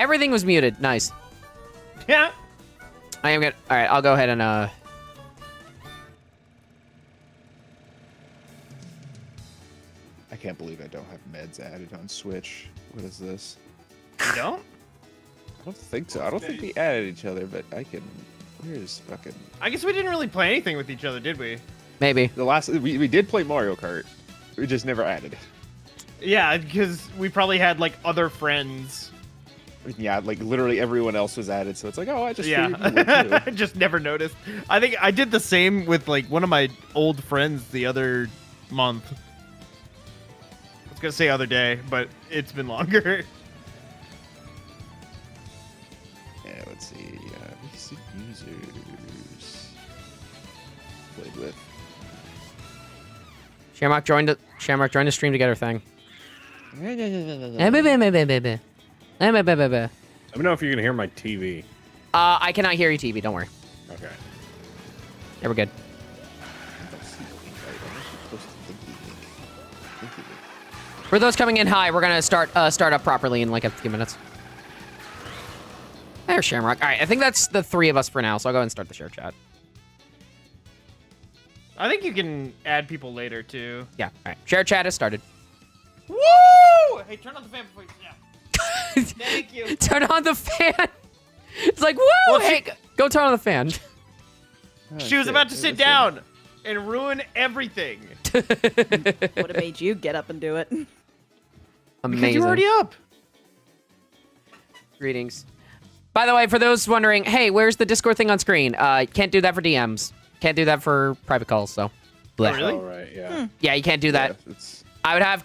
Everything was muted. Nice. Yeah. I am good. All right, I'll go ahead and I can't believe I don't have meds added on Switch. What is this? You don't? I don't think so. I don't think we added each other, but I can. Where's fucking? I guess we didn't really play anything with each other, did we? maybe. The last we did play Mario Kart. We just never added it. Yeah, because we probably had like other friends. Yeah, like literally everyone else was added, so it's like, oh, I just Yeah, figured you would I too. just never noticed. I think I did the same with like one of my old friends the other month. I was gonna say other day, but it's been longer. Yeah, let's see. Recent users played with. Shamrock joined the stream together thing. Let me know if you can hear my TV. I cannot hear you, TV. Don't worry. Okay. Yeah, we're good. For those coming in high, we're gonna start up properly in like a few minutes. There's Shamrock. All right, I think that's the 3 of us for now, so I'll go ahead and start the share chat. I think you can add people later too. Yeah, all right. Share chat has started. Woo! Hey, turn on the fan before you sit down. Thank you. Turn on the fan. It's like, woo! Well, Hey, go turn on the fan. She was about to sit down and ruin everything. Would have made you get up and do it. Amazing. Because you're already up. Greetings. By the way, for those wondering, hey, where's the Discord thing on screen? Can't do that for DMs. Can't do that for private calls. So, bleh. Oh, really? All right, yeah. Yeah, you can't do that. Yeah, it's, I would have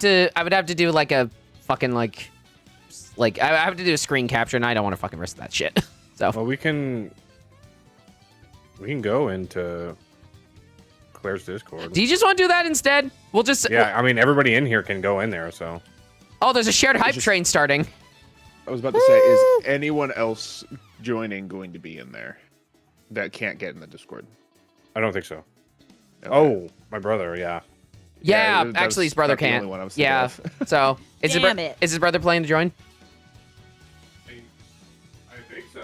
to do like a fucking like I have to do a screen capture, and I don't want to fucking risk that shit. So. Well, we can go into Claire's Discord. Do you just want to do that instead? We'll just. Yeah, I mean, everybody in here can go in there, so. Oh, there's a shared hype train starting. I was about to say, is anyone else joining going to be in there that can't get in the Discord? I don't think so. Okay. Oh, my brother, yeah. Yeah, that actually, was his brother about the only can't. one I was thinking Yeah, of. so is Damn his brother planning to join? I think so.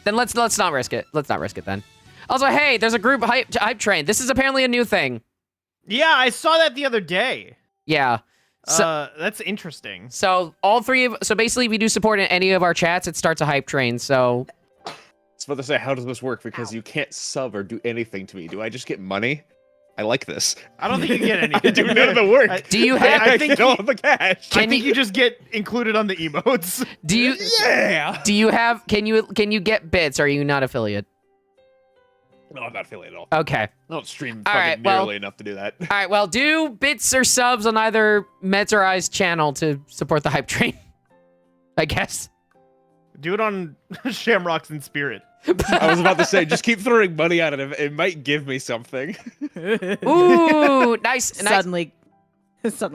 Then let's not risk it. Let's not risk it then. Also, hey, there's a group hype train. This is apparently a new thing. Yeah, I saw that the other day. Yeah. So, That's interesting. so basically, if you do support in any of our chats, it starts a hype train. So I was about to say, how does this work? Because you can't sub or do anything to me. Do I just get money? I like this. I don't think you get any. I do none of the work. do you have? I think get all the cash. I think you just get included on the emotes. Do you? Yeah. Do you have? Can you get bits? Are you not affiliate? No, I'm not affiliated at all. Okay. I don't stream All fucking right, well- nearly enough to do that. All right. Well, do bits or subs on either Meds or I's channel to support the hype train. I guess. Do it on Shamrocks in Spirit. I was about to say, just keep throwing money at it. It might give me something. Ooh, nice, Suddenly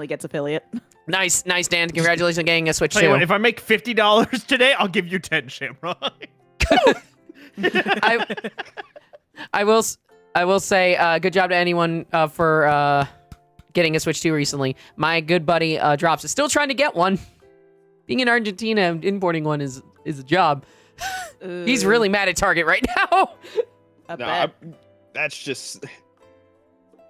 gets affiliate. nice, Dan. Congratulations on getting a Switch Tell you 2. what, if I make $50 today, I'll give you 10 Shamrock. I will say, good job to anyone for getting a Switch 2 recently. My good buddy Drops is still trying to get one. Being in Argentina, importing one is a job. He's really mad at Target right now. That's just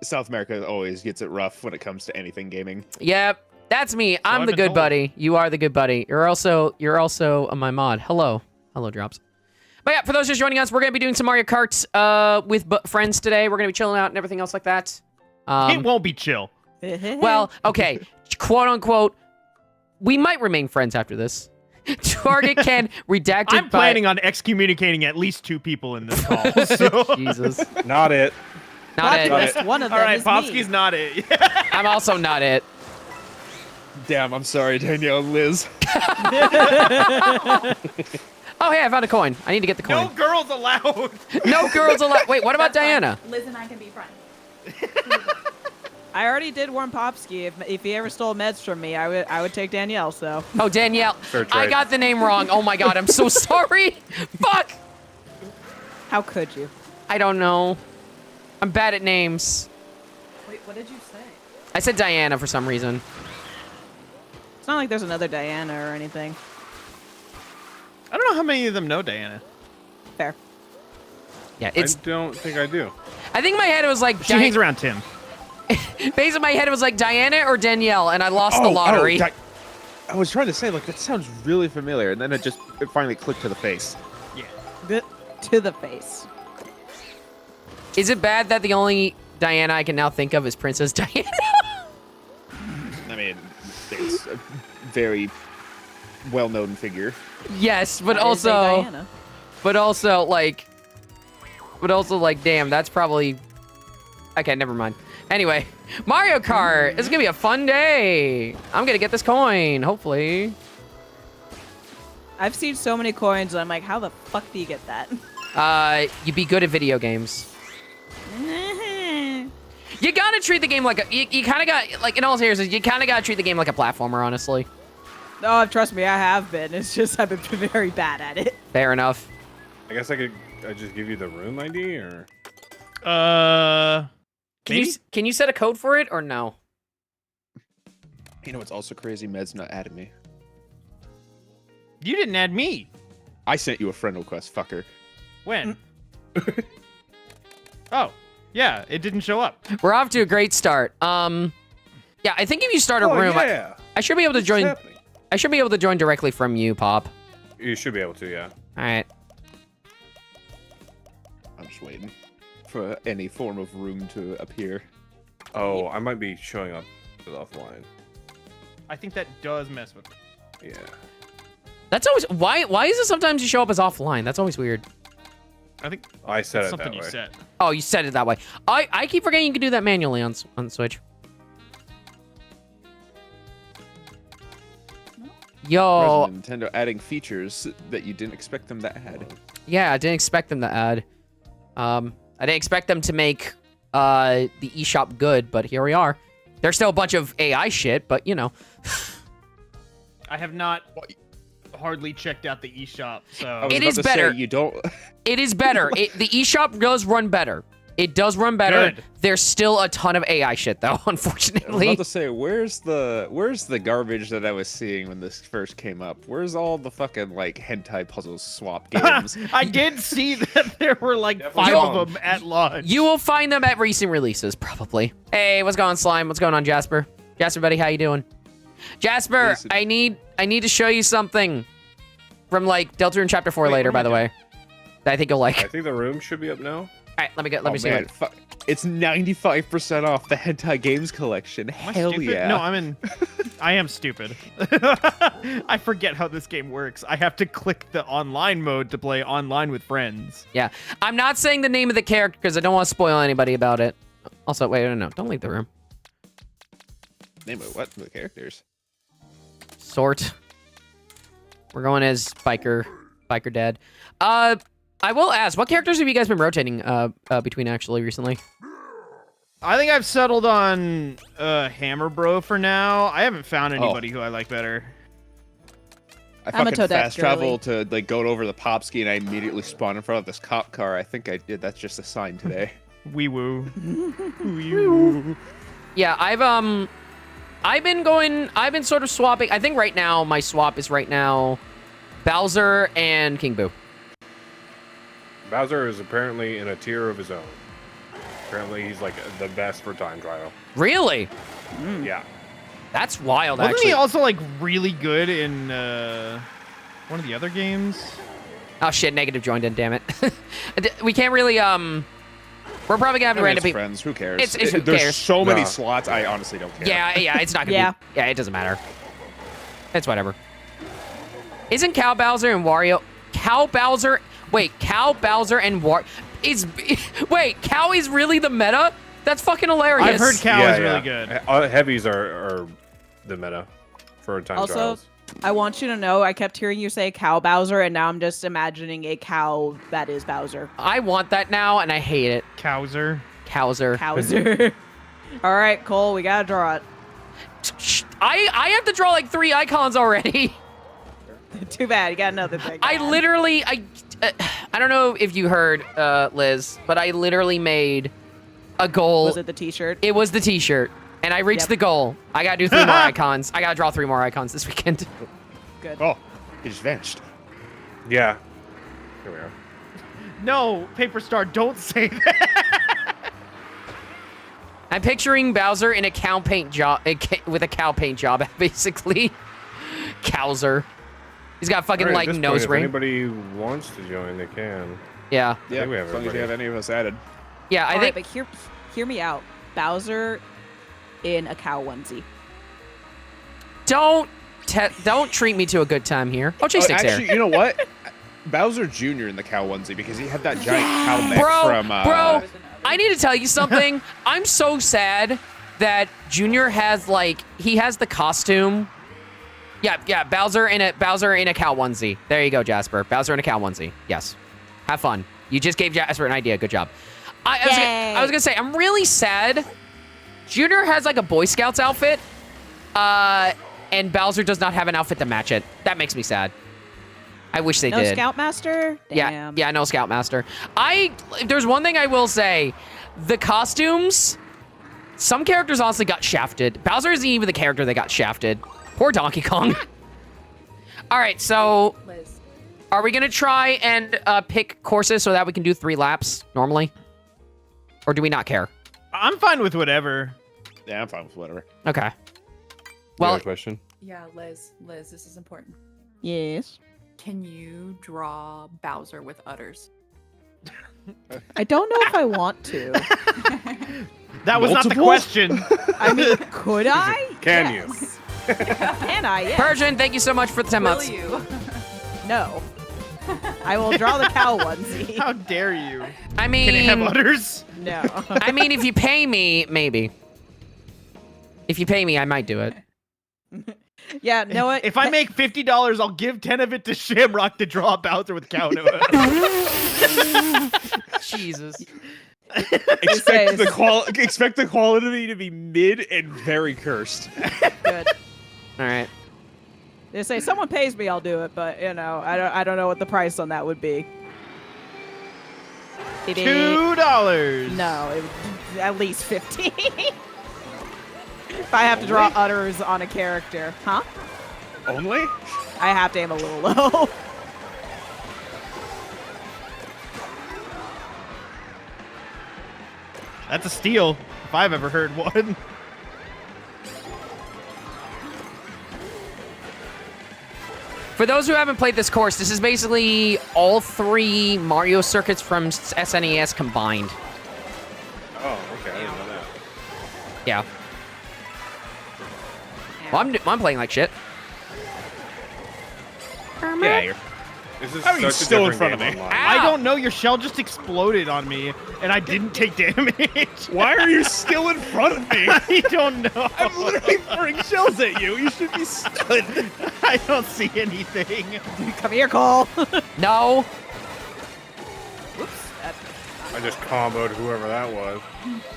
South America always gets it rough when it comes to anything gaming. Yep, that's me. I'm I've the been good told. buddy. You are the good buddy. You're also my mod. Hello, Drops. But yeah, for those just joining us, we're gonna be doing some Mario Kart with friends today. We're gonna be chilling out and everything else like that. It won't be chill. Well, okay, quote unquote. We might remain friends after this. Target can redacted. I'm planning on excommunicating at least 2 people in this call. So. Jesus, Not it. not it. Populist, one of them All right, is Popsky's me. not it. I'm also not it. Damn, I'm sorry, Danielle and Liz. Oh, hey, I found a coin. I need to get the No coin. girls allowed. No girls allowed. Wait, what about That's fine. Diana? Liz and I can be friends. I already did warn Popsky. If he ever stole meds from me, I would take Danielle. So Oh, Danielle. Fair I trade. got the name wrong. Oh my god, I'm so sorry. Fuck. how could you? I don't know. I'm bad at names. Wait, what did you say? I said Diana for some reason. It's not like there's another Diana or anything. I don't know how many of them know Diana. Fair. Yeah, I it's. don't think I do. I think in my head it was like. She hangs around Tim. Based in my head it was like Diana or Danielle, and I lost the lottery. I was trying to say, like, that sounds really familiar, and then it finally clicked to the face. To the face. Is it bad that the only Diana I can now think of is Princess Diana? I mean, it's a very well-known figure. Yes, but That is a also, Diana. but also like, damn, that's probably. Okay, never mind. Anyway, Mario Kart. This is gonna be a fun day. I'm gonna get this coin, hopefully. I've seen so many coins, and I'm like, how the fuck do you get that? You be good at video games. You gotta treat the game like a. You kind of got like in all seriousness, you kind of gotta treat the game like a platformer, honestly. Oh, trust me, I have been. It's just I've been very bad at it. Fair enough. I guess I just give you the room ID or. Can you set a code for it or no? You know what's also crazy? Med's not added me. You didn't add me. I sent you a friend request, fucker. When? Oh, yeah, it didn't show up. We're off to a great start. Yeah, I think if you start a room, yeah. I should be able to join. Happening? I should be able to join directly from you, Pop. You should be able to, yeah. All right. I'm just waiting for any form of room to appear. Oh, I might be showing up as offline. I think that does mess with. Yeah. That's always why is it sometimes you show up as offline? That's always weird. I think I said that's it something that you way. said. Oh, you said it that way. I keep forgetting you can do that manually on Switch. Yo, President Nintendo adding features that you didn't expect them to add. yeah, I didn't expect them to add. I didn't expect them to make the eShop good, but here we are. There's still a bunch of AI shit, but you know. I have not hardly checked out the eShop, so I was It about is to say, better. you don't. It is better. The eShop does run better. It does run better. Good. There's still a ton of AI shit though, I was unfortunately. about to say, where's the garbage that I was seeing when this first came up? Where's all the fucking like hentai puzzle swap games? I did see that there were like Definitely 5 wrong. of them at launch. You will find them at recent releases, probably. Hey, what's going on, Slime? What's going on, Jasper? Jasper, buddy, how you doing? Jasper, Listen. I need to show you something from like Deltarune Chapter 4 Wait, later, what by am the I way. That I think you'll like. I All think the room should be up now. right, let me see. Man, it's 95% off the hentai games collection. Am I Hell stupid? yeah! No, I am stupid. I forget how this game works. I have to click the online mode to play online with friends. Yeah, I'm not saying the name of the character because I don't want to spoil anybody about it. Also, wait, no, don't leave the room. Name of what? The characters. Sort. We're going as biker dad. I will ask, what characters have you guys been rotating between actually recently? I think I've settled on Hammer Bro for now. I haven't found anybody who I like better. I I'm a fucking Toadette fast girly. travel to like go over the pop ski and I immediately spawn in front of this cop car. I think I did. That's just a sign today. Wee woo. Wee woo. Yeah, I've been sort of swapping. I think right now my swap is Bowser and King Boo. Bowser is apparently in a tier of his own. Apparently, he's like the best for time trial. Really? Yeah. That's wild, Wasn't actually. he also like really good in one of the other games? Oh shit, negative joined in, damn it. We can't really, we're probably gonna have to I mean, random it's people. friends. Who cares? It's who There's cares? so many No. slots. I honestly don't care. Yeah, it's not gonna Yeah. be. Yeah, it doesn't matter. It's whatever. Isn't Cow Bowser and Wario? Cow Bowser and wait, Cow is really the meta? That's fucking hilarious. I've heard Cow is really good. Heavies are the meta for time Also, trials. I want you to know, I kept hearing you say cow Bowser, and now I'm just imagining a cow that is Bowser. I want that now, and I hate it. Cowser. Cowser. Bowser. All right, Cole, we gotta draw it. I have to draw like 3 icons already. Too bad, you got another thing. I don't know if you heard, Liz, but I literally made a goal. Was it the T-shirt? It was the T-shirt, and I reached Yep. the goal. I gotta do 3 more icons. I gotta draw 3 more icons this weekend. Good. Oh, he just vanished. Yeah. Here we are. No, Paper Star, don't say that. I'm picturing Bowser in a cow paint job with a cow paint job, basically. Cowser. He's got fucking Alright, like at this nose point, ring. If anybody wants to join, they can. Yeah. Yeah, think we have as long as you have any of us added. Yeah, I All think. right, but hear me out. Bowser in a cow onesie. Don't treat me to a good time here. Oh, J6 actually, you know what? Bowser Jr. in the cow onesie because he had that giant cow neck Bro, from. bro, I need to tell you something. I'm so sad that Junior has he has the costume. Yeah, Bowser in a cow onesie. There you go, Jasper. Bowser in a cow onesie. Yes. Have fun. You just gave Jasper an idea. Good job. I was gonna say, I'm really sad. Junior has like a Boy Scouts outfit, and Bowser does not have an outfit to match it. That makes me sad. I wish they No did. Scoutmaster? Damn. Yeah, no Scoutmaster. There's one thing I will say. The costumes, some characters honestly got shafted. Bowser isn't even the character that got shafted. Poor Donkey Kong. All right, so Liz. are we gonna try and pick courses so that we can do 3 laps normally? Or do we not care? I'm fine with whatever. Yeah, I'm fine with whatever. Okay. Well, Well, question. Yeah, Liz, this is important. Yes. Can you draw Bowser with udders? I don't know if I want to. That was not the Multiple? question. I mean, could I? Can Yes. Can I? Yes. Persian, thank you so much for the 10 Will months. you? No. I will draw the cow onesie. How dare you? I mean, Can it have udders? No. I mean, if you pay me, maybe. If you pay me, I might do it. Yeah, know what? If I make $50, I'll give 10 of it to Shamrock to draw Bowser with cow nose. Jesus. Expect the quality to be mid and very cursed. Good. All right. They say someone pays me, I'll do it, but you know, I don't know what the price on that would be. $2. No, it would at least 50. If I have to draw udders on a character, huh? Only? I have to aim a little low. That's a steal, if I've ever heard one. For those who haven't played this course, this is basically all 3 Mario circuits from SNES combined. Oh, okay. I didn't know that. Yeah. Well, I'm playing like shit. Yeah, you're. This is How are you such a still in different front of game me? online. I don't know, your shell just exploded on me, and I didn't take damage. Why are you still in front of me? I don't know. I'm literally throwing shells at you. You should be stunned. I don't see anything. Come here, Cole. No. Whoops. I just comboed whoever that was.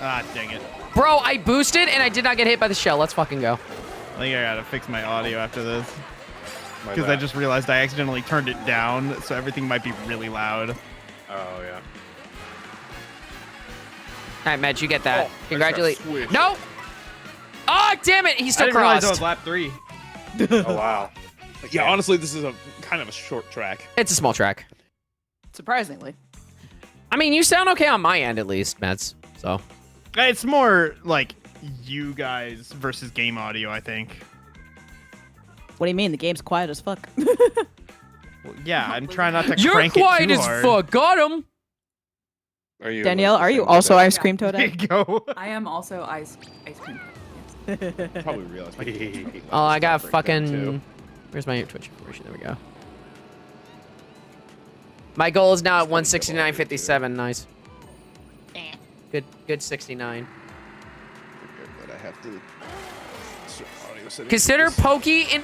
Ah, dang it. Bro, I boosted and I did not get hit by the shell. Let's fucking go. I think I gotta fix my audio after this. My Because I bad. just realized I accidentally turned it down, so everything might be really loud. Oh, yeah. All right, Matt, you get that. Oh, I just got Congratulations. squished. No. Oh, damn it. He I still didn't realize that was crossed. lap 3. Oh, wow. Yeah, honestly, this is a kind of a short track. It's a small track. Surprisingly. I mean, you sound okay on my end, at least, Mets. So. It's more like you guys versus game audio, I think. What do you mean? The game's quiet as fuck. Well, yeah, I'm trying not to You're crank quiet it too as hard. fuck. Got him. Are you? Danielle, like, are the you same also as ice cream There today? you go. I am also ice cream. Yes. that? Probably realized. Oh, I got Break fucking. them, too. Where's my Twitch information? There we go. My goal is now at 169.57. Nice. Good 69. But I have to. Audio settings. Consider Pokey in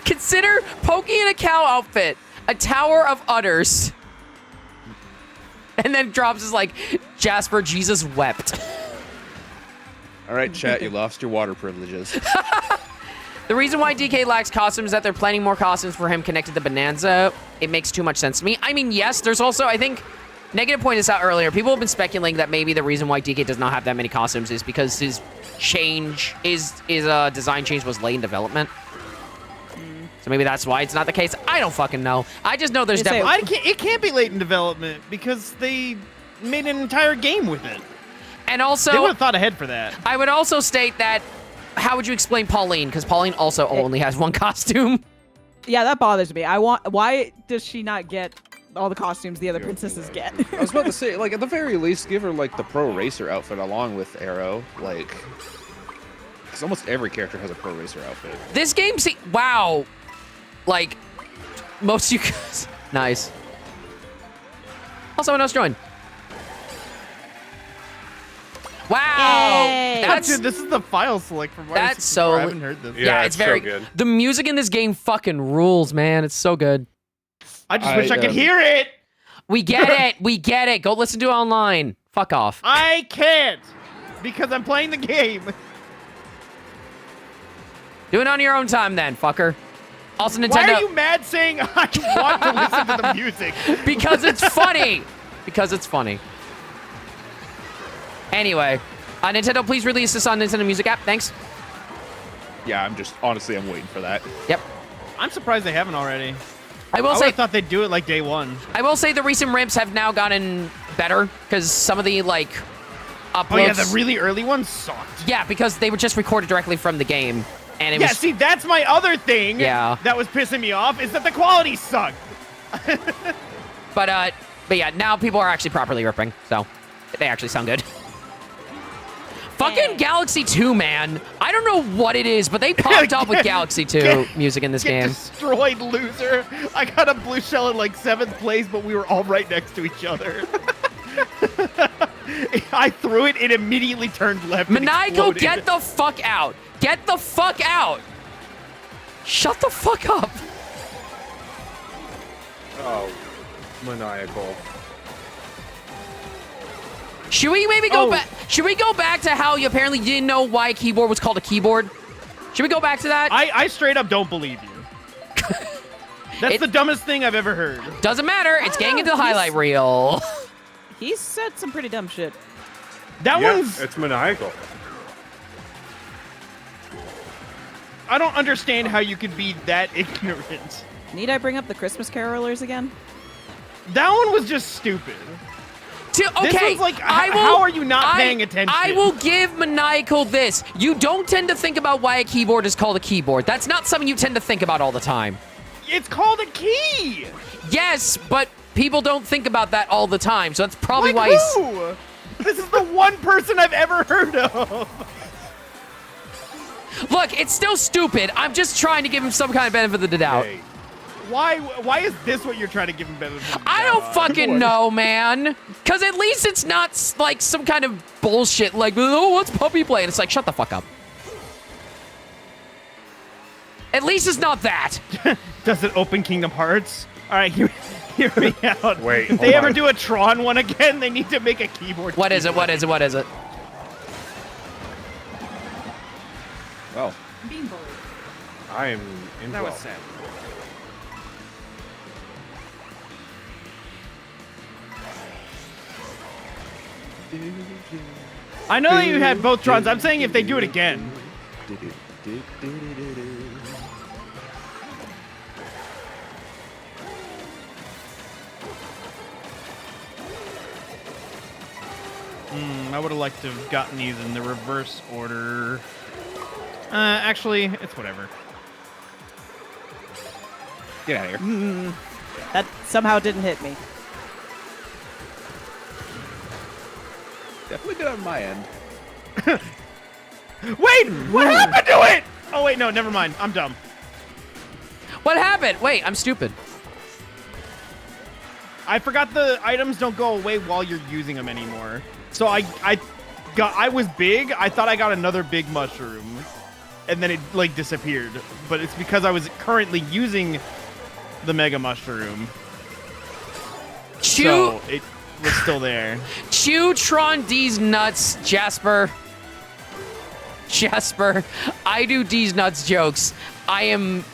consider Pokey in a cow outfit, a tower of udders, and then drops is like Jasper Jesus wept. All right, chat. You lost your water privileges. The reason why DK lacks costumes is that they're planning more costumes for him connected to Bonanza. It makes too much sense to me. I mean, yes, there's also, I think, Negative pointed this out earlier. People have been speculating that maybe the reason why DK does not have that many costumes is because his change, his design change was late in development. So maybe that's why it's not the case. I don't fucking know. I just know there's They say- definitely... It can't be late in development because they made an entire game with it. And They would also, have thought ahead for that. I would also state that, how would you explain Pauline? Because Pauline also only has one costume. Yeah, that bothers me. Why does she not get all the costumes the other princesses get? I was about to say, like, at the very least, give her, like, the pro racer outfit along with Arrow. Like, because almost every character has a pro racer outfit. This game, wow. Like, most of you guys... Nice. Oh, someone else joined. Wow. Yay. That's... Dude, this is the file select from Mario That's 64. so- I haven't heard this. Yeah, it's it's very so good. The music in this game fucking rules, man. It's so good. I just wish I could hear it. We get it. We get it. Go listen to it online. Fuck off. I can't because I'm playing the game. Do it on your own time then, fucker. Also, Nintendo. Why are you mad saying I want to listen to the music? Because it's funny. Because it's funny. Anyway, Nintendo, please release this on Nintendo Music app. Thanks. Yeah, honestly, I'm waiting for that. Yep. I'm surprised they haven't already. I will I say, thought they'd do it like day one. I will say the recent ramps have now gotten better because some of the like uploads. Oh yeah, the really early ones sucked. Yeah, because they were just recorded directly from the game, and it Yeah, was. see, that's my other thing. Yeah. That was pissing me off is that the quality sucked. But yeah, now people are actually properly ripping, so they actually sound good. Fucking Galaxy 2, man. I don't know what it is, but they popped up with Galaxy 2 music in this Get game. destroyed, loser. I got a blue shell in like 7th place, but we were all right next to each other. I threw it, it immediately turned left. and Maniacal, exploded. get the fuck out. Get the fuck out. Shut the fuck up. Oh, maniacal. Should we maybe go Oh. back? Should we go back to how you apparently didn't know why a keyboard was called a keyboard? Should we go back to that? I straight up don't believe you. That's the dumbest thing I've ever heard. Doesn't matter. It's getting into the he's- highlight reel. He said some pretty dumb shit. That Yeah, one's... it's maniacal. I don't understand how you could be that ignorant. Need I bring up the Christmas Carolers again? That one was just stupid. Okay, This one's like, I will, how are you not paying attention? I will give Maniacal this. You don't tend to think about why a keyboard is called a keyboard. That's not something you tend to think about all the time. It's called a key. Yes, but people don't think about that all the time, so that's probably Like why he's... who? This is the one person I've ever heard of. Look, it's still stupid. I'm just trying to give him some kind of benefit of the doubt. Hey, Why is this what you're trying to give him benefit of the I doubt don't on? fucking know, man. Because at least it's not like some kind of bullshit like, oh, what's puppy play? And it's like, shut the fuck up. At least it's not that. Does it open Kingdom Hearts? All right, hear me out. Wait, if they hold ever on. do a Tron one again, they need to make a keyboard. What is it? What is it? What is it? Well, I'm being bullied. I am in That was trouble. sad. I know that you had both Trons. I'm saying if they do it again. I would have liked to have gotten these in the reverse order. Actually, it's whatever. get out of here. That somehow didn't hit me. Definitely good on my end. Wait, what happened to it? Oh wait, no, never mind. I'm dumb. What happened? Wait, I'm stupid. I forgot the items don't go away while you're using them anymore. So I was big. I thought I got another big mushroom, and then it like disappeared. But it's because I was currently using the mega mushroom, Chew, so it was still there. chew Tron D's nuts, Jasper. Jasper, I do D's nuts jokes. I am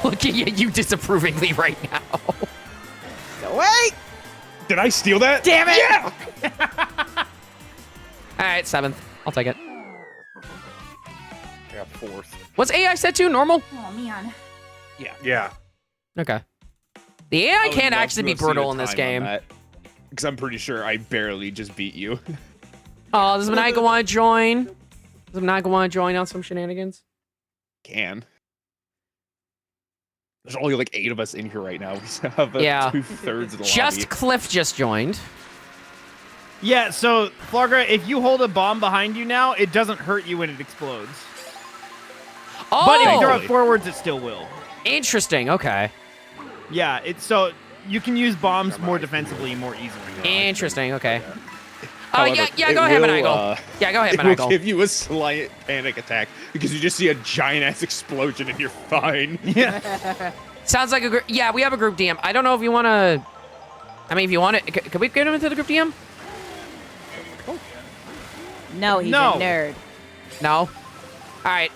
looking at you disapprovingly right now. Wait! Did I steal that? Damn it! Yeah! All right, 7th. I'll take it. I got 4th. What's AI set to? Normal? Oh man. Yeah. Okay. The AI can't actually be brutal in this game. Because I'm pretty sure I barely just beat you. Oh, does Maniacal want to join? Does Maniacal want to join on some shenanigans? Can. There's only like 8 of us in here right now. We still have 2/3 of the Just lobby. Cliff just joined. Yeah, so, Flargra, if you hold a bomb behind you now, it doesn't hurt you when it explodes. Oh! But if you throw it forwards, it still will. Interesting, okay. Yeah, so you can use bombs more defensively, more easily. Interesting, okay. However, Yeah, go ahead, Maniacal. Yeah, go ahead, It Maniacal. will give you a slight panic attack because you just see a giant-ass explosion and you're fine. Yeah. Sounds like a group. Yeah, we have a group DM. I don't know if you want to. I mean, if you want it, could we get him into the group DM? No, he's No. a nerd. No. All right,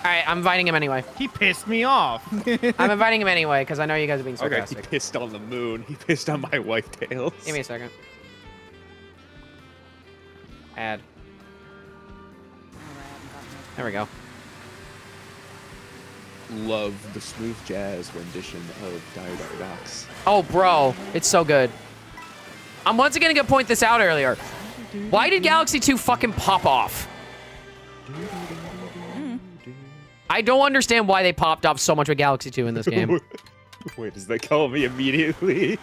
I'm inviting him anyway. He pissed me off. I'm inviting him anyway because I know you guys are being Okay, he sarcastic. pissed on the moon. He pissed on my wife tails. Give me a second. Add. There we go. Love the smooth jazz rendition of Dire Dire Docks. Oh, bro, it's so good. I'm once again gonna point this out earlier. Why did Galaxy 2 fucking pop off? I don't understand why they popped off so much with Galaxy 2 in this game. Wait, does that call me immediately?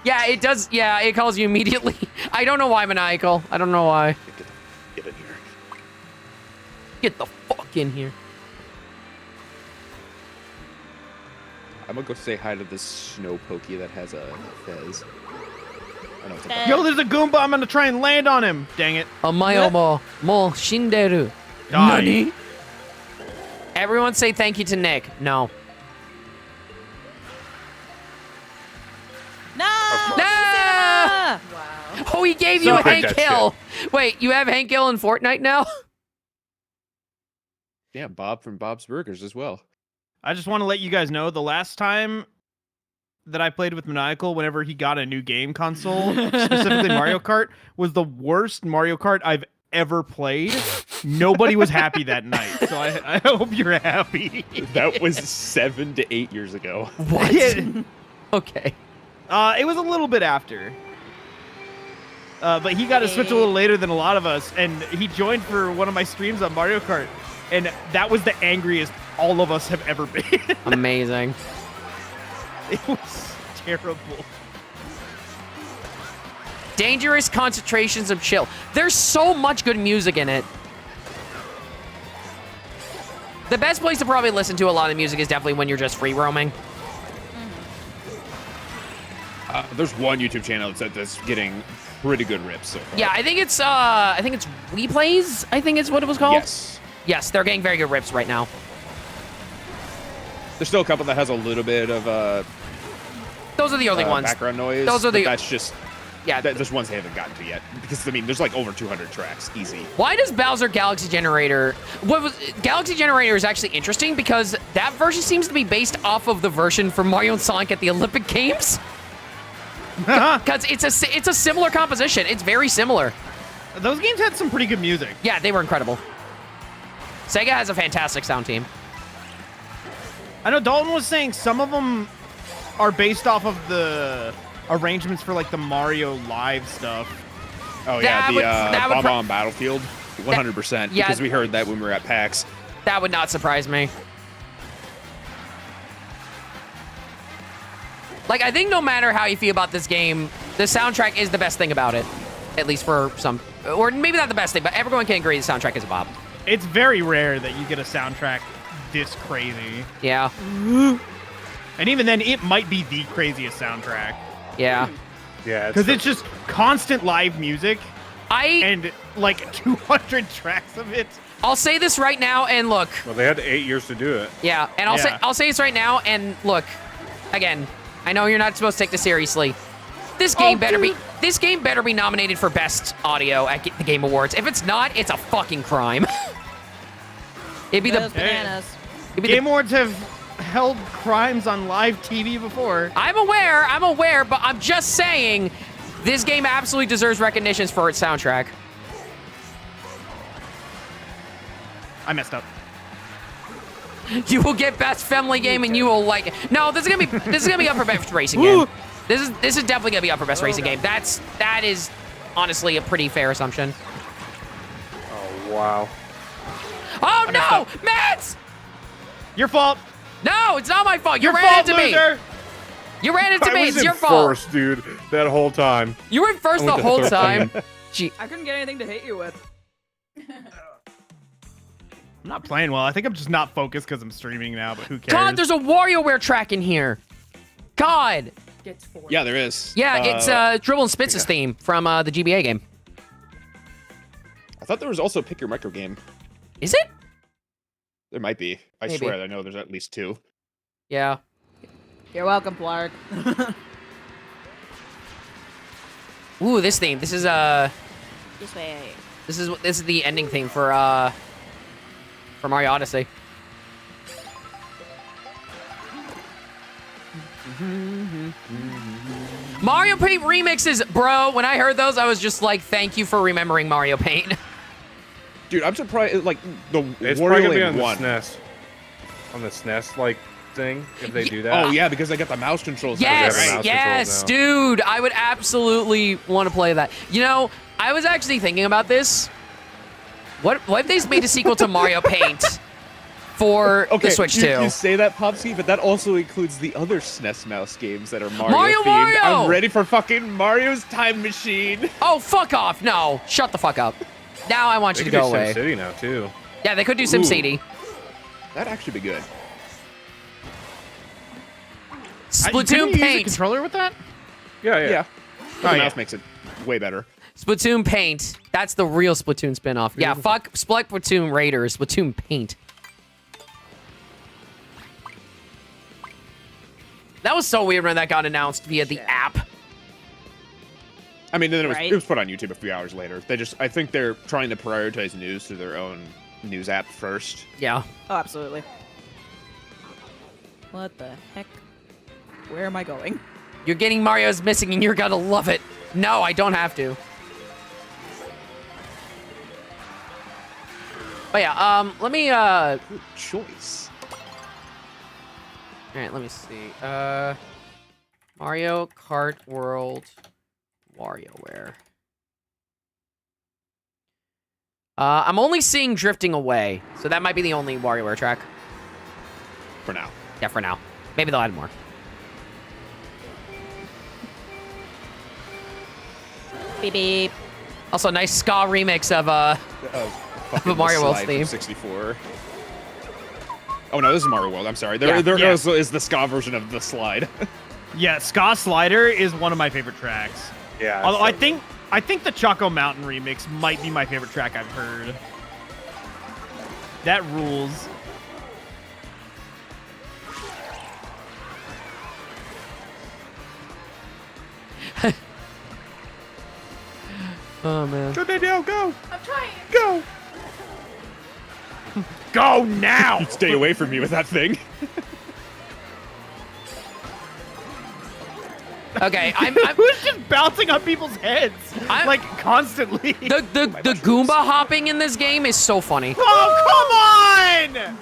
Yeah, it does. Yeah, it calls you immediately. I don't know why, Maniacal. I don't know why. Get in here. Get the fuck in here. I'm gonna go say hi to this snow pokey that has a fez. I know it's a Yo, there's a Goomba. I'm going to try and land on him. Dang it. Omayo mo shinderu. Die. Nani? Everyone say thank you to Nick. No. No! No! Wow. Oh, he gave So- you I Hank think that's Hill. Wait, you have Hank Hill in Fortnite now? Yeah, Bob from Bob's Burgers as well. I just want to let you guys know the last time that I played with Maniacal, whenever he got a new game console, specifically Mario Kart, was the worst Mario Kart I've ever played. Nobody was happy that night, so I hope you're happy. That was 7 to 8 years ago. What? Yeah. Okay. It was a little bit after. But he got a Switch a little later than a lot of us, and he joined for one of my streams on Mario Kart, and that was the angriest all of us have ever been. Amazing. It was terrible. Dangerous concentrations of chill. There's so much good music in it. The best place to probably listen to a lot of music is definitely when you're just free roaming. There's one YouTube channel that's getting pretty good rips so far. Yeah, I think it's WePlays, I think is what it was called. Yes. Yes, they're getting very good rips right now. There's still a couple that has a little bit of Those are the only ones. background noise. Those are the- but that's just Yeah. there's ones they haven't gotten to yet because I mean there's like over 200 tracks easy. Why does Bowser Galaxy Generator... Galaxy Generator is actually interesting because that version seems to be based off of the version for Mario and Sonic at the Olympic Games. Because it's a similar composition. It's very similar. Those games had some pretty good music. Yeah, they were incredible. Sega has a fantastic sound team. I know Dalton was saying some of them are based off of the arrangements for like the Mario Live stuff. Oh That yeah, would- the that would Bomb pro- on Battlefield, 100%. yeah. Because we heard that when we were at PAX. That would not surprise me. Like, I think no matter how you feel about this game, the soundtrack is the best thing about it. At least for some... Or maybe not the best thing, but everyone can agree the soundtrack is a bop. It's very rare that you get a soundtrack this crazy. Yeah. And even then, it might be the craziest soundtrack. Yeah. Yeah. Because it's just constant live music I... and like 200 tracks of it. I'll say this right now, and look... Well, they had 8 years to do it. Yeah, and I'll say this right now, and look, again, I know you're not supposed to take this seriously. This game better be nominated for best audio at the Game Awards. If it's not, it's a fucking crime. It'd be Those the bananas. it'd be Game Awards have held crimes on live TV before. I'm aware, but I'm just saying this game absolutely deserves recognitions for its soundtrack. I messed up. You will get best family game, and you will like it. No, this is gonna be up for best racing game. This is definitely gonna be up for best racing game. That is honestly a pretty fair assumption. Oh wow. Oh no, Mads! Your fault. No, it's not my fault. You Your ran fault, into me. loser. You ran into I me. was It's in your fault. first, dude, that whole time. You were in first I the went to whole 13. time. Gee. I couldn't get anything to hit you with. I'm not playing well. I think I'm just not focused because I'm streaming now, but who cares? God, there's a WarioWare track in here. God. Gets 4. Yeah, there is. Yeah, it's Dribble and Spitz's theme from the GBA game. I thought there was also a Pick Your Micro game. Is it? There might be. I Maybe. swear I know there's at least 2. Yeah. You're welcome, Clark. Ooh, this theme. This is This way. this is the ending theme for Mario Odyssey. Mario Paint remixes, bro. When I heard those, I was just like, thank you for remembering Mario Paint. Dude, I'm surprised. Like the It's probably gonna be Wario on Land the 1. SNES. On the SNES like thing, if they do that. Oh yeah, because they got the mouse controls. now, Yes, right? mouse yes, controls now. dude. I would absolutely want to play that. You know, I was actually thinking about this. What if they made a sequel to Mario Paint for Okay, the Switch you, 2? you say that, Popsky, but that also includes the other SNES mouse games that are Mario Mario, themed. Mario! I'm ready for fucking Mario's Time Machine. Oh, fuck off. No, shut the fuck up. Now I want They you to could go do away. SimCity now too. Yeah, they could do SimCity. That'd actually be good. Splatoon couldn't you use a Paint. controller with that? Yeah, yeah. Yeah. The Oh, yeah. mouse makes it way better. Splatoon Paint. That's the real Splatoon spinoff. Yeah, fuck Splatoon Raiders. Splatoon Paint. That was so weird when that got announced via the app. I mean, then Right. it was put on YouTube a few hours later. I think they're trying to prioritize news to their own news app first. Yeah. Oh, absolutely. What the heck? Where am I going? You're getting Mario's Missing and you're gonna love it. No, I don't have to. But yeah, let me, Good choice. Alright, let me see. Mario Kart World WarioWare. I'm only seeing Drifting Away, so that might be the only WarioWare track. For now. Yeah, for now. Maybe they'll add more. Beep beep. Also, nice ska remix of Fucking Mario the World slide theme. from 64. Oh no, this is Mario World. I'm sorry. There, Yeah. there Yeah. also is the ska version of the slide. Yeah, Ska Slider is one of my favorite tracks. Yeah. Although it's I think the Choco Mountain remix might be my favorite track I've heard. That rules. Oh, man. Go, Danielle, go! I'm trying. Go! Go now! Stay away from me with that thing. Okay, I'm Who's just bouncing on people's heads like constantly? the Goomba hopping in this game is so funny. Oh, come on!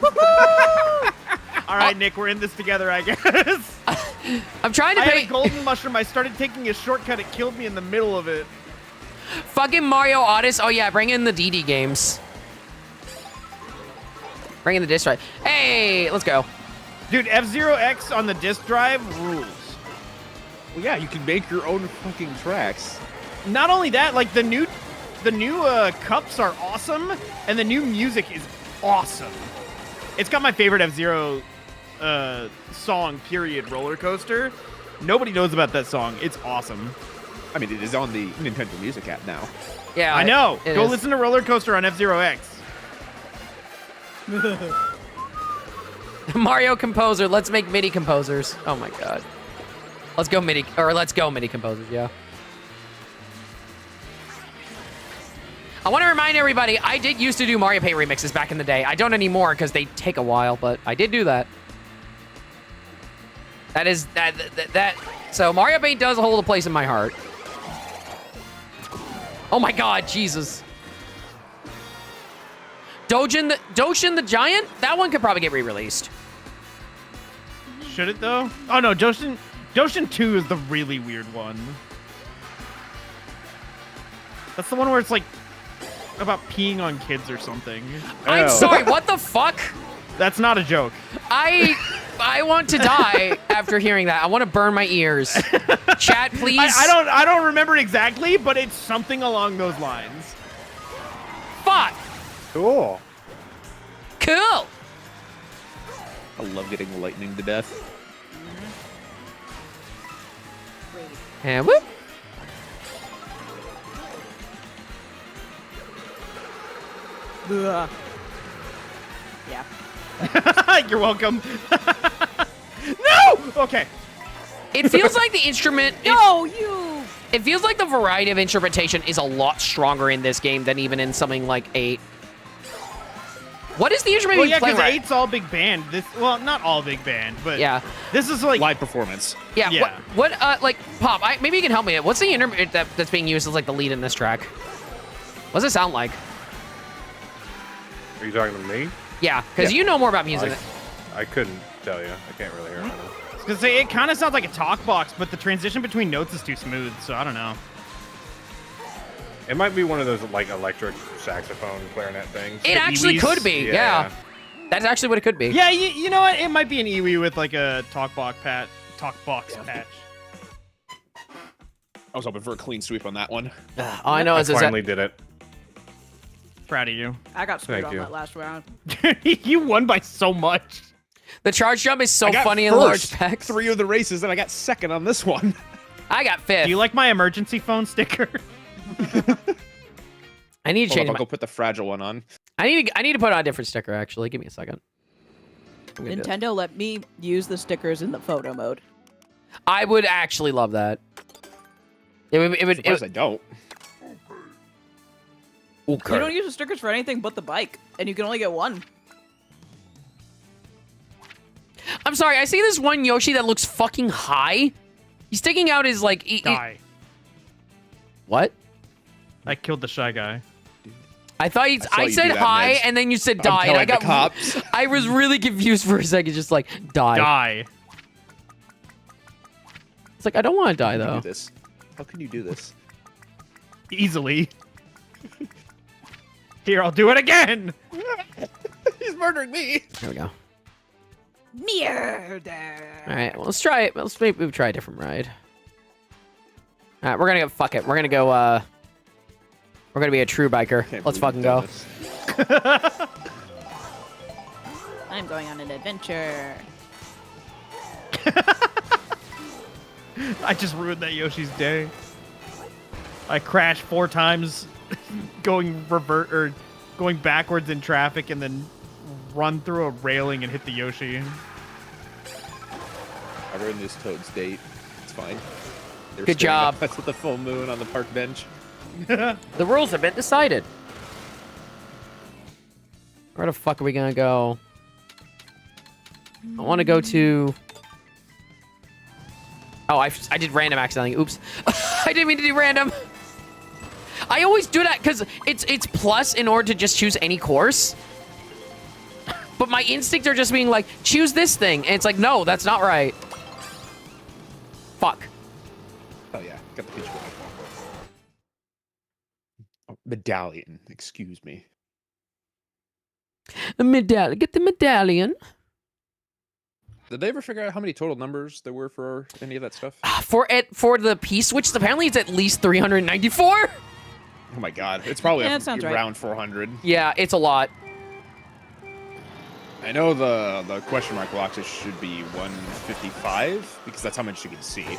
All right, Nick, we're in this together, I guess. I'm trying to I had pay a golden mushroom. I started taking a shortcut. It killed me in the middle of it. fucking Mario Odyssey. Oh yeah, bring in the DD games. Bring in the disc drive. Hey, let's go. Dude, F-Zero X on the disc drive rules. Well, yeah, you can make your own fucking tracks. Not only that, like the new cups are awesome, and the new music is awesome. It's got my favorite F-Zero song, period, Roller Coaster. Nobody knows about that song. It's awesome. I mean, it is on the Nintendo Music app now. Yeah, I know. it Go is. listen to Roller Coaster on F-Zero X. Mario Composer. Let's make MIDI composers. Oh my god. Let's go MIDI composers. Yeah. I want to remind everybody, I did used to do Mario Paint remixes back in the day. I don't anymore because they take a while, but I did do that. That is that. So Mario Paint does hold a place in my heart. Oh my God, Jesus. Doshin the Giant? That one could probably get re-released. Should it though? Oh no, Doshin 2 is the really weird one. That's the one where it's like about peeing on kids or something. I'm sorry, what the fuck? That's not a joke. I want to die after hearing that. I want to burn my ears. Chat, please. I don't remember exactly, but it's something along those lines. Fuck. Cool. Cool. I love getting lightning to death. And whoop. Ugh. Yeah. You're welcome. No! Okay. It feels like the instrument. It feels like the variety of instrumentation is a lot stronger in this game than even in something like 8. What is the instrument Well, you yeah, play? because 8's all big band. Well, not all big band, but Yeah. this is like Live performance. Yeah. Yeah. What like Pop? Maybe you can help me. What's the instrument that's being used as like the lead in this track? What does it sound like? Are you talking to me? Yeah, because you know more about music. I couldn't tell you. I can't really hear it. Because it kind of sounds like a talk box, but the transition between notes is too smooth, so I don't know. It might be one of those like electric saxophone clarinet things. It actually Iwis? could be. Yeah. That's actually what it could be. Yeah, you know what? It might be an Iwi with like a talk box patch. I was hoping for a clean sweep on that one. All I know I is that finally did it. Proud of you. I got screwed Thank on you. that last round. You won by so much. the charge jump is so I got funny in large first packs. 3 of the races, and I got second on this one. I got 5th. Do you like my emergency phone sticker? I need to Hold change up, I'll my. go put the fragile one on. I need to put on a different sticker. Actually, give me a second. I'm gonna do it. Nintendo let me use the stickers in the photo mode. I would actually love that. It would. Surprised I don't. Ooh, You Kurt. don't use the stickers for anything but the bike, and you can only get one. I'm sorry. I see this one Yoshi that looks fucking high. He's sticking out his like. Die. What? I killed the shy guy. I thought saw I you said do that, hi, Nedge. and then you said I'm die, and telling I got. the cops. I was really confused for a second, just like die. Die. It's like I don't want to die How can you though. do this? How can you do this? Easily. Here, I'll do it again. He's murdering me. There we go. Mierda. All right, well, let's try it. Let's maybe try a different ride. All right, we're gonna go. Fuck it. We're gonna go. We're gonna be a true biker. Can't Let's believe fucking you've go. done this. I'm going on an adventure. I just ruined that Yoshi's day. I crashed 4 times going backwards in traffic and then run through a railing and hit the Yoshi. I ruined this Toad's date. It's fine. They were Good staring job. up at the full moon on the park bench. The rules have been decided. Where the fuck are we gonna go? I want to go to. Oh, I did random accidentally. Oops. I didn't mean to do random. I always do that because it's plus in order to just choose any course. But my instincts are just being like, choose this thing. And it's like, no, that's not right. Fuck. Oh yeah, got the peach one. Oh, medallion. Excuse me. The medallion. Get the medallion. Did they ever figure out how many total numbers there were for any of that stuff? For the P-Switch, apparently it's at least 394. Oh my god, it's probably Yeah, that sounds right. around 400. Yeah, it's a lot. I know the question mark boxes should be 155 because that's how much you can see.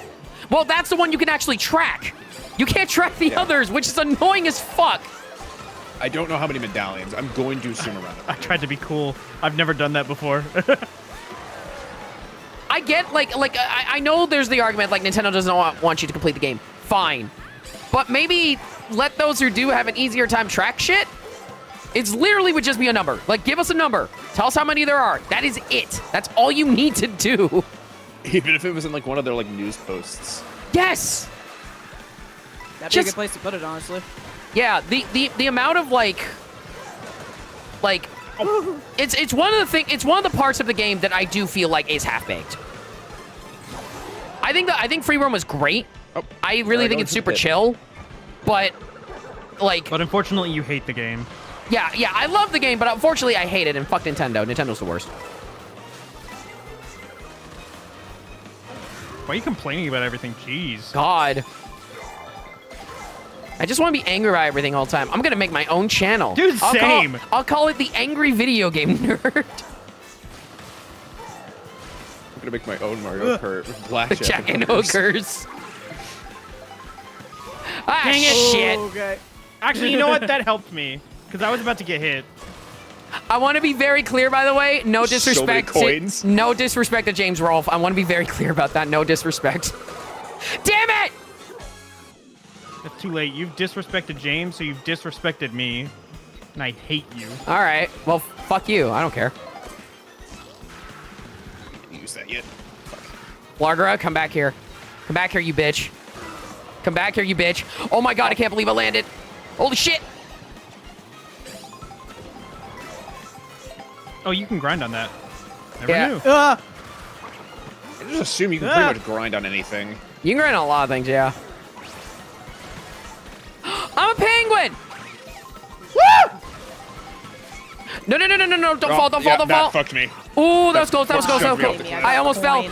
Well, that's the one you can actually track. You can't track the Yeah. others, which is annoying as fuck. I don't know how many medallions. I'm going to assume around I it. tried to be cool. I've never done that before. I get, I know there's the argument, like, Nintendo doesn't want you to complete the game. Fine. But maybe let those who do have an easier time track shit. It's literally would just be a number. Like, give us a number. Tell us how many there are. That is it. That's all you need to do. Even if it was in like one of their like news posts. Yes. That'd be a Just- good place to put it, honestly. Yeah, the amount of, like, like, it's one of the parts of the game that I do feel like is half-baked. I think free roam was great. Oh, I really think it's super chill, but like, But unfortunately, you hate the game. yeah, I love the game, but unfortunately, I hate it. And fuck Nintendo. Nintendo's the worst. Why are you complaining about everything? Jeez. God. I just want to be angry about everything all the time. I'm gonna make my own channel. Dude, same. I'll call it the Angry Video Game Nerd. I'm gonna make my own Mario Kart with blackjack Jack and hookers. hookers. Ah, Dang it. shit. Okay. Actually, you know what? That helped me because I was about to get hit. I want to be very clear, by the way. No So many disrespect. coins. No disrespect to James Rolfe. I want to be very clear about that. No disrespect. Damn it! It's too late. You've disrespected James, so you've disrespected me, and I hate you. All right. Well, fuck you. I don't care. Didn't use that yet. Largra, come back here. Come back here, you bitch. Come back here, you bitch. Oh my god, I can't believe I landed. Holy shit. Oh, you can grind on that. Never Yeah. knew. I just assume you can Ah. pretty much grind on anything. You can grind on a lot of things, yeah. I'm a penguin! Woo! No, don't fall, don't fall, don't fall. That fucked me. Ooh, that was close, that was close, that was Shoved me off close. the cliff. I almost fell. Coin.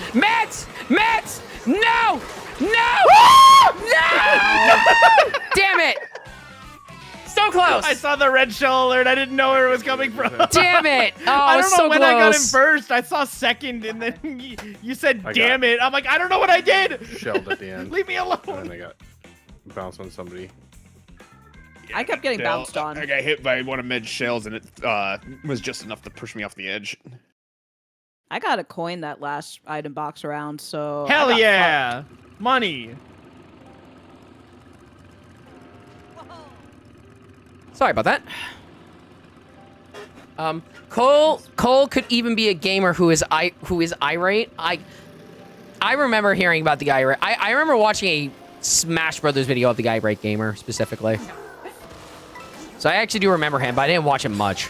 Mets! No! No! No! Damn it! So close! I saw the red shell alert. I didn't know where it was coming from. Damn it! Oh, I I was don't know so when close. I got him first. I saw second, and then you said, I got "Damn it!" I'm like, I don't know what I did. Shelled at the end. Leave me And then alone. I got bounced on somebody. I kept getting bounced on. I got hit by one of Med's shells, and it was just enough to push me off the edge. I got a coin that last item box around, so. I Hell got yeah, money. Sorry about that. Cole could even be a gamer who is irate. I remember hearing about the irate. I remember watching a Smash Brothers video of the irate gamer specifically. So I actually do remember him, but I didn't watch him much.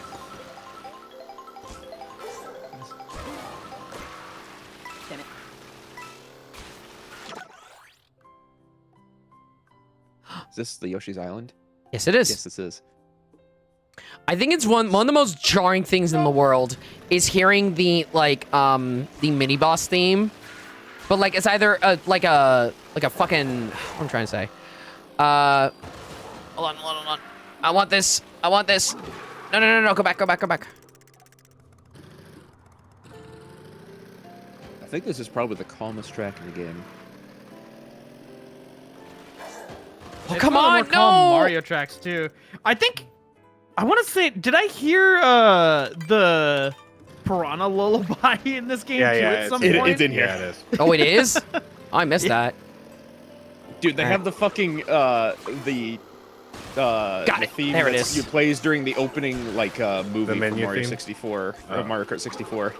Damn it. Is this the Yoshi's Island? Yes, it is. Yes, this is. I think it's one of the most jarring things in the world is hearing the the mini boss theme, but like it's either like a fucking what I'm trying to say. Hold on. I want this. No. Go back. I think this is probably the calmest track in the game. Oh, It's come one of on, the more calm no! Mario tracks too. I want to say, did I hear the Piranha Lullaby in this game Yeah, too yeah, at some it's- point? it's in here. Yeah, it is. Oh, it is? Oh, I missed that. Dude, they Alright. have the fucking the Got the it. theme There it that's- is. you plays during the opening movie from menu Mario theme? 64 Oh. or Mario Kart 64.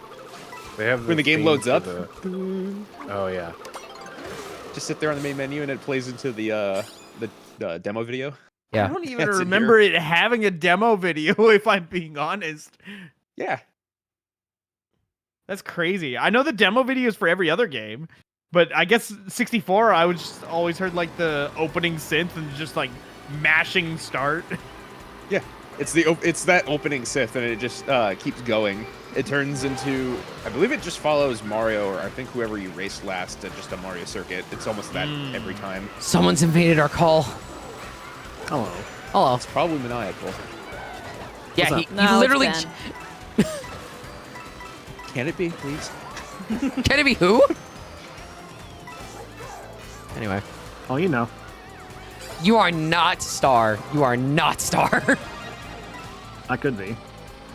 They have When the game theme loads for up. the- Oh yeah. Just sit there on the main menu and it plays into the demo video. I Yeah. don't even That's in remember it having a demo video, if I'm being honest. Yeah. That's crazy. I know the demo videos for every other game, but I guess 64, I was just always heard like the opening synth and just like mashing start. Yeah. It's that opening synth and it just keeps going. It turns into, I believe it just follows Mario, or I think whoever you race last at just a Mario circuit. It's almost that every time. Someone's invaded our call. Hello. Hello. It's probably maniacal. Yeah, he No, it's literally. Ben. Can it be, please? Can it be who? Anyway. Oh, you know. You are not Star. You are not Star. I could be.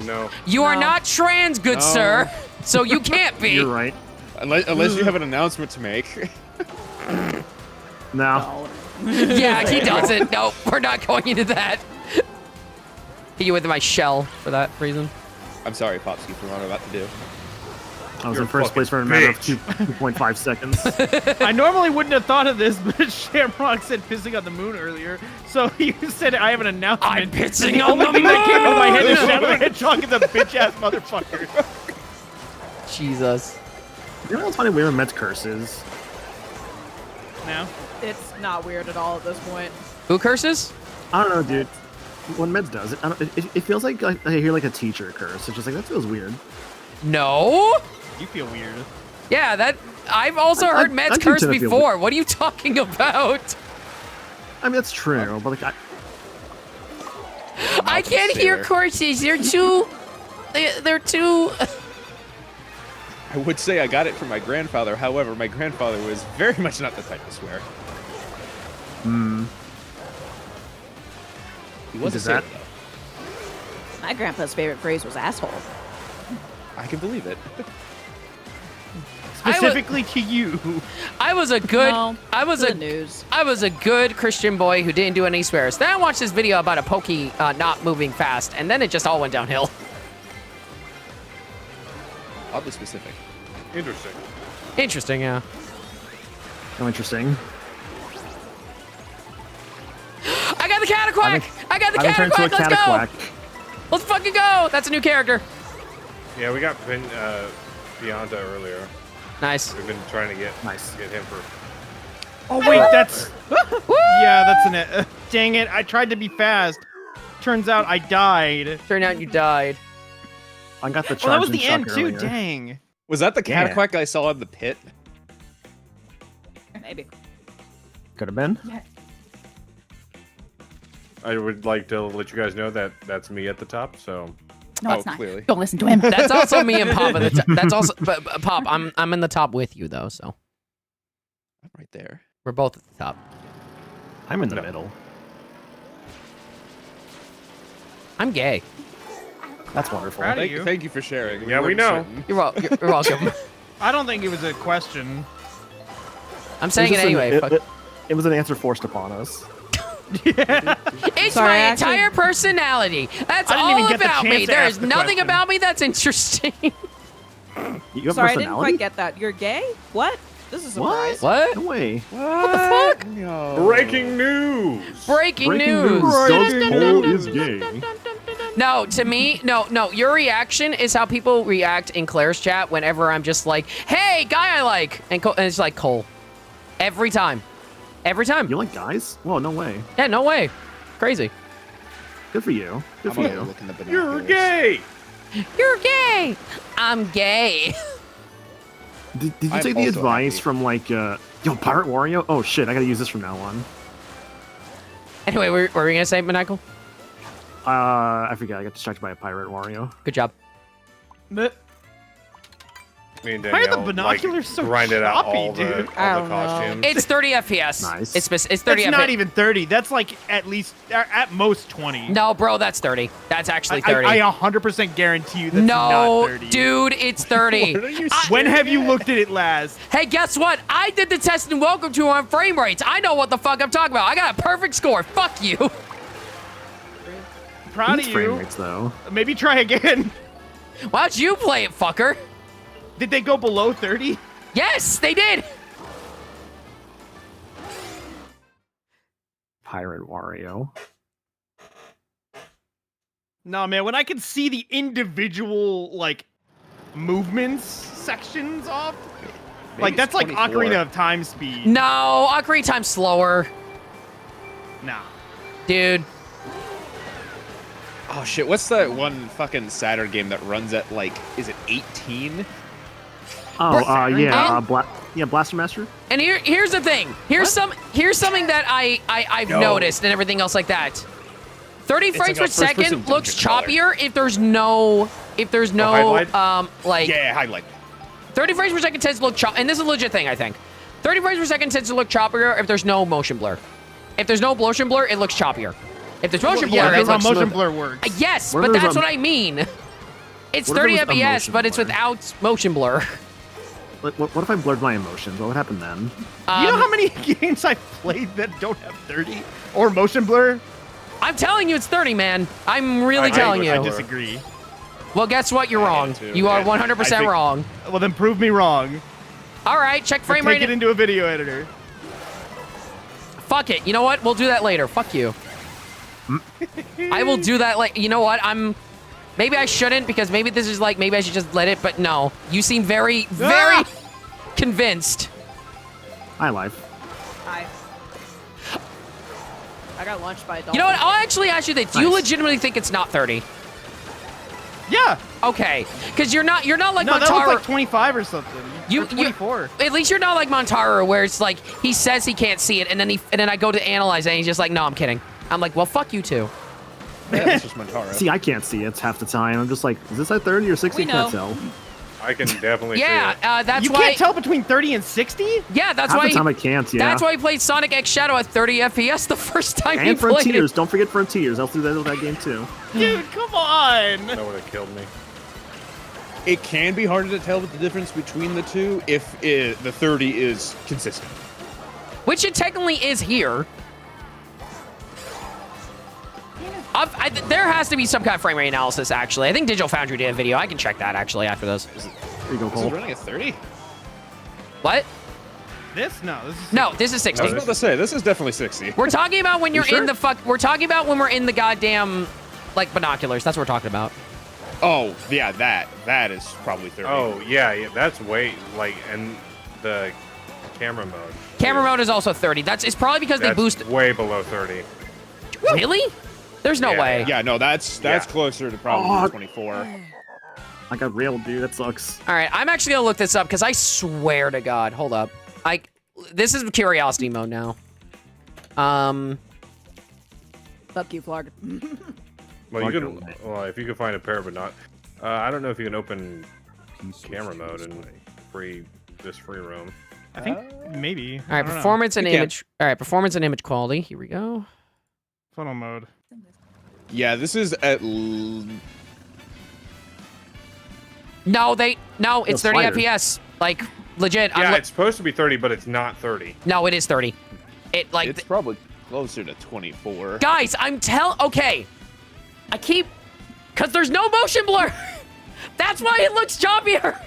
No. You are No. not trans, good No. sir. So you can't be. You're right. Unless you have an announcement to make. No. Yeah, he doesn't. No, we're not going into that. Hit you with my shell for that reason. I'm sorry, Popsky, for what I'm about to do. I was You're in first place for a matter of 2.5 seconds. I normally wouldn't have thought of this, but Shamrock said pissing on the moon earlier. So you said I have an announcement. I'm pissing the on only the thing that came into my head is moon! Shadow the Hedgehog is a bitch ass motherfucker. Jesus. You know what's funny? We were meant curses. Now, It's not weird at all at this point. Who curses? I don't know, dude. When Meds does it, it feels like I hear like a teacher curse. It's just like, that feels weird. No. you feel weird. Yeah, that I've also heard I Mets do curse tend to feel before. What are you talking about? I mean, that's true, but like, I can't hear curses. They're too. They're too. I would say I got it from my grandfather. However, my grandfather was very much not the type to swear. He was a Is that- sailor, though. My grandpa's favorite phrase was asshole. I can believe it. Specifically to you. I was a good. No, I was to a. the news. I was a good Christian boy who didn't do any swears. Then I watched this video about a pokey not moving fast, and then it just all went downhill. Oddly specific. Interesting. Interesting, yeah. oh, interesting. I got the Cataquack! I got the I've turned into a Cataquack! Let's go! cataquack. Let's fucking go! That's a new character. Yeah, we got Beyonda earlier. Nice. We've been trying to get Nice. him for. Oh wait, that's. Yeah, that's an. Dang it! I tried to be fast. Turns out I died. Turned out you died. I got the charge Well, that was and the end chuck too. earlier. Dang. Was that the Yeah. cataquack I saw in the pit? Maybe. Could have been. I would like to let you guys know that that's me at the top. So No, Oh, it's not. clearly. Don't listen to him. That's also me and Pop at the top. That's also but Pop. I'm in the top with you though, so I'm right there. we're both at the top. I'm in the No. middle. I'm gay. That's wonderful. Proud of you. Thank you for sharing. Yeah, we weren't know. certain. You're welcome. I don't think it was a question. I'm saying it was just anyway. An, Fuck. it was an answer forced upon us. It's Sorry, my actually- entire personality. That's I didn't all even get the about me. chance to There ask is the nothing question. about me that's interesting. You have Sorry, I didn't personality? quite get that. You're gay? What? This is a What? surprise. What? No way. What the fuck? No. breaking news. Breaking news. Doug Cole is gay. No, to me, no. Your reaction is how people react in Claire's chat whenever I'm just like, "Hey, guy I like," and it's like Cole. Every time. Every time. You like guys? Whoa, no way. Yeah, no way. Crazy. Good for you. Good I'm for gonna you. look in the You're binoculars. gay. You're gay. I'm gay. Did you I'm take the also advice happy. from like, yo, Pirate Wario? Oh shit, I gotta use this from now on. Anyway, what were we gonna say, Maniacal? I forget. I got distracted by a Pirate Wario. Good job. But Me and Why are the Danielle, binoculars so grinded out choppy, all the, dude? I all don't the know. costumes. It's 30 FPS. Nice. It's 30 that's FPS. not even 30. That's like at least at most 20. No, bro, that's 30. That's actually 30. I 100% guarantee you that's no, not 30. dude, it's 30. What are you When have you looked at it last? Hey, guess what? I did the test and welcome to on frame rates. I know what the fuck I'm talking about. I got a perfect score. Fuck you. Proud These of frame you. rates, though. Maybe try again. Why don't you play it, fucker? Did they go below 30? Yes, they did. Pirate Wario. No, man. When I can see the individual like movements sections off, Maybe like it's that's like 24. Ocarina of Time speed. No, Ocarina Time's slower. Nah. Dude. Oh shit! What's that one fucking Saturn game that runs at like? Is it 18? Oh, yeah, Um, Blaster Master. And here's the thing. Here's something that I've No. noticed and everything else like that. 30 It's frames like a per first-person second looks dungeon crawler. choppier if there's no highlight? like Yeah, highlight. 30 frames per second tends to look chop, and this is a legit thing, I think. 30 frames per second tends to look choppier if there's no motion blur. If there's no motion blur, it looks choppier. If there's motion Yeah, blur, that's it how looks motion smooth. blur works. Yes, What but if there's that's a- what I mean. It's What if 30 there was a FPS, motion but it's blur? without motion blur. What if I blurred my emotions? What would happen then? You know how many games I've played that don't have 30 or motion blur? I'm telling you, it's 30, man. I'm really I telling agree. you. I disagree. Well, guess what? You're wrong. too. You are I 100% think- wrong. Well, then prove me wrong. All right, check frame Take rate. it into a video editor. Fuck it. You know what? We'll do that later. Fuck you. I will do that. Like, you know what? Maybe I shouldn't because maybe this is like maybe I should just let it. But no, you seem very, very convinced. High life. I got launched by a dolphin. You know what? I'll actually ask you this. Do you Nice. legitimately think it's not 30? Yeah. Okay, because you're not like No, that Montaro. was like 25 or something. You- Or 24. At least you're not like Montaro, where it's like he says he can't see it, and then I go to analyze it, and he's just like, no, I'm kidding. I'm like, well, fuck you too. Yeah, that's just Montaro. See, I can't see it half the time. I'm just like, is this at 30 or 60? We Can't know. tell. I can definitely Yeah, see it. that's You why. can't tell between 30 and 60? Yeah, that's Half why. the time I can't, yeah. That's why he played Sonic X Shadow at 30 FPS the first time he And played Frontiers. it. Don't forget Frontiers. I'll do that with that game too. Dude, come on. That would have killed me. It can be harder to tell the difference between the two if the 30 is consistent. Which it technically is here. There has to be some kind of frame rate analysis, actually. I think Digital Foundry did a video. I can check that, actually, after this. There you go, This is Cole. running at 30? What? This? No, this is... No, this is I was 60. about to say, this is definitely 60. We're talking about when you're sure? in the fuck... We're talking about when we're in the goddamn, like, binoculars. That's what we're talking about. Oh, yeah, that is probably 30. Oh, yeah, that's way, like, and the camera mode. Camera mode is also 30. It's probably because they That's boost... way below 30. Really? There's no Yeah. way. Yeah, no, that's Yeah. closer to probably Oh. 24. I got railed, dude. That sucks. All right, I'm actually gonna look this up because I swear to God, hold up. This is curiosity mode now. Fuck you, Flarg. Well, Fuck you can, it. well, if you can find a pair, but not. I don't know if you can open camera mode in this free room. I think maybe. All right, I don't know. performance and You can. image. All right, performance and image quality. Here we go. Photo mode. Yeah, this is at... No, it's 30 sliders. FPS. Like, legit. Yeah, it's supposed to be 30, but it's not 30. No, it is 30. It, like, It's probably closer to 24. guys, okay. Because there's no motion blur. That's why it looks choppier.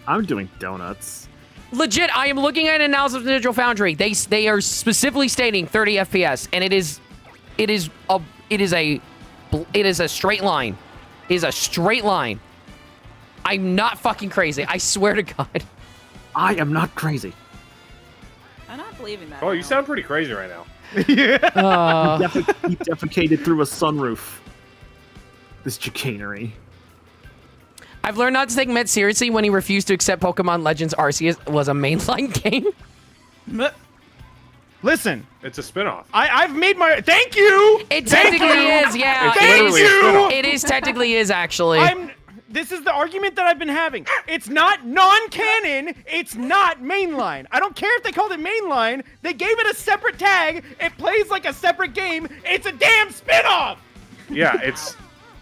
I'm doing donuts. Legit, I am looking at an analysis of Digital Foundry. They are specifically stating 30 FPS, and it is a straight line. It is a straight line. I'm not fucking crazy. I swear to God. I am not crazy. I'm not believing that. Oh, you now. sound pretty crazy right now. He defecated through a sunroof. This chicanery. I've learned not to take Met seriously when he refused to accept Pokemon Legends Arceus was a mainline game. Listen, It's a spinoff. I've made my... Thank you! It Thank technically you! is, yeah. It's It literally a is, spinoff. it is technically is, actually. This is the argument that I've been having. It's not non-canon. It's not mainline. I don't care if they called it mainline. They gave it a separate tag. It plays like a separate game. It's a damn spin-off! Yeah,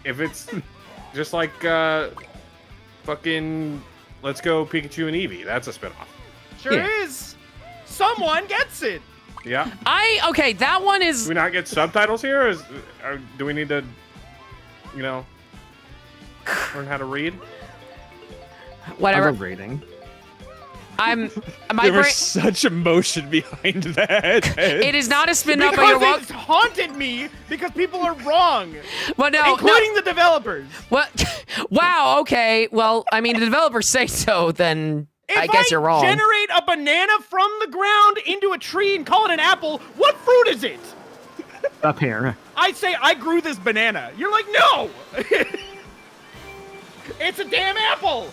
if it's just like fucking Let's Go Pikachu and Eevee. That's a spinoff. Sure is. Someone gets it. Yeah. Okay, that one Do is... we not get subtitles here? Or do we need to, learn how to read? I Whatever. love rating. My There brain... was such emotion behind that. It is not a spin-off, but you're Because welcome. it's haunted me because people are wrong, Well, no, including the developers. What? Wow. Okay. Well, I mean, the developers say so. Then If I guess you're wrong. generate a banana from the ground into a tree and call it an apple, what fruit is it? A pear. I say I grew this banana. You're like, no! It's a damn apple!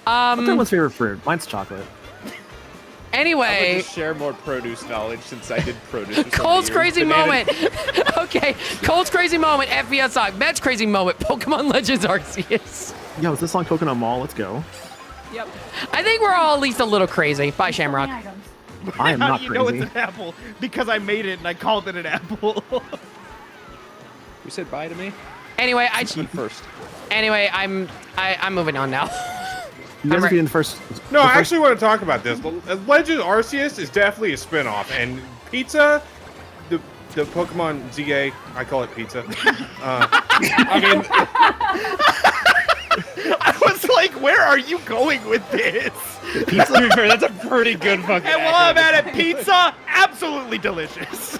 What's everyone's favorite fruit? Mine's chocolate. I Anyway, would just share more produce knowledge since I did produce. for so Cole's many years. crazy Banana- moment. Okay, Cole's crazy moment. FPS Sock. Matt's crazy moment. Pokemon Legends Arceus. Yo, is this on Coconut Mall? Let's go. Yep. I think we're all at least a little crazy. Bye, Shamrock. I am How not do you know crazy. it's an apple? Because I made it and I called it an apple. You said bye to me? Anyway, Me first. I'm moving on now. You guys I'm are being the first. No, the I first- actually want to talk about this. Legend Arceus is definitely a spinoff, and Pizza, the Pokemon ZA, I call it Pizza. I mean, I was like, where are you going with this? to be fair, that's a pretty good fucking. And while I'm at it, pizza, absolutely delicious.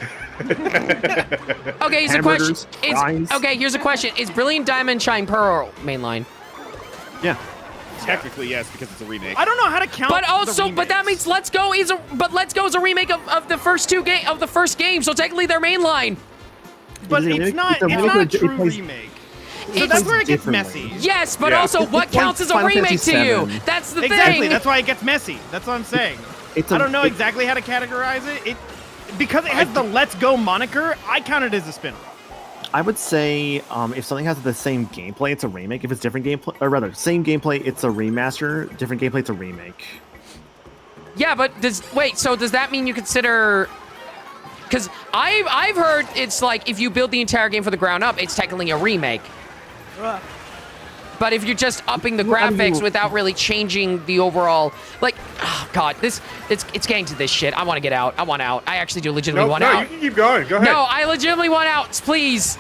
Okay, here's a question. Hamburgers, fries. Okay, here's a question. Is Brilliant Diamond Shine Pearl mainline? Yeah. Technically, yes, because it's a remake. I don't know how to count. But the also, but that remakes. means Let's Go is a remake of the first the first game, so technically they're mainline. But It's a it's not. remake- it's a It's remake, not a it true plays- remake. So It's- that's where it gets differently. messy. Yes, but Yeah. also, what It's like counts as a Final remake to Fantasy you? VII. That's the Exactly. thing. That's why it gets messy. That's what I'm saying. It's I don't know exactly how to categorize it. Because it has the Let's Go moniker, I count it as a spin-off. I would say if something has the same gameplay, it's a remake. If it's different gameplay, or rather, same gameplay, it's a remaster. Different gameplay, it's a remake. Yeah, but so does that mean you consider? Because I've heard it's like if you build the entire game from the ground up, it's technically a remake. But if you're just upping the graphics without really changing the overall, like, oh god, it's getting to this shit. I want to get out. I want out. I actually do legitimately want no, out. you can keep going. Go ahead. No, I legitimately want out. Please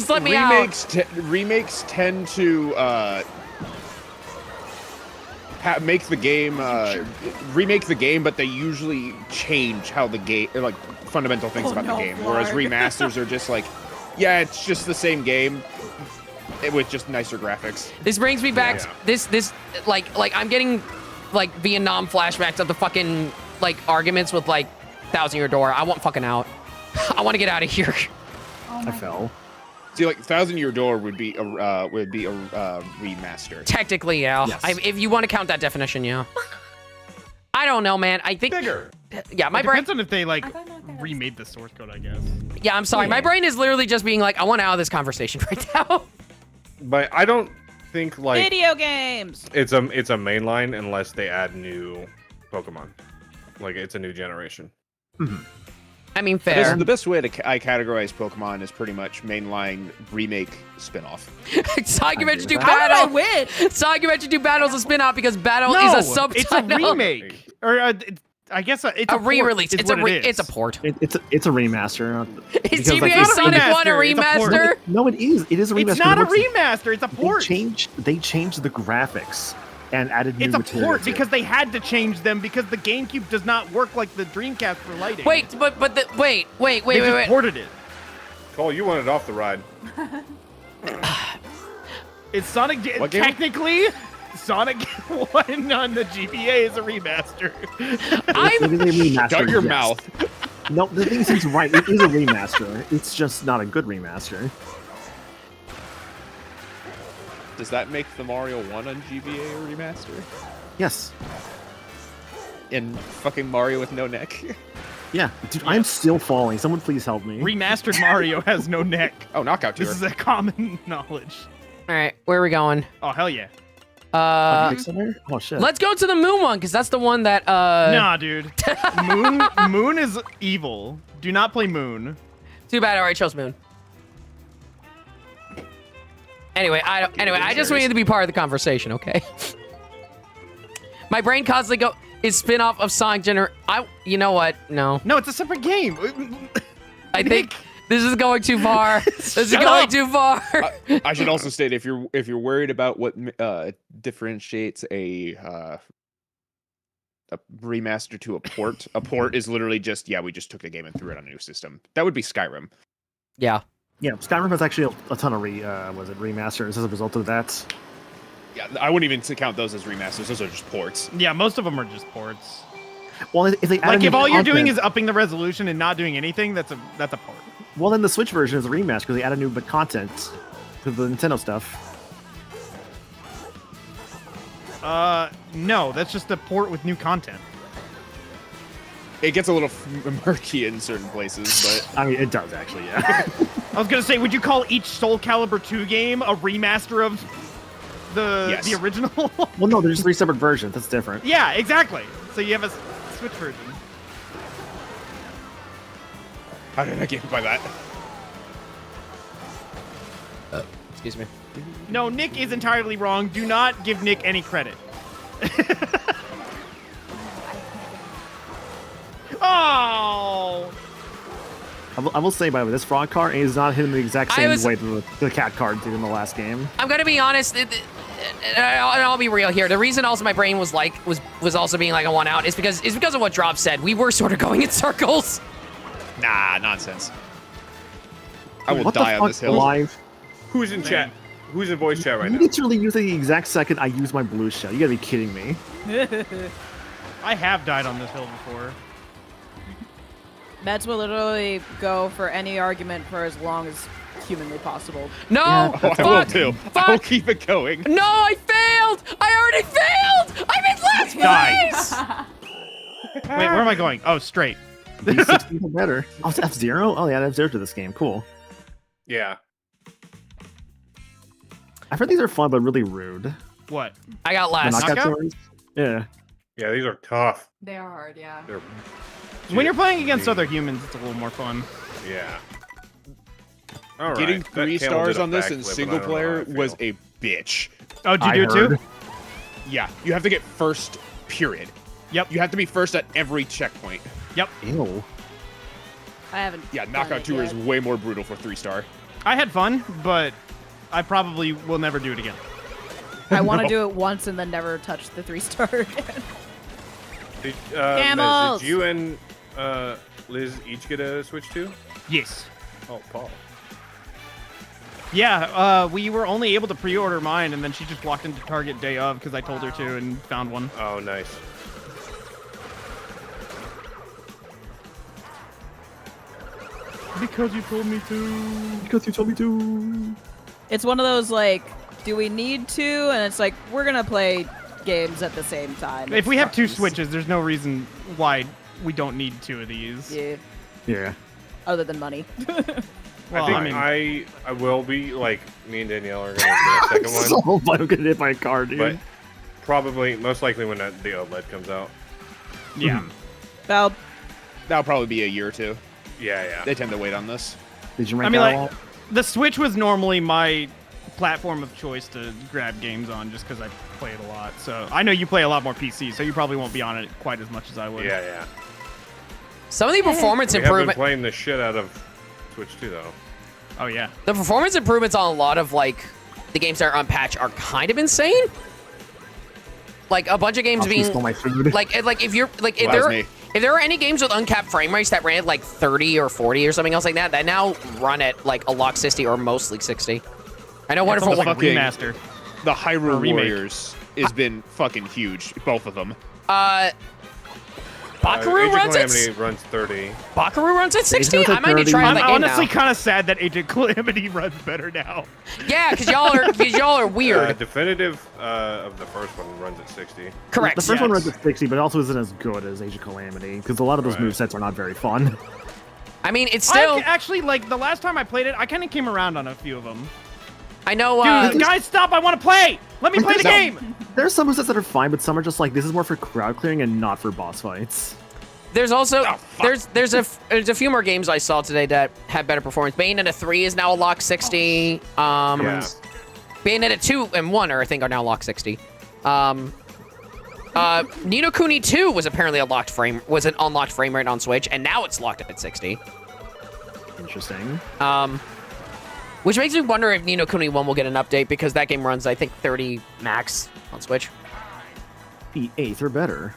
let me out. Remakes tend to make the game remake the game, but they usually change how the game, like fundamental things about the game. Whereas remasters are just like, yeah, it's just the same game with just nicer graphics. This brings me back. Yeah. This like I'm getting like Vietnam flashbacks of the fucking like arguments with like 1,000 Year Door. I want fucking out. I want to get out of here. I fell. See, like 1,000 Year Door would be a remaster. Technically, yeah. Yes. If you want to count that definition, yeah. I don't know, man. I think Bigger. Yeah, my It brain. depends on if they like I thought not that. remade the source code, I guess. Yeah, I'm sorry. My brain is literally just being like, I want out of this conversation right now. But I don't think like Video games. it's a mainline unless they add new Pokemon. Like it's a new generation. I mean, fair. The best way to I categorize Pokemon is pretty much mainline remake spin-off. Sonic Adventure 2 How did Battle. win? Sonic Adventure 2 Battle is a spin-off because Battle No, is a subtitle. it's a remake, or I guess it's A a re-release. Port, It's a port. It's a remaster. Is because, like, GBA it's- Sonic 1 a remaster, it's a port. remaster? No, it is. It is a remaster. It's not a What's- remaster. It's a port. They changed the graphics and added new It's a material port to it. because they had to change them because the GameCube does not work like the Dreamcast for lighting. Wait, wait. They just ported it. Cole, you wanted off the ride. It's Sonic. What game? Technically, Sonic 1 on the GBA is a remaster. It is a remaster. Shut your yes. mouth. No, the thing is, he's right. It is a remaster. It's just not a good remaster. Does that make the Mario 1 on GBA a remaster? Yes. And fucking Mario with no neck? Yeah. Dude, I'm still falling. Someone please help me. Remastered Mario has no neck. Oh, knockout tour. This is a common knowledge. All right, where are we going? Oh hell yeah. Oh shit. Let's go to the moon one because that's the one that Nah, dude. Moon is evil. Do not play Moon. Too bad I already chose moon. Anyway, I just wanted to be part of the conversation, okay? My brain constantly is spin-off of Sonic you know what? No. No, it's a separate game. I think this is going too far. This is Shut going up. too far. I should also state if you're worried about what differentiates a remaster to a port is literally just we just took the game and threw it on a new system. That would be Skyrim. Yeah. Yeah, Skyrim has actually a ton of remasters as a result of that. Yeah, I wouldn't even count those as remasters. Those are just ports. Yeah, most of them are just ports. Well, if they add Like new if all you're doing content- is upping the resolution and not doing anything, that's a port. well, then the Switch version is a remaster because they added new content to the Nintendo stuff. No, that's just a port with new content. It gets a little murky in certain places, but I mean, it does actually. Yeah. I was gonna say, would you call each Soul Calibur 2 game a remaster of the original? Well, no, there's 3 separate versions. That's different. Yeah, exactly. So you have a Switch version. how did I get by that? Excuse me. No, Nick is entirely wrong. Do not give Nick any credit. Oh! I will say, by the way, this frog card is not hitting the exact I same was- way the cat card did in the last game. I'm gonna be honest. I'll be real here. The reason also my brain was also being like a 1 out is because of what Drop said. We were sort of going in circles. Nah, nonsense. I will What die the on this fuck, hill. Live? Who's in chat? Who's in voice chat right You now? literally use the exact second I use my blue shell. You gotta be kidding me. I have died on this hill before. Mets will literally go for any argument for as long as humanly possible. No, Yeah, Oh, I will fuck, too. fuck. I will keep it going. No, I failed. I already failed. I'm in last Die. place. Wait, where am I going? Oh, straight. D16 or better. Oh, it's F-Zero? Oh, yeah, F-Zero to this game. Cool. Yeah. I've heard these are fun, but really rude. What? I got The last. knockout Knockout? stories? Yeah. Yeah, these are tough. They are hard, yeah. They're When you're playing against Gee. other humans, it's a little more fun. yeah. All right. Getting that 3 camel stars did a on this backflip, in and I single don't know how player I feel. was a bitch. Oh, did I you do it too? heard. Yeah, you have to get first, period. Yep. You have to be first at every checkpoint. Ew. I haven't. Yeah, done knockout it tour is yet. way more brutal for 3-star. I had fun, but I probably will never do it again. I want to do it once and then never touch the 3-star again. Liz, Camels! did you and Liz each get a Switch 2? Yes. Oh, Paul. Yeah, we were only able to pre-order mine, and then she just walked into Target day of because I told her to and found one. Oh, nice. Because you told me to. Because you told me to. It's one of those like, do we need to? And it's like we're gonna play games at the same time. If we have 2 It's- Switches, there's no reason why we don't need 2 of these. Yeah. Yeah. Other than money. Well, I I think mean, I will be, like, me and Danielle are going to get a second one. So glad I'm getting hit by a car, dude. But probably, most likely when the OLED comes out. yeah. Well, That'll probably be a year or 2. Yeah, yeah. They tend to wait on this. Did you rank I mean, out like, all? the Switch was normally my platform of choice to grab games on just because I play it a lot. So I know you play a lot more PC, so you probably won't be on it quite as much as I would. Yeah, yeah. Some of the performance We have been improvement. playing the shit out of Switch 2, though. Oh, yeah. The performance improvements on a lot of like the games that are on patch are kind of insane. Like a bunch of games Oh, being please stole my food. like if you're like if Well, that there was me. if there are any games with uncapped frame rates that ran at like 30 or 40 or something else like that now run at like a lock 60 or mostly 60. I know It's wonderful almost one. like a fucking- remaster. The Or Hyrule remake. Warriors has been fucking huge, both of them. Bakaru Age of runs Calamity at runs 30. Bakaru runs at 60. runs at I might need to 30. try I'm that game honestly now. kind of sad that Age of Calamity runs better now. Yeah, because y'all are weird. Definitive of the first one runs at 60. Correct. The first one Yes. runs at 60, but it also isn't as good as Age of Calamity, because a lot of those Right. movesets are not very fun. I mean, it's still. I actually, like, the last time I played it, I kind of came around on a few of them. I know. Dude, guys, stop! I want to play! Let me play the So- game! There are some movesets that are fine, but some are just like, this is more for crowd clearing and not for boss fights. There's also Oh, there's a few more games I saw today that have better performance. Bayonetta 3 is now a lock 60. Yeah. Bayonetta 2 and 1 are I think are now lock 60. Ni no Kuni 2 was apparently an unlocked frame rate on Switch, and now it's locked at 60. Interesting. Which makes me wonder if Ni no Kuni 1 will get an update because that game runs I think 30 max on Switch. The 8th or better.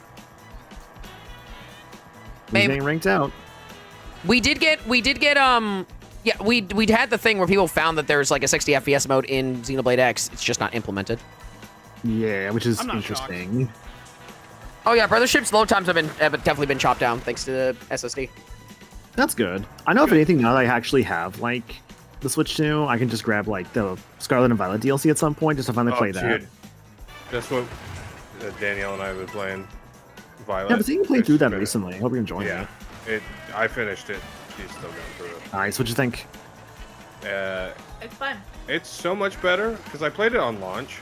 Who's Maybe- getting ranked out? We did get yeah, we'd had the thing where people found that there's like a 60 FPS mode in Xenoblade X. It's just not implemented. Yeah, which is I'm not interesting. Oh yeah, Brothership's load times have definitely been chopped down thanks to the SSD. That's good. I know if anything, now that I actually have like the Switch 2, I can just grab like the Scarlet and Violet DLC at some point just to finally play that. Dude. That's what Danielle and I have been playing. Violet. Yeah, but you can play through that It's been- recently. I hope you're enjoying Yeah. it. I finished it. She's still going through it. Nice. What'd you think? It's fun. It's so much better because I played it on launch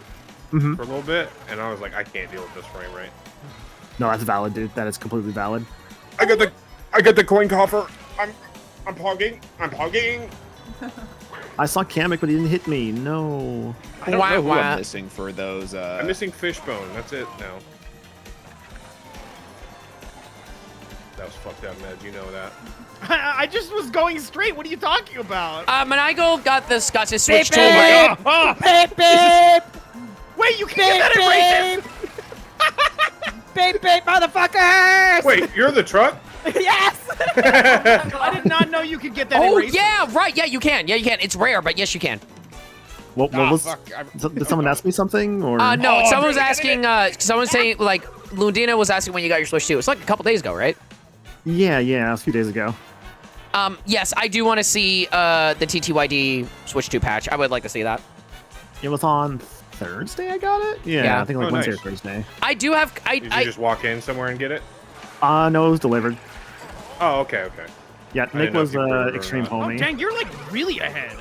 Mhm. for a little bit, and I was like, I can't deal with this frame rate. No, that's valid, dude. That is completely valid. I got the coin coffer. I'm pogging. I'm pogging. I saw Kamek, but he didn't hit me. No. I don't Wah, know who wah. I'm missing for those. I'm missing Fishbone. That's it now. That was fucked up, Ned. You know that. I just was going straight. What are you talking about? Manigo got the Scottish Switch Beep, 2. beep. Right? Oh, Beep beep. wait, you can get that in races? Beep beep, motherfuckers! Wait, you're the truck? Yes. I did not know you could get that in Oh races. yeah, right. Yeah, you can. Yeah, you can. It's rare, but yes, you can. What Ah, was? fuck. Did someone ask me something? Or No, Oh, someone was dude, I asking. Someone saying like Lundina was asking when you got your Switch 2. It's like a couple days ago, right? yeah, a few days ago. Yes, I do want to see the TTYD Switch 2 patch. I would like to see that. It was on Thursday. I got it. Yeah, Yeah. I think like Oh, Wednesday nice. or Thursday. I do have. Did you just walk in somewhere and get it? No, it was delivered. Oh, okay. Yeah, I Nick didn't know was if you were or extreme not. Oh, homie. dang, you're like really ahead.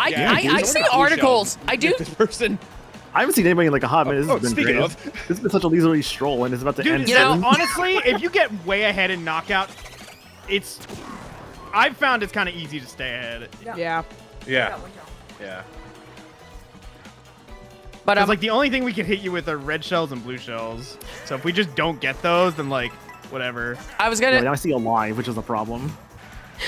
Yeah, I dude, see what a cool articles. show. I do. This person. I haven't seen anybody in like a hot minute. This has been speaking great. of. This has been such a leisurely stroll, and it's about to Dude, end you know, soon. honestly, if you get way ahead in knockout, I've found it's kind of easy to stay ahead. Yeah. Yeah. Yeah. But Because like the only thing we can hit you with are red shells and blue shells. So if we just don't get those, then like whatever. I was Yeah, gonna. now I see a live, which is a problem.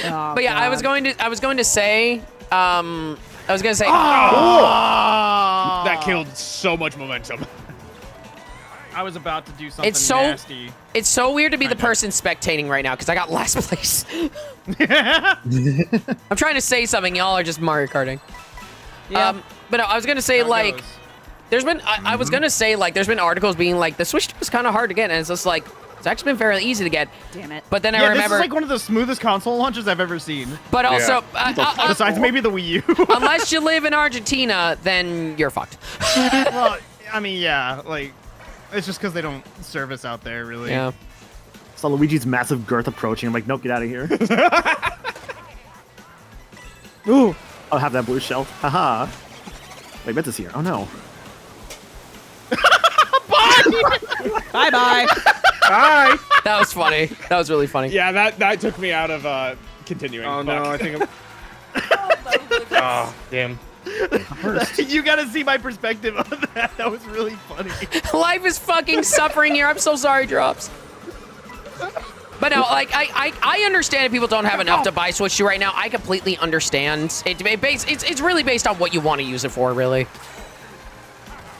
Oh, But yeah, I was God. going to say. I was gonna say. Ah! That killed so much momentum. I was about to do something It's so- nasty. It's so weird to be the Kinda. person spectating right now because I got last place. I'm trying to say something, y'all are just Mario Karting. Yeah. But no, I was gonna say How it like, goes. there's been I was gonna say like, there's been articles being like the Switch 2 is kind of hard to get, and it's just like it's actually been fairly easy to get. Damn it. But then Yeah, I this remember, is like one of the smoothest console launches I've ever seen. but also, Besides maybe the Wii U. unless you live in Argentina, then you're fucked. Well, I mean, yeah, like it's just because they don't service out there, really. Yeah. Saw Luigi's massive girth approaching. I'm like, nope, get out of here. Ooh, I'll have that blue shell. Haha. Wait, Bets is here. Oh no. Bye bye. Hi. That was funny. That was really funny. Yeah, that took me out of continuing. Oh no, I Fuck. think I'm. Oh damn. You gotta see my perspective on that. That was really funny. Life is fucking suffering here. I'm so sorry, Drops. But no, like I understand if people don't have enough to buy Switch 2 right now. I completely understand. It's really based on what you want to use it for, really.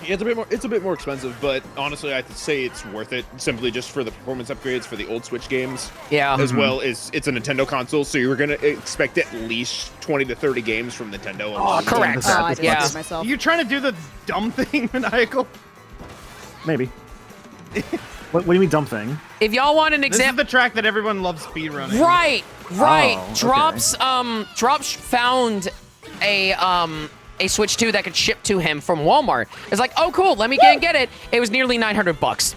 Yeah, it's a bit more expensive, but honestly, I'd say it's worth it simply just for the performance upgrades for the old Switch games, Yeah. as well as it's a Nintendo console, so you're gonna expect at least 20 to 30 games from Nintendo. alone. correct. Oh, I Yeah. did myself. You trying to do the dumb thing, Maniacal? Maybe. What do you mean, dumb thing? If y'all want an This is example, the track that everyone loves speedrunning. right. Oh, okay. Drops found a Switch 2 that could ship to him from Walmart. It's like, oh cool, let me get it. It was nearly $900.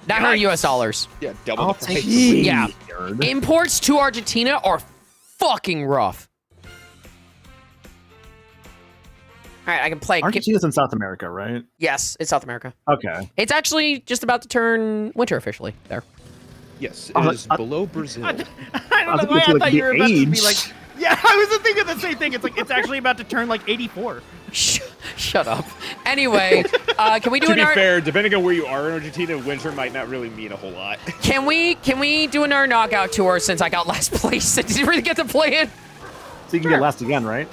900 US dollars. Yeah, double the price. Yeah. Nerd. Imports to Argentina are fucking rough. All right, I can play. Argentina's in South America, right? Yes, it's South America. Okay. It's actually just about to turn winter officially there. Yes, it Oh, is below Brazil. I don't I know was why I thinking, thought like, you were the about to be age. like. Yeah, I was thinking the same thing. It's like it's actually about to turn like 84. Shut up. Anyway, can we do To an be art? fair, depending on where you are in Argentina, winter might not really mean a whole lot. Can we do an art knockout tour since I got last place? Did you really get to play it? So you can get last again, right?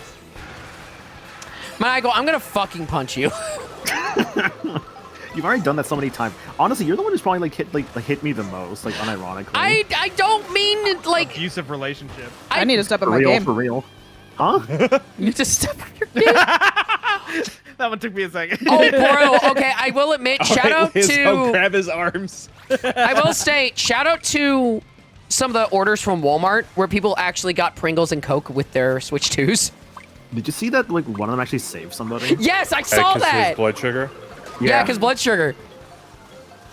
Maniacal, I'm gonna fucking punch you. You've already done that so many times. Honestly, you're the one who's probably hit me the most, like unironically. I don't mean like Abusive relationship. I need to step up for my real, game. for real. Huh? you just step on your game. That one took me a second. Oh, bro. Okay, I will admit. Shout out Liz, I'll to. grab his arms. I will say, shout out to some of the orders from Walmart where people actually got Pringles and Coke with their Switch 2s. Did you see that? Like one of them actually saved somebody. Yes, I saw His that. blood sugar. Yeah, because blood sugar.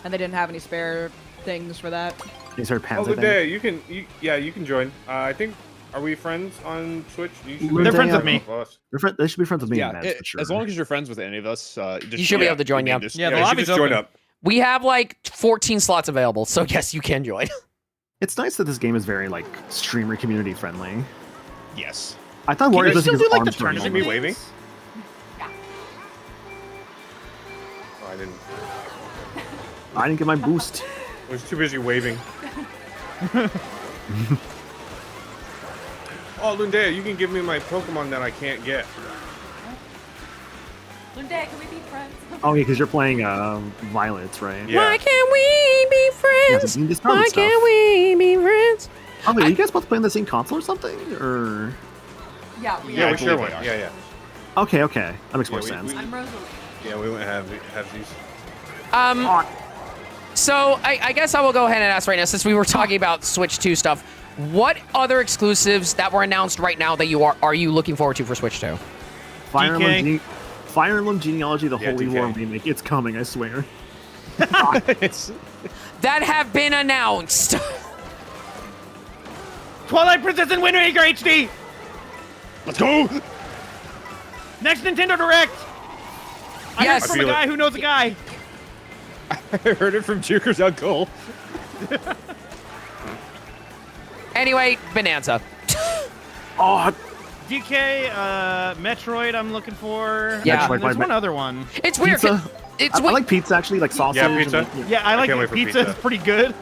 And they didn't have any spare things for that. They started Oh, pants. good day. You can join. I think. Are we friends on Switch? You should They're friends with me. They should be friends with me. Yeah, in advance, for sure. as long as you're friends with any of us, just, You should be able to join, yeah. Yeah, the you should lobby's just join open. up. We have like 14 slots available, so yes, you can join. It's nice that this game is very like streamer community friendly. Yes. I thought Can Warriors you was still his do like the arms were tournament normal. waving? things? Oh, I didn't. I didn't get my boost. I was too busy waving. Oh, Lundea, you can give me my Pokemon that I can't get. Lundea, can we be friends? Oh yeah, because you're playing Violets, right? Yeah. Why can't we be Yeah, friends? so you discard Why stuff. can't we be friends? Oh wait, are you guys both playing the same console or something? Or Yeah, we Yeah, are. we share one. they are. Yeah. okay, that makes more we- sense. I'm Rosalie. Yeah, we wouldn't have these. So I guess I will go ahead and ask right now, since we were talking about Switch 2 stuff, what other exclusives that were announced right now that you are you looking forward to for Switch 2? Fire DK. Emblem, Fire Emblem Genealogy: The Yeah, Holy DK. War remake. It's coming, I swear. It's That have been announced. Twilight Princess and Wind Waker HD. let's go. Next Nintendo Direct. I Yes. heard from I a feel guy it. who knows a guy. I heard it from Juker's uncle. Anyway, Bonanza. Oh, DK, Metroid. I'm looking for. Yeah. And there's Metroid, one other one. It's weird. pizza. It's I weird. like pizza actually, like sausage. Yeah, pizza. And, like, Yeah, I like can't it. wait for Pizza. pizza. It's pretty good.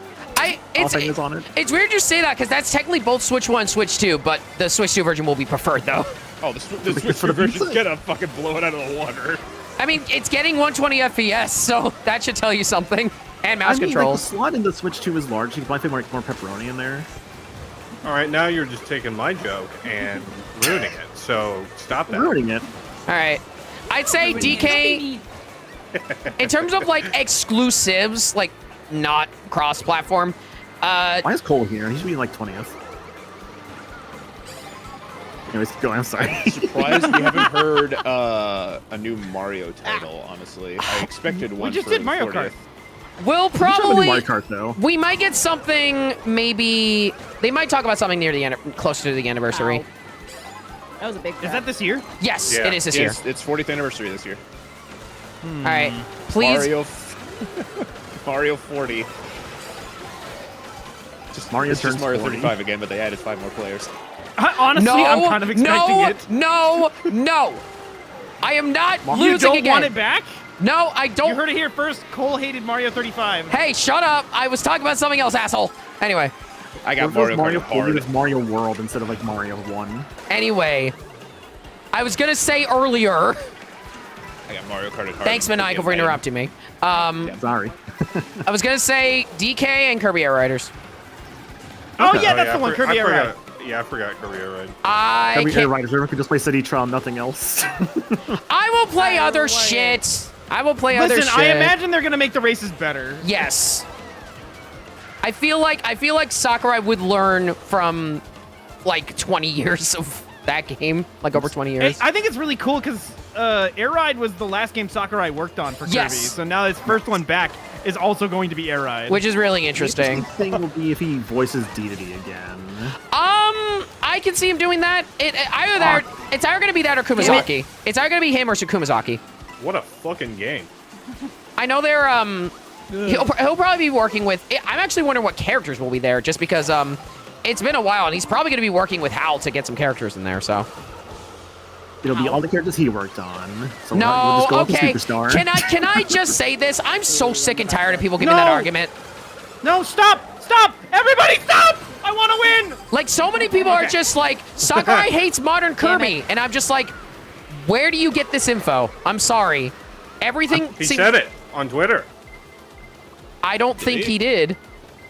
It's Jalapeno's on it. it's weird you say that because that's technically both Switch 1 and Switch 2, but the Switch 2 version will be preferred though. Oh, the Because Switch for the version's pizza? gonna fucking blow it out of the water. I mean, it's getting 120 FPS, so that should tell you something. And mouse I mean, controls. Like, the slot in the Switch 2 is large. You can probably fit more pepperoni in there. All right, now you're just taking my joke and ruining it. So stop that. Ruining it. All right. I'd say DK, in terms of like exclusives, like not cross-platform, Why is Cole here? He should be in like 20th. Anyways, go. I'm sorry. Surprised we haven't heard a new Mario title. Honestly, I expected one. We just for did the Mario 40th. Kart. we'll We should have a new probably Mario Kart though. we might get something. Maybe they might talk about something near the end, closer to the anniversary. Ow. That was a big. Is that this year? Yes, Yeah. it is this year. It's 40th anniversary this year. All right, please. Mario 40. Mario It's just turns Mario 40. 35 again, but they added 5 more players. Honestly, No, I'm kind of expecting no, it. no. I am not You losing don't again. want it back? No, I don't. You heard it here first. Cole hated Mario 35. Hey, shut up! I was talking about something else, asshole. Anyway, I got What if Mario Mario Kart 40 hard. was Mario World instead of like Mario 1? anyway, I was gonna say earlier. I got Mario Kart hard. Thanks, Maniacal, for interrupting me. Sorry. I was gonna say DK and Kirby Air Riders. Oh, Okay. yeah, Oh, that's yeah, the one. I Kirby Air Ride. forgot. Yeah, I forgot Korea Ride. I Every can, Riders River could just play City Trial, nothing else. I will play I other like shit. I will play other Listen, shit. I imagine they're going to make the races better. Yes. I feel like Sakurai would learn from like 20 years of that game, like over 20 years. I think it's really cool because Air Ride was the last game Sakurai worked on for Kirby. Yes. So now his first one back is also going to be Air Ride. Which is really interesting. The thing will be if he voices Dedede again. I can see him doing that. Either that, it's either gonna be that or Kumazaki. It's either gonna be him or Kumazaki. What a fucking game. I know they're he'll probably be working with. I'm actually wondering what characters will be there, just because it's been a while and he's probably gonna be working with Hal to get some characters in there. So It'll be all the characters he worked on. So we'll no, just go okay. with the Superstar. Can I just say this? I'm so sick and tired of people giving that No. argument. No, stop! Stop! Everybody stop! I want to win! Like, so many people are Okay. just like, Sakurai hates modern Kirby. And I'm just like, where do you get this info? I'm sorry. Everything... He see, said it on Twitter. I don't think he did.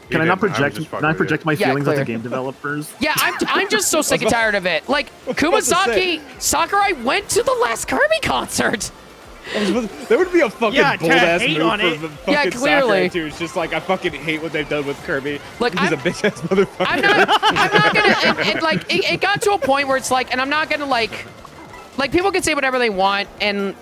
Can I not didn't. project? just Can fucking I with you. project my Yeah, feelings onto clear. game developers? Yeah, I'm just so sick and tired of it. Like, Kumazaki, Sakurai went to the last Kirby concert. That would be a fucking Yeah, to bold ass hate move on for it. the fucking Yeah, clearly. Sakurai too. It's just like I fucking hate what they've done with Kirby. Look, he's a I'm- bitch ass motherfucker. I'm not gonna, it got to a point where it's like, and I'm not gonna like people can say whatever they want, and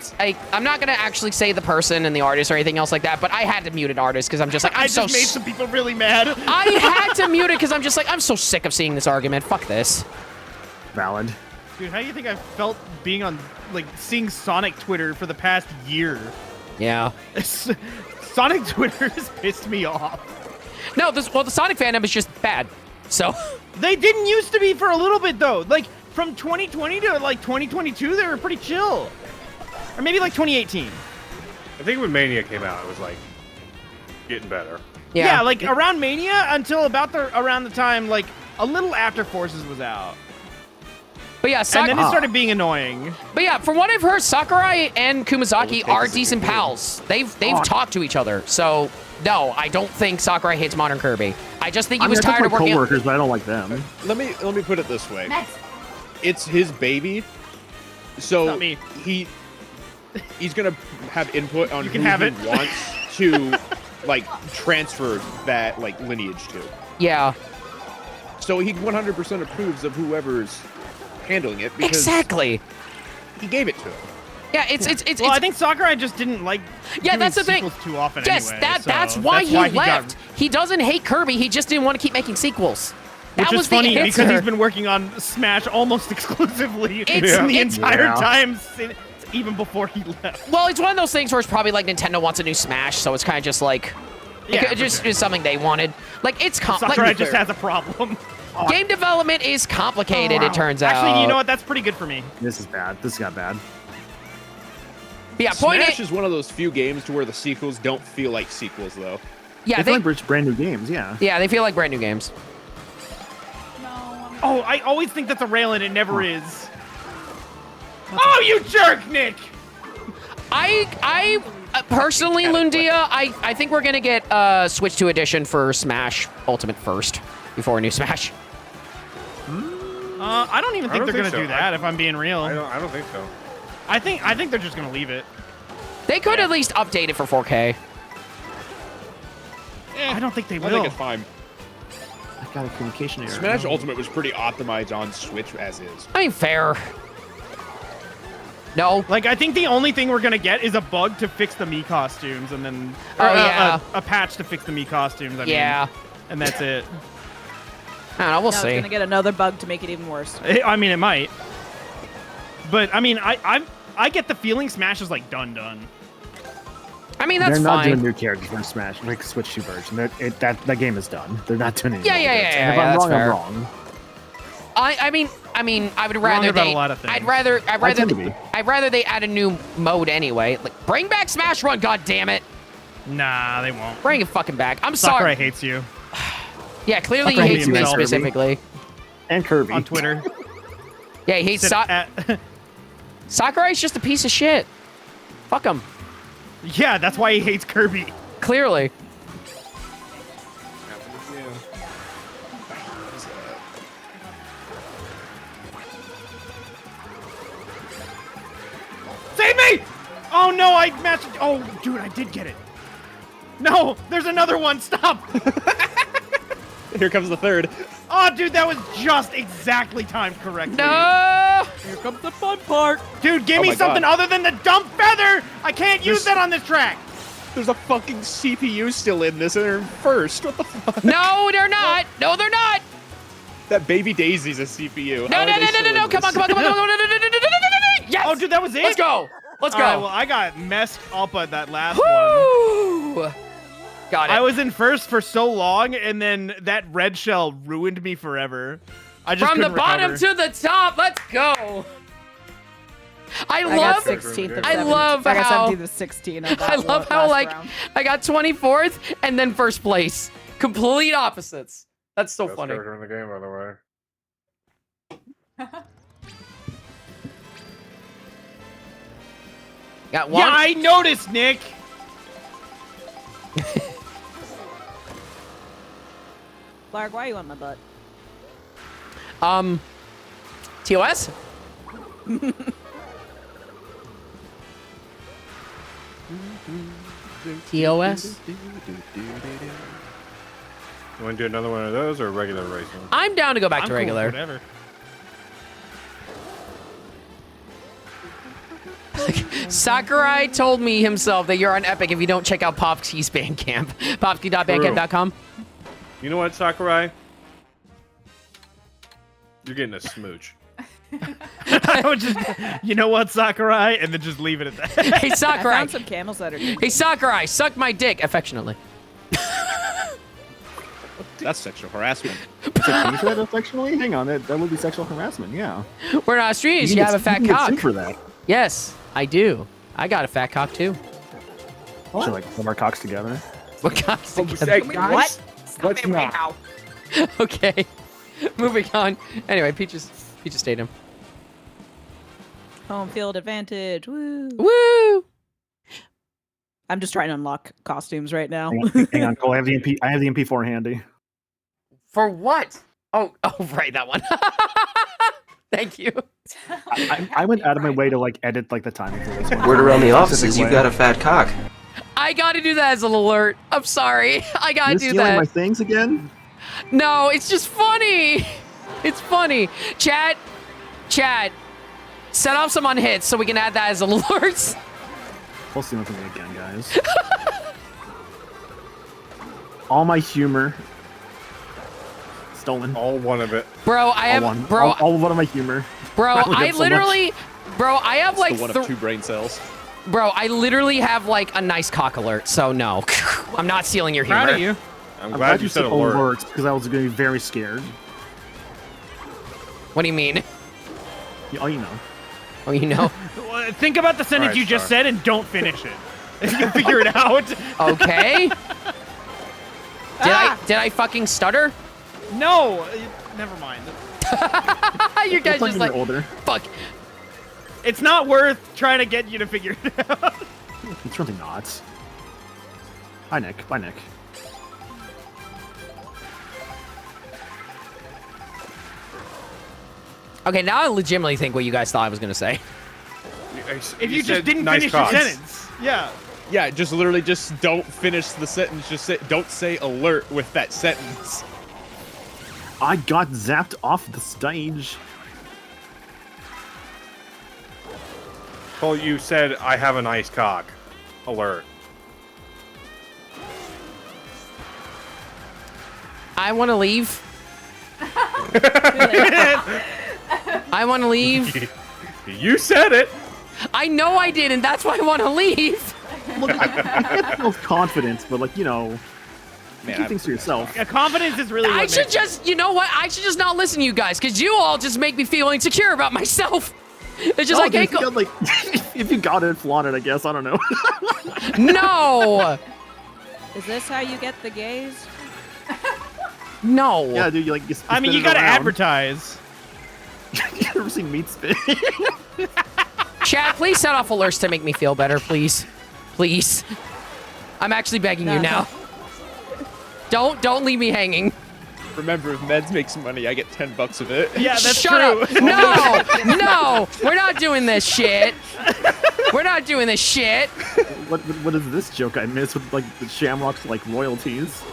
I'm not gonna actually say the person and the artist or anything else like that, but I had to mute an artist because I'm just like, I I'm just so made some people really mad. I had to mute it because I'm just like, I'm so sick of seeing this argument. Fuck this. Valid. Dude, how do you think I felt being on, like, seeing Sonic Twitter for the past year? Yeah. Sonic Twitter has pissed me off. No, the Sonic fandom is just bad. So, They didn't used to be for a little bit, though. Like, from 2020 to, like, 2022, they were pretty chill. Or maybe, like, 2018. I think when Mania came out, it was like, getting better. Yeah, like around Mania until about around the time, like a little after Forces was out. But yeah, And then it started being annoying. But yeah, from what I've heard, Sakurai and Kumazaki Take are us a decent good game. pals. They've talked to each other. So no, I don't think Sakurai hates Modern Kirby. I just think he was tired I of like working. coworkers, but I don't like them. Let me put it this way. It's his baby, so Not me. he's gonna have input on You who can have he it. wants to like transfer that like lineage to. Yeah, So he 100% approves of whoever's handling it because exactly. he gave it to him. Yeah, it's Well, I think Sakurai just didn't like. Yeah, doing that's the thing. sequels too often. Yes, anyway, so that's why he got- left. He doesn't hate Kirby. He just didn't want to keep making sequels. That Which was is funny the because answer. he's been working on Smash almost exclusively It's- the it's- entire Yeah. time since even before he left. Well, it's one of those things where it's probably like Nintendo wants a new Smash, so it's kind of just like Yeah, it for just sure. is something they wanted. Like it's Sakurai just has a problem. game development is complicated. It turns out. Actually, you know what? That's pretty good for me. This is bad. This got bad. Yeah, point Smash it. is one of those few games to where the sequels don't feel like sequels, though. Yeah, They they, feel like brand new games. Yeah. yeah, they feel like brand new games. Oh, I always think that's a rail and it never is. Oh, you jerk, Nick! I personally, Lundia, I think we're gonna get Switch 2 edition for Smash Ultimate first before a new Smash. I don't even think don't they're think gonna do so. that. If I'm being real, I don't think so. I think they're just gonna leave it. They could at least update it for 4K. I don't think they I will. think it's fine. I got a communication error. Smash Ultimate was pretty optimized on Switch as is. I mean, fair. No. Like, I think the only thing we're gonna get is a bug to fix the Mii costumes, and then Oh, yeah. a patch to fix the Mii costumes. I Yeah. mean, and that's it. I don't know. We'll Now it's see. gonna get another bug to make it even worse. I mean, it might. But I mean, I get the feeling Smash is like done. I mean, that's They're not fine. doing new characters for Smash, like Switch 2 version. That game is done. They're not doing any Yeah, more yeah, of it. yeah, And if yeah, I'm that's wrong, fair. I'm wrong. I mean, I would rather about they. a lot of things. I'd rather tend to be. I'd rather they add a new mode anyway. Like, bring back Smash Run. God damn it, Nah, they won't. bring it fucking back. I'm Sakurai sorry. hates you Yeah, clearly he Sakurai hates me himself. specifically. And Kirby. on Twitter. Yeah, he hates Said at- Sakurai's just a piece of shit. Fuck him. yeah, that's why he hates Kirby. Clearly. Save me! Oh no, I matched. Oh, dude, I did get it. No, there's another one. Stop. Here comes the third. Oh, dude, that was just exactly timed correctly. No. Here comes the fun part. Dude, give Oh me my something God. other than the dump feather. I can't use that on this track. There's a fucking CPU still in this, and they're in first. What the fuck? No, they're not. No, they're not. That baby Daisy's a CPU. No, How are no, they no, no, still no, in no. Come this? on, come on, come on, come on, come on. No, no, no, no, no, no, no, no. Yes. Oh, dude, that was it. Let's go. Let's All right, go. well, I got messed up at that last one. Woo. Got it. I was in first for so long, and then that red shell ruined me forever. I just From the couldn't bottom recover. to the top. Let's go. I got love 16th. Or I 17th. love I got how- 17th or 16th. Of that I love how last like round. I got 24th and then first place. Complete opposites. That's so Best funny. character in the game, by the way. Got one. Yeah, I noticed, Nick. Larg, why are you on my butt? TOS? TOS? You want to do another one of those or regular racing? I'm down to go back I'm to cool with regular. whatever. Sakurai told me himself that you're on Epic if you don't check out Popsky's Bandcamp. Popsky.bandcamp.com. You know what, Sakurai? You're getting a smooch. I would just, you know what, Sakurai, and then just leave it at that. Hey, I Sakurai. found some camels that are good. Hey, Sakurai, suck my dick affectionately. That's sexual harassment. Can you say that affectionately? Hang on, that would be sexual harassment. Yeah. We're not Australians. You can have a get- fat you can get cock. sued for that. Yes, I do. I got a fat cock too. Should like put our cocks together. What guys Oh, together? hey, Wait, guys, what? Stop let's it not. now. Okay. Moving on. Anyway, Peaches Stadium. Home field advantage. Woo. Woo! I'm just trying to unlock costumes right now. Hang on, Cole. I have the MP4 handy. For what? Oh, right, that one. Thank you. I went out of my way to like edit like the timing for this one. Word around the Specific offices, you've way. got a fat cock. I gotta do that as an alert. I'm sorry. I gotta You're do stealing that. my things again? No, it's just funny. It's funny. Chat. Set off some unhits so we can add that as alerts. We'll see nothing again, guys. All my humor stolen. All one of it. Bro, I have all one of my humor. bro, I I get so literally bro, I have It's like the one of 2 brain cells. bro, I literally have like a nice cock alert. So no. I'm not stealing your humor. Proud of you. I'm glad you said alert. alerts because I was going to be very scared. What do you mean? Oh, you know. Oh, you know. Think about the sentence Alright, you just sorry. said and don't finish it. You can figure it out. Okay. Did I fucking stutter? No, never mind. You guys It's like just when like you're older. fuck. It's not worth trying to get you to figure it out. It's really not. Bye, Nick. Bye, Nick. Okay, now I legitimately think what you guys thought I was gonna say. If you just said didn't nice finish cocks. your sentence. Yeah. Yeah, just literally just don't finish the sentence. Just don't say alert with that sentence. I got zapped off the stage. Cole, you said I have a nice cock. Alert. I want to leave. I want to leave. You said it. I know I did, and that's why I want to leave. Look, you have to feel confidence, but like, you know, Man, keep things to yourself. Confidence is really I what should makes- just, you know what? I should just not listen to you guys, because you all just make me feel insecure about myself. It's just Oh, I dude, can't if you go. got, like, if you got it, flaunt it, I guess. I don't know. No, Is this how you get the gays? no. Yeah, dude, you like. I mean, spin you it gotta around. advertise. You ever seen meat spin? Chad, please set off alerts to make me feel better, please. Please. I'm actually begging you now. Don't leave me hanging. Remember, if Meds makes money, I get $10 of it. Yeah, that's Shut true. up. No, no, we're not doing this shit. We're not doing this shit. what is this joke I missed with like the Shamrock's like royalties?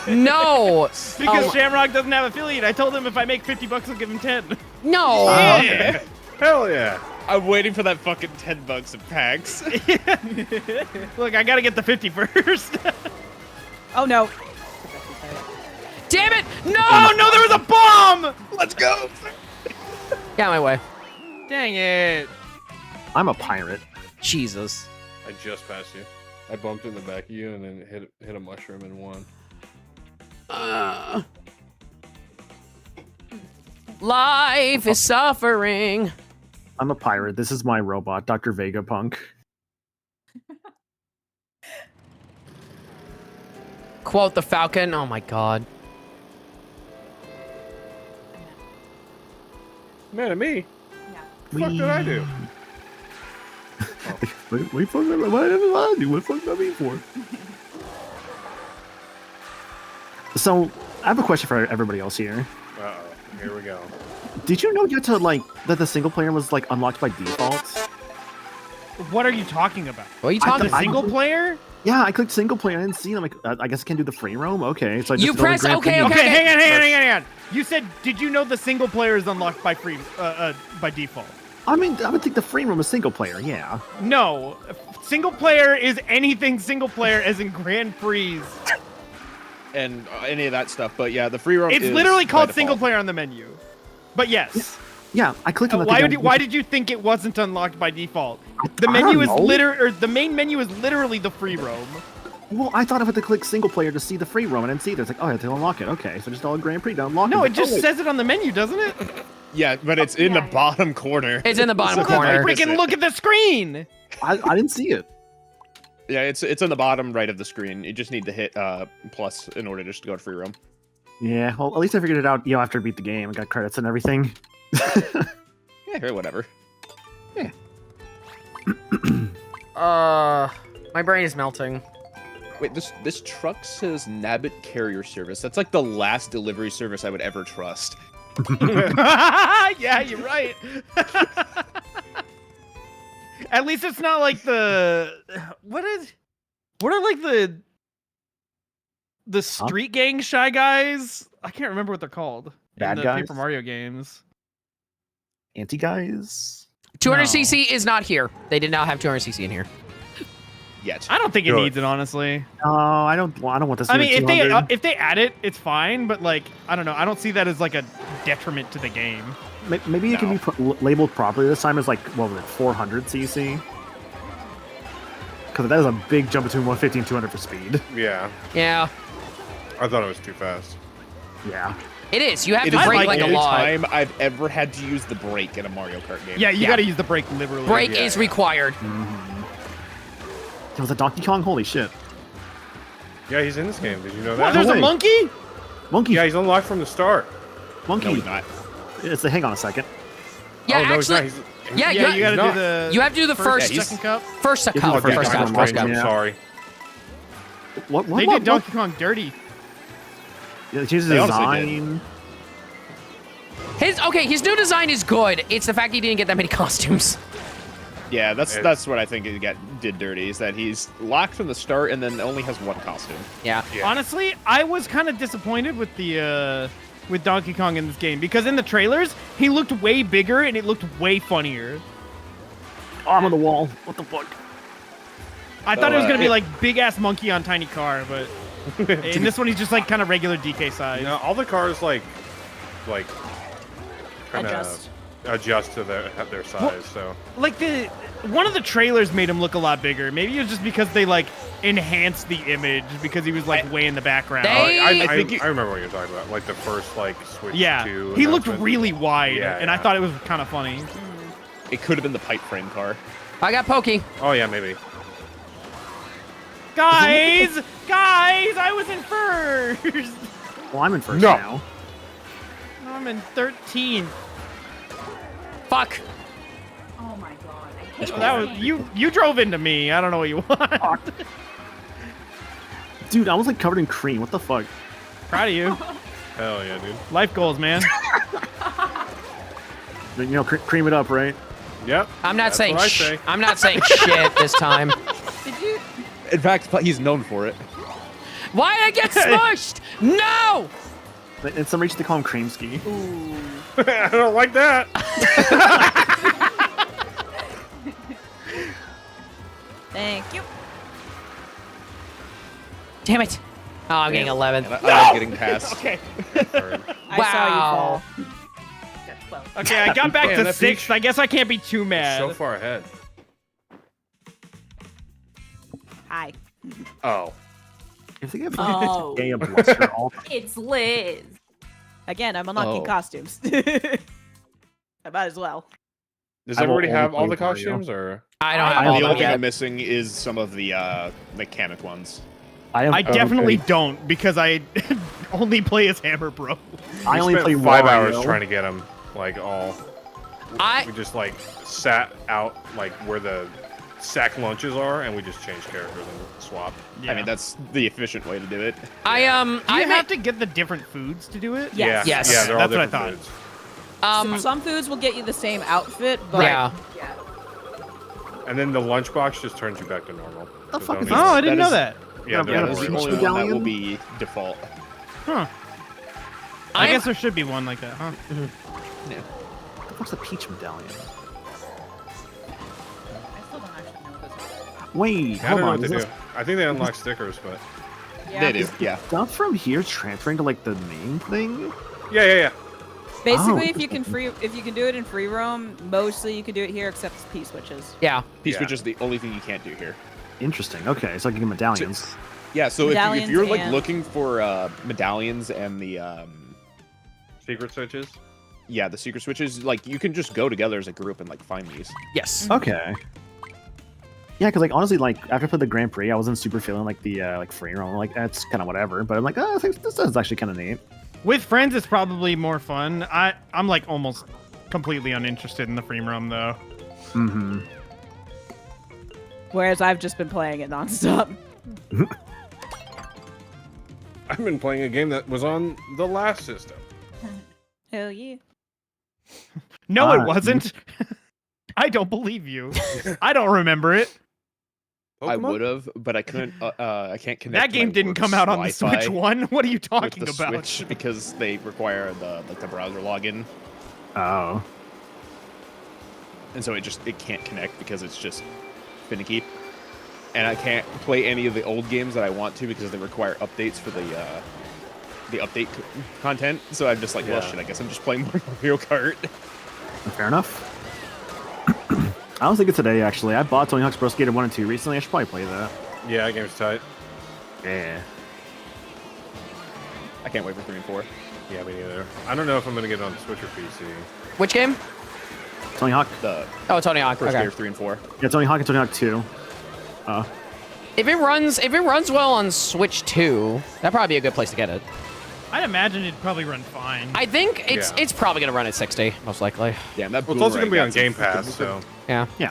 No. Because Oh, Shamrock doesn't have affiliate. I told him if I make $50, I'll give him 10. no. Yeah. Hell yeah. I'm waiting for that fucking $10 of packs. Look, I gotta get the 50 first. Oh no. Damn it. No. Oh no, there was a bomb! Let's go. Get out of my way. Dang it. I'm a pirate. Jesus. I just passed you. I bumped in the back of you and then hit a mushroom and won. Life is suffering. I'm a pirate. This is my robot, Dr. Vegapunk. Quote the Falcon. Oh my god. Man, at me. Yeah. What the fuck did I do? Wait, fuck, what did I do? What the fuck did I mean for? So, I have a question for everybody else here. Uh-oh. Here we go. Did you know you had to like that the single player was like unlocked by default? What are you talking about? What are you I talking The thought- about? single player? Yeah, I clicked single player. I didn't see it. I'm like, I guess I can do the free roam. Okay, so I just You did all the press- grand okay, thingy. Okay, hang on. You said, did you know the single player is unlocked by by default? I mean, I would think the free roam is single player. Yeah. No. Single player is anything single player as in Grand Prix. And any of that stuff. But yeah, the free roam It's is literally by called default. single player on the menu. But yes. Yeah, I clicked on the Why thing. did you think it wasn't unlocked by default? The I menu don't is know. the main menu is literally the free roam. Well, I thought I had to click single player to see the free roam, and then see it. It's like, oh, I have to unlock it. Okay, so just all Grand Prix to unlock No, it. it just Oh, wait. says it on the menu, doesn't it? Yeah, but it's in yeah. the bottom corner. It's in the bottom So then I corner. miss Freaking it. look at the screen. I didn't see it. Yeah, it's on the bottom right of the screen. You just need to hit plus in order just to go to free roam. Yeah, well, at least I figured it out, after I beat the game. I got credits and everything. Yeah, whatever. My brain is melting. Wait, this truck says Nabbit Carrier Service. That's like the last delivery service I would ever trust. Yeah, you're right. At least it's not like what are like the street gang shy guys? I can't remember what they're called. Bad in the guys? Paper Mario games. Anti-guys? 200cc is not here. They did not have 200cc in here. Yet. I don't think it Good. needs it, honestly. No, I don't want this. I mean, to be 200. if they add it, it's fine. But like, I don't know. I don't see that as like a detriment to the game. Maybe it can be labeled properly this time as like, what was it, 400cc? Because that is a big jump between 150 and 200 for speed. Yeah, Yeah, I thought it was too fast. Yeah. it is. You have It to is brake like like a the only lot. time I've ever had to use the brake in a Mario Kart game. Yeah, you Yeah. got to use the brake liberally. Brake Yeah. is required. It was a Donkey Kong? Holy shit. Yeah, he's in this game. Did you know What? that? There's a Wait. monkey? Monkey! Yeah, he's unlocked from the start. Monkey! No, he's not. It's the, hang on a second. Yeah, oh, no, he's actually, not. yeah, Yeah, you got to not. do the. you have to do the first, he's- second cup. first do the cup, first first cup. cup, first cup. I'm Yeah. sorry. What? They did Donkey Kong dirty. Yeah, it changes They the honestly design. His new design is good. It's the fact he didn't get that many costumes. Yeah, It- that's what I think it did dirty, is that he's locked from the start and then only has one costume. Yeah. Yeah. Honestly, I was kind of disappointed with the with Donkey Kong in this game because in the trailers he looked way bigger and it looked way funnier. Arm on the wall. What the fuck? I thought it was gonna be it- like big ass monkey on tiny car, but in this one he's just like kind of regular DK size. You know, all the cars like kind Adjust. of adjust to their size. So Like one of the trailers made him look a lot bigger. Maybe it was just because they like enhanced the image because he was like way in the background. They- I think you- I remember what you're talking about. Like the first like Switch Yeah, 2 he looked announcement. really wide, Yeah, and I yeah. thought it was kind of funny. It could have been the pipe frame car. I got Pokey. Oh yeah, maybe. Guys, I was in first. Well, I'm in first No. now. I'm in 13th. Fuck. Oh my god. I hate Oh, that this was game. you drove into me. I don't know what you want. Dude, I was like covered in cream. What the fuck? Proud of you. Hell yeah, dude. Life goals, man. Cream it up, right? Yep. I'm not that's saying what I shh. say. I'm not saying shit this time. Did you? In fact, he's known for it. Why did I get smushed? No! In some regions they call him Creamski. I don't like that. Thank you. Damn it. Oh, I'm getting 11th. And I was getting past. Okay. Sorry. I saw you fall. Got 12. Okay, I got back Man, to that 6th. Peach- I guess I can't be too mad. So far ahead. Hi. Oh. I think I've Oh. a bluster all It's Liz. Again, I'm unlocking Oh. costumes. I might as well. Does I will everybody only have all play the Mario. costumes, or? I don't have I all The of only them thing yet. I'm missing is some of the mechanic ones. I definitely okay. don't because I only play as Hammer Bro. I We only spent play 5 Wario. hours trying to get them, like all. We just like sat out like where the sack lunches are, and we just changed characters and swapped. Yeah. I mean, that's the efficient way to do it. Do I you made- have to get the different foods to do it? Yes. Yes. Yeah, they're all That's what I different thought. foods. Some foods will get you the same outfit, but yeah. Yeah. And then the lunchbox just turns you back to normal. The fuck is Oh, I didn't That know is- that. Yeah, Yeah, they're Yeah, Yeah, that's the Peach only one that medallion? will be default. Huh. I I'm- guess there should be one like that, huh? What the fuck's a Peach medallion? I still don't actually know what this is. Wait, I don't hold know on. what they Is do. this I think they unlock stickers, but They do, yeah. stuff from here transferring to like the main thing? yeah. basically, Oh. if you can do it in free roam, mostly you can do it here except P switches. Yeah. Peace Yeah. Switch is the only thing you can't do here. Interesting. Okay, so I can get medallions. Yeah, so if Medallions you're like and- looking for medallions and the Secret switches. yeah, the secret switches, like you can just go together as a group and like find these. Yes. Okay. Yeah, because like honestly, like after I played the Grand Prix, I wasn't super feeling like the like free roam. Like that's kind of whatever. But I'm like, oh, I think this is actually kind of neat. With friends, it's probably more fun. I'm like almost completely uninterested in the free roam though. Mm-hmm. Whereas I've just been playing it nonstop. I've been playing a game that was on the last system. Hell yeah. No, it wasn't. I don't believe you. I don't remember it. I Pokemon? would have, but I couldn't. I can't connect. That game my didn't work's come out on the Wi-Fi Switch One. What are you with talking the about? Switch because they require the browser login, Oh. and so it can't connect because it's just finicky. And I can't play any of the old games that I want to because they require updates for the update content. So I'm just like, well, Yeah. shit. I guess I'm just playing more Mario Kart. Fair enough. I was thinking today actually. I bought Tony Hawk's Pro Skater 1 and 2 recently. I should probably play that. Yeah, that game's tight. Yeah. I can't wait for 3 and 4. Yeah, me neither. I don't know if I'm gonna get it on Switch or PC. Which game? Tony Hawk. The Oh, Tony Hawk. first Okay. game of 3 and 4. Yeah, Tony Hawk and Tony Hawk 2. If it runs well on Switch 2, that'd probably be a good place to get it. I'd imagine it'd probably run fine. I think it's Yeah. it's probably gonna run at 60, most likely. Damn, that. Well, it's also gonna be boomerang on got Game some Pass, freaking- so Yeah. Yeah.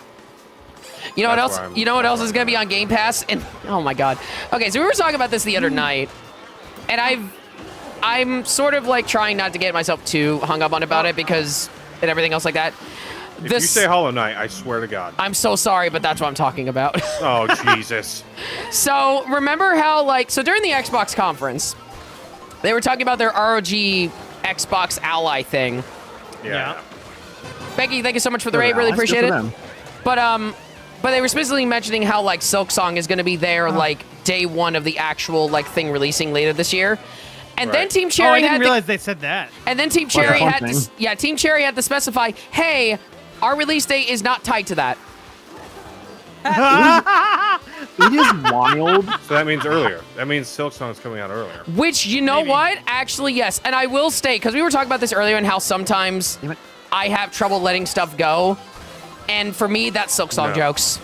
You know what That's else? where I'm- You know what else is gonna be on Game Pass? And oh my god. Okay, so we were talking about this the other night, and I'm sort of like trying not to get myself too hung up on about it because and everything else like that. if you say Hollow Knight, I swear to God. I'm so sorry, but that's what I'm talking about. Oh Jesus. So remember how so during the Xbox conference, they were talking about their ROG Xbox Ally thing. Yeah. Becky, thank you so much for the Good raid. Really allies, good appreciate for it. them. But they were specifically mentioning how like Silk Song is going to be there like day one of the actual like thing releasing later this year. And then Right. Team Oh, I Cherry didn't had realize they said that. and then Team a Cherry fun had to, thing. Team Cherry had to specify, "Hey, our release date is not tied to that." It is wild. So that means earlier. That means Silk Song's coming out earlier. Which, you know Maybe. what? Actually, yes. And I will state, because we were talking about this earlier and how sometimes Damn it. I have trouble letting stuff go. And for me, that's Silk Song No. jokes.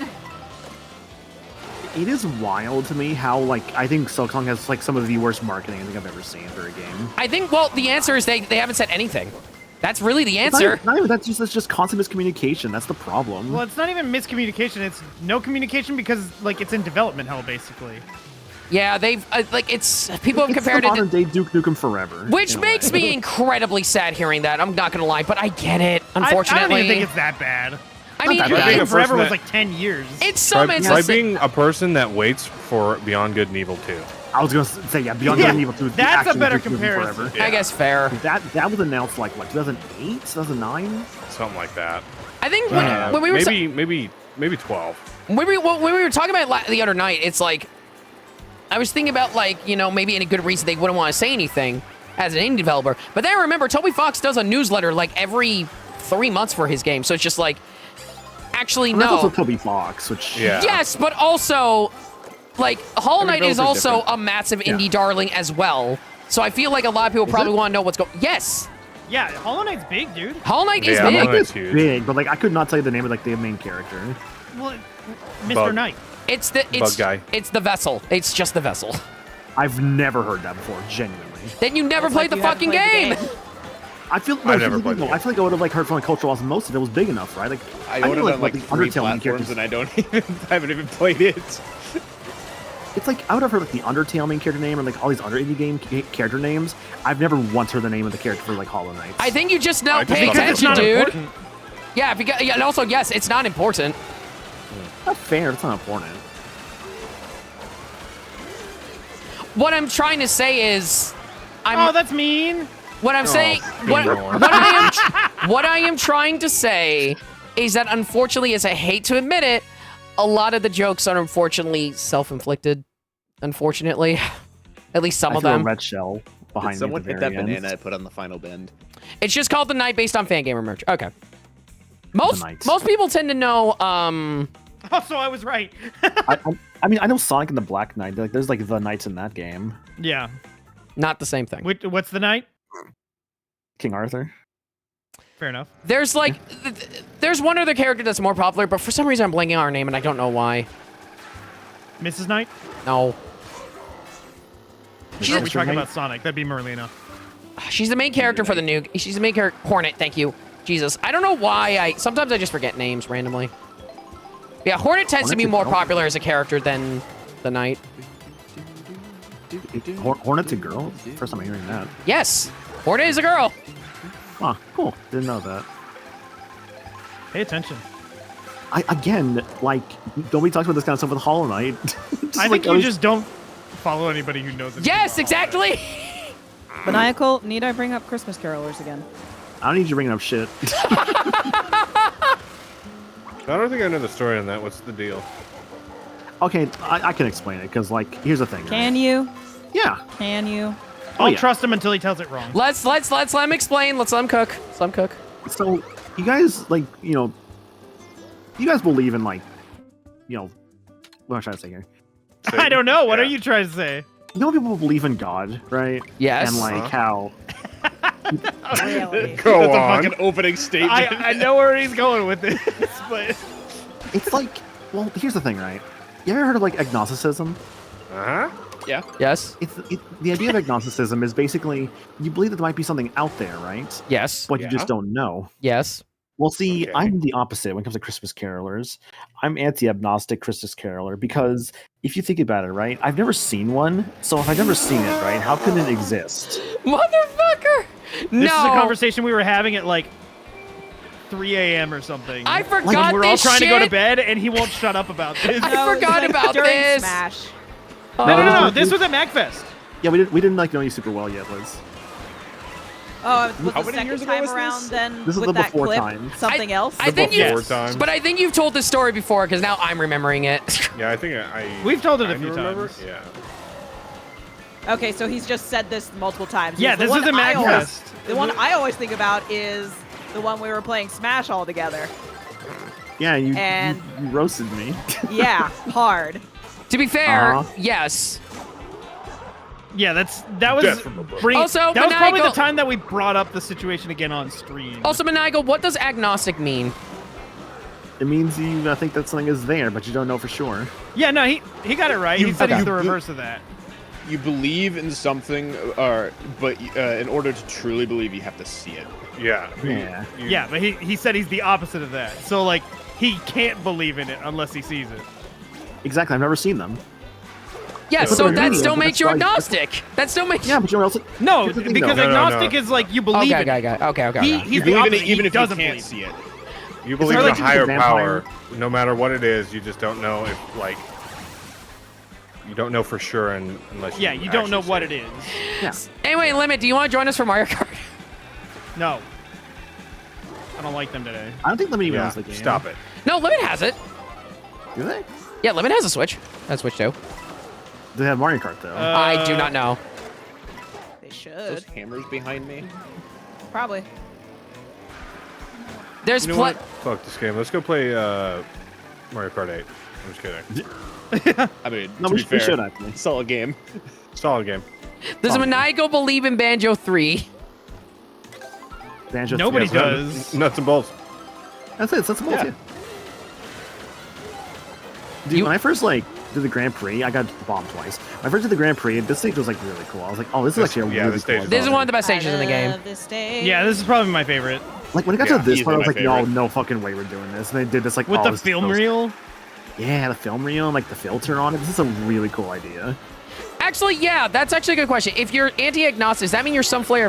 It is wild to me how like I think Silk Song has like some of the worst marketing I think I've ever seen for a game. I think, well, the answer is they haven't said anything. That's really the It's not answer. even- not even that's just constant miscommunication. That's the problem. Well, it's not even miscommunication. It's no communication because like it's in development hell, basically. Yeah, they've, it's, people have It's compared the it modern to, day Duke Nukem Forever. which in a makes way. me incredibly sad hearing that. I'm not going to lie, but I get it, I unfortunately. don't even think it's that bad. I mean, that Duke bad. Being a Nukem Forever person was that- like 10 years. it's some By instances. being a person that waits for Beyond Good and Evil 2. I was gonna say yeah, Beyond Yeah, Good and Evil 2 is the that's a actual better Duke Nukem comparison. Forever. Yeah. I guess fair. That was announced like what 2008, 2009. Something like that. I think when we were maybe 12. when we were talking about it the other night, it's like I was thinking about like, you know, maybe any good reason they wouldn't want to say anything as an indie developer. But then I remember Toby Fox does a newsletter like every 3 months for his game, so it's just like, actually That's also no. Toby Fox, which Yeah. Yes, but also like Hollow Knight is developers also different. a massive Yeah. indie darling as well. So I feel like a lot of people probably it? want to know what's going. Yes, Yeah, Hollow Knight's big, dude. Hollow Knight is Yeah, Hollow big. Knight's it's huge. big, but like I could not tell you the name of like the main character. Well, Mr. Bug. Knight. It's the guy. It's the vessel. It's just the vessel. I've never heard that before, genuinely. Then you never played the You haven't fucking played the game. I feel I've never played the I game. feel like I would have like heard from like cultural osmosis if it was big enough, right? Like I know, own it on what like the 3 Undertale main platforms, characters- and I don't even I haven't even played it. It's like I would have heard like the Undertale main character name or like all these other indie game character names. I've never once heard the name of the character for like Hollow Knight. I think you just don't I just pay thought Because it's attention, not dude. important. Yeah, because yeah, and also yes, it's not important. not fair. It's not important. What I'm trying to say is, Oh, that's mean. what I'm saying, what Lord. what I am trying to say is that unfortunately, as I hate to admit it, a lot of the jokes are unfortunately self-inflicted. Unfortunately, at least some I of feel a them. red shell behind Did someone me. hit that banana I put on the final bend? It's just called the night based on Fangamer merch. Okay. Most Night. people tend to know. Oh, so I was right. I mean, I know Sonic and the Black Knight. Like, there's like the knights in that game. Yeah. Not the same thing. What's the night? King Arthur. Fair enough. There's like, there's one other character that's more popular, but for some reason I'm blanking on her name, and I don't know why. Mrs. Knight? No. Or are we talking about Sonic? That'd be Merlina. She's the main character for the new. She's the main character. Hornet, thank you. Jesus, I don't know why sometimes I just forget names randomly. Yeah, Hornet tends to be more popular as a character than the Knight. Hornet's a girl? First time I'm hearing that. Yes, Hornet is a girl. Huh, cool. Didn't know that. Pay attention. Again, like, nobody talks about this kind of stuff with Hollow Knight. I think you just don't follow anybody who knows it. Yes, exactly. Maniacal, need I bring up Christmas Carolers again? I don't need you bringing up shit. I don't think I know the story on that. What's the deal? Okay, I can explain it, because, like, here's the thing. Can right? you? Yeah. Can you? I'll yeah. trust him until he tells it wrong. Let's let him explain. Let's let him cook. Let's let him cook. So, you guys, like, you guys believe in, like, what am I trying to say here? I don't know. What Yeah. are you trying to say? You know people believe in God, right? Yes. And, like, how... Really? Go That's a on. fucking opening statement. I know where he's going with this, but It's like... Well, here's the thing, right? You ever heard of, like, agnosticism? Uh-huh. Yeah. Yes. The idea of agnosticism is basically you believe that there might be something out there, right? Yes. But you Yeah. just don't know. Yes. Well, see, Okay. I'm the opposite when it comes to Christmas carolers. I'm anti-agnostic Christmas caroler because if you think about it, right, I've never seen one. So if I've never seen it, right, how can it exist? Motherfucker. this No. is a conversation we were having at like 3 a.m. or something. I when forgot we're all this trying to go to shit. bed, and he won't shut up about this. I No, it's forgot like about during this. Smash. No. This was at MagFest. Yeah, we didn't like know you super well yet, Liz. Oh, was How the many years second ago time was around this? then This is with the that before clip times. something else? I think you, Before time. but I think you've told this story before because now I'm remembering it. Yeah, I think I. We've told it a kinda few remember. times. Yeah. Okay, so he's just said this multiple times. Yeah, The this one is a I always- MagFest. The one I always think about is the one we were playing Smash all together. Yeah, you And- you roasted me. Yeah, hard. To be fair, Uh-huh. yes. Yeah, that was Death from above. Also, that was probably the maniacal- time that we brought up the situation again on stream. Also, Maniacal, what does agnostic mean? It means you think that something is there, but you don't know for sure. Yeah, no, he got it right. He said okay. he's the reverse of that. You believe in something, but in order to truly believe, you have to see it. Yeah. Yeah. Yeah, but he said he's the opposite of that. So like he can't believe in it unless he sees it. Exactly. I've never seen them. Yeah, But so they're that medium, still but makes that's you why- agnostic. That still makes Yeah, but you know what else? No, Here's the thing, because though. No, no, agnostic no. is like you believe in it. Okay. He's You the believe in opposite. it even he if you doesn't can't believe. see it. You believe sort in of a like higher vampire. power, no matter what it is. You just don't know if like. You don't know for sure unless you. Yeah, you don't know actually what see it is. Yeah. Anyway, Limit, do you want to join us for Mario Kart? No. I don't like them today. I don't think Lemon even Yeah, owns the game. stop it. No, Limit has it. Do they? Yeah, Limit has a Switch. That's Switch too. They have Mario Kart though. I do not know. They Those should. hammers behind me. Probably. There's You know what? Fuck this game. Let's go play Mario Kart 8. I'm just kidding. I mean, No, to we be fair, should actually. solid game. Solid game. Does Maniacal believe in Banjo 3? Banjo Nobody yeah, does. Nuts and bolts. That's it. That's the Yeah. yeah. Dude, You- when I first did the Grand Prix, I got bombed twice. When I first did the Grand Prix, this stage was like really cool. I was like, oh, this is This- actually a yeah, really this cool stage is idea. This is one of the best stages in the game. This stage. Yeah, this is probably my favorite. Like when it got Yeah, to this easily point, I was my like, no, favorite. no fucking way we're doing this. And they did this like With oh, the this- film those- reel. Yeah, the film reel and like the filter on it. This is a really cool idea. Actually, yeah, that's actually a good question. If you're anti-agnostic, does that mean you're some flavor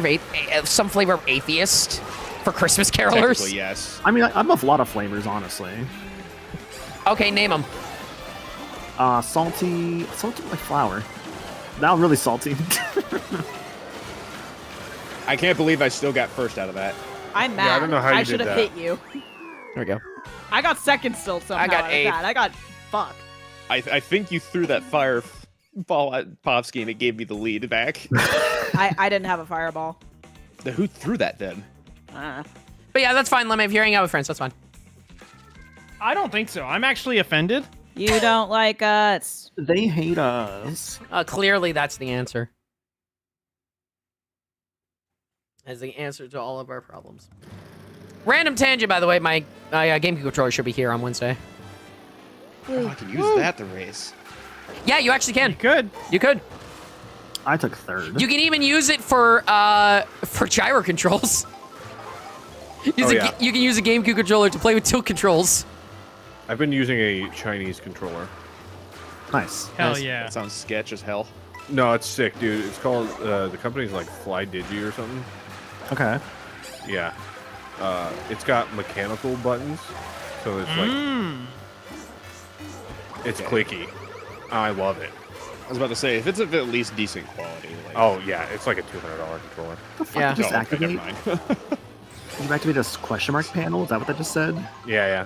of atheist for Christmas carolers? Technically, yes. I mean, I'm a lot of flavors, honestly. Okay, name them. Salty like flour. Now I'm really salty. I can't believe I still got first out of that. I'm mad. Yeah, I don't know how you did should have that. hit you. There we go. I got second still somehow. I got out of 8th. that. I got fuck. I think you threw that fireball at Povsky and it gave me the lead back. I didn't have a fireball. Who threw that then? But yeah, that's fine, Lemon. If you're hanging out with friends, that's fine. I don't think so. I'm actually offended. You don't like us. They hate us. Clearly, that's the answer. As the answer to all of our problems. Random tangent, by the way. My GameCube controller should be here on Wednesday. Oh, I can use that to race. Yeah, you actually can. Good. You could. I took third. You can even use it for gyro controls. You can use a GameCube controller to play with tilt controls. I've been using a Chinese controller. Nice. Hell nice. yeah. That sounds sketch as hell. No, it's sick, dude. It's called the company's like Fly Digi or something. Okay. Yeah. It's got mechanical buttons, so it's like it's clicky. I love it. I was about to say, if it's of at least decent quality. Like, Oh yeah, it's like a $200 controller. Yeah. Just okay, activate. never mind. Did you activate this question mark panel? Is that what that just said? Yeah, yeah.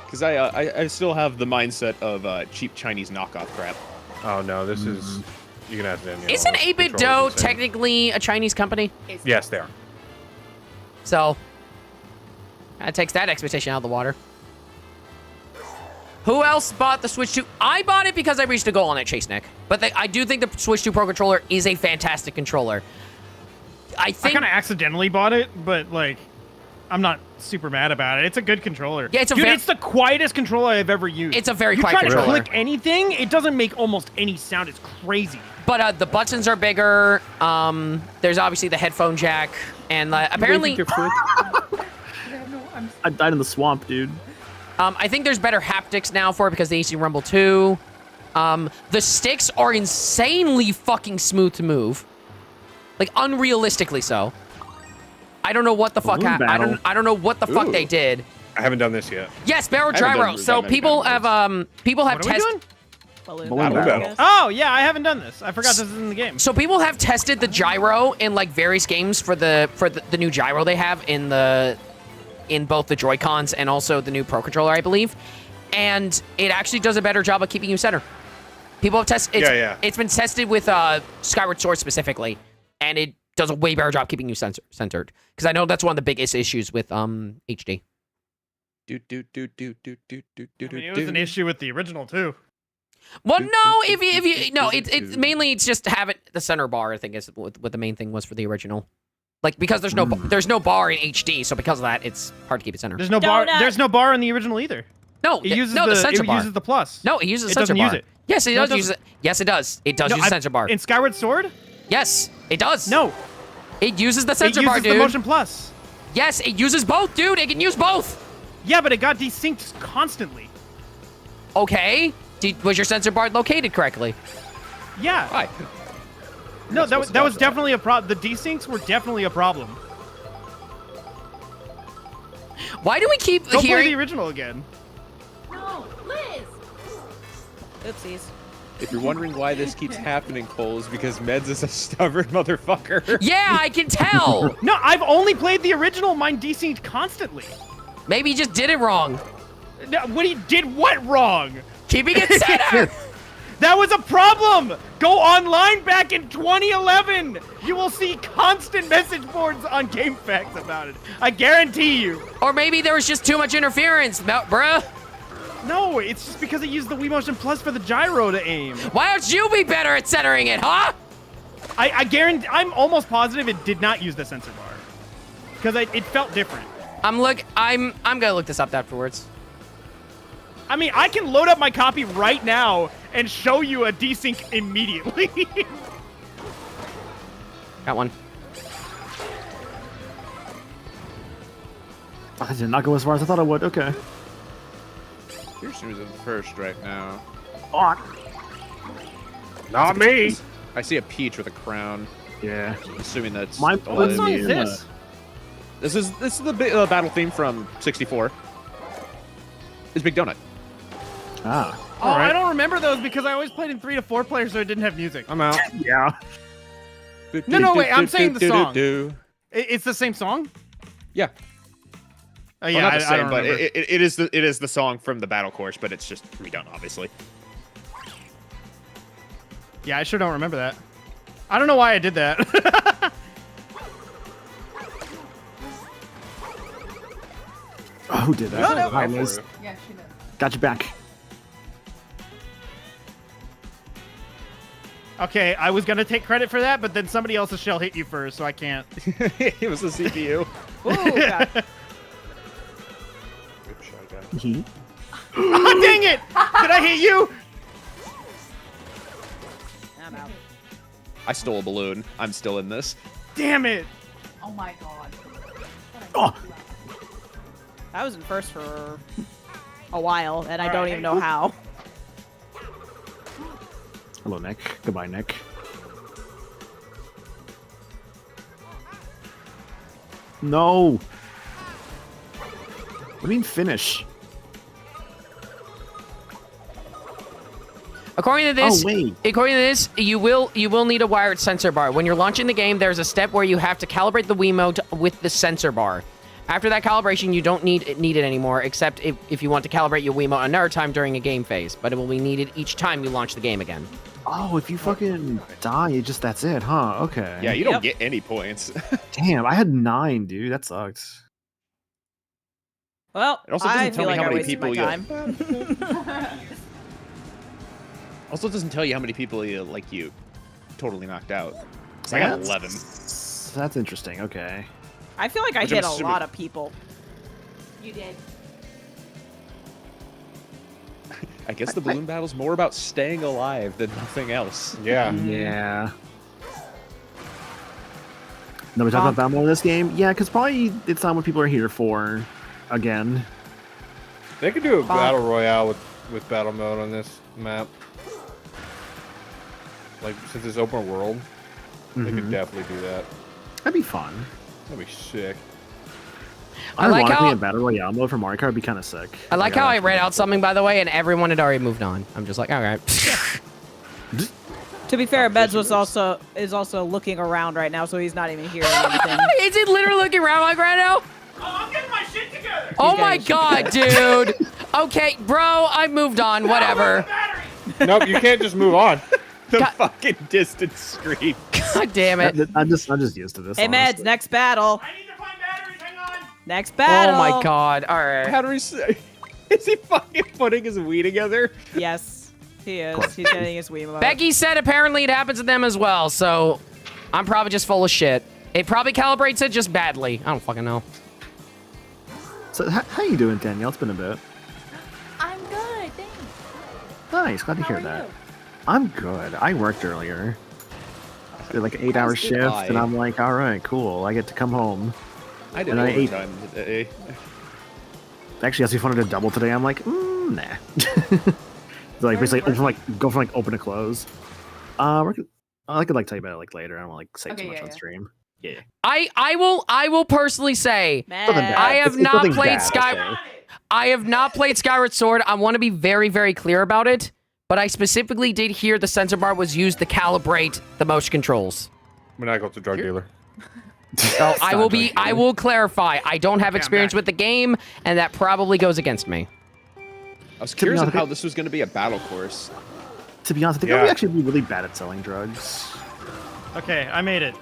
Because I still have the mindset of cheap Chinese knockoff crap. Oh no, this is you can ask Danielle. Isn't This 8-Bit controller's Dough insane. technically a Chinese company? Yes, they are. So that takes that expectation out of the water. Who else bought the Switch 2? I bought it because I reached a goal on it, Chase Nick. But I do think the Switch 2 Pro controller is a fantastic controller. I I think. kind of accidentally bought it, but like, I'm not super mad about it. It's a good controller. Yeah, it's a Dude, ver- it's the quietest controller I've ever used. It's a very you quiet try controller. to click anything, it doesn't make almost any sound. It's crazy. But the buttons are bigger. There's obviously the headphone jack, and apparently, I died in the swamp, dude. I think there's better haptics now for it because they AC Rumble 2. The sticks are insanely fucking smooth to move, like unrealistically so. I don't know what the fuck Balloon battle. I don't know what the fuck they did. I haven't done this yet. Yes, barrel I haven't gyro. done So many people have battle people have What are we tested. doing? Balloon Balloon battle, I battle. guess. Oh, yeah, I haven't done this. I forgot this is in the game. So people have tested the gyro in like various games for the new gyro they have in both the Joy-Cons and also the new Pro controller, I believe. And it actually does a better job of keeping you center. People have tested. It's been tested with Skyward Sword specifically, and it does a way better job keeping you centered. Because I know that's one of the biggest issues with HD. I mean, it was an issue with the original too. Well, no, if you no, it's mainly it's just have it the center bar. I think is what the main thing was for the original. Like because there's no bar in HD, so because of that, it's hard to keep it center. There's no bar. Donut. There's no bar in the original either. No, It uses the sensor bar. uses the plus. No, it uses It the sensor doesn't bar. use it. Yes, it No, it does use it. Yes, it does. It does No, use the sensor bar. In Skyward Sword? Yes, it does. No, It uses the it sensor uses bar, the dude. motion plus. Yes, it uses both, dude. It can use both. Yeah, but it got desynced constantly. Okay. Was your sensor bar located correctly? Yeah. Hi. No, Not that was supposed to dodge definitely a problem. The desyncs were definitely a problem. Why do we keep Go play the hearing? original again. No, Liz. Oopsies. If you're wondering why this keeps happening, Cole, is because Meds is a stubborn motherfucker. Yeah, I can tell. No, I've only played the original. Mine desynced constantly. Maybe he just did it wrong. No, what he did what wrong? Keeping it center. That was a problem! Go online back in 2011! You will see constant message boards on GameFAQs about it. I guarantee you. Or maybe there was just too much interference, bruh. No, it's just because it used the Wii Motion Plus for the gyro to aim. Why don't you be better at centering it, huh? I guarantee, I'm almost positive it did not use the sensor bar. Because it felt different. I'm gonna look this up afterwards. I mean, I can load up my copy right now and show you a desync immediately. Got one. I did not go as far as I thought I would. Okay. Pearson is in first right now. Not me. I see a peach with a crown. Yeah. Assuming that's My all What it song is. is this? This is the battle theme from 64. It's Big Donut. Ah. Oh, I don't remember those because I always played in 3 to 4 players so it didn't have music. I'm out. Yeah. No, wait, I'm saying the song. Do. It's the same song? Yeah. Oh, Well, yeah, not the I same, don't but remember. it is the song from the battle course, but it's just redone, obviously. Yeah, I sure don't remember that. I don't know why I did that. Oh, who did that? No, no. Hi, Liz. Yeah, she does. Got you back. Okay, I was gonna take credit for that, but then somebody else's shell hit you first, so I can't. It was the CPU. Ooh, God. Ah, dang it! Did I hit you? I'm out. I stole a balloon. I'm still in this. Damn it! Oh my god. Oh, I was in first for a while, and I don't Alright. even know how. hello, Nick. Goodbye, Nick. No. What do you mean finish? According to this, Oh, wait. according to this, you will need a wired sensor bar. When you're launching the game, there's a step where you have to calibrate the Wiimote with the sensor bar. After that calibration, you don't need it anymore, except if you want to calibrate your Wiimote another time during a game phase. But it will be needed each time you launch the game again. Oh, if you fucking die, that's it, huh? Okay. Yeah, you don't Yep. get any points. Damn, I had 9, dude. That sucked. Well, It also doesn't I tell feel me like how I many wasted my people time. Also, it doesn't tell you how many people you totally knocked out. 'Cause I got 11. That's interesting. Okay. I feel like I Which I'm hit a assuming- lot of people. You did. I guess the balloon battle's more about staying alive than nothing else. Yeah. Yeah. Nobody talking about battle mode in this game? Yeah, because probably it's not what people are here for. Again. They could do a battle royale with battle mode on this map. Like, since it's open world, they could definitely do that. That'd be fun. That'd be sick. I like Ironically, how- a battle royale mode for Mario Kart would be kind of sick. I like how I read out something, by the way, and everyone had already moved on. I'm just like, all right. To be fair, Beds is also looking around right now, so he's not even hearing anything. Is it literally looking around like right now? Oh, I'm getting my shit together! Oh my god, dude. Okay, bro, I moved on. Whatever. Nope, you can't just move on. The God- fucking distance scream. God damn it. I'm just used to this. Hey, Meds, honestly. next battle. I need to find batteries, hang on! Next battle. Oh my god. All right. How do we say? Is he fucking putting his Wii together? Yes, he is. He's getting his Wiimote. Becky said apparently it happens to them as well, so I'm probably just full of shit. It probably calibrates it just badly. I don't fucking know. So, how you doing, Danielle? It's been a bit. I'm good, thanks. Nice. Glad to How hear are that. you? I'm good. I worked earlier. Did like an 8-hour As did shift, I. and I'm like, all right, cool. I get to come home. I did And I ate- overtime today. Actually, as we wanted to double today, I'm like, nah. So, like basically, go from open to close. I could like tell you about it like later. I don't want to like say Okay, too much yeah, on yeah. stream. Yeah. I will personally say Meds. I have It's not nothing played bad, Sky. okay. I have not played Skyward Sword. I want to be very, very clear about it. But I specifically did hear the sensor bar was used to calibrate the motion controls. We're not going to drug dealer. So I will clarify. I don't have experience with the game, and that probably goes against me. I was curious on honest- how this was going to be a battle course. To be honest, I think Yeah. I'm actually be really bad at selling drugs. Okay, I made it.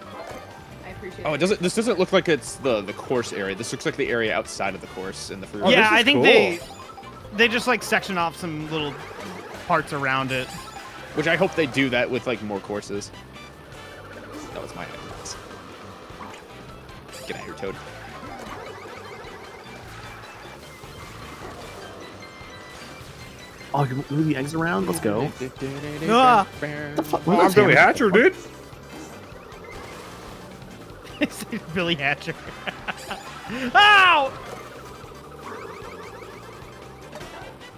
I appreciate Oh, it. it doesn't. This doesn't look like it's the course area. This looks like the area outside of the course in the free. Oh, yeah, this is I think cool. they just like section off some little parts around it. Which I hope they do that with like more courses. That was my head. Get out of here, Toad. Oh, you can move the eggs around? Let's go. Ah. What I'm is Billy Hammer? Hatcher, dude. It's Billy Hatcher. Ow!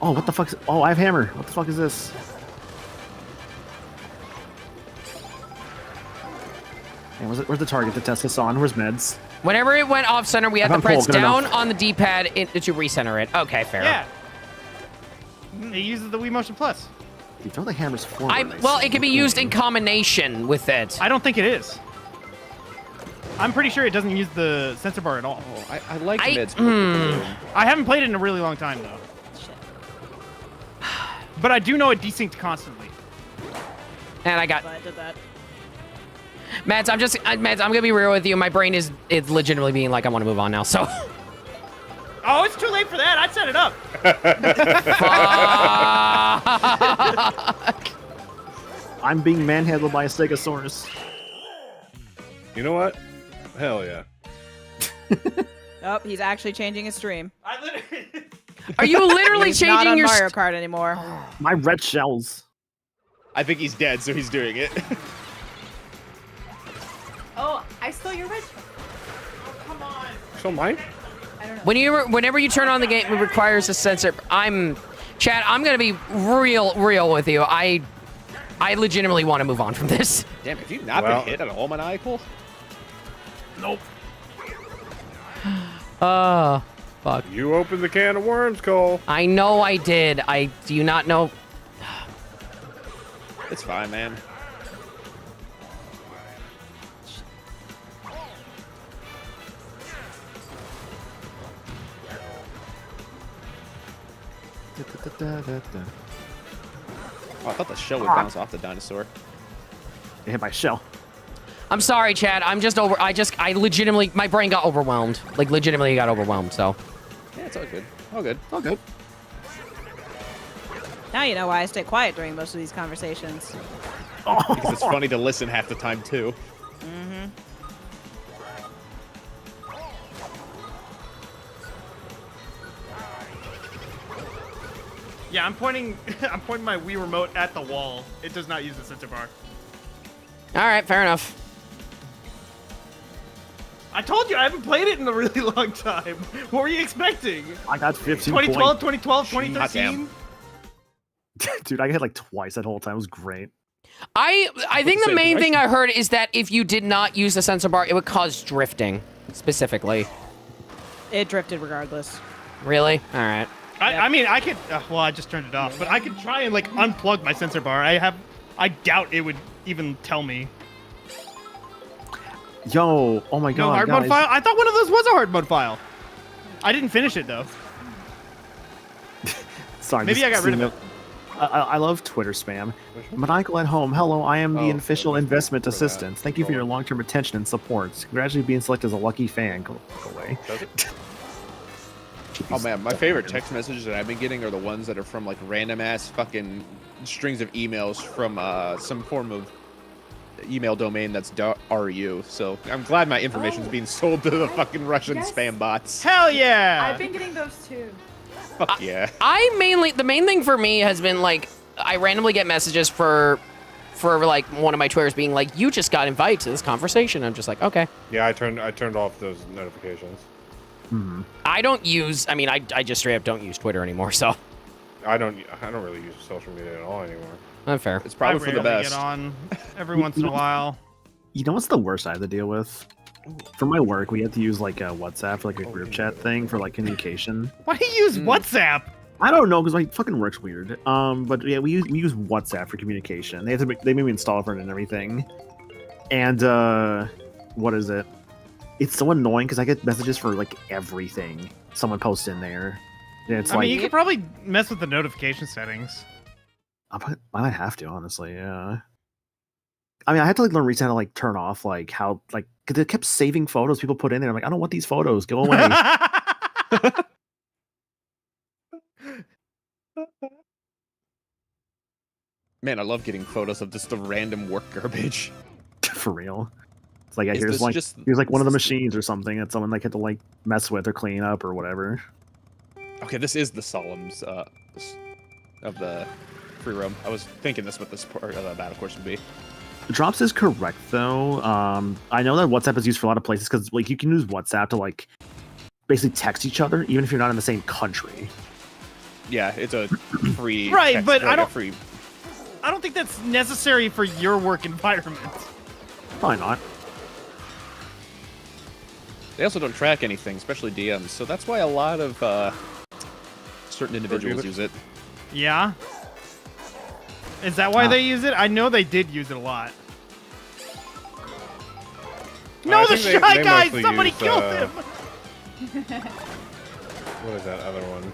Oh, what the fuck? Oh, I have hammer. What the fuck is this? Hey, where's the target to test this on? Where's meds? Whenever it went off center, we had to I'm press full, good down enough. on the D-pad to recenter it. Okay, fair. Yeah. It uses the Wii Motion Plus. You throw the hammers forward. Well, it can be used in combination with it. I don't think it is. I'm pretty sure it doesn't use the sensor bar at all. Oh, I like I- Mid's. I haven't played it in a really long time though. But I do know it desynced constantly. And I got I did that. Mads. Mads. I'm gonna be real with you. My brain is legitimately being like, I want to move on now. So. Oh, it's too late for that. I set it up. I'm being manhandled by a Stegosaurus. You know what? Hell yeah. Oh, he's actually changing his stream. I literally. Are you literally He's not changing on your? Mario Kart anymore. My red shells. I think he's dead, so he's doing it. Oh, I stole your red. So mine? Whenever you turn on the game, it requires a sensor. Chad, I'm gonna be real with you. I legitimately want to move on from this. Damn, have you not Well- been hit at all, maniacal? Nope. Fuck. You opened the can of worms, Cole. I know I did. Do you not know? It's fine, man. Oh, I thought the shell would bounce off the dinosaur. It hit my shell. I'm sorry, Chad. I legitimately, my brain got overwhelmed. Like, legitimately got overwhelmed, so. Yeah, it's all good. All good. All good. Now you know why I stay quiet during most of these conversations. Because it's funny to listen half the time, too. Yeah, I'm pointing my Wii remote at the wall. It does not use the sensor bar. All right, fair enough. I told you I haven't played it in a really long time. What were you expecting? I got 15 2012, points. 2012, God 2013? Dude, I got hit like twice that whole time. It was great. I think the say, main did I- thing I heard is that if you did not use the sensor bar, it would cause drifting, specifically. It drifted regardless. Really? All right. I mean, I could. Well, I just turned it off, but I could try and like unplug my sensor bar. I doubt it would even tell me. Yo, oh my No god, hard guys. mode file. I thought one of those was a hard mode file. I didn't finish it though. Sorry, Maybe just I got rid of seeing it. I love Twitter spam. Maniacal at home. Hello, I am the Oh, official thank you investment for that. assistant. Thank you for your long-term attention and support. Congratulations being selected as a lucky fan. Go away. Does it? Oh man, my favorite text messages that I've been getting are the ones that are from like random ass fucking strings of emails from some form of email domain that's .ru. So I'm glad my information's being sold to the fucking Russian Yes. spam bots. Hell yeah! I've been getting those too. Fuck yeah. The main thing for me has been like, I randomly get messages for like one of my Twitters being like, you just got invited to this conversation. I'm just like, okay. Yeah, I turned off those notifications. I don't use, I mean, I just straight up don't use Twitter anymore, so. I don't really use social media at all anymore. Unfair. It's I probably for the rarely best. get on every once in a while. You know what's the worst I have to deal with? For my work, we have to use like a WhatsApp, like a group chat thing for like communication. Why do you use WhatsApp? I don't know because my fucking work's weird. But yeah, we use WhatsApp for communication. They made me install it for it and everything. And what is it? It's so annoying because I get messages for like everything someone posts in there. And it's I like mean, you could probably mess with the notification settings. I might have to, honestly. Yeah. I mean, I had to like learn recently how to like turn off like how like because it kept saving photos people put in there. I'm like, I don't want these photos. Go away. Man, I love getting photos of just the random work garbage. For real. It's like yeah, Is here's this like just- here's like one of the is this- machines or something that someone like had to like mess with or clean up or whatever. Okay, this is the Solemns of the free roam. I was thinking this what this part of the battle course would be. Drops is correct though. I know that WhatsApp is used for a lot of places because like you can use WhatsApp to like basically text each other even if you're not in the same country. Yeah, it's a free Right, text, but like I a don't- free. I don't think that's necessary for your work environment. Probably not. They also don't track anything, especially DMs. So that's why a lot of certain individuals use it. Yeah. Is that why Ah. they use it? I know they did use it a lot. I No, the think they- shy they guy! mostly Somebody use, killed him! What is that other one?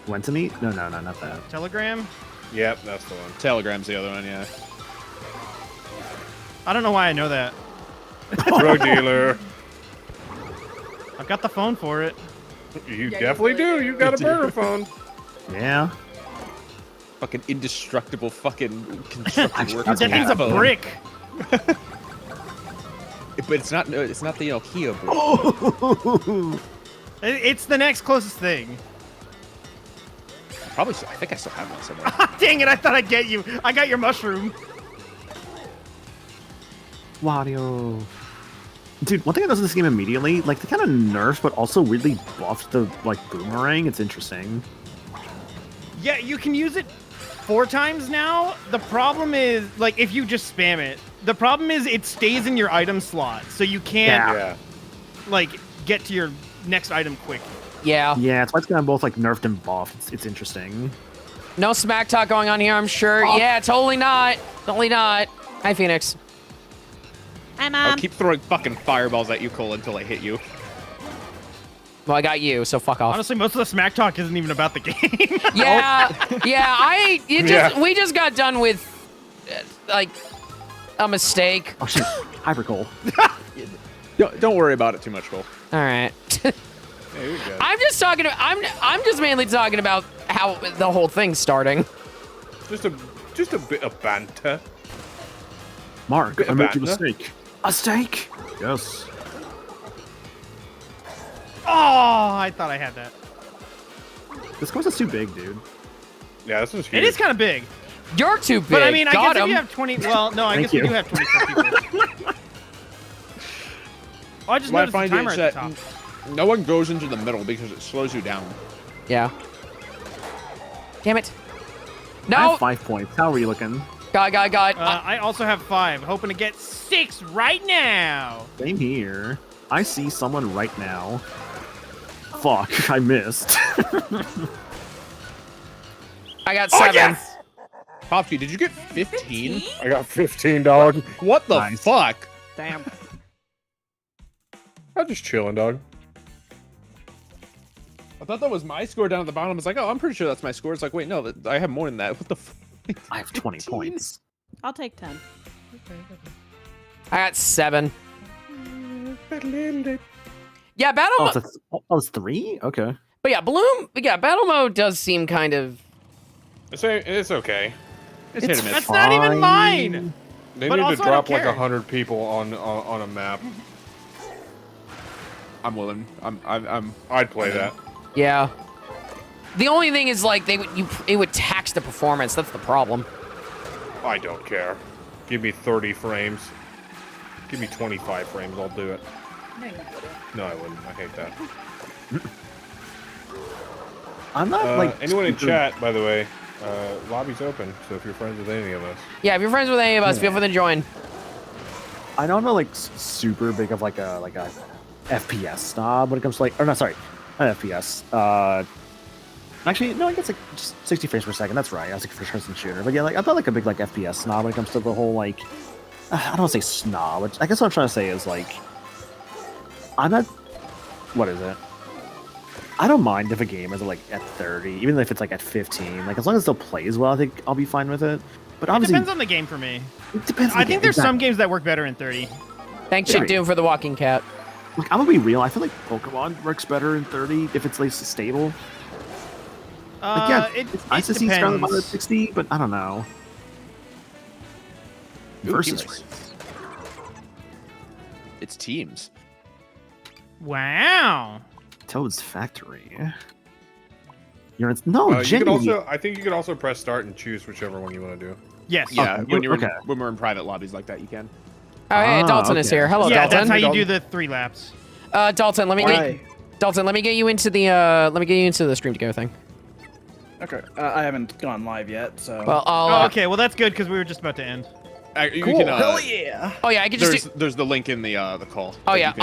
Went to meet? No, not that. Telegram? Yep, that's the one. Telegram's the other one, yeah. I don't know why I know that. Drug dealer. I've got the phone for it. You you definitely really do. do. You got a burner phone. Yeah. Fucking indestructible fucking constructed work. That thing's a brick. But it's not the Nokia brick. It's the next closest thing. Probably. I think I still have one somewhere. Dang it! I thought I'd get you. I got your mushroom. Wario. Dude, one thing I noticed in this game immediately, like they kind of nerfed, but also weirdly buffed the like boomerang. It's interesting. Yeah, you can use it 4 times now. The problem is, like, if you just spam it, the problem is it stays in your item slot, so you can't, Yeah. like, get to your next item quick. Yeah. Yeah, it's why it's kind of both like nerfed and buffed. It's interesting. No smack talk going on here, I'm sure. Oh. Yeah, totally not. Totally not. Hi, Phoenix. Hi, I'll Mom. keep throwing fucking fireballs at you, Cole, until I hit you. Well, I got you, so fuck off. Honestly, most of the smack talk isn't even about the game. Yeah, yeah. Yeah. We just got done with, like, a mistake. Oh shit, Hyper Cole. Don't worry about it too much, Cole. All right. Yeah, you're good. I'm just talking. I'm just mainly talking about how the whole thing's starting. Just a bit of banter. Mark, Bit I of made you a banter. steak. A steak? Yes. Oh, I thought I had that. This course is too big, dude. Yeah, this is huge. It is kind of big. You're too big. But I mean, I got guess if him. you have 20, well, no, I Thank guess we you. do have 24 people. Oh, I just What I noticed the find timer is at the that top. no one goes into the middle because it slows you down. Yeah. Damn it. I No. have 5 points. How are you looking? God. I also have 5, hoping to get 6 right now. Same here. I see someone right now. Fuck, I missed. I got Oh, 7. yes! Popsky, did you get 15? I got 15, dog. What the Nice. fuck? Damn. I'm just chilling, dog. I thought that was my score down at the bottom. I was like, oh, I'm pretty sure that's my score. It's like, wait, no, I have more than that. What the fuck? I have 20 points. I'll take 10. I got 7. Yeah, battle. It's 3? Okay. But yeah, Bloom. Yeah, battle mode does seem kind of. It's okay. It's hit or miss. That's not even mine. They But need to also I drop don't like care. 100 people on a map. I'm willing. I'd play that. Yeah. The only thing is like it would tax the performance. That's the problem. I don't care. Give me 30 frames. Give me 25 frames. I'll do it. No, I wouldn't. I hate that. I'm not like anyone in super- chat, by the way, lobby's open. So if you're friends with any of us, Yeah, if you're friends with any of us, feel free to join. I know I'm not like super big of like a FPS snob when it comes to like, or not, sorry, not FPS. Actually, no, I guess like just 60 frames per second. That's right. I was like a first-person shooter, but yeah, like I'm not like a big like FPS snob when it comes to the whole like. I don't want to say snob. I guess what I'm trying to say is like, I'm not. What is it? I don't mind if a game is like at 30, even if it's like at 15. Like as long as it still plays well, I think I'll be fine with it. But It obviously, depends on the game for me. it depends. On I the think game, there's some exactly. games that work better in 30. Thanks, Yeah. Chick Doom, for the walking cat. Like I'm gonna be real. I feel like Pokemon works better in 30 if it's like stable. Like, yeah, it's nice to see Scarlet Violet at 60, but I don't know. Ooh, Versus team race. It's teams. Wow. Toad's Factory. You're in, no, you could genuinely. also. I think you could also press start and choose whichever one you want to do. Yes. Yeah, Okay, when you're okay. when we're in private lobbies like that, you can. Oh, hey, Ah, Dalton is okay. here. Hello, Yeah, Dalton. that's how you Dalton. do the 3 laps. Dalton, let me get Dalton. Let me get you into the stream together thing. Okay, I haven't gone live yet, so. Well, I'll. Oh, okay. Well, that's good because we were just about to end. You cool. can, Hell yeah! Oh yeah, I can just. there's the link in the call. Oh that yeah, you can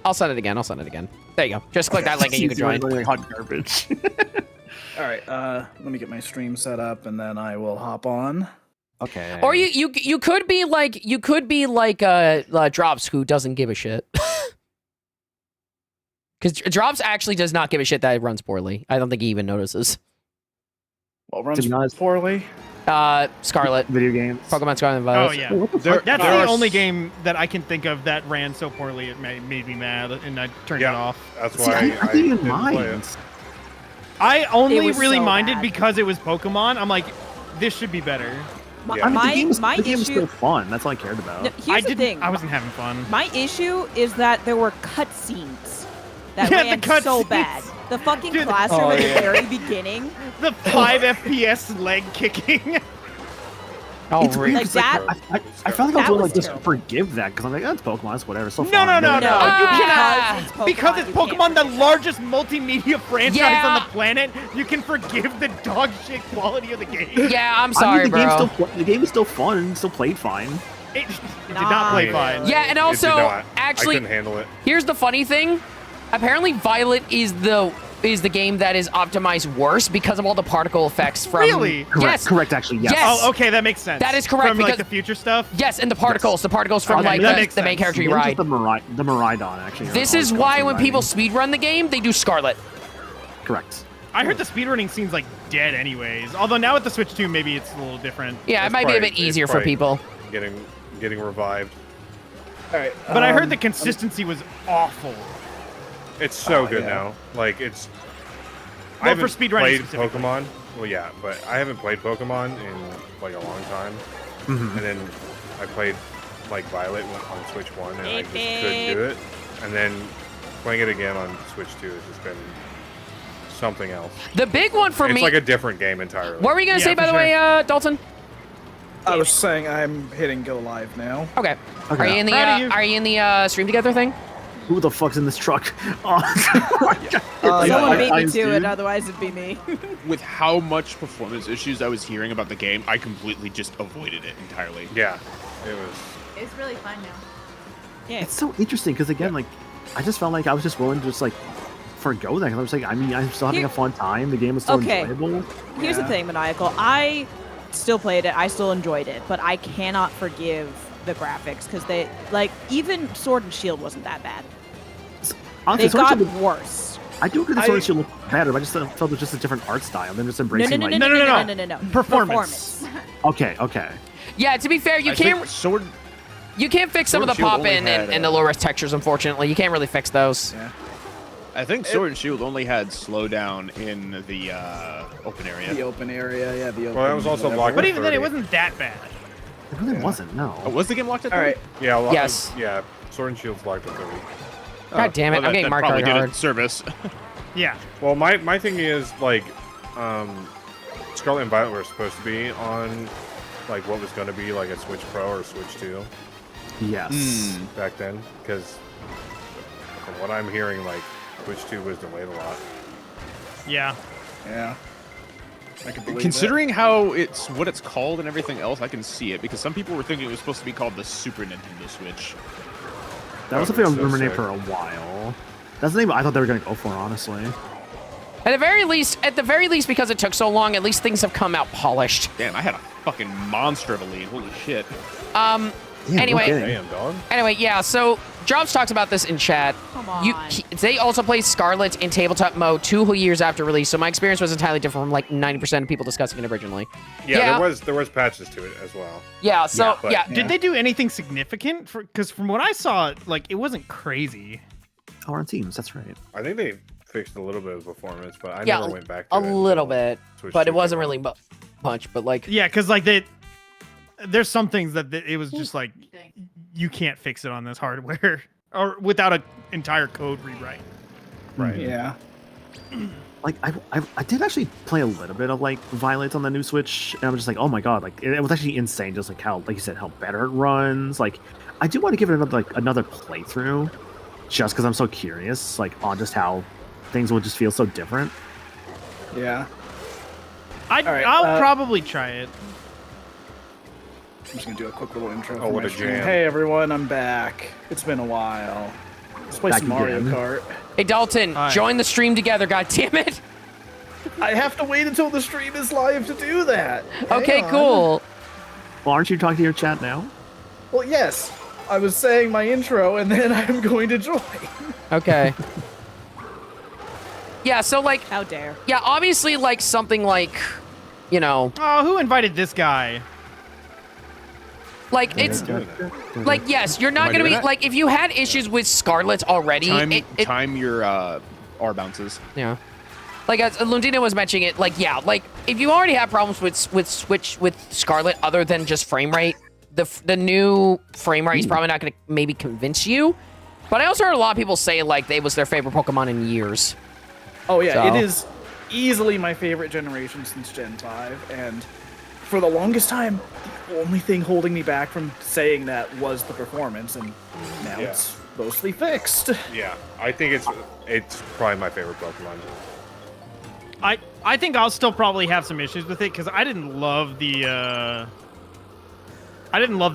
I'll send it again. I'll send it again. There you go. Just click that link and you can join. Like hot garbage. All right, let me get my stream set up, and then I will hop on. Okay. Or you could be like Drops, who doesn't give a shit. Because Drops actually does not give a shit that it runs poorly. I don't think he even notices. Well, To runs be honest- poorly. Scarlet, video games. Pokemon Scarlet and Violet. Oh, yeah. What the There- fuck? That's there the are only s- game that I can think of that ran so poorly it made me mad, and I turned it Yeah. off. That's See, why I didn't even didn't play mind. it. I It only was really so minded bad. because it was Pokemon. I'm like, this should be better. My, Yeah. I mean, my, the game was, my the game was issue. still fun. That's all I cared about. No, I here's the didn't. thing. I wasn't having fun. My issue is that there were cutscenes that Yeah, the ran so cutscenes. bad. The fucking Dude, classroom oh, at yeah. the very beginning. The 5 FPS leg kicking. Oh, It's weird, really? Like 'cause, that. I felt like I That was was like just terrible. forgive that because I'm like, oh, it's Pokemon, it's whatever, it's so No, fun. no, no, no. No, You Ah! cannot. Because it's you can't Pokemon, the forgive that. largest multimedia franchise Yeah. on the planet, you can forgive the dog shit quality of the game. Yeah, I'm I sorry, mean, bro. the game is still fun and still played fine. It did not play Nah. fine. Yeah, and It did also, not. I actually, couldn't handle it. here's the funny thing. Apparently, Violet is the game that is optimized worse because of all the particle effects from. Really? Correct, Yes. correct, actually, yes. Yes. Oh, okay, that makes sense. That is correct, From like because- the future stuff. Yes, and the particles from Okay, like that the makes main sense. character you Maybe ride. just the Miraidon, actually. This or is it's why called when people Miraidon. speedrun the game, they do Scarlet. Correct. I heard the speedrunning scene's like dead anyways. Although now with the Switch 2, maybe it's a little different. Yeah, it It's might be a probably- bit it's easier for probably people. Getting revived. All right. But I heard the consistency was awful. It's so Oh, good yeah. now. Like it's. Well, I for haven't speedrunning played specifically. Pokemon. Well, yeah, but I haven't played Pokemon in like a long time. And then I played like Violet on Switch 1, and I just couldn't do it. And then playing it again on Switch 2 has just been something else. The big one for It's me. like a different game entirely. What were you gonna Yeah, say, by for the way, Dalton? I was saying I'm hitting go live now. Okay. Okay. Are you in the Proud of you. Are you in the stream together thing? Who the fuck's in this truck? Oh, Someone beat me I- to it, dude. otherwise it'd be me. With how much performance issues I was hearing about the game, I completely just avoided it entirely. Yeah, it was. It's really fun now. Yeah. It's so interesting because again, like, I just felt like I was just willing to just like forgo that. 'Cause I was like, I mean, I'm still having Here- a fun time. The game was still Okay. enjoyable. Here's the thing, Maniacal. I still played it. I still enjoyed it, but I cannot forgive the graphics because they like even Sword and Shield wasn't that bad. Honestly, They Sword got and Shield- worse. I do agree that Sword and Shield looked better, but I just felt it was just a different art style. They're just No, embracing no, no, like. no, No, no, no, no, no. no, no, no. Performance. Okay. Yeah. To be fair, you I can't think Sword. you can't fix some of Sword the and Shield pop only in had, and the low res textures. Unfortunately, you can't really fix those. Yeah. I think Sword and Shield only had slowdown in the open area. The open area, yeah. The open. Well, that was also whatever. blocked. But even then, it 30. wasn't that bad. It really wasn't. No. Oh, was the game locked at All right. Yeah, Yes. Yeah, Sword and Shield's locked at 30. God damn it! Well, I'm getting that Mario probably Kart did hard. it service. Yeah. Well, my thing is like, Scarlet and Violet were supposed to be on like what was going to be like a Switch Pro or Switch 2 Yes. back then, because from what I'm hearing, like Switch 2 was delayed a lot. Yeah. Yeah. I can believe Considering how what it's called and everything else, I can see it because some people were thinking it was supposed to be called the Super Nintendo Switch. That was a That thing was I so remember name sick. for a while. That's the name I thought they were gonna go for, honestly. At the very least, because it took so long, at least things have come out polished. Damn, I had a fucking monster of a lead. Holy shit. Yeah, Anyway. no kidding. Damn, dog. Anyway, yeah. So Drops talks about this in chat. Come on. They also play Scarlet in tabletop mode 2 years after release, so my experience was entirely different from like 90% of people discussing it originally. Yeah, there was patches to it as well. Yeah. So but- yeah. Did they do anything significant? Because from what I saw, like it wasn't crazy. Oh, we're on teams. That's right. I think they fixed a little bit of performance, but I Yeah, never went back to a it little until bit, Switch but 2 it wasn't came really out. much. But like, Yeah, because like there's some things that it was just like you can't fix it on this hardware or without an entire code rewrite. Right. that. Yeah. Like I did actually play a little bit of like Violet on the new Switch, and I was just like, oh my god, like it was actually insane. Just like how, like you said, how better it runs. Like I do want to give it another playthrough, just because I'm so curious, like on just how things will just feel so different. Yeah. I'll right, probably try it. I'm just gonna do a quick little intro. Oh, for what my a stream. jam. Hey everyone, I'm back. It's been a while. Let's play Back some Mario again. Kart. hey Dalton, Hi. join the stream together. God damn it. I have to wait until the stream is live to do that. Okay, Hang on. cool. Well, aren't you talking to your chat now? Well, yes. I was saying my intro and then I'm going to join. Okay. Yeah. So like, How dare. yeah, obviously like something like, you know, Oh, who invited this guy? like it's like yes, you're not Am I gonna be doing that? like if you had issues with Scarlet already. Time your R bounces. Yeah. Like as Lundina was mentioning it, like yeah, like if you already have problems with Scarlet other than just frame rate, the new frame rate is probably not going to maybe convince you. But I also heard a lot of people say like they was their favorite Pokemon in years. Oh yeah, So- it is easily my favorite generation since Gen 5, and for the longest time, the only thing holding me back from saying that was the performance, and now Yeah. it's mostly fixed. Yeah, I think it's probably my favorite Pokemon. I think I'll still probably have some issues with it because I didn't love the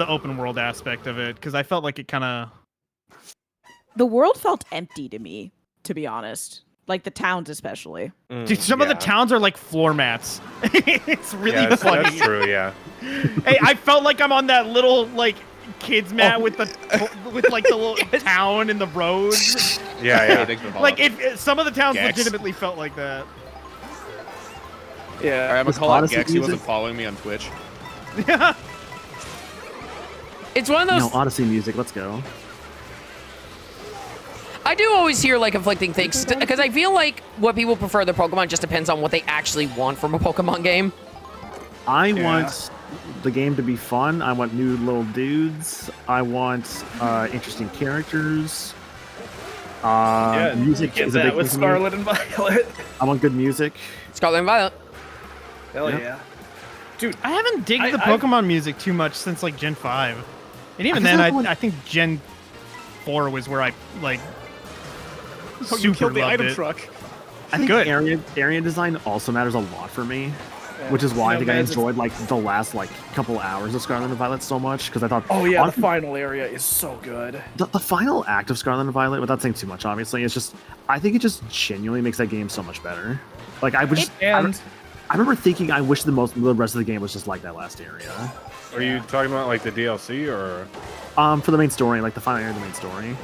open world aspect of it because I felt like it kind of. The world felt empty to me, to be honest. Like the towns, especially. Dude, some of the towns are like floor mats. It's really funny. That's true. Yeah. Hey, I felt like I'm on that little like kids mat with the like the little town and the roads. Yeah. Thanks for the Like follow-up. some of the towns Gex. legitimately felt like that. All right, Yeah. I'm gonna Was call out Odyssey Gex. He wasn't music- following me on Twitch. It's one of those. No, Odyssey music. Let's go. I do always hear like conflicting things because I feel like what people prefer their Pokemon just depends on what they actually want from a Pokemon game. I want the game to be fun. I want new little dudes. I want interesting characters. Music Get is a that big with thing for me. Scarlet and Violet. I want good music. Scarlet and Violet. Hell Yeah. yeah. Dude, I haven't digged the I- Pokemon music too much since like Gen 5. And even I then, feel like I think Gen 4 was where I like Oh, you super killed the loved item it. truck. I think Good. area design also matters a lot for me, which is why I think I enjoyed like the last like couple hours of Scarlet and Violet so much because I thought Oh yeah, the honestly, final area is so good. the final act of Scarlet and Violet, without saying too much, obviously, it's just I think it just genuinely makes that game so much better. Like I would just And I remember thinking I wish the rest of the game was just like that last area. Are you talking about like the DLC or? For the main story, like the final area of the main story.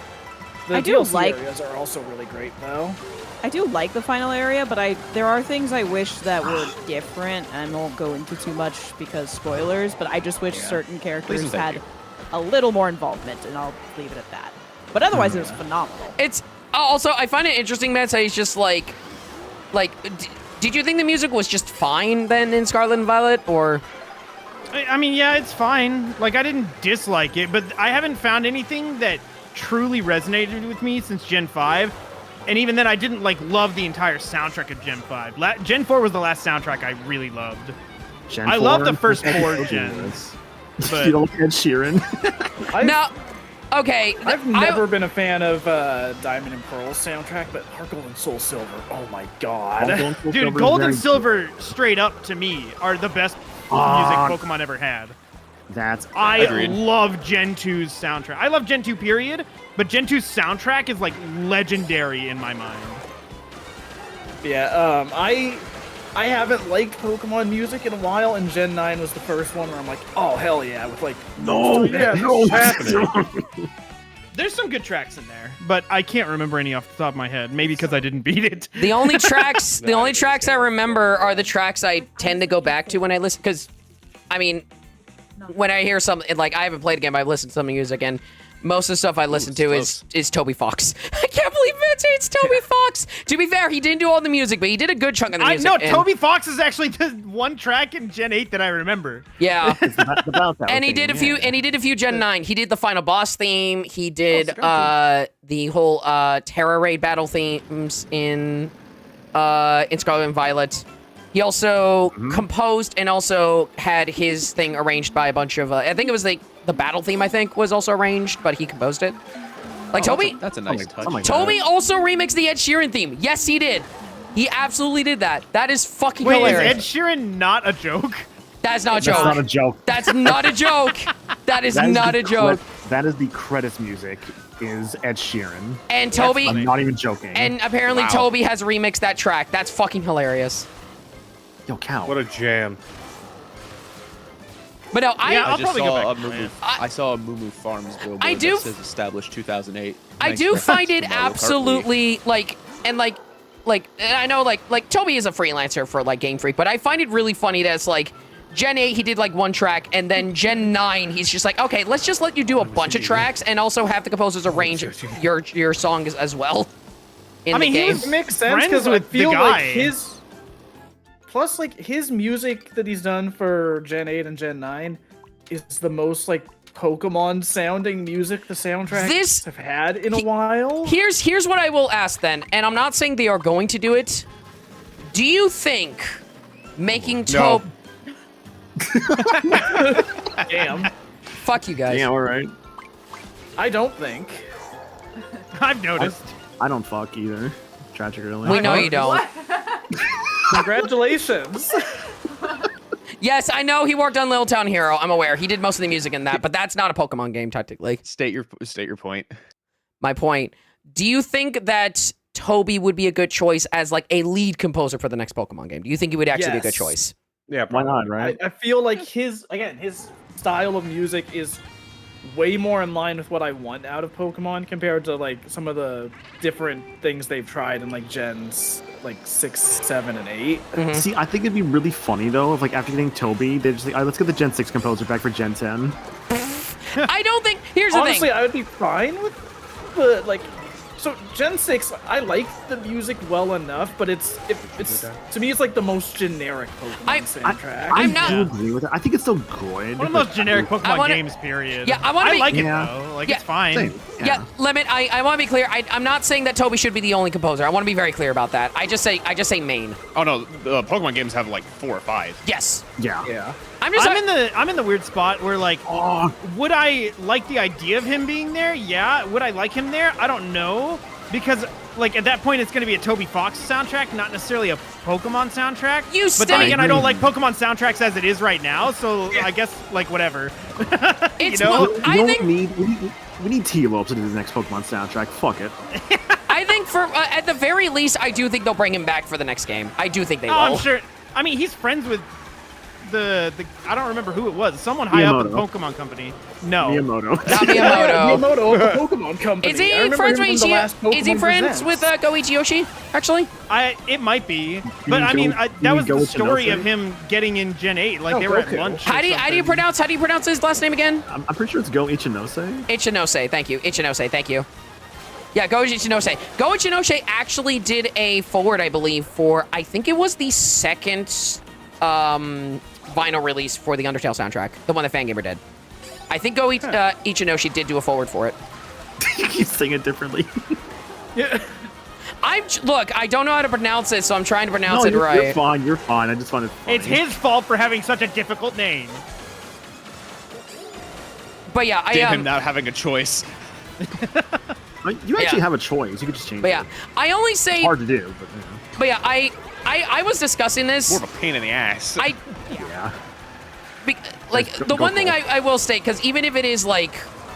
the I do DLC like- areas are also really great though. I do like the final area, but there are things I wish that were different, and I won't go into too much because spoilers, but I just wish certain characters Please and thank had a little more involvement, and I'll leave it at that. But otherwise, it was phenomenal. It's also I find it interesting, Matt. Say it's just like, did you think the music was just fine then in Scarlet and Violet, or? I mean, yeah, it's fine. Like, I didn't dislike it, but I haven't found anything that truly resonated with me since Gen 5. And even then, I didn't, like, love the entire soundtrack of Gen 5. Gen 4 was the last soundtrack I really loved. Gen I 4 love the and first 4 Pokemon gens. you But don't like Ed Sheeran. I've, No. Okay. I've never been a fan of Diamond and Pearl soundtrack, but Heart Gold and Soul Silver, oh my god. dude, Gold and Silver, straight up, to me, are the best music Pokemon ever had. I Agreed. love Gen 2's soundtrack. I love Gen 2, period, but Gen 2's soundtrack is, like, legendary in my mind. Yeah, I haven't liked Pokemon music in a while, and Gen 9 was the first one where I'm like, oh hell yeah, with like No, Yeah, no, this is happening. There's some good tracks in there, but I can't remember any off the top of my head. Maybe because I didn't beat it. The only tracks, I remember are the tracks I tend to go back to when I listen. Because, I mean, when I hear something like I haven't played a game, I've listened to some music, and most of the stuff I listen to is Toby Fox. I can't believe it's Toby Fox. To be fair, he didn't do all the music, but he did a good chunk of the I music. know and- Toby Fox is actually the one track in Gen 8 that I remember. Yeah. The And he did a few. And he did a few Gen 9. He did the final boss theme. He did the whole Terra Raid battle themes in Scarlet and Violet. He also composed and also had his thing arranged by a bunch of. I think it was the battle theme. I think was also arranged, but he composed it. Like Toby. That's a nice touch. Toby also remixed the Ed Sheeran theme. Yes, he did. He absolutely did that. That is fucking Wait, hilarious. is Ed Sheeran not a joke? That is not a That's joke. not a joke. That's not a joke. That is That is not the a joke. That is the credits music. Is Ed Sheeran. And Toby, I'm not even joking. and apparently Wow. Toby has remixed that track. That's fucking hilarious. Yo, Cal. What a jam. But no, Yeah, I I'll just probably go saw a back and play Moo it. I saw a Moo Moo Farms billboard I do that says established 2008. I Nice do reference find to it Mario Kart Wii. absolutely and I know like Toby is a freelancer for like Game Freak, but I find it really funny that it's like Gen 8 he did like one track, and then Gen 9 he's just like, okay, let's just let you do a bunch of tracks and also have the composers arrange your song as well in I mean, the he game. was It makes sense friends because I with the feel guy. like his music that he's done for Gen 8 and Gen 9 is the most like Pokemon sounding music the soundtracks This- have had in a while. Here's what I will ask then, and I'm not saying they are going to do it. Do you think making No. Damn. Fuck you guys. Yeah, all right. I don't think. I've noticed. I don't fuck either. Tragic, really. We know you don't. Congratulations. Yes, I know he worked on Little Town Hero. I'm aware. He did most of the music in that, but that's not a Pokemon game, technically. State your point. My point. Do you think that Toby would be a good choice as like a lead composer for the next Pokemon game? Do you think he would actually be a good Yes. choice? Yeah, Why probably. not, right? I feel like his style of music is way more in line with what I want out of Pokemon compared to like some of the different things they've tried in like gens like 6, 7, and 8. See, I think it'd be really funny though if like after getting Toby, they just like, all right, let's get the Gen 6 composer back for Gen 10. I don't think. Here's the Honestly, thing. I would be fine with, but like, so Gen 6, I like the music well enough, but it's to me it's like the most generic Pokemon soundtrack. I'm I not- do agree with it. I think it's still good. One of the most generic Pokemon wanna- games, period. Yeah, I wanna be- like it Yeah. though. Like Yeah. it's fine. Same. Yeah, Lemon. I want to be clear. I'm not saying that Toby should be the only composer. I want to be very clear about that. I just say main. Oh no, the Pokemon games have like 4 or 5. Yes. Yeah. Yeah. I'm just. I'm in the weird spot where like, Oh, would I like the idea of him being there? Yeah. Would I like him there? I don't know, because like at that point it's going to be a Toby Fox soundtrack, not necessarily a Pokemon soundtrack. You But then stay- again, I don't like Pokemon soundtracks as it is right now, so I guess like whatever. It's you know? more- we I don't think. we need T-Lopes to do the next Pokemon soundtrack. Fuck it. I think for at the very least, I do think they'll bring him back for the next game. I do think they Oh, will. I'm sure. I mean, he's friends with the I don't remember who it was. Someone high up in the Miyamoto. Pokemon company. No. Miyamoto. Not Miyamoto. Miyamoto of the Pokemon Company. Is I he remember friends him with from the last Is he Pokemon friends Presents. with Goichi Yoshi? Actually, It might be, but mean I mean, Go- that you was mean the Goichi story Yoshi? of him getting in Gen 8. Like Oh, they were at Goku. lunch. or how do you something. pronounce his last name again? I'm pretty sure it's Go Ichinose. Ichinose. Thank you. Ichinose. Thank you. Yeah, Goichi Ichinose. Goichi Ichinose actually did a forward, I believe, for I think it was the second vinyl release for the Undertale soundtrack, the one that Fangamer did. I think Ichinose did do a forward for it. You sing it differently. Look, I don't know how to pronounce it, so I'm trying to pronounce No, it you're right. fine. You're fine. I just wanted. It's his fault for having such a difficult name. But yeah, Damn him not having a choice. You actually Yeah. have a choice. You could just change But yeah, it. I only It's say. hard to do, but you know. But yeah, I was discussing this. More of a pain in the ass. Yeah. Like Go- the go one thing for it. I will state, because even if it is like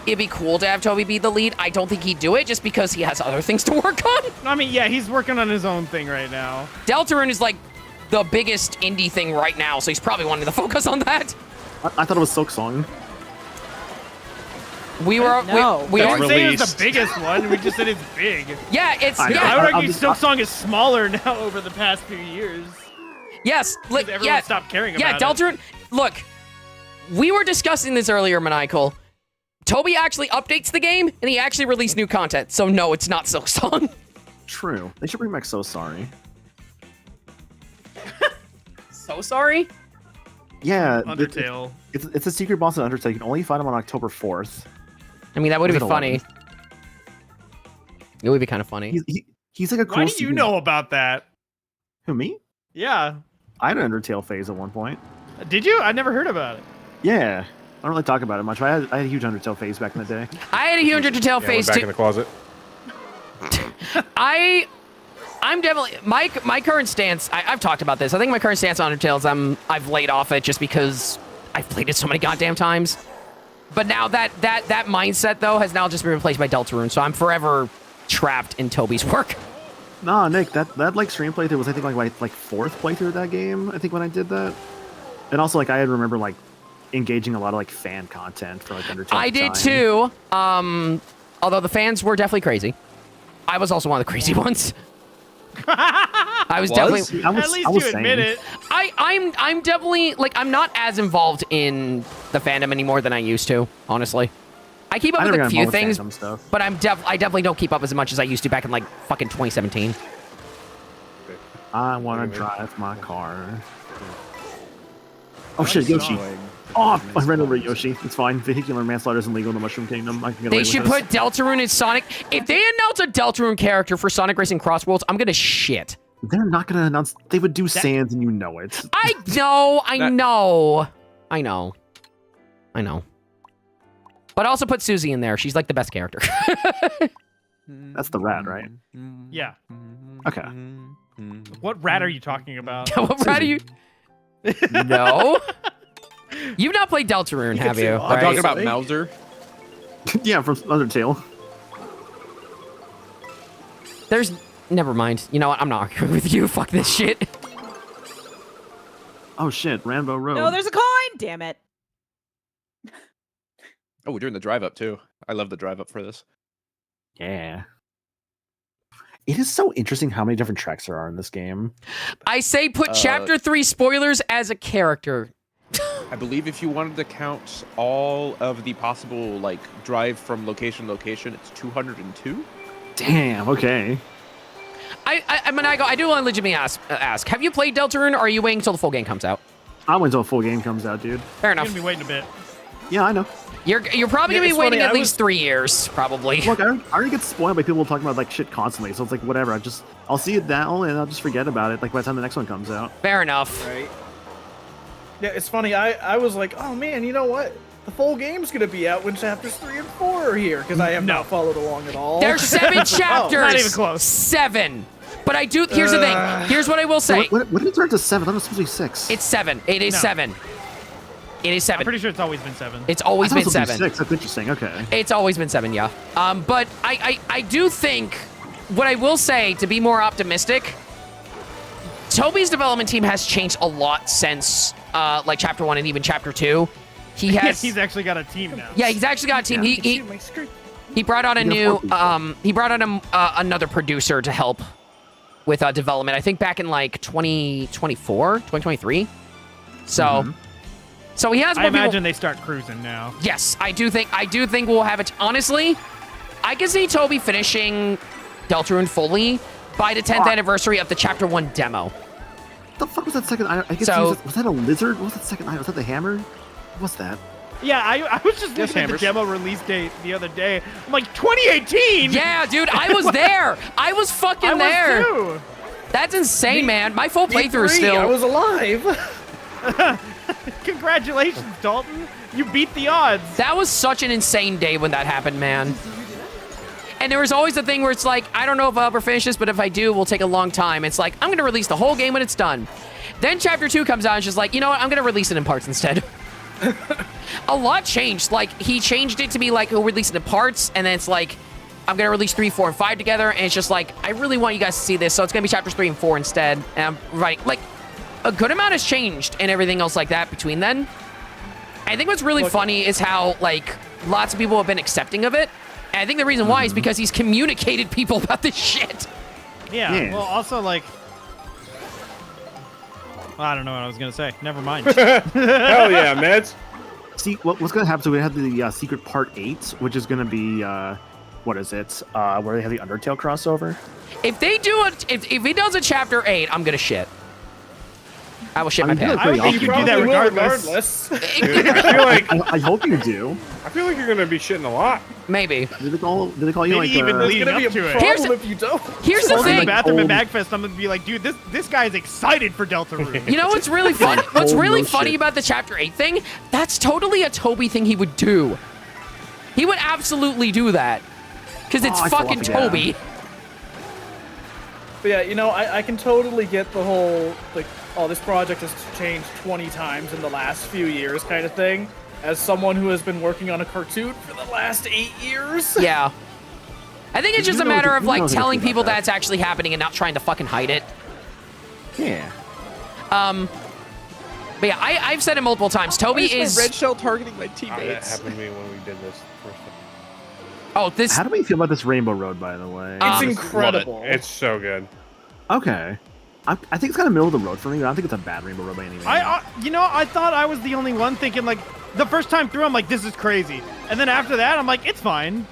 it'd be cool to have Toby be the lead, I don't think he'd do it just because he has other things to work on. I mean, yeah, he's working on his own thing right now. Deltarune is like the biggest indie thing right now, so he's probably wanting to focus on that. I thought it was Silk Song. We were No. we We are didn't say it was released. the biggest one. We just said it's big. yeah, it's I- yeah, I would I'll argue just- Silk Song is smaller now over the past few years. yes, like Everyone yeah, stopped caring yeah, about it. Deltarune. Look, we were discussing this earlier, Maniacal. Toby actually updates the game, and he actually released new content. So no, it's not Silk Song. True. They should bring back So Sorry. So sorry. Yeah. Undertale. It's a secret boss in Undertale. You can only find him on October 4th. I mean, that would Was be it funny. 11th? It would be kind of funny. He's like a cool. Why do you secret- know about that? Who, me? Yeah. I had an Undertale phase at one point. Did you? I never heard about it. Yeah. I don't really talk about it much, but I had a huge Undertale phase back in the day. I had a huge Undertale Yeah, went phase back too. in the closet. I'm definitely my current stance. I've talked about this. I think my current stance on Undertale is I've laid off it just because I've played it so many goddamn times. But now that mindset though has now just been replaced by Deltarune, so I'm forever trapped in Toby's work. Nah, Nick, that like stream playthrough was I think my fourth playthrough of that game. I think when I did that, and also like I had remember like engaging a lot of like fan content for like Undertale. I at the did time. too. Although the fans were definitely crazy. I was also one of the crazy ones. I was definitely. I was, At least I was you admit sane. it. I'm definitely like I'm not as involved in the fandom anymore than I used to. Honestly, I keep up I with never a got few involved with things, fandom stuff. but I definitely don't keep up as much as I used to back in like fucking 2017. I want to drive my car. Oh shit, Yoshi. Oh, I ran over Yoshi. It's fine. Vehicular manslaughter isn't legal in the Mushroom Kingdom. I can get away They with should this. put Deltarune in Sonic. If they announce a Deltarune character for Sonic Racing Cross Worlds, I'm gonna shit. They're not gonna announce. They would do Sans, and you know it. I know. But also put Susie in there. She's like the best character. That's the rat, right? Yeah. Okay. What rat are you talking about? What rat are you? No. You've not played Deltarune, have you? I'm talking about Mauser. Yeah, from Undertale. There's. Never mind. You know what? I'm not arguing with you. Fuck this shit. Oh shit, Rambo Road. No, there's a coin. Damn it. Oh, we're doing the drive up too. I love the drive up for this. Yeah. It is so interesting how many different tracks there are in this game. I say put Chapter 3 spoilers as a character. I believe if you wanted to count all of the possible like drive from location to location, it's 202. Damn. Okay. Manigo, I do want to legitimately ask, have you played Deltarune, or are you waiting until the full game comes out? I'll wait until a full game comes out, dude. Fair I'm enough. gonna be waiting a bit. Yeah, I know. You're probably gonna be it's waiting funny, at I least 3 years, probably. Look, I already get spoiled by people talking about like shit constantly, so it's like whatever. I'll see it now and I'll just forget about it. Like by the time the next one comes out. Fair enough. Right. Yeah, it's funny. I was like, oh man, you know what? The full game's gonna be out when chapters 3 and 4 are here because I have not followed along at all. There's 7 chapters. Not even close. 7. But I do. Here's the thing. Here's what I will say. When did it turn to 7? I thought it was supposed to be 6. It's 7. It is No. 7. It is 7. I'm pretty sure it's always been 7. It's always I thought been it was supposed to 7. be 6. That's interesting. Okay. It's always been 7, yeah. But I do think what I will say to be more optimistic, Toby's development team has changed a lot since like chapter 1 and even chapter 2. He has He's actually got a team now. yeah, he's actually got a team. Yeah. He brought on a You got new 4 people. he brought on another producer to help with development. I think back in like 2024, 2023. So so he has I more people. imagine they start cruising now. Yes, I do think we'll have it. Honestly, I can see Toby finishing Deltarune fully by the 10th anniversary of the Chapter 1 demo. What the fuck was that second item? I guess So- was that a lizard? What was that second item? Was that the hammer? What's that? Yeah, I was just looking at the Hammers. demo release date the other day. I'm like, 2018. Yeah, dude, I was there. I was fucking I there. was too. That's insane, man. My full playthrough is still. I was alive. Congratulations, Dalton. You beat the odds. That was such an insane day when that happened, man. And there was always the thing where it's like, I don't know if I'll ever finish this, but if I do, it will take a long time. It's like, I'm going to release the whole game when it's done. Then Chapter 2 comes out and it's just like, you know what? I'm going to release it in parts instead. A lot changed. Like, he changed it to be like, he'll release it in parts, and then it's like, I'm going to release 3, 4, and 5 together, and it's just like, I really want you guys to see this, so it's going to be Chapters 3 and 4 instead. And I'm writing, like, a good amount has changed and everything else like that between then. I think what's really funny is how, like, lots of people have been accepting of it. And I think the reason why is because he's communicated people about this shit. Yeah. Yeah. Well, also like, I don't know what I was gonna say. Never mind. Hell yeah, meds. See, what's going to happen? So we have the secret part 8, which is going to be, what is it? Where they have the Undertale crossover. If they do it, if he does a Chapter 8, I'm gonna shit. I will shit my I mean, pants. I would think You you do probably that will regardless. Dude, I feel like I hope you do. I feel like you're gonna be shitting a lot. Maybe. Did they call you Maybe like even There's leading gonna be a up to it. problem Here's- if you don't. Here's the Or in the thing. bathroom at Old- Magfest, I'm gonna be like, dude, this guy's excited for Deltarune. You know what's really fun? What's Oh, really no funny shit. about the Chapter 8 thing? That's totally a Toby thing he would do. He would absolutely do that. Because it's Oh, I fell fucking off again. Toby. But yeah, you know, I can totally get the whole, like, oh, this project has changed 20 times in the last few years kind of thing. As someone who has been working on a cartoon for the last 8 years. Yeah. I think it's just a You know matter the- of, you like, know the telling truth people about that. that's actually happening and not trying to fucking hide it. Yeah. But yeah, I've said it multiple times. Toby is... red shell targeting my That teammates. happened to me when we did this first time. Oh, this... How do we feel about this Rainbow Road, by the way? It's Um, incredible. It's so good. Okay. I think it's kind of middle of the road for me. But I don't think it's a bad Rainbow Road by any means. You know, I thought I was the only one thinking like the first time through, I'm like, this is crazy, and then after that, I'm like, it's fine.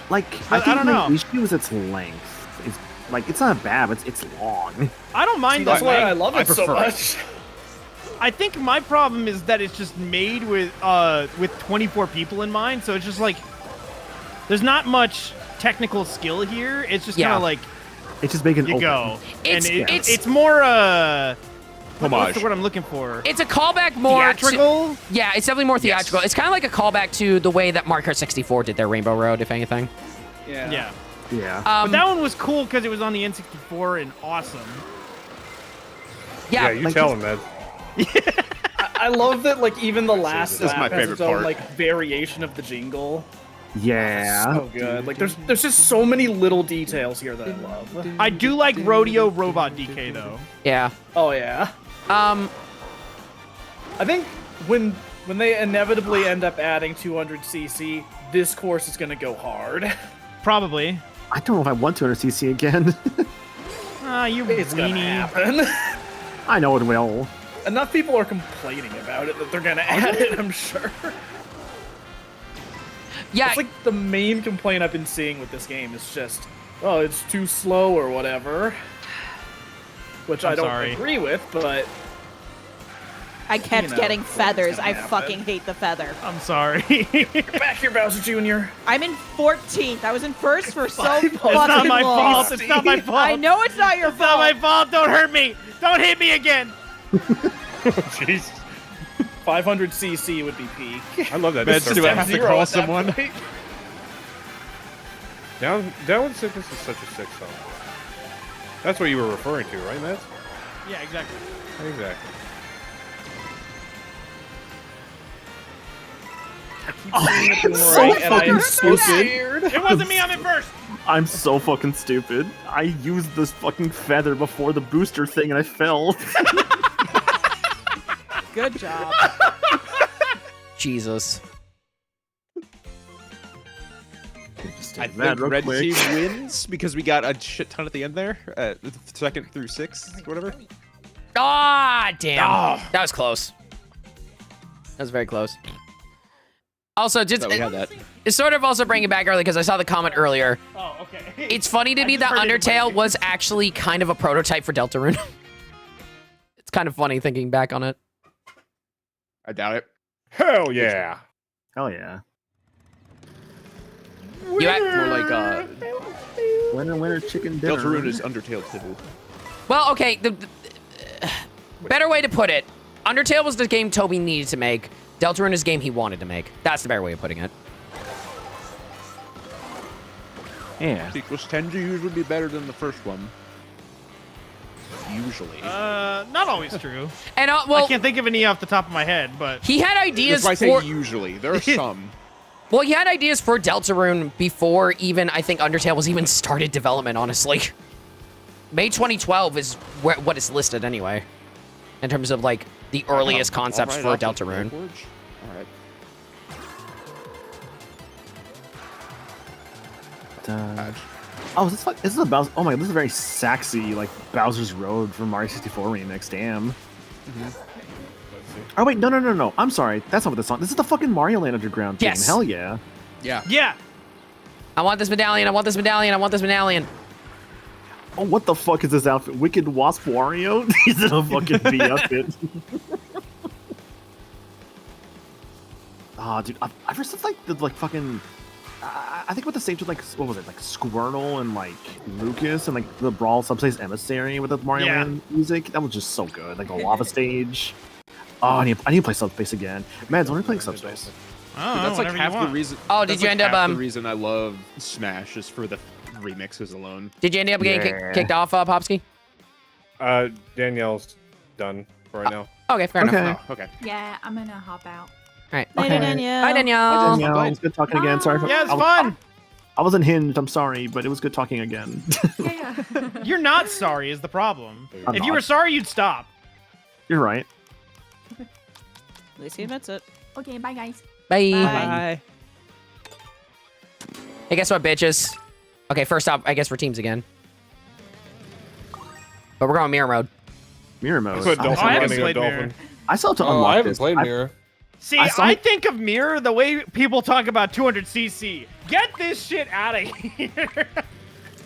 Like, I I think don't my know. issue is its length. It's like it's not bad, but it's long. I don't mind That's that. why I love I it so prefer it. much. I think my problem is that it's just made with 24 people in mind, so it's just like there's not much technical skill here. It's just kind of like It's just making you go, It's- and it's- it's more what's Homage. the word I'm looking for? It's a callback more Theatrical. yeah, it's definitely more theatrical. It's kind of like a callback to the way that Mario Kart 64 did their Rainbow Road, if anything. Yeah. Yeah. But that one was cool because it was on the N64 and awesome. Yeah, you like tell just- him, Ed. I love that like even the last That's my lap has favorite its own part. like variation of the jingle. Yeah. So good. Like there's just so many little details here that I love. I do like Rodeo Robot DK though. yeah. Oh yeah. Um, I think when they inevitably end up adding 200cc, this course is gonna go hard. Probably. I don't know if I want 200cc again. Ah, you It's gonna weenie. happen. I know it will. Enough people are complaining about it that they're gonna add it, I'm sure. yeah, It's like the main complaint I've been seeing with this game is just, oh, it's too slow or whatever. Which I I'm don't sorry. agree with, but I kept You know, getting what's feathers. gonna I happen? fucking hate the feather. I'm sorry. get back here, Bowser Jr. I'm in 14th. I was in first for so It's fucking It's not my long. fault. It's not my fault. I know it's not your It's not my fault. fault. Don't hurt me. Don't hit me again. Jeez. 500cc would be peak. I love that. Meds, do I have to Zero call at that someone? point. Downward Sickness is such a sick song. That's what you were referring to, right, Meds? Yeah, exactly. Exactly. So and I am fucking so stupid. scared. It wasn't me. I'm in first. I'm so fucking stupid. I used this fucking feather before the booster thing and I fell. Good job. Jesus. I That think real Red quick. Team wins because we got a shit ton at the end there. Second through sixth, whatever. Ah, damn. Ah. That was close. That was very close. Also, just Thought we had that. it's sort of also bringing it back early because I saw the comment earlier. Oh, okay. It's funny to I me just that heard it in my Undertale ear. was actually kind of a prototype for Deltarune. It's kind of funny thinking back on it. I doubt it. Hell yeah. Hell yeah. You act- More like Winner, winner, chicken dinner. Deltarune is Undertale too. well, okay, the better way to put it, Undertale was the game Toby needed to make. Deltarune is the game he wanted to make. That's the better way of putting it. Yeah. Sequels tend to usually be better than the first one. Usually. Not always true. And I well, can't think of any off the top of my head, but he had ideas That's why I for say usually. There are some. well, he had ideas for Deltarune before even I think Undertale was even started development. Honestly, May 2012 is what is listed anyway, in terms of like the earliest concepts for Deltarune. All right. Oh, is this a Bowser? Oh my, this is a very sexy, like Bowser's Road from Mario 64 remix. Damn. Oh wait, no. I'm sorry. That's not what the song. This is the fucking Mario Land Underground theme. Yes. Hell yeah. Yeah. yeah. I want this medallion. I want this medallion. I want this medallion. Oh, what the fuck is this outfit? Wicked Wasp Wario? He's in a fucking V outfit. Ah, dude, I first like the like fucking. I think with the stage with like what was it like Squirtle and like Lucas and like the Brawl Subspace Emissary with the Mario Yeah. Land music. That was just so good. Like the lava stage. Oh, I need to play Subspace again. Man, when are you playing Subspace? Oh, Dude, that's like whatever you half the want. reason. Oh, did that's you like end up, half the reason I love Smash is for the remixes alone. Did you end up getting Yeah. kicked off, Popsky? Danielle's done for right now. Okay, fair enough. Okay. Oh, okay. Yeah, I'm gonna hop out. All right. Later, Okay. Danielle. Hi, Danielle. Danielle, it was good talking again. Sorry for Yeah, it's I was- fun. I wasn't hinged. I'm sorry, but it was good talking again. Yeah. You're not sorry is the problem. I'm If you were not. sorry, you'd stop. You're right. At least he admits it. Okay, bye guys. Bye. Bye. Hey, guess what, bitches? Okay, first off, I guess we're teams again. But we're going mirror mode. Mirror mode. Put I, Dolphin I haven't landing a played dolphin. Mirror. I still have to Oh, unlock I haven't this. played Mirror. See, I saw I it- think of Mirror the way people talk about 200cc. Get this shit out of here.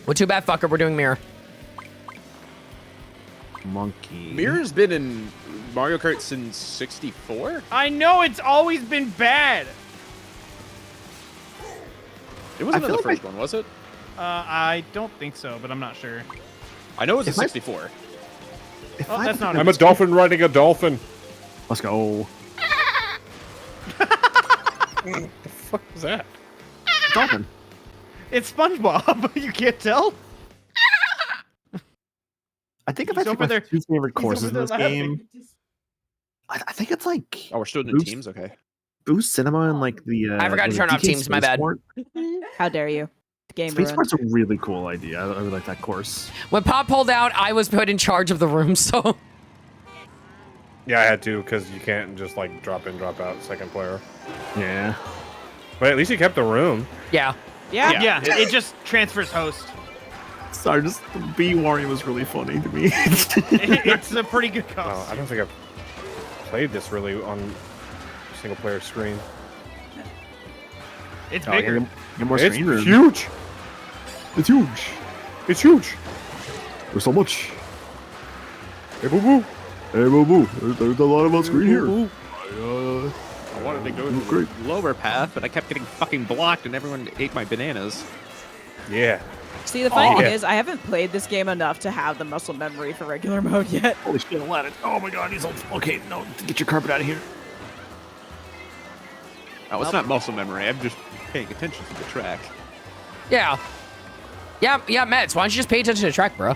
Well, too bad, fucker. We're doing mirror. Monkey. Mirror's been in Mario Kart since '64. I know it's always been bad. It wasn't I in the feel like first one, was it? I don't think so, but I'm not sure. I know it was in If I- '64. If Oh, I that's not I'm a dolphin riding a dolphin. Let's go. What the fuck was that? Dolphin. It's SpongeBob. You can't tell. I think if He's I pick over my there- 2 favorite He's over courses in there this laughing. game, I think it's like Oh, we're still doing Boost. teams? Okay. Boost Cinema and like the. I forgot to the turn off DK teams, my bad. Spaceport. How dare you? Game ruined. Spaceport's a really cool idea. I really like that course. When Pop pulled out, I was put in charge of the room, so Yeah, I had to because you can't just like drop in, drop out second player. Yeah. But at least he kept the room. yeah. Yeah. Yeah, it just transfers host. Sorry, just the B Wario was really funny to me. It's a pretty good I cost. don't think I've played this really on single player screen. It's Oh, bigger. get more It's screen room. huge. It's huge. It's huge. There's so much. Hey, boo boo. Hey, boo boo. There's a lot of on screen here. I wanted to go Great. the lower path, but I kept getting fucking blocked, and everyone ate my bananas. Yeah. See, the funny thing yeah. is, I haven't played this game enough to have the muscle memory for regular mode yet. Holy shit, Aladdin. Oh my god, he's all. Okay, no, get your carpet out of here. Oh, it's not muscle memory. I'm just paying attention to the track. Yeah. Yeah, Mets, why don't you just pay attention to the track, bro?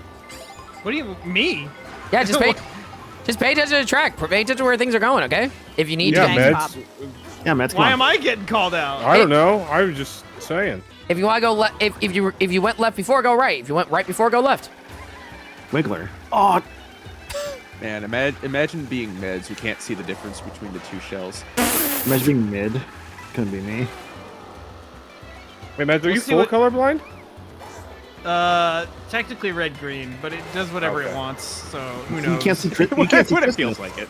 What do you me? Yeah, just pay attention to the track. Pay attention to where things are going, okay? If you need Yeah, to. Thanks, Meds. Pop. Yeah, Matt, come Why on. am I getting called out? I don't know. I was just saying. If you want to go left, if you went left before, go right. If you went right before, go left. Wiggler. Oh, Man, imagine being meds who can't see the difference between the two shells. imagine being mid. Couldn't be me. Wait, Matt, are you We'll see full what- colorblind? Technically red-green, but it does whatever Okay. it wants, so who You knows? can't see. You can't see What it Christmas. feels like it.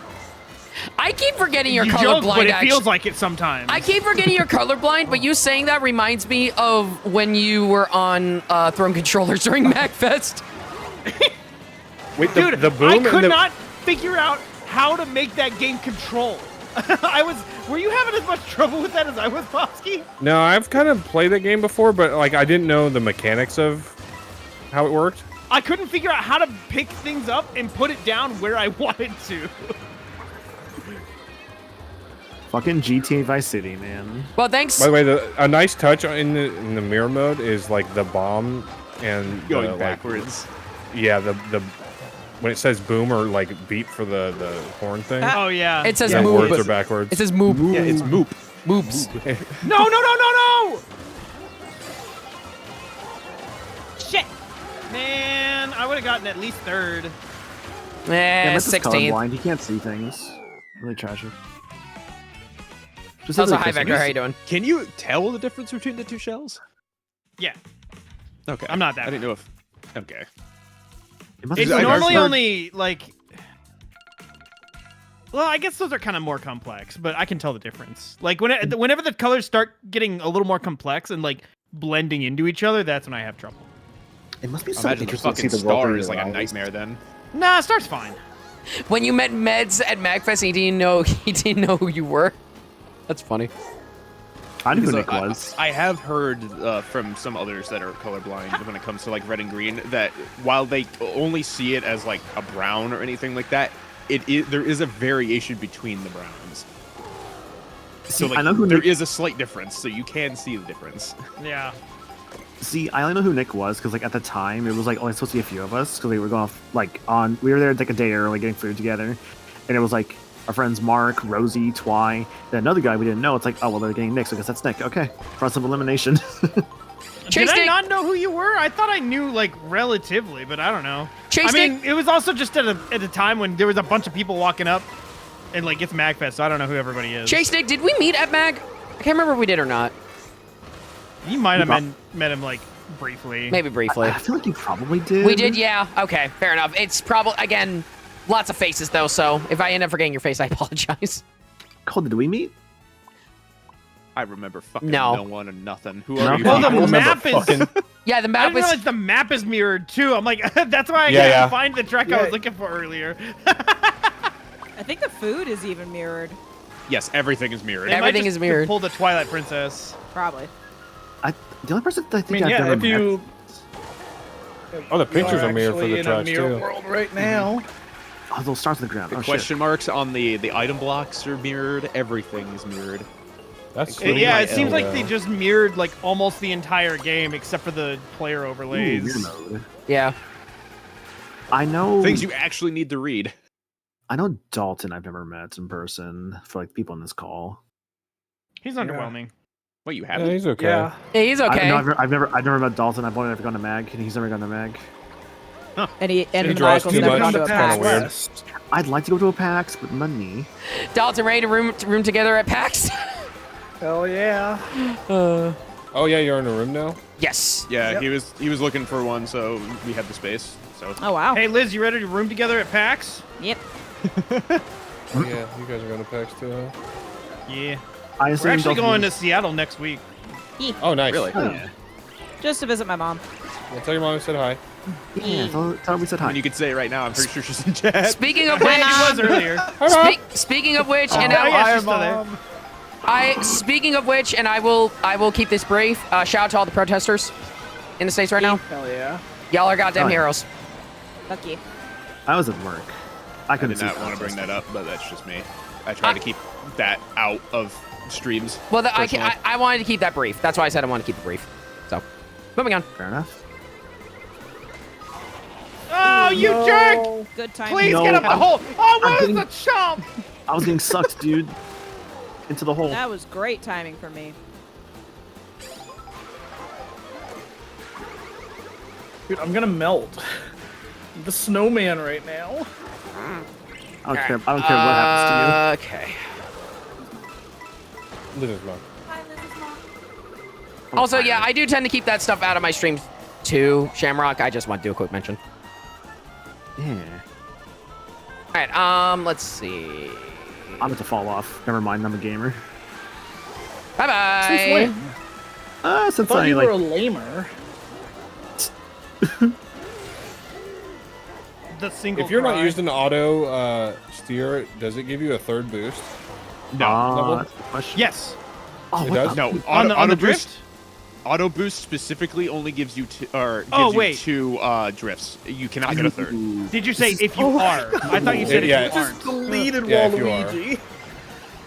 I keep forgetting you're You joke, colorblind. but it actually. feels like it sometimes. I keep forgetting you're colorblind, but you saying that reminds me of when you were on throwing controllers during MacFest. Wait, Dude, the boom I and could the, not figure out how to make that game control. Were you having as much trouble with that as I was, Popsky? No, I've kind of played that game before, but like I didn't know the mechanics of how it worked. I couldn't figure out how to pick things up and put it down where I wanted to. Fucking GTA Vice City, man. Well, thanks. By the way, a nice touch in the mirror mode is like the bomb and the, Going like, backwards. yeah, the when it says boom or like beep for the horn thing. Oh yeah. It says the move. words are backwards. It says move. Yeah, it's moop. Moobs. No! Shit! Man, I would have gotten at least third. Yeah, Matt's just 16th. colorblind. He can't see things. Really tragic. Just Also, like hi, Christmas. Vector. How you doing? Can you tell the difference between the two shells? Yeah, Okay. I'm not that I didn't know if. Okay. It must it's be- I've normally heard- only like. Well, I guess those are kind of more complex, but I can tell the difference. Like whenever the colors start getting a little more complex and like blending into each other, that's when I have trouble. It must be so Imagine the interesting to see fucking the world star through is your like a eyes. nightmare then. Nah, Star's fine. When you met Meds at MacFest, he didn't know who you were. That's funny. I knew who Because, Nick was. I have heard from some others that are colorblind when it comes to like red and green that while they only see it as like a brown or anything like that, there is a variation between the browns. So like I know who there Nick- is a slight difference, so you can see the difference. Yeah. See, I only know who Nick was because, like, at the time, it was like only supposed to be a few of us because we were going off like on. We were there like a day early getting food together, and it was like our friends Mark, Rosie, Twy, then another guy we didn't know. It's like, oh well, they're getting Nick, so I guess that's Nick. Okay, process of elimination. Chase Did I Nick- not know who you were? I thought I knew like relatively, but I don't know. Chase I mean, Nick- it was also just at a time when there was a bunch of people walking up, and like it's MagFest, so I don't know who everybody is. Chase Nick, did we meet at Mag? I can't remember if we did or not. You might have We met him like briefly. Maybe briefly. I feel like you probably did. We did, yeah. Okay, fair enough. It's probably, again, lots of faces, though, so if I end up forgetting your face, I apologize. Cole, did we meet? I remember fucking No. no one and nothing. Who No. are you? Well, the I remember map is fucking- Yeah, the I map didn't was. realize the map is mirrored too. I'm like, that's why I Yeah, couldn't yeah. find the track I Yeah. was looking for earlier. I think the food is even mirrored. Yes, everything is mirrored. They might Everything just is mirrored. Pull the Twilight Princess. Probably. The only person I I think mean, I've yeah, never if you. Oh, the you pictures are mirrored for actually the in tracks a mirror too. world right now. Oh, those stars on the ground. The Oh, question marks on the item blocks are mirrored. Everything is mirrored. That's Including sweet. Yeah, my it seems like L. they just mirrored like almost the entire game except for the player shit. Ooh, overlays. weird mode. Yeah. I know. Things you actually need to read. I know Dalton. I've never met in person. For like people on this call. He's underwhelming. Wait, you Yeah, haven't? he's okay. Yeah. Yeah, he's okay. No, I've never met Dalton. I've only ever gone to Mag, and he's never gone to Mag. And he and He draws Michael's too never much. gone to a That's kinda PAX. weird. West. I'd like to go to a PAX, but money. Dalton ready to room together at PAX? Hell yeah. Oh yeah, you're in a room now. Yes. Yeah, Yep. he was looking for one, so we had the space. So Oh wow. Hey Liz, you ready to room together at PAX? Yep. Oh, yeah, you guys are going to PAX too. Huh? Yeah. I We're assume actually Dalton going to was- Seattle next week. Oh, nice. Really? Oh, yeah. Just to visit my mom. Well, tell your mom I said hi. Yeah, tell her we said I hi. mean, you could say it right now. I'm pretty sure she's in chat. Speaking of She which, was earlier. speaking of which, and Oh, yeah, she's still there. speaking of which, and I will keep this brief. Shout out to all the protesters in the states right now. Hell yeah. Y'all are goddamn Oh, yeah. heroes. Fuck you. I was at work. I I couldn't did see not want to bring that up, but that's just me. I try to keep that out of streams. Well, personally. I wanted to keep that brief. That's why I said I wanted to keep it brief. So, moving on. Fair enough. Oh, you jerk! Good time. Please No, get up the I'm- hole. Oh, I'm where's getting- the chomp? I was getting sucked, dude. Into the hole. That was great timing for me. Dude, I'm gonna melt. The snowman right now. I don't care. I don't care what happens Okay. Liz's mom. to you. Also, yeah, I do tend to keep that stuff out of my streams too, Shamrock. I just want to do a quick mention. Yeah. All right. Let's see. I'm about to fall off. Never mind. I'm a gamer. Since Bye-bye. when? Since Thought I you like. were a lamer. The single If you're not cry. using auto steer, does it give you a third boost? No. That's the question. Yes. Oh, It what does? the- No. On the auto drift? boost. Auto boost specifically only gives you two, Oh, wait. two drifts. You cannot get a third. Did you say if you are? I thought you said Yeah, if you it's aren't. Deleted Yeah, if you are. Waluigi.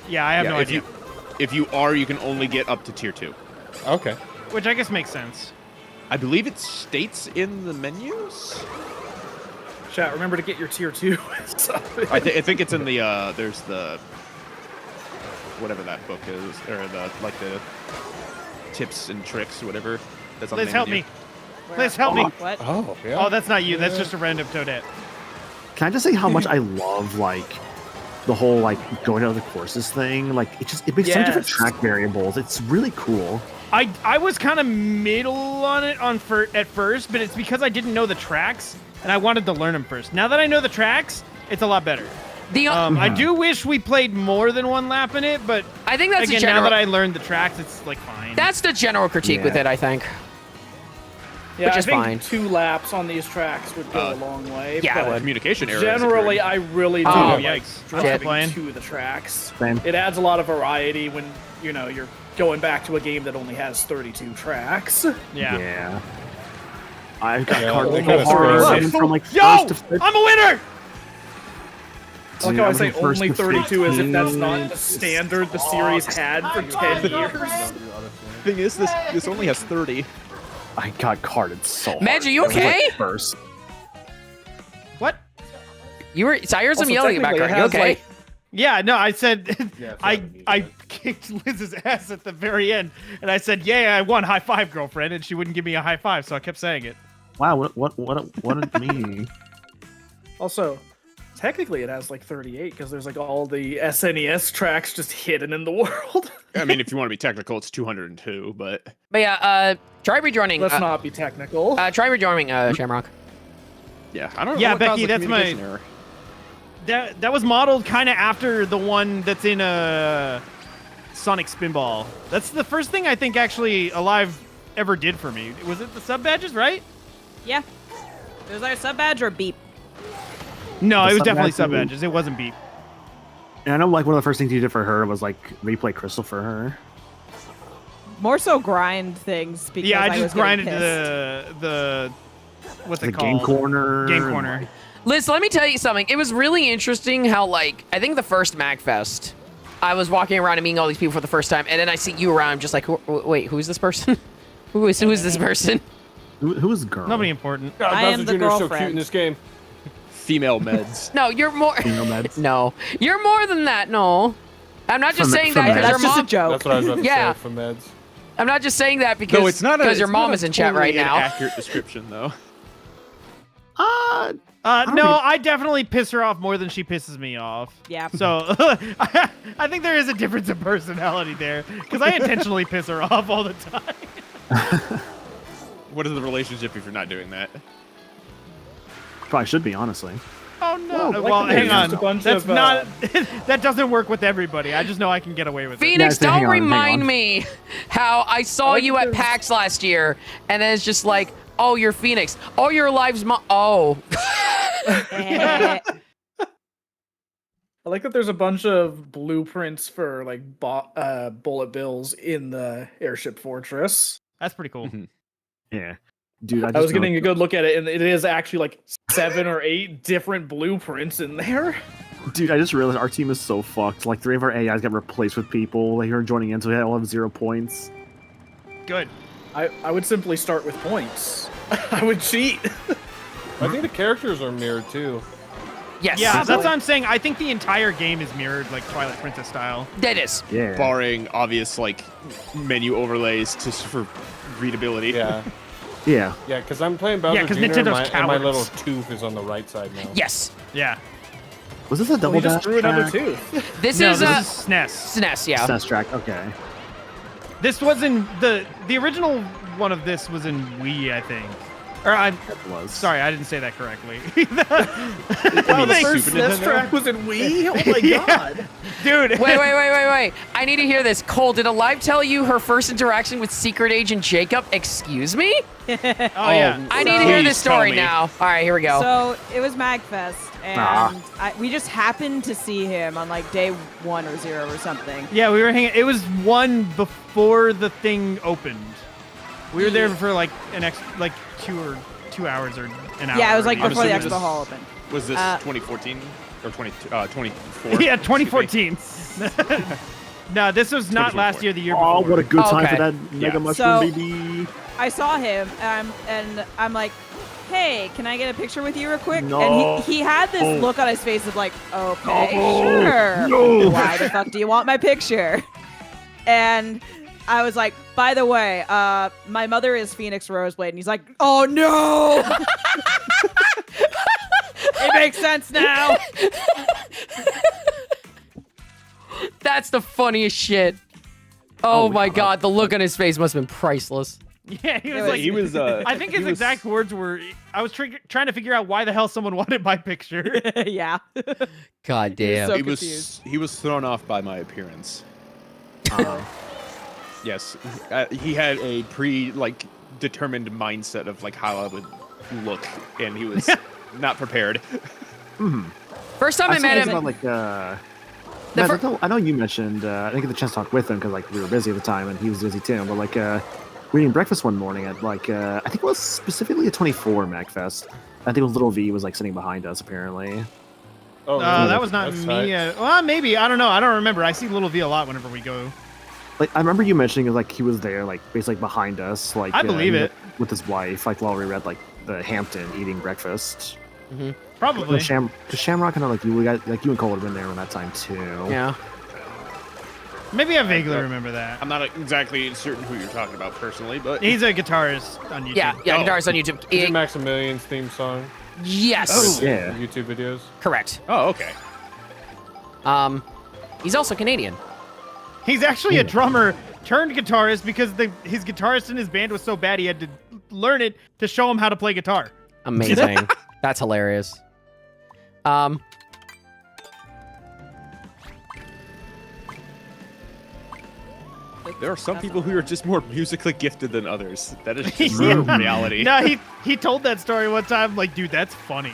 Yeah, I have Yeah, no if idea. if you are, you can only get up to tier 2. Okay. Which I guess makes sense. I believe it states in the menus. Chat, remember to get your tier 2. I think it's in the there's the whatever that book is, or the tips and tricks, whatever. That's on Liz, the help menu. me. Liz, help me. What? Oh, yeah. Oh, that's not you. That's just a random toadette. Can I just say how much I love like the whole like going to other courses thing? Like it makes so many different Yes. track variables. It's really cool. I was kind of middle on it at first, but it's because I didn't know the tracks and I wanted to learn them first. Now that I know the tracks, it's a lot better. The I do wish we played more than one lap in it, but I think that's again, the now general. that I learned the tracks, it's like fine. That's the general critique with Yeah. it, I think. Yeah, Which I is think fine. 2 laps on these tracks would go a long way. yeah, it but would. Communication error. Generally, I really do Oh, like yikes. driving Playing. to the tracks. Same. It adds a lot of variety when you're going back to a game that only has 32 tracks. yeah. I've got Yeah, card they so kinda hard. screw I it. went from like Yo, first to fifth. I'm a winner. I like Dude, how I went say from first only to 32 as if that's 15. not the standard the series had for 10 years. Thing is, this only has 30. I got carded so hard. Madge, are you I was, like, okay? First. What? You were. So I heard some Also, yelling in the technically, background. it You has, okay? like- Yeah, no, I said Yeah, it's I not me, I but- kicked Liz's ass at the very end, and I said, "Yeah, I won, high five, girlfriend," and she wouldn't give me a high five, so I kept saying it. Wow, what a me. Also, technically it has like 38 because there's like all the SNES tracks just hidden in the world. I mean, if you want to be technical, it's 202, but But yeah, try rejoining. Let's not be technical. Try rejoining, Shamrock. yeah, I don't know. Yeah, what Becky, caused the that's my- communication error. That was modeled kind of after the one that's in Sonic Spinball. That's the first thing I think actually Alive ever did for me. Was it the sub badges, right? Yeah. It was either sub badge or beep. No, The it was sub definitely badge sub and- badges. It wasn't beep. And I know like one of the first things you did for her was like replay Crystal for her. More so grind things because Yeah, I was just getting grinded pissed. the what's The it game called? corner. Game corner. Liz, let me tell you something. It was really interesting how, like, I think the first MagFest, I was walking around and meeting all these people for the first time, and then I see you around. I'm just like, wait, who's this person? who is this person? Who is the girl? Nobody important. God, I am Bowser the Jr. is so cute girlfriend. in this game. Female meds. No, you're more. Female meds. No, you're more than that. No, I'm not just From- saying from that meds. because That's your just a mom. joke. That's what I was about to Yeah. say for meds. I'm not just saying that because No, it's not your mom is in chat right now. Accurate description though. No, I definitely piss her off more than she pisses me off. Yeah. So I think there is a difference in personality there because I intentionally piss her off all the time. What is the relationship if you're not doing that? Probably should be, honestly. Oh no! Well, Well, like, hang there's on. just a bunch That's of, not. That doesn't work with everybody. I just know I can get away with it. Phoenix, Yeah, hang don't on, hang remind on. me how I saw you at PAX last year, and then it's just like, oh, you're Phoenix. Oh, your live's oh. I like that there's a bunch of blueprints for like bullet bills in the airship fortress. That's pretty cool. Yeah. Dude, I was getting a good look at it, and it is actually like 7 or 8 different blueprints in there. Dude, I just realized our team is so fucked. Like 3 of our AIs got replaced with people like, who are joining in, so we all have 0 points. Good. I would simply start with points. I would cheat. I think the characters are mirrored too. Yes. Yeah, that's what I'm saying. I think the entire game is mirrored like Twilight Princess style. That is. Yeah. Barring obvious like menu overlays for readability. Yeah, Yeah. yeah, because I'm playing Bowser Yeah, 'cause Jr. and Nintendo's my, and my cowards. little tooth is on the right side now. Yes. Yeah. Was this a double We just dash threw another track? tooth. This No, is this a is SNES. SNES, yeah. SNES track, okay. This was in the original one of this was in Wii, I think. Or I'm It was. sorry, I didn't say that correctly. Wow, the Thanks, first Super SNES Nintendo? track was in Wii? Oh my Yeah. god. Dude. Wait. I need to hear this. Cole, did Alive tell you her first interaction with Secret Agent Jacob? Excuse me? Oh yeah. I need to hear this Please tell story me. now. All right, here we go. So it was MagFest, and we just happened to see him on like day 1 or 0 or something. Yeah, we were hanging. It was one before the thing opened. We were there for like like 2 hours or an hour. Yeah, it was like I'm before the assuming expo this- hall opened. Was this 2014 or 24? Yeah, 2014. No, this was not last year. The year Oh, before. what a good time Okay. for that Mega Yeah. Mushroom, So- baby. I saw him, and I'm like, hey, can I get a picture with you real quick? No. And he had this look on his face of like, okay, No. sure. No. Why the fuck do you want my picture? And I was like, by the way, my mother is Phoenix Roseblade. And he's like, oh no! It makes sense now. That's the funniest shit. Oh, Oh, my God. god, the look on his face must have been priceless. Yeah, he was was- like. He was. I think his he was- exact words were, "I was trying to figure out why the hell someone wanted my picture." Yeah. God damn. so He was. confused. He was thrown off by my appearance. Uh, Yes, he had a determined mindset of like how I would look, and he was not prepared. First time I saw met things him. about, like, The Matt, fir- I know you mentioned, I didn't get the chance to talk with him because like we were busy at the time and he was busy too, but like we were eating breakfast one morning at like I think it was specifically a 24 MagFest. I think it was Little V was like sitting behind us apparently. Oh, That was not That's me. tight. Well, maybe I don't know. I don't remember. I see Little V a lot whenever we go. Like I remember you mentioning like he was there like basically behind us like I believe it. with his wife like while we were at like the Hampton eating breakfast. Probably. Cause Shamrock and like you guys like you and Cole would have been there around that time too. Yeah. Maybe I vaguely remember that. I'm not exactly certain who you're talking about personally, but He's a guitarist on YouTube. Yeah, Oh. guitars on YouTube. Is it Maximilian's theme song? Yes. Yeah. YouTube videos. Correct. Oh, okay. He's also Canadian. He's actually a drummer turned guitarist because his guitarist in his band was so bad he had to learn it to show him how to play guitar. Amazing. That's hilarious. There are some people who are just more musically gifted than others. That is just reality. No, he told that story one time. Like, dude, that's funny.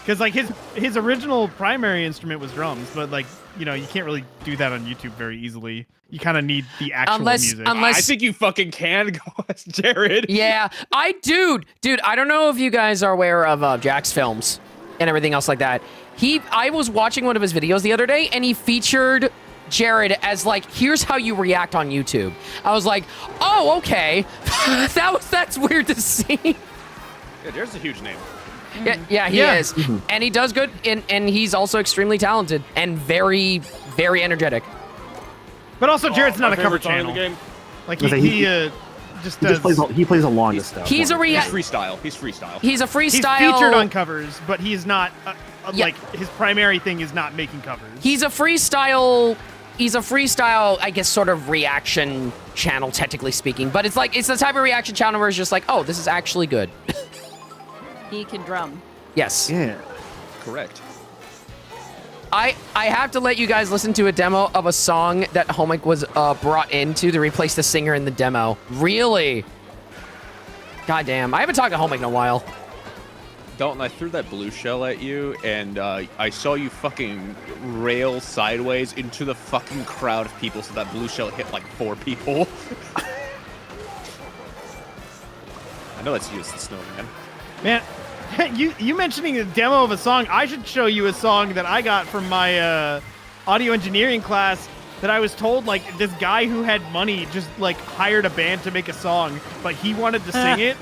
Because like his original primary instrument was drums, but like you can't really do that on YouTube very easily. You kind of need the actual music. I think you fucking can go as Jared. Yeah, dude, I don't know if you guys are aware of Jack's films and everything else like that. I was watching one of his videos the other day, and he featured Jared as like, here's how you react on YouTube. I was like, oh, okay. That's weird to see. Yeah, Jared's a huge name. Yeah, he is. And he does good, and he's also extremely talented and very, very energetic. But also, Jared's not a cover song in channel. the game. Like he just does. He plays the longest stuff. He's He's freestyle. He's freestyle. He's a He's freestyle. featured on covers, but he's not Yeah. like his primary thing is not making covers. He's a freestyle, I guess, sort of reaction channel, technically speaking. But it's the type of reaction channel where it's just like, oh, this is actually good. He can drum. Yes. Yeah. Correct. I have to let you guys listen to a demo of a song that Homik was brought into to replace the singer in the demo. Really? Goddamn. I haven't talked to Homik in a while. Dalton, I threw that blue shell at you, and I saw you fucking rail sideways into the fucking crowd of people, so that blue shell hit like 4 people. I know that's you, it's the snowman. Man, you mentioning a demo of a song, I should show you a song that I got from my audio engineering class that I was told, like, this guy who had money just, like, hired a band to make a song, but he wanted to sing it.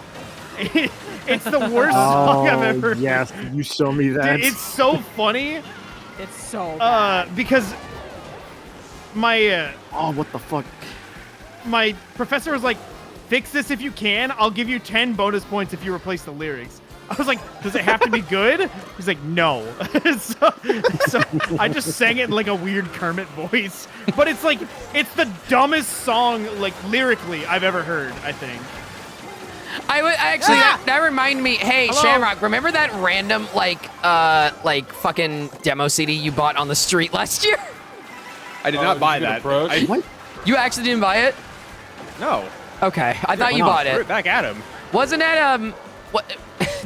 It's the worst song I've ever heard. Yes, you show me that. Dude, it's so funny. It's so bad. Because my oh, what the fuck? my professor was like, fix this if you can. I'll give you 10 bonus points if you replace the lyrics. I was like, does it have to be good? He's like, no. so I just sang it in like a weird Kermit voice. But it's like, it's the dumbest song, like lyrically, I've ever heard, I think. That reminded me. Hey, Hello? Shamrock, remember that random like fucking demo CD you bought on the street last year? I did not buy that. What? You actually didn't buy it? No. Okay, I thought you not? bought Threw it. it back at him. Wasn't that what?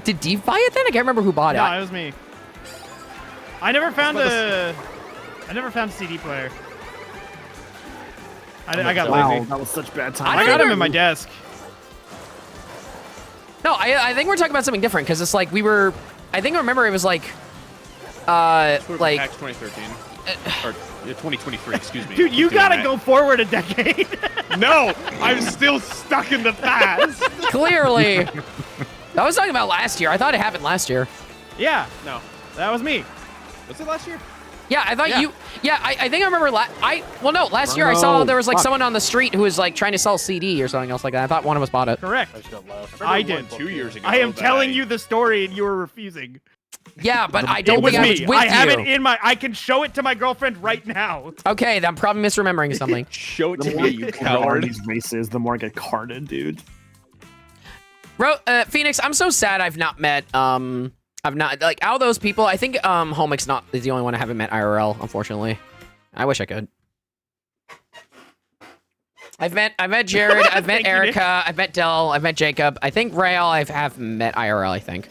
Did Dave buy it then? I can't remember who bought it. No, it was me. I never found a CD player. I got Wow, lazy. that was such bad I time. I don't got him either. in my desk. No, I think we're talking about something different because it's like we were. I think I remember it was like, like. PAX 2013. Or 2023, excuse me. Dude, you Keep doing gotta that. go forward a decade. No, I'm still stuck in the past. Clearly. I was talking about last year. I thought it happened last year. Yeah, No. that was me. Was it last year? Yeah, I thought Yeah. you. Yeah, I think I remember. Last year I saw there was like someone on the street who was like trying to sell CD or something else like that. I thought one of us bought it. Correct. I did. 2 years ago. I am that telling you the story and you were refusing. Yeah, but I It don't was think I was me. with I have you. it in my. I can show it to my girlfriend right now. Okay, then I'm probably misremembering something. Show it The to more me, you are coward. these races, the more I get carded, dude. Phoenix, I'm so sad I've not met. I've not like out of those people. I think Homik's not is the only one I haven't met IRL. Unfortunately, I wish I could. I've met Jared. I've met Thank you, Nick. Erica. I've met Del. I've met Jacob. I think Rael. I have met IRL. I think.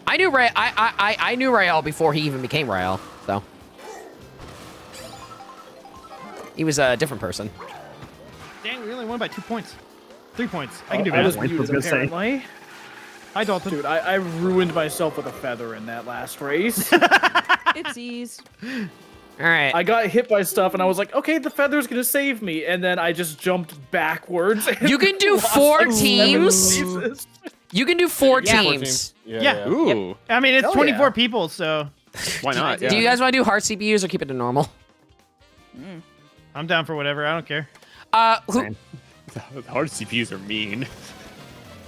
I knew Rael. I knew Rael before he even became Rael. So he was a different person. Dang, we only won by 2 points. 3 points. I can do I was math. I was muted, gonna say. apparently. Hi, Dalton. Dude, I ruined myself with a feather in that last race. Ipsies. All right. I got hit by stuff, and I was like, okay, the feather's gonna save me. And then I just jumped backwards. and You can do lost 4 11 teams? races. You can do 4 Yeah. teams. Yeah. Ooh, I mean, it's Hell 24 yeah. people, so why not? Do you guys want to do hard CPUs or keep it to normal? I'm down for whatever. I don't care. Who? Same. The hard CPUs are mean.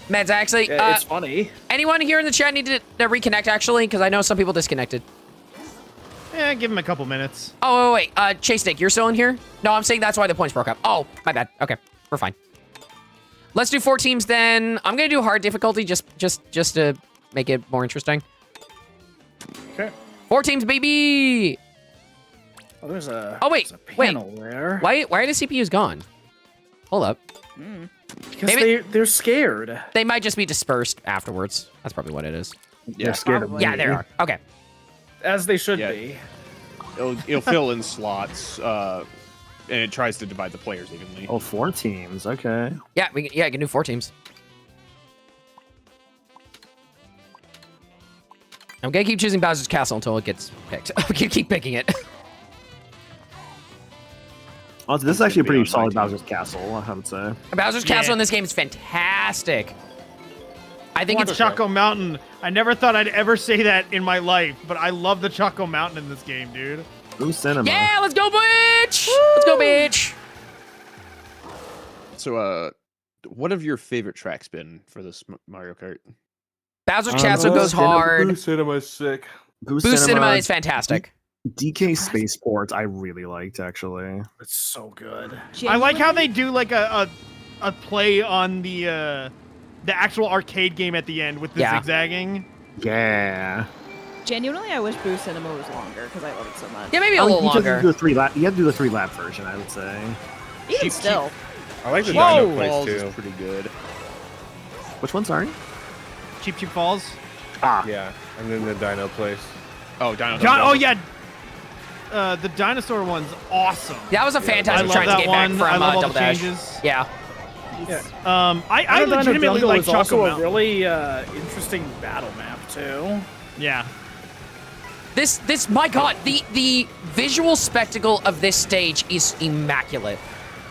Meds, actually, Yeah, it's funny. anyone here in the chat need to reconnect, actually? Because I know some people disconnected. Yeah, give him a couple minutes. Oh, wait. Chase Nick, you're still in here? No, I'm saying that's why the points broke up. Oh, my bad. Okay, we're fine. Let's do 4 teams then. I'm gonna do hard difficulty just to make it more interesting. Okay. 4 teams, baby! Oh, there's a. Oh, wait, there's a panel there. Why are the CPUs gone? Hold up. Because Maybe- they're scared. They might just be dispersed afterwards. That's probably what it is. They're scared of Probably. me. Yeah, there are. Okay. As they should Yeah. be. It'll fill in slots, and it tries to divide the players evenly. Oh, 4 teams. Okay. Yeah, you can do 4 teams. I'm gonna keep choosing Bowser's Castle until it gets picked. I'm gonna keep picking it. Oh, this is actually a be pretty on my solid team. Bowser's Castle, I would say. Bowser's Castle Yeah. in this game is fantastic. I think The it's Choco Mountain. I never thought I'd ever say that in my life, but I love the Choco Mountain in this game, dude. Ooh, cinema. yeah. Let's go, bitch. Let's go, bitch. So, what have your favorite tracks been for this Mario Kart? Bowser's Castle goes hard. Cinema's sick. Boost Boost Cinema is fantastic. DK Spaceport, I really liked, actually. It's so good. I like how they do like a play on the actual arcade game at the end with the Yeah. zigzagging. Yeah. Genuinely, I wish Boo Cinema was longer because I love it so much. Yeah, maybe a I mean, little you have to longer. do a 3-lap. You have to do a 3-lap version, I would say. Even Cheap, still. I like the Whoa! Dino place Falls too. is pretty good. Which one? Sorry. Cheap Cheap Falls. Ah. Yeah, and then the Dino place. Oh, Dino. Oh yeah. The dinosaur one's awesome. That was a I fantastic love trying to that get back one. from I love all Double the Dash. changes. Yeah. I Dino legitimately Jungle like is also Choco a Mountain. really interesting battle map too. Yeah. This, my God, the visual spectacle of this stage is immaculate.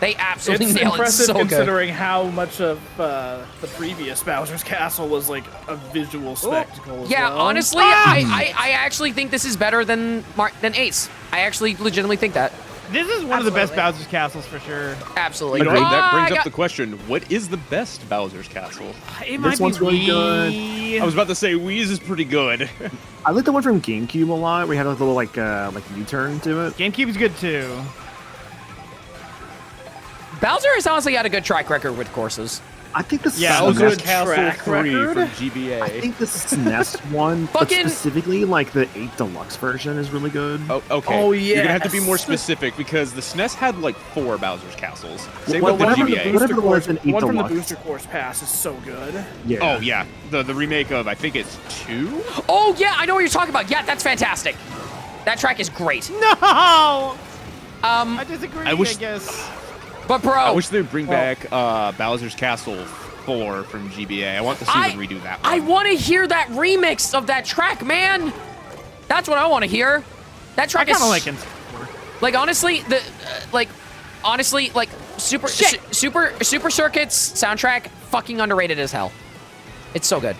They absolutely It's nail it impressive so good. considering how much of the previous Bowser's Castle was like a visual spectacle. As Yeah, well. honestly, I actually think this is better than Ace. I actually legitimately think that. This is one of the best Absolutely. Bowser's Castles for sure. Absolutely. You know, that Ah, brings I up got- the question: what is the best Bowser's Castle? It This one's really good. Wii. I was about to say Wheeze is pretty good. I like the one from GameCube a lot. We had a little like U-turn to it. GameCube's good too. Bowser has honestly got a good track record with courses. I think the Yeah, Bowser's good Castle track 3 record. for GBA. I think the SNES one, but Fucking- specifically like the 8 Deluxe version is really good. Oh, okay. Oh, You're gonna have to be more yes. specific because the SNES had like 4 Bowser's Castles. Same Well, with the whatever the GBA. boost- whatever it was in 8 one from the Deluxe. Booster Course Pass is so good. Yeah. Oh yeah, the remake of I think it's 2. Oh, yeah, I know what you're talking about. Yeah, that's fantastic. That track is great. No. I disagree. I wish- guess. But, bro, I wish they'd bring back Bowser's Castle 4 from GBA. I want to see them redo that one. I want to hear that remix of that track, man. That's what I want to hear. That I track kind is of like it. like honestly Super Circuits soundtrack fucking underrated as hell. It's so good.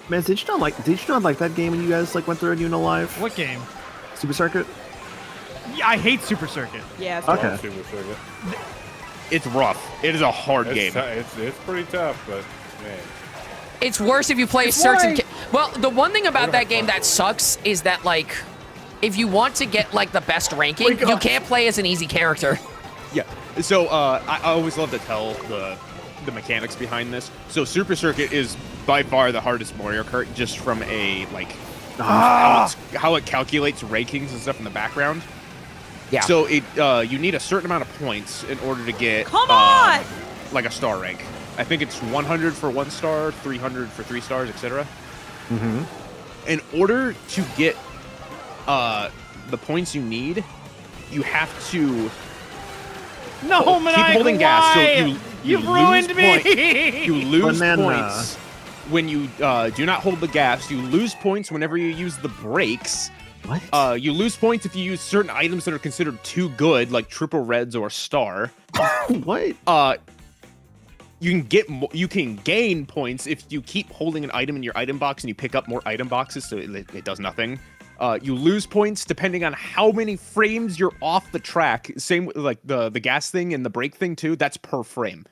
Man, did you not like that game when you guys like went through it, you know, live? What game? Super Circuit? Yeah, I hate Super Circuit. Yeah. It's Okay. Super Circuit. It's rough. It is a hard game. It's pretty tough, but man. It's worse if you play certain. Well, the one thing about that game that sucks is that like, if you want to get like the best ranking, you can't play as an easy character. Yeah. So I always love to tell the mechanics behind this. So Super Circuit is by far the hardest Mario Kart, just from a like how it calculates rankings and stuff in the background. Yeah. So it you need a certain amount of points in order to get Come on! like a star rank. I think it's 100 for 1 star, 300 for 3 stars, etc. Mm-hmm. In order to get the points you need, you have to No, keep Maniacal, holding gas. So why? You've lose ruined me. You lose Banana. points when you do not hold the gas. You lose points whenever you use the brakes. What? You lose points if you use certain items that are considered too good, like triple reds or star. What? You can gain points if you keep holding an item in your item box and you pick up more item boxes, so it does nothing. You lose points depending on how many frames you're off the track. Same with like the gas thing and the brake thing too. That's per frame.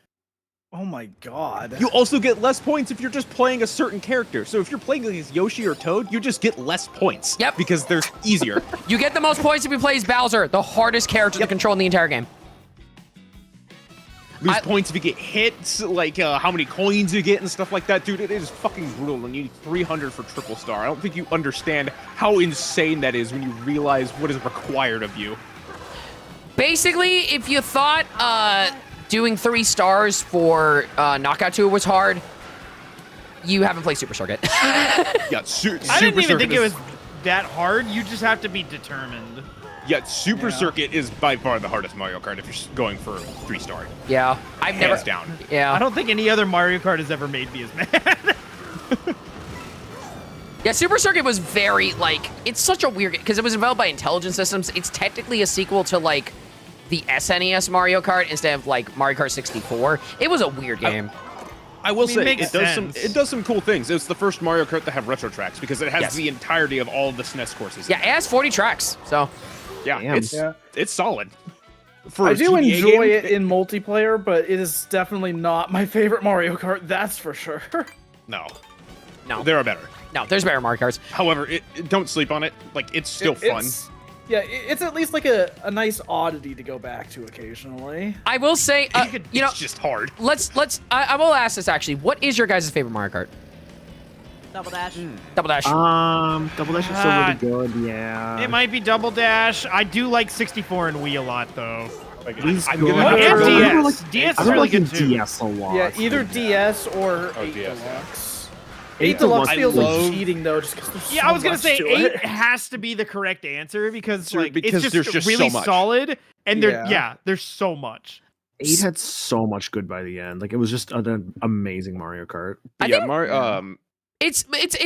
Oh my god. You also get less points if you're just playing a certain character. So if you're playing as Yoshi or Toad, you just get less points. Yep. Because they're easier. You get the most points if you play as Bowser, the hardest character to control in the entire game. Lose points if you get hits, like how many coins you get and stuff like that. Dude, it is fucking brutal. And you need 300 for triple star. I don't think you understand how insane that is when you realize what is required of you. Basically, if you thought doing 3 stars for Knockout Tour was hard. You haven't played Super Circuit. Yeah, I didn't even think it was that hard. You just have to be determined. Yeah, Super Circuit is by far the hardest Mario Kart if you're going for 3-star. Yeah, I've never. Hands down. Yeah. I don't think any other Mario Kart has ever made me as mad. Yeah, Super Circuit was very, like, it's such a weird game, because it was developed by Intelligent Systems. It's technically a sequel to, like, the SNES Mario Kart instead of, like, Mario Kart 64. It was a weird game. I will say makes sense. it does some cool things. It's the first Mario Kart to have retro tracks because it has Yes. the entirety of all of the SNES courses. Yeah, it has 40 tracks, so. Yeah, Damn. it's solid. For I a do GBA enjoy game, it in multiplayer, but it is definitely not my favorite Mario Kart. That's for sure. No, No. there are better. No, there's better Mario Karts. However, don't sleep on it. Like it's still fun. It's at least like a nice oddity to go back to occasionally. I will say, you know, it's just hard. I will ask this actually. What is your guys' favorite Mario Kart? Double Dash. Double Dash. Double Dash is still really good. Yeah. It might be Double Dash. I do like 64 and Wii a lot, though. Like, He's I'm good. gonna- What? I And remember, DS. DS I is remember really liking good too. DS a lot. Yeah, either DS or 8 DS, yeah. Deluxe. 8 8 Deluxe I feels love- like cheating though, just because there's Yeah, so I was gonna much say to 8 it. has to be the correct answer because Sure, like because it's there's just just really so much. solid and there's so much. 8 had so much good by the end. Like it was just an amazing Mario Kart. I Yeah, think- Mario. It's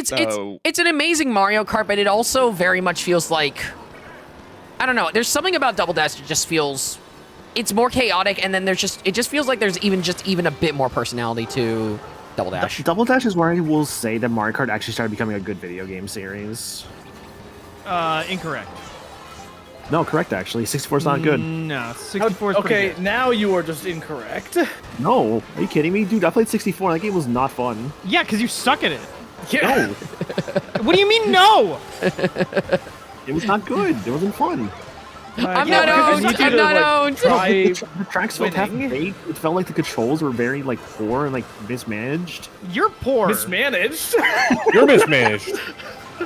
So- an amazing Mario Kart, but it also very much feels like, I don't know. There's something about Double Dash that just feels, it's more chaotic, and then it just feels like there's even a bit more personality to Double Dash. Double Dash is where I will say that Mario Kart actually started becoming a good video game series. Incorrect. No, correct actually. 64 is not good. No, 64 is pretty Okay, good. now you are just incorrect. No, are you kidding me, dude? I played 64. That game was not fun. Yeah, because you suck at it. Yeah. No, What do you mean no? it was not good. It wasn't fun. I'm Yeah, not because owned. you need I'm to, not like, owned. Try The tracks felt half winning. baked. It felt like the controls were very like poor and like mismanaged. You're poor. mismanaged. You're mismanaged.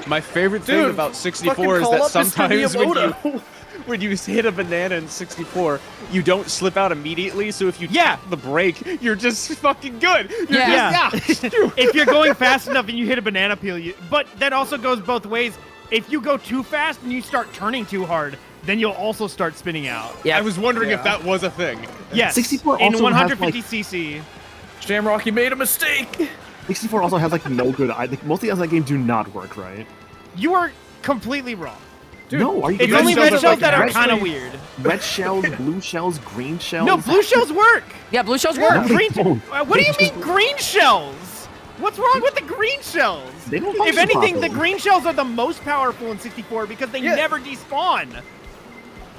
My favorite thing Dude, about 64 fucking is call that up Mr. sometimes Miyamoto. when you hit a banana in 64, you don't slip out immediately. So if you Yeah. tap the brake, you're just fucking good. You're Yeah. just, If you're going fast enough and you hit a banana peel, but that also goes both ways. If you go too fast and you start turning too hard, then you'll also start spinning out. Yeah. I was wondering if that was a thing. Yes. 64 in also has, 150cc. Shamrock, you made a mistake. 64 also has like no good. Like, most of the others in that game do not work right. You are completely wrong. Dude, no, are you? It's red only shells red are, shells like, that are actually- kind of weird. Red shells, blue shells, green shells. No, blue shells work. Yeah, blue shells No, work. they Green. don't. What do you They mean green shells? What's wrong with the green shells? They don't If function anything, the properly. green shells are the most powerful in 64 because they Yeah. never despawn.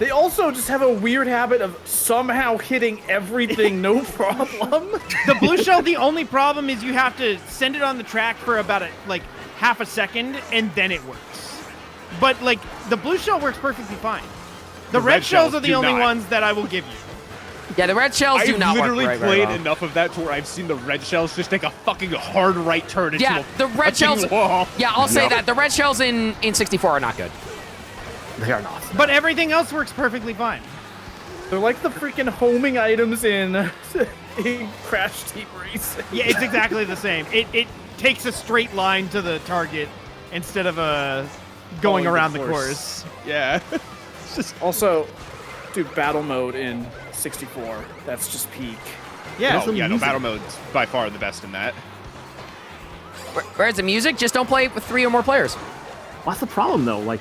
They also just have a weird habit of somehow hitting everything, no problem. The blue shell, the only problem is you have to send it on the track for about half a second, and then it works. But like the blue shell works perfectly fine. The red shells are the do only not. ones that I will give you. Yeah, the red shells do I've not work literally very, very played well. enough of that to where I've seen the red shells just take a fucking hard right turn into Yeah, a the red fucking shells. wall. Yeah, I'll say No. that the red shells in 64 are not good. They are not. But everything else works perfectly fine. They're like the freaking homing items in Crash Team Racing. Yeah, it's exactly the same. It takes a straight line to the target instead of going Following around the the course. course. Yeah. Also, dude, battle mode in 64. That's just peak. Yeah. No, yeah, no, battle mode's by far the best in that. Whereas the music, just don't play with 3 or more players. What's the problem though? Like,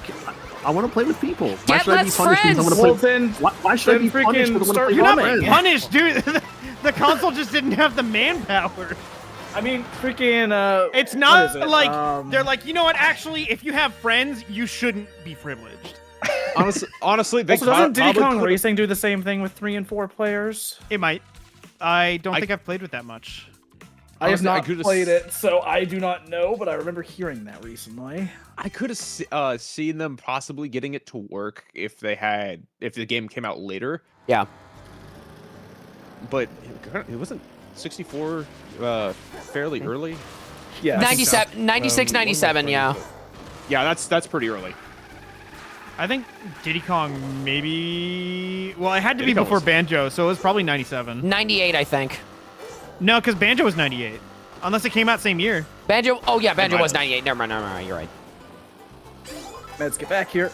I want to play with people. Why Get should I be less punished because I friends. want to Well, play? then, Why should I then be punished freaking because I start want to You're play not with humming. friends? punished, dude. The console just didn't have the manpower. I mean, freaking. It's what not is it? like they're like, you know what? Actually, if you have friends, you shouldn't be privileged. Honestly, they Also, doesn't Diddy probably Kong could've- Racing do the same thing with 3 and 4 players? It might. I don't think I've played with that much. I have Honestly, I not could've played it, so I do not know, but I remember hearing that recently. I could have seen them possibly getting it to work if the game came out later, Yeah. but it wasn't 64 fairly early. Yeah. 97, 96, 97, yeah. Yeah, that's pretty early. I think Diddy Kong maybe. Well, it had to be Diddy Kong before was- Banjo, so it was probably 97. 98, I think. No, because Banjo was 98. Unless it came out same year. Banjo. Oh yeah, Banjo was 98. Never mind. You're right. Let's get back here.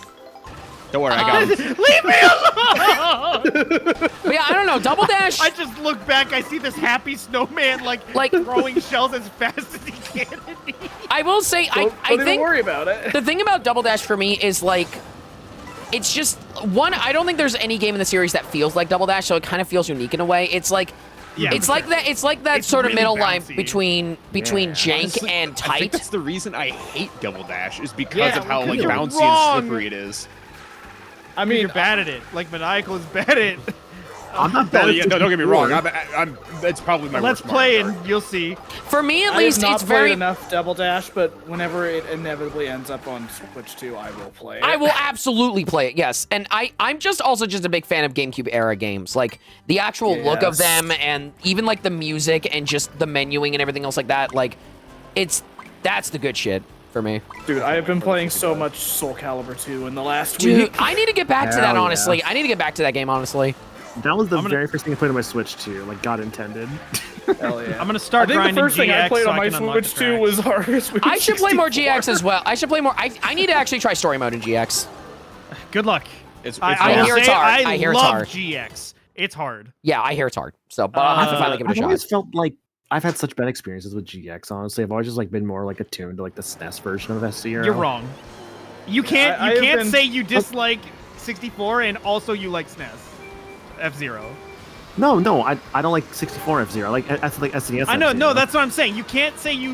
Don't worry, I got him. Leave me alone! But yeah, I don't know. Double Dash. I just look back, I see this happy snowman like throwing shells as fast as he can at me. I will say, Don't I even think worry about it. the thing about Double Dash for me is like, it's just one. I don't think there's any game in the series that feels like Double Dash, so it kind of feels unique in a way. It's like. Yeah, it's for like sure. that. It's like that It's sort of really middle line bouncy. between jank Honestly, and I think tight. that's the reason I hate Double Dash is because Yeah, of how like you're bouncy wrong. and slippery it is. I You're mean, bad at it. Like Maniacal is bad at it. I'm not No, bad yeah, at no, don't get me wrong. 64. I'm that's probably my Let's worst play Mario Kart. and you'll see. For me, at I least, have not it's played very. enough Double Dash, but whenever it inevitably ends up on Switch 2, I will play it. I will absolutely play it, yes. And I'm just also just a big fan of GameCube era games. Like, the actual look of Yes. them and even, like, the music and just the menuing and everything else like that. Like, that's the good shit for me. Dude, I have been playing so much Soul Calibur 2 in the last Dude, week. I need to get back to that, Hell yeah. honestly. I need to get back to that game, honestly. That was the I'm gonna- very first thing I played on my Switch too, like God intended. Hell yeah. I'm gonna start I think grinding the first thing I GX played so on my I can unlock Switch the 2 tracks. was Harvest Moon I should play more 64. GX as well. I should play more. I need to actually try story mode in GX. Good luck. It's I I will hear it's say hard. I I hear it's love hard. GX. It's hard. Yeah, I hear it's hard. So, but I'll have to finally give it a I've shot. always felt like I've had such bad experiences with GX. Honestly, I've always just like been more like attuned to like the SNES version of F-Zero. You're wrong. You can't. I You have can't been- say you dislike 64 and also you like SNES. F-Zero. No, I don't like 64 F-Zero. I like SNES. I know. No, F-Zero. that's what I'm saying. You can't say you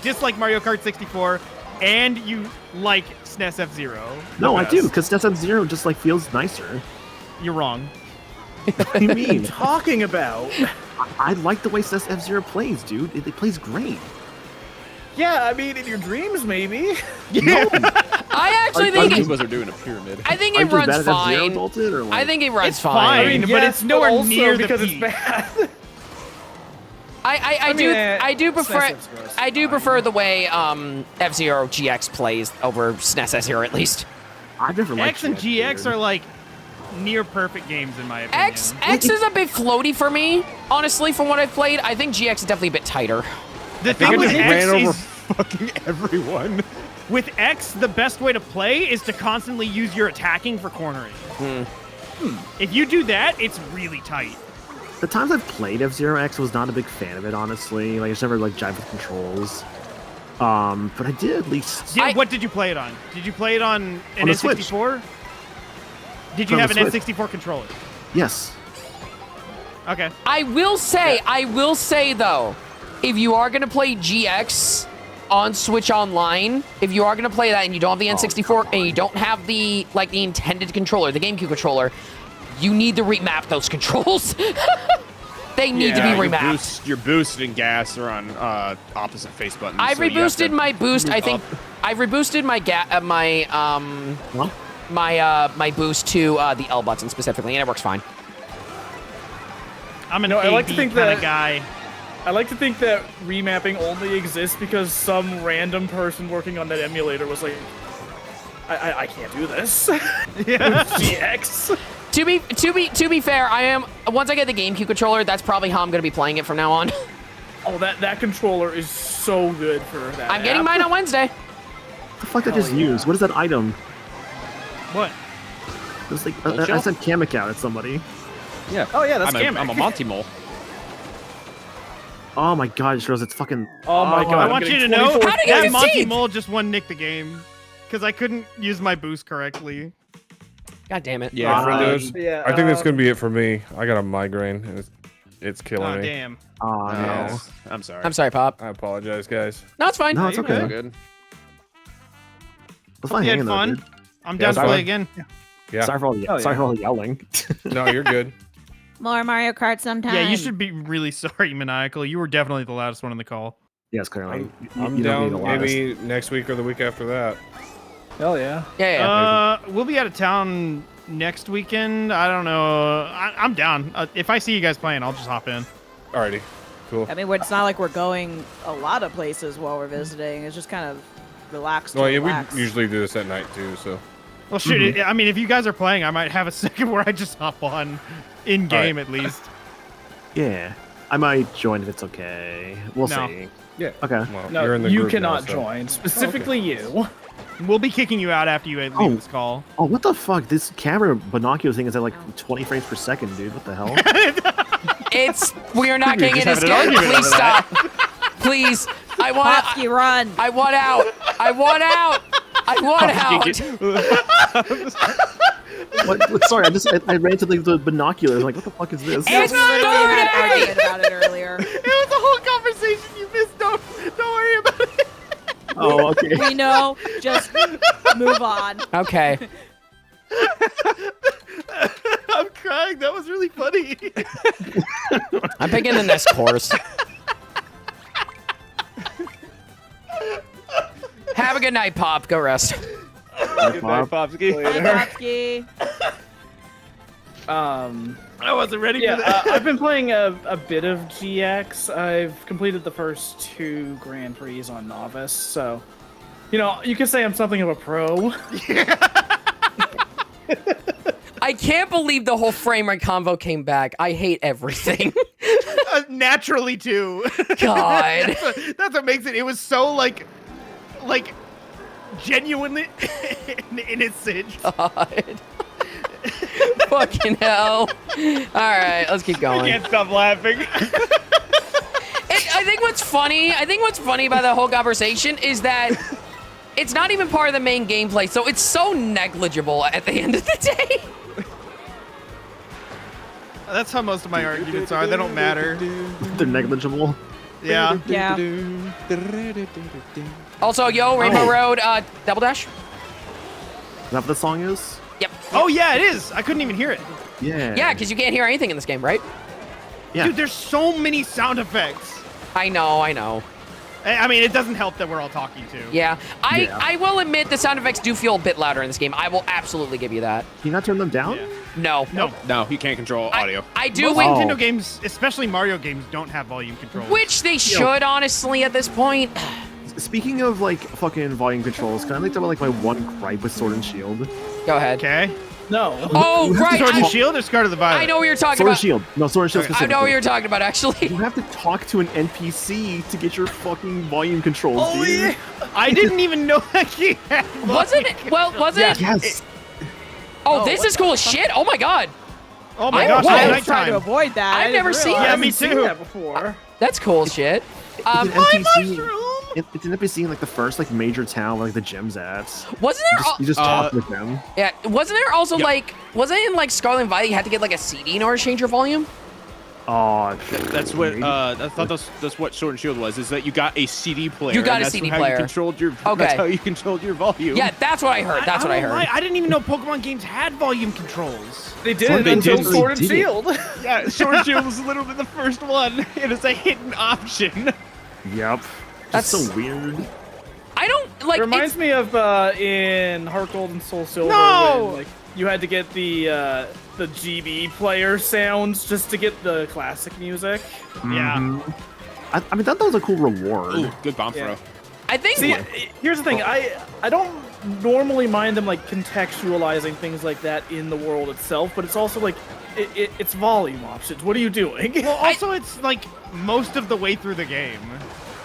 dislike Mario Kart 64 and you like SNES F-Zero. No, I do Yes. because SNES F-Zero just like feels nicer. You're wrong. What do you mean? Talking about. I like the way SNES F-Zero plays, dude. It plays great. Yeah, I mean, in your dreams, maybe. Yeah. I actually Are think you- Goombas are doing a pyramid. I think Are it you just bad runs at F-Zero fine. bolted, or what? I think it runs It's fine. fine. I mean, but yes, it's nowhere also near the because peak. it's bad. I do mean, prefer SNES F-Zero is I do fine. prefer the way F-Zero GX plays over SNES F-Zero at least. I've never liked X and GX dude. are like near perfect games in my opinion. X is a bit floaty for me, honestly, from what I've played. I think GX is definitely a bit tighter. The thing with just X ran over is fucking everyone. with X, the best way to play is to constantly use your attacking for cornering. If you do that, it's really tight. The times I've played F-Zero X, was not a big fan of it, honestly. Like, I just never like jived with controls. But I did at least. What did you play it on? Did you play it on an On the Switch. N64? Did you On have the an Switch. N64 controller? Yes. Okay. I will say though, if you are gonna play GX on Switch Online, if you are gonna play that and you don't have the N64 and you don't have the the intended controller, the GameCube controller, you need to remap those controls. They need to be remapped. Your boost and gas are on opposite face buttons. I've so you have reboosted to my boost. move I think up. I've reboosted What? my boost to the L button specifically, and it works fine. I'm an No, I like to AD think kind that- of guy. I like to think that remapping only exists because some random person working on that emulator was like, I can't do this. Yeah. GX. To be fair, I am once I get the GameCube controller, that's probably how I'm gonna be playing it from now on. Oh, that controller is so good for that. I'm getting app. mine on Wednesday. What the fuck did I just Hell yeah. use? What is that item? What? It was like Gold I shell? said Kamek out at somebody. Yeah. Oh yeah, that's I'm Kamek. a Monty Mole. Oh my god, it shows it's fucking. Oh my god! I I'm want you to getting know 24 How did you get that Monty 15th? Mole just one nicked the game because I couldn't use my boost correctly. God damn it. Yeah. Friendos, Yeah, I think that's gonna be it for me. I got a migraine. And it's killing Oh me. damn. Oh no. Yes. I'm sorry. I'm sorry, Pop. I apologize, guys. No, it's fine. No, it's you're okay. All good. It's fine You had hanging though, fun. dude. I'm Yeah, down it's to play fun. again. Yeah. Sorry for all Oh, sorry yeah. for all the yelling. No, you're good. More Mario Kart sometime. Yeah, you should be really sorry, Maniacal. You were definitely the loudest one in the call. Yes, clearly. I'm You don't need down a lot of- maybe next week or the week after that. Hell yeah. Yeah. We'll be out of town next weekend. I don't know. I'm down. If I see you guys playing, I'll just hop in. Alrighty. Cool. I mean, it's not like we're going a lot of places while we're visiting. It's just kind of relaxed. Well, to yeah, relax. we usually do this at night too, so. Well, shit. I mean, if you guys are playing, I might have a second where I just hop on in game at least. Yeah, I might join if it's okay. We'll No. see. Yeah. Okay. Well, No, you're in the you group now, cannot so- join. Specifically you. We'll be kicking you out after you leave Oh. this call. Oh, what the fuck? This camera binocular thing is at like 20 frames per second, dude. What the hell? We are not getting just into having an scared. argument Please over that. stop. Please. I want. Popsky, run. I want out. I want out. I want out. What? Sorry, I ran to the binoculars. Like, what the fuck is this? It's We literally had an dirty! argument about it earlier. It was a whole conversation you missed. Don't worry about it. Oh, okay. We know. Just move on. Okay. I'm crying. That was really funny. I'm picking the next course. Have a good night, Pop. Go rest. Good night, Popsky. Bye, Popsky. I wasn't ready Yeah, for that. I've been playing a bit of GX. I've completed the first 2 Grand Prix on Novice, so you know you could say I'm something of a pro. I can't believe the whole frame rate convo came back. I hate everything. Naturally, too. God. That's what makes it. It was so like genuinely innocent. God. Fucking hell. All right, let's keep I going. can't stop laughing. I think what's funny about the whole conversation is that it's not even part of the main gameplay, so it's so negligible at the end of the day. That's how most of my arguments are. They don't matter. They're negligible. Yeah. Yeah. Also, yo, Rainbow Road, Double Dash. Is that what the song is? Yep. Oh yeah, it is. I couldn't even hear it. Yeah. Yeah, because you can't hear anything in this game, right? Yeah. Dude, there's so many sound effects. I know. I mean, it doesn't help that we're all talking too. Yeah. Yeah. I will admit the sound effects do feel a bit louder in this game. I will absolutely give you that. Can you not turn them down? Yeah. No. Nope. No, you can't control audio. I do Most win, Oh. Nintendo games, especially Mario games, don't have volume control. which they should, honestly, at this point. Speaking of like fucking volume controls, can I like talk about like my one gripe with Sword and Shield? Go ahead. Okay. No. Oh, right. Sword and I, Shield or Scar of the Violet? I know what you're talking Sword and about. Shield. No, Sword and Shield I specifically. know what you're talking about, actually. You have to talk to an NPC to get your fucking volume controls, Oh dude. yeah. I didn't even know that he had Wasn't it? Well, wasn't it? Yes. Oh, this is cool as shit. Oh my god. Oh my I- gosh, whoa. it's I was trying to nighttime. avoid that. I've I never didn't seen realize. Yeah, I me haven't seen too. that before. That's cool as shit. It's an My NPC. mushroom. It's an NPC in like the first like major town where like the gem's at. Wasn't there? You just talk with them. Yeah. Wasn't there also Yep. like? Wasn't it in like Scarlet and Violet? You had to get like a CD in order to change your volume. Oh, That's what I thought. That's what Sword and Shield was. Is that you got a CD player? You got and a that's CD how player. You controlled your. Okay. That's how you controlled your volume. Yeah, that's what I heard. That's what I don't know heard. why. I didn't even know Pokemon games had volume controls. They did Sword it and until Shield Sword and did it. Shield. Yeah. Sword and Shield was literally the first one. It is a hidden option. yep. That's- That's so weird. I don't like. It reminds it's- me of in Heart Gold and Soul Silver No! when like you had to get the GB player sounds just to get the classic music. Yeah. Mhm. I mean, that was a cool reward. Ooh, good bomb Yeah. throw. I think. See, here's the thing. I don't normally mind them like contextualizing things like that in the world itself, but it's also like it's volume options. What are you doing? Well, also, it's like most of the way through the game.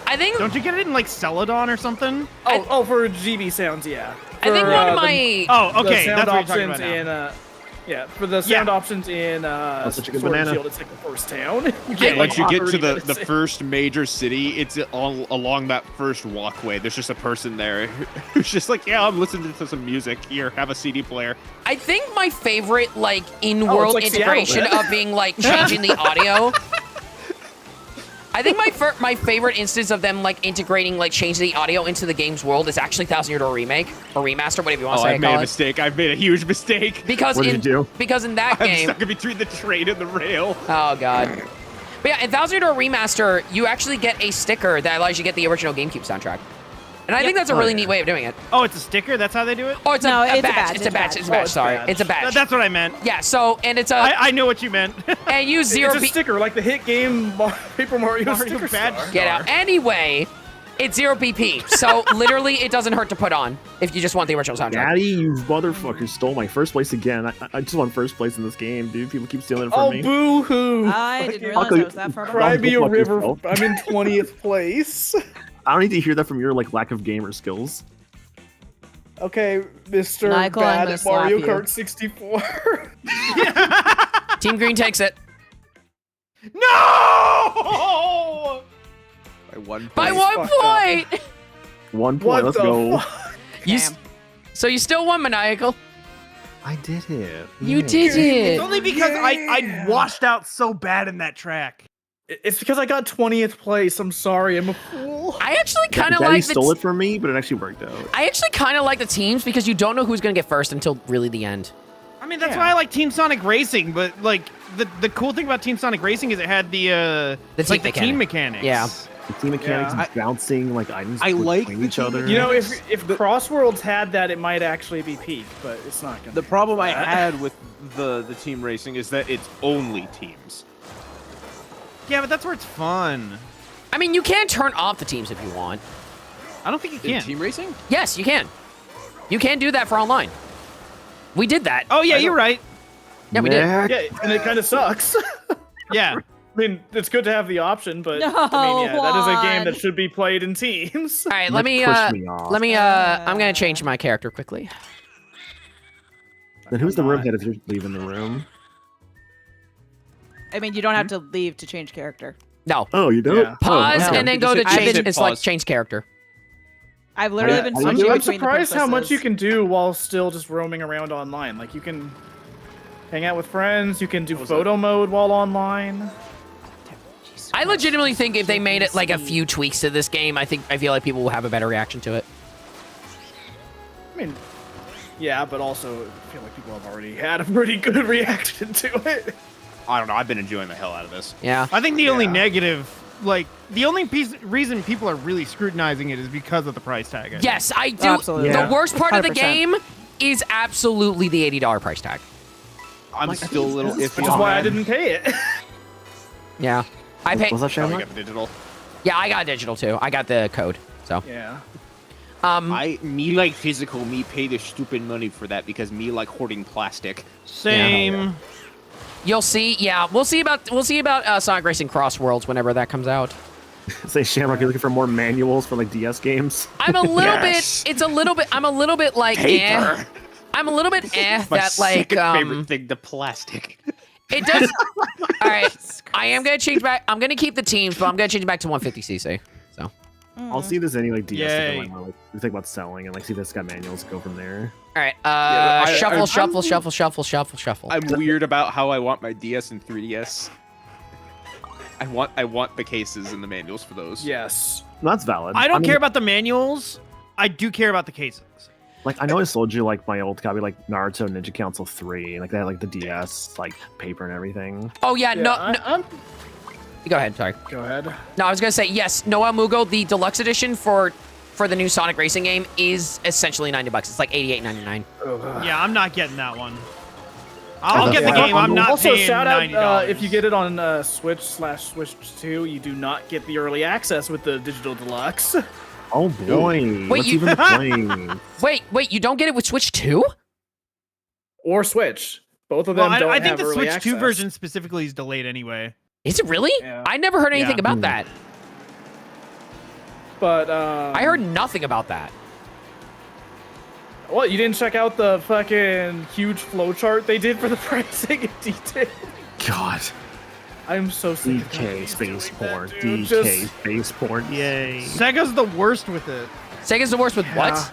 I think. Don't you get it in like Celadon or something? oh, for GB sounds, yeah. I think For, one of the- my. Oh, the okay. sound That's what you're talking options about now. in yeah, for the sound Yeah. options in such a good Sword and banana. Shield, it's like the first town. You Yeah, get, once you like, get to 30 the minutes in. first major city, it's all along that first walkway. There's just a person there who's just like, yeah, I'm listening to some music. Here, have a CD player. I think my favorite like in-world like Seattle, integration man. of being like changing the audio. I think my favorite instance of them like integrating like changing the audio into the game's world is actually 1,000 Year Door remake or remaster, whatever you want Oh, to say. I've made call a it. mistake. I've made a huge mistake. Because What did in you do? because in that I'm game, stuck between the train and the rail. oh god. But yeah, in 1,000 Year Door remaster, you actually get a sticker that allows you to get the original GameCube soundtrack, and I think that's a Oh, really yeah. neat way of doing it. Oh, it's a sticker? That's how they do it? Oh, it's No, a it's a badge. badge, It's a badge. It's a Oh, badge. it's a Sorry, badge. it's a badge. That's what I meant. Yeah. So and it's a I know what you meant. and use zero It's a sticker like the hit game Paper Mario Mario sticker badge star. Get out. Anyway, It's 0 BP, so literally it doesn't hurt to put on if you just want the original soundtrack. Daddy, you motherfucker stole my first place again. I just won first place in this game, dude. People keep stealing it from me. Oh, boo-hoo. I didn't realize I was that far Cry behind. me a Fuck river. yourself. I'm in 20th place. I don't need to hear that from your like lack of gamer skills. Okay, Mr. Michael, I'm Bad gonna at Mario slap you. Kart 64. Team Green takes it. No! By 1 point. By 1 fucked up. point! 1 point. What Let's the go. fuck? So you still won, Maniacal. I did it. You Yay. did It's it. only because I Yeah. washed out so bad in that track. It's because I got 20th place. I'm sorry. I'm a fool. I actually kind of Daddy like stole it from me, but it actually worked out. I actually kind of like the teams because you don't know who's gonna get first until really the end. I mean, that's Yeah. why I like Team Sonic Racing, but like the cool thing about Team Sonic Racing is it had the team mechanics. Yeah. The team mechanics Yeah, and bouncing like items I like between the each team other. You know, if Crossworlds had that, it might actually be peak, but it's not gonna. The problem I had with the team racing is that it's only teams. Yeah, but that's where it's fun. I mean, you can turn off the teams if you want. I don't think you In can. team racing? Yes, you can. You can do that for online. We did that. Oh yeah, you're right. Yeah, we did. Mac, Yeah, and it kind of sucks. Yeah. I mean, it's good to have the option, but No, I mean, yeah, that is a game Juan. that should be played in teams. All right, Let's push me off. I'm gonna change my character quickly. Then who's the room head if you're leaving the room? I mean, you don't have to leave to change character. No. Oh, you don't? Yeah. Pause okay. and then go to Just change. hit It's like pause. change character. I've literally been I'm switching I'm between the surprised how much you princesses. can do while still just roaming around online. Like, you can hang out with friends, you can do photo mode while online. I legitimately think if they made it like a few tweaks to this game, I feel like people will have a better reaction to it. I mean, yeah, but also I feel like people have already had a pretty good reaction to it. I don't know. I've been enjoying the hell out of this. Yeah. I think the only Yeah. negative, like the only reason people are really scrutinizing it is because of the price tag. I think. Yes, I do. Absolutely. The Yeah. worst part of the 100%. game is absolutely the $80 price tag. I'm still a little iffy Which is on why I that. didn't pay it. Yeah. I pay. Was that Oh, you Shamrock? got the digital. Yeah, I got digital too. I got the code. So. Yeah. Me like physical, me pay the stupid money for that because me like hoarding plastic. Same. You'll see. Yeah, we'll see about Sonic Racing Cross Worlds whenever that comes out. Say Shamrock, you're looking for more manuals for like DS games? I'm a little Yes. bit. It's a little bit. I'm a little bit like. Eh. I'm a little bit My that like second favorite thing, the plastic. It does. All right. I am gonna change back. I'm gonna keep the teams, but I'm gonna change it back to 150cc. So. I'll see if there's any like DS stuff Yay. I might like, think about selling and like see if it's got manuals, go from there. All right. Yeah, Shuffle. I'm weird about how I want my DS and 3DS. I want the cases and the manuals for those. Yes. That's valid. I don't mean, care about the manuals. I do care about the cases. Like I know I sold you like my old copy, like Naruto Ninja Council 3, and like they had like the DS like paper and everything. Oh yeah. Yeah, No. I'm... Go ahead. Sorry. Go ahead. No, I was gonna say yes. Noah Mugo, the deluxe edition for the new Sonic Racing game is essentially $90. It's like $88.99. Yeah, I'm not getting that one. I'll get the Yeah. game. I'm not Also, paying shout out $90. if you get it on Switch/Switch 2, you do not get the early access with the digital deluxe. Oh boy, what's you- even the playing? Wait, you don't get it with Switch 2? Or Switch. Both of Well, them don't I think have the early Switch 2 access. version specifically is delayed anyway. Is it really? Yeah. I never heard anything Yeah. about that. But I heard nothing about that. What? You didn't check out the fucking huge flowchart they did for the pricing in detail? God, I'm so sick of DK companies space doing porn, that, dude. DK Just- space porn, yay! Sega's the worst with it. Sega's the worst with Yeah. what?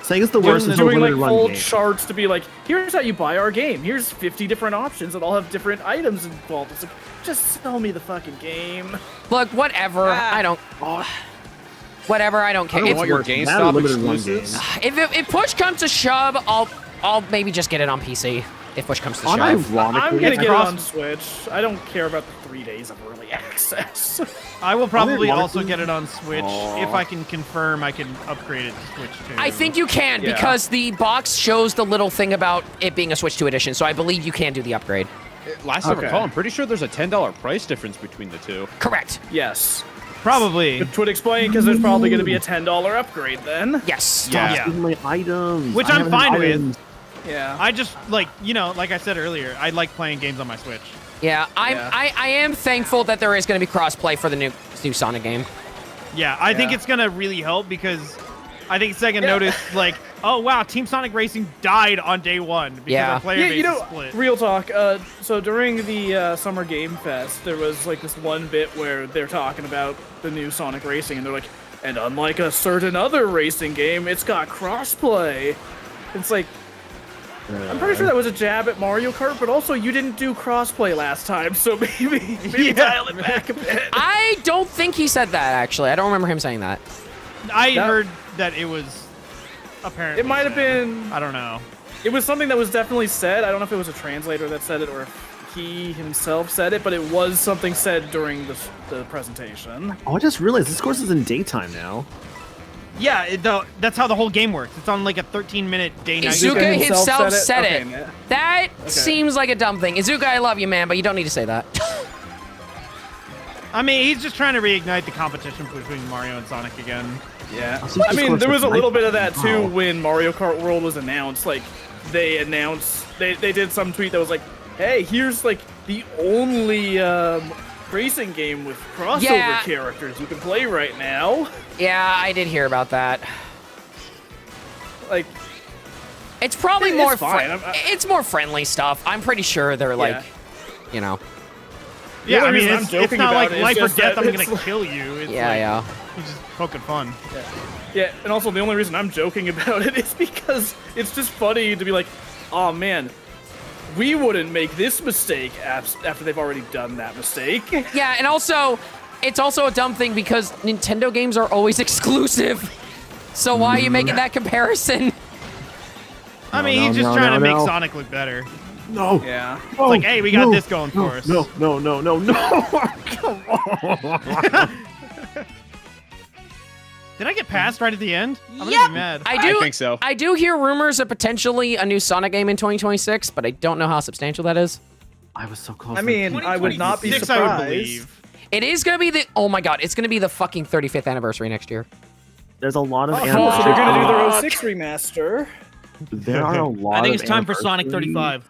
Sega's the worst Doing, until doing like limited run full game. charts to be like, here's how you buy our game. Here's 50 different options that all have different items involved. It's like, just sell me the fucking game. Look, whatever. Ah. I don't. Whatever. I don't I care. don't If, want your worth that GameStop limited run exclusives. if push comes to shove, I'll maybe just get it on PC. If push comes to shove. Unironically, I'm gonna it's get it cross- on Switch. I don't care about the 3 days of early access. I will probably also Unironically- get it on Switch if I can confirm I can upgrade it to Switch 2. I think you can Yeah. because the box shows the little thing about it being a Switch 2 edition, so I believe you can do the upgrade. Last I Okay. recall, I'm pretty sure there's a $10 price difference between the two. Correct. Yes. Probably. Which would explain because there's probably going to be a $10 upgrade then. Yes. Yeah. Stop stealing my items. Which I I'm haven't fine had with. items. Yeah. I just like like I said earlier, I like playing games on my Switch. Yeah, Yeah. I am thankful that there is going to be crossplay for the new Sonic game. Yeah, I think Yeah. it's gonna really help because I think Sega noticed like, oh wow, Team Sonic Racing died on day one because Yeah. our player Yeah, base you is know, split. real talk. So during the Summer Game Fest, there was like this one bit where they're talking about the new Sonic Racing, and they're like, and unlike a certain other racing game, it's got crossplay. It's like, I'm pretty sure that was a jab at Mario Kart, but also you didn't do crossplay last time, so maybe dial it back a bit. I don't think he said that, actually. I don't remember him saying that. I That- heard that it was apparently. It might have said. been. I don't know. It was something that was definitely said. I don't know if it was a translator that said it or if he himself said it, but it was something said during the presentation. Oh, I just realized this course is in daytime now. Yeah, that's how the whole game works. It's on like a 13-minute day night. Izuka Izuka himself himself said said it. it? Okay, That seems like a dumb thing. Izuka, I love you, man, but you don't need to say that. I mean, he's just trying to reignite the competition between Mario and Sonic again. Yeah. I think I this mean, course there was a was little nice. bit of that too Wow. when Mario Kart World was announced. Like, they announced, they did some tweet that was like, hey, here's like the only racing game with crossover Yeah. characters you can play right now. Yeah, I did hear about that. Like, It's probably It's more fine. it's more friendly stuff. I'm pretty sure they're like, Yeah. you know. Yeah, only I mean, reason I'm it's joking not about like it is life or just death. that I'm it's gonna like- kill you. It's Yeah, like, yeah. He's just poking fun. yeah, and also the only reason I'm joking about it is because it's just funny to be like, oh man, we wouldn't make this mistake after they've already done that mistake. Yeah, and also, it's also a dumb thing because Nintendo games are always exclusive. So why are you making that comparison? I mean, no, he's just no, trying no, to make no. Sonic look better. No. Yeah. It's like, hey, we got this going no, for us. No, no, no, no, no. Come on. Did I get passed right at the end? I'm gonna Yep. be mad. I do think so. I do hear rumors of potentially a new Sonic game in 2026, but I don't know how substantial that is. I was so close. I mean, I would not be 26, surprised. I would believe. It is gonna be the oh my god, it's gonna be the fucking 35th anniversary next year. there's a lot of Oh, so anniversaries. they're gonna do the 06 remaster. There are a lot I think of it's time for Sonic anniversaries 35.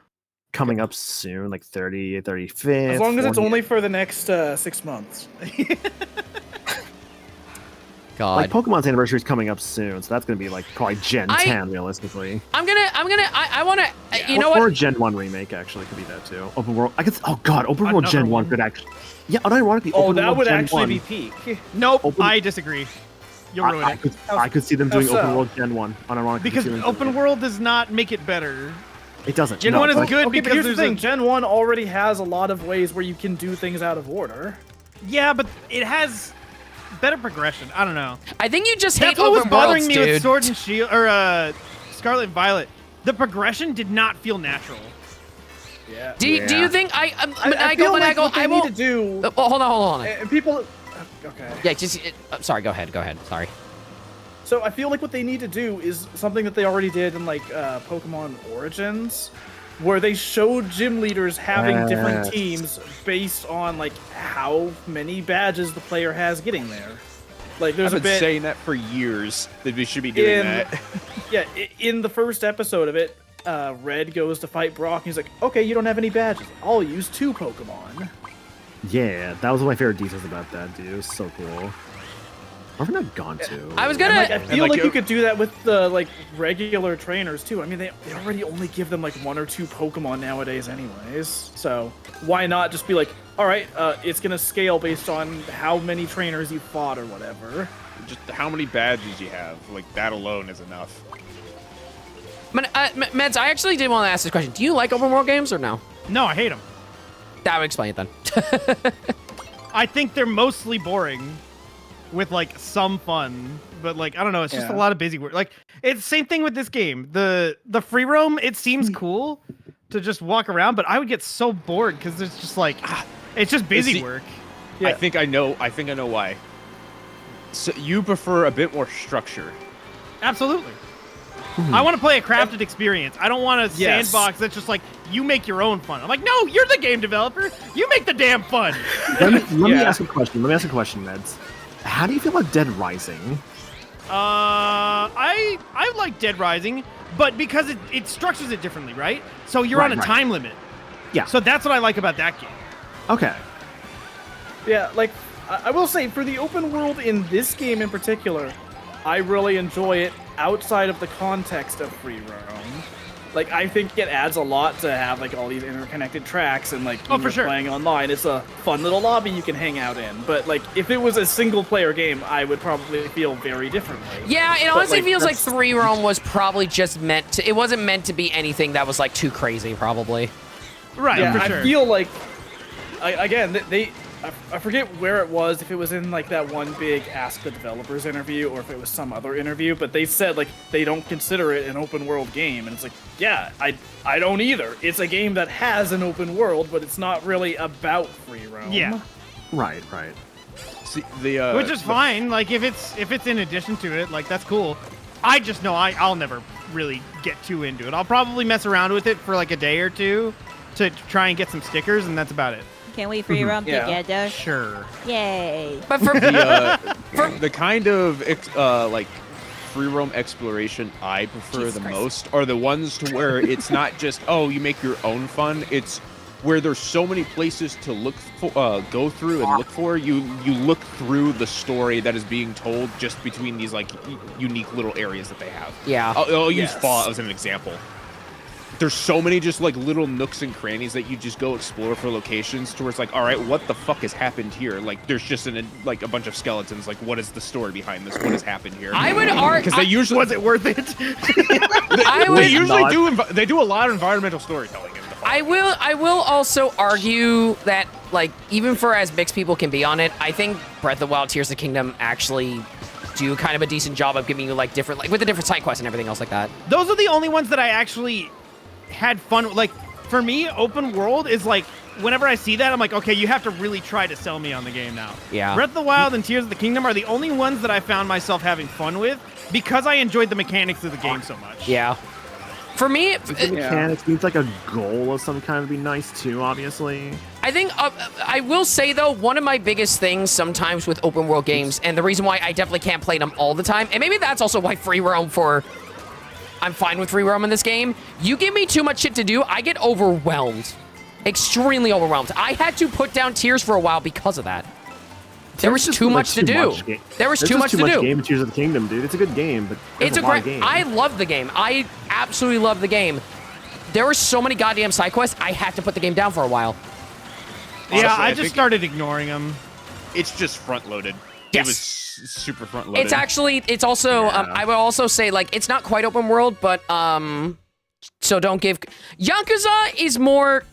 coming up soon, like 30, 35th. As long as it's 40th. only for the next 6 months. God. Like Pokemon's anniversary is coming up soon, so that's gonna be like probably Gen I- 10 realistically. I wanna you know Or what? a Gen 1 remake actually could be that too. Open world. I could. Oh god, open world Another Gen 1 one. could actually. Yeah, unironically. Oh, open that world would Gen actually 1. be peak. Nope, Open- I disagree. You'll ruin it. I could see them How doing open so? world Gen 1 unironically. I could Because see them doing open it. world does not make it better. It doesn't. Gen no, 1 is but- good Okay, but because here's the there's thing. Gen 1 already has a lot of ways where you can do things out of order. Yeah, but it has better progression. I don't know. I think you just That's hate what was open bothering worlds, me dude. with Sword and Shield or Scarlet and Violet. The progression did not feel natural. Yeah. Do you Yeah. think I feel like what they I need will to do. hold on. And people. Okay. Yeah, just sorry, go ahead. Sorry. So I feel like what they need to do is something that they already did in like Pokemon Origins, where they showed gym leaders having different Yes. teams based on like how many badges the player has getting there. Like there's I've a been bit saying that for years that we should be doing in that. yeah in the first episode of it. Red goes to fight Brock. And he's like, "Okay, you don't have any badges. I'll use 2 Pokemon." Yeah, that was one of my favorite details about that, dude. It was so cool. Where have I not gone to? I was And, gonna like, I feel like, like you- you could do that with the like regular trainers too. I mean, they already only give them like 1 or 2 Pokemon nowadays, anyways. So why not just be like, all right, it's gonna scale based on how many trainers you fought or whatever. Just how many badges you have, like that alone is enough. Meds, I actually did want to ask this question. Do you like open world games or no? No, I hate them. That would explain it then. I think they're mostly boring, with like some fun. But like I don't know, it's just a Yeah. lot of busy work. Like it's the same thing with this game. The free roam, it seems cool to just walk around, but I would get so bored because it's just like it's just busy See- work. Yeah. I think I know why. So you prefer a bit more structure. Absolutely. I want to play a crafted experience. I don't want a Yes. sandbox that's just like you make your own fun. I'm like, no, you're the game developer. You make the damn fun. Let me Yeah. ask a question. Let me ask a question, Meds. How do you feel about Dead Rising? I like Dead Rising, but because it structures it differently, right? So you're Right, on a right. time limit. Yeah. So that's what I like about that game. Okay. Yeah, like, I will say, for the open world in this game in particular, I really enjoy it outside of the context of free roam. Like, I think it adds a lot to have, like, all these interconnected tracks, and, like, when for you're sure. playing online, it's a fun little lobby you can hang out in. But, like, if it was a single-player game, I would probably feel very differently. Yeah, it But, honestly like, feels like that's- 3 roam was probably just meant to. It wasn't meant to be anything that was like too crazy, probably. Right, Yeah, for I sure. feel like, I forget where it was, if it was in like that one big Ask the Developers interview or if it was some other interview, but they said like they don't consider it an open world game, and it's like, yeah, I don't either. It's a game that has an open world, but it's not really about free roam. Yeah. Right. See, the Which is fine. Like if it's in addition to it, like that's cool. I just know I'll never really get too into it. I'll probably mess around with it for like a day or two to try and get some stickers, and that's about it. Can we free roam Yeah. together? Sure. Yay. But for the kind of like free roam exploration I prefer Jesus the Christ. most are the ones to where it's not just you make your own fun. It's where there's so many places to look for, go through and look for. You look through the story that is being told just between these like unique little areas that they have. yeah, I'll use Yes. Fallout as an example. There's so many just like little nooks and crannies that you just go explore for locations to where it's like, all right, what the fuck has happened here? Like, there's just like a bunch of skeletons. Like, what is the story behind this? What has happened here? I would argue. Because they usually Was it worth it? I would. they usually Not. they do a lot of environmental storytelling in the Fallout. I will also argue that, like, even for as mixed people can be on it, I think Breath of the Wild, Tears of the Kingdom actually do kind of a decent job of giving you, like, different, like, with the different side quests and everything else like that. Those are the only ones that I actually had fun with. Like, for me, open world is like, whenever I see that, I'm like, okay, you have to really try to sell me on the game now. Yeah. Breath of the Wild and Tears of the Kingdom are the only ones that I found myself having fun with because I enjoyed the mechanics of the game so much. Yeah. For me, The mechanics needs like a goal of some kind would be nice too, obviously. I think I will say though, one of my biggest things sometimes with open world games, and the reason why I definitely can't play them all the time, and maybe that's also why free roam I'm fine with free roam in this game. You give me too much shit to do, I get overwhelmed. Extremely overwhelmed. I had to put down Tears for a while because of that. There was There's just, too like, much to do. There was There's too just much too to much do. game in Tears of the Kingdom, dude. It's a good game, but It's a lot of great. game. I love the game. I absolutely love the game. There were so many goddamn side quests. I had to put the game down for a while. Yeah, Honestly, I I just think- started ignoring them. It's just front loaded. Yes. It was super front loaded. It's actually. It's also. Yeah. I would also say like it's not quite open world, but So don't give. Yakuza is more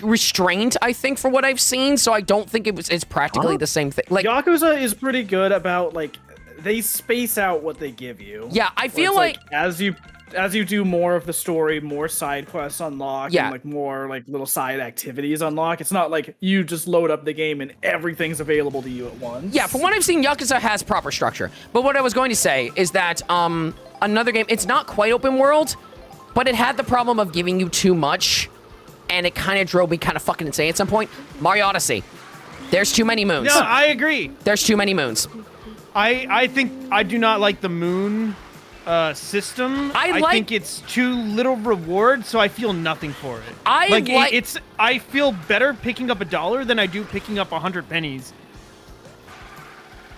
restrained, I think, for what I've seen. So I don't think it's practically Huh? the same thing. Like Yakuza is pretty good about like they space out what they give you. yeah, I Where feel it's, like as you do more of the story, more side quests unlock, Yeah. and like more like little side activities unlock. It's not like you just load up the game and everything's available to you at once. yeah, from what I've seen, Yakuza has proper structure. But what I was going to say is that another game, it's not quite open world, but it had the problem of giving you too much, and it kind of drove me kind of fucking insane at some point. Mario Odyssey. There's too many moons. No, I agree. There's too many moons. I think I do not like the moon system. I like- think it's too little reward, so I feel nothing for it. I like- it's. I feel better picking up $1 than I do picking up 100 pennies.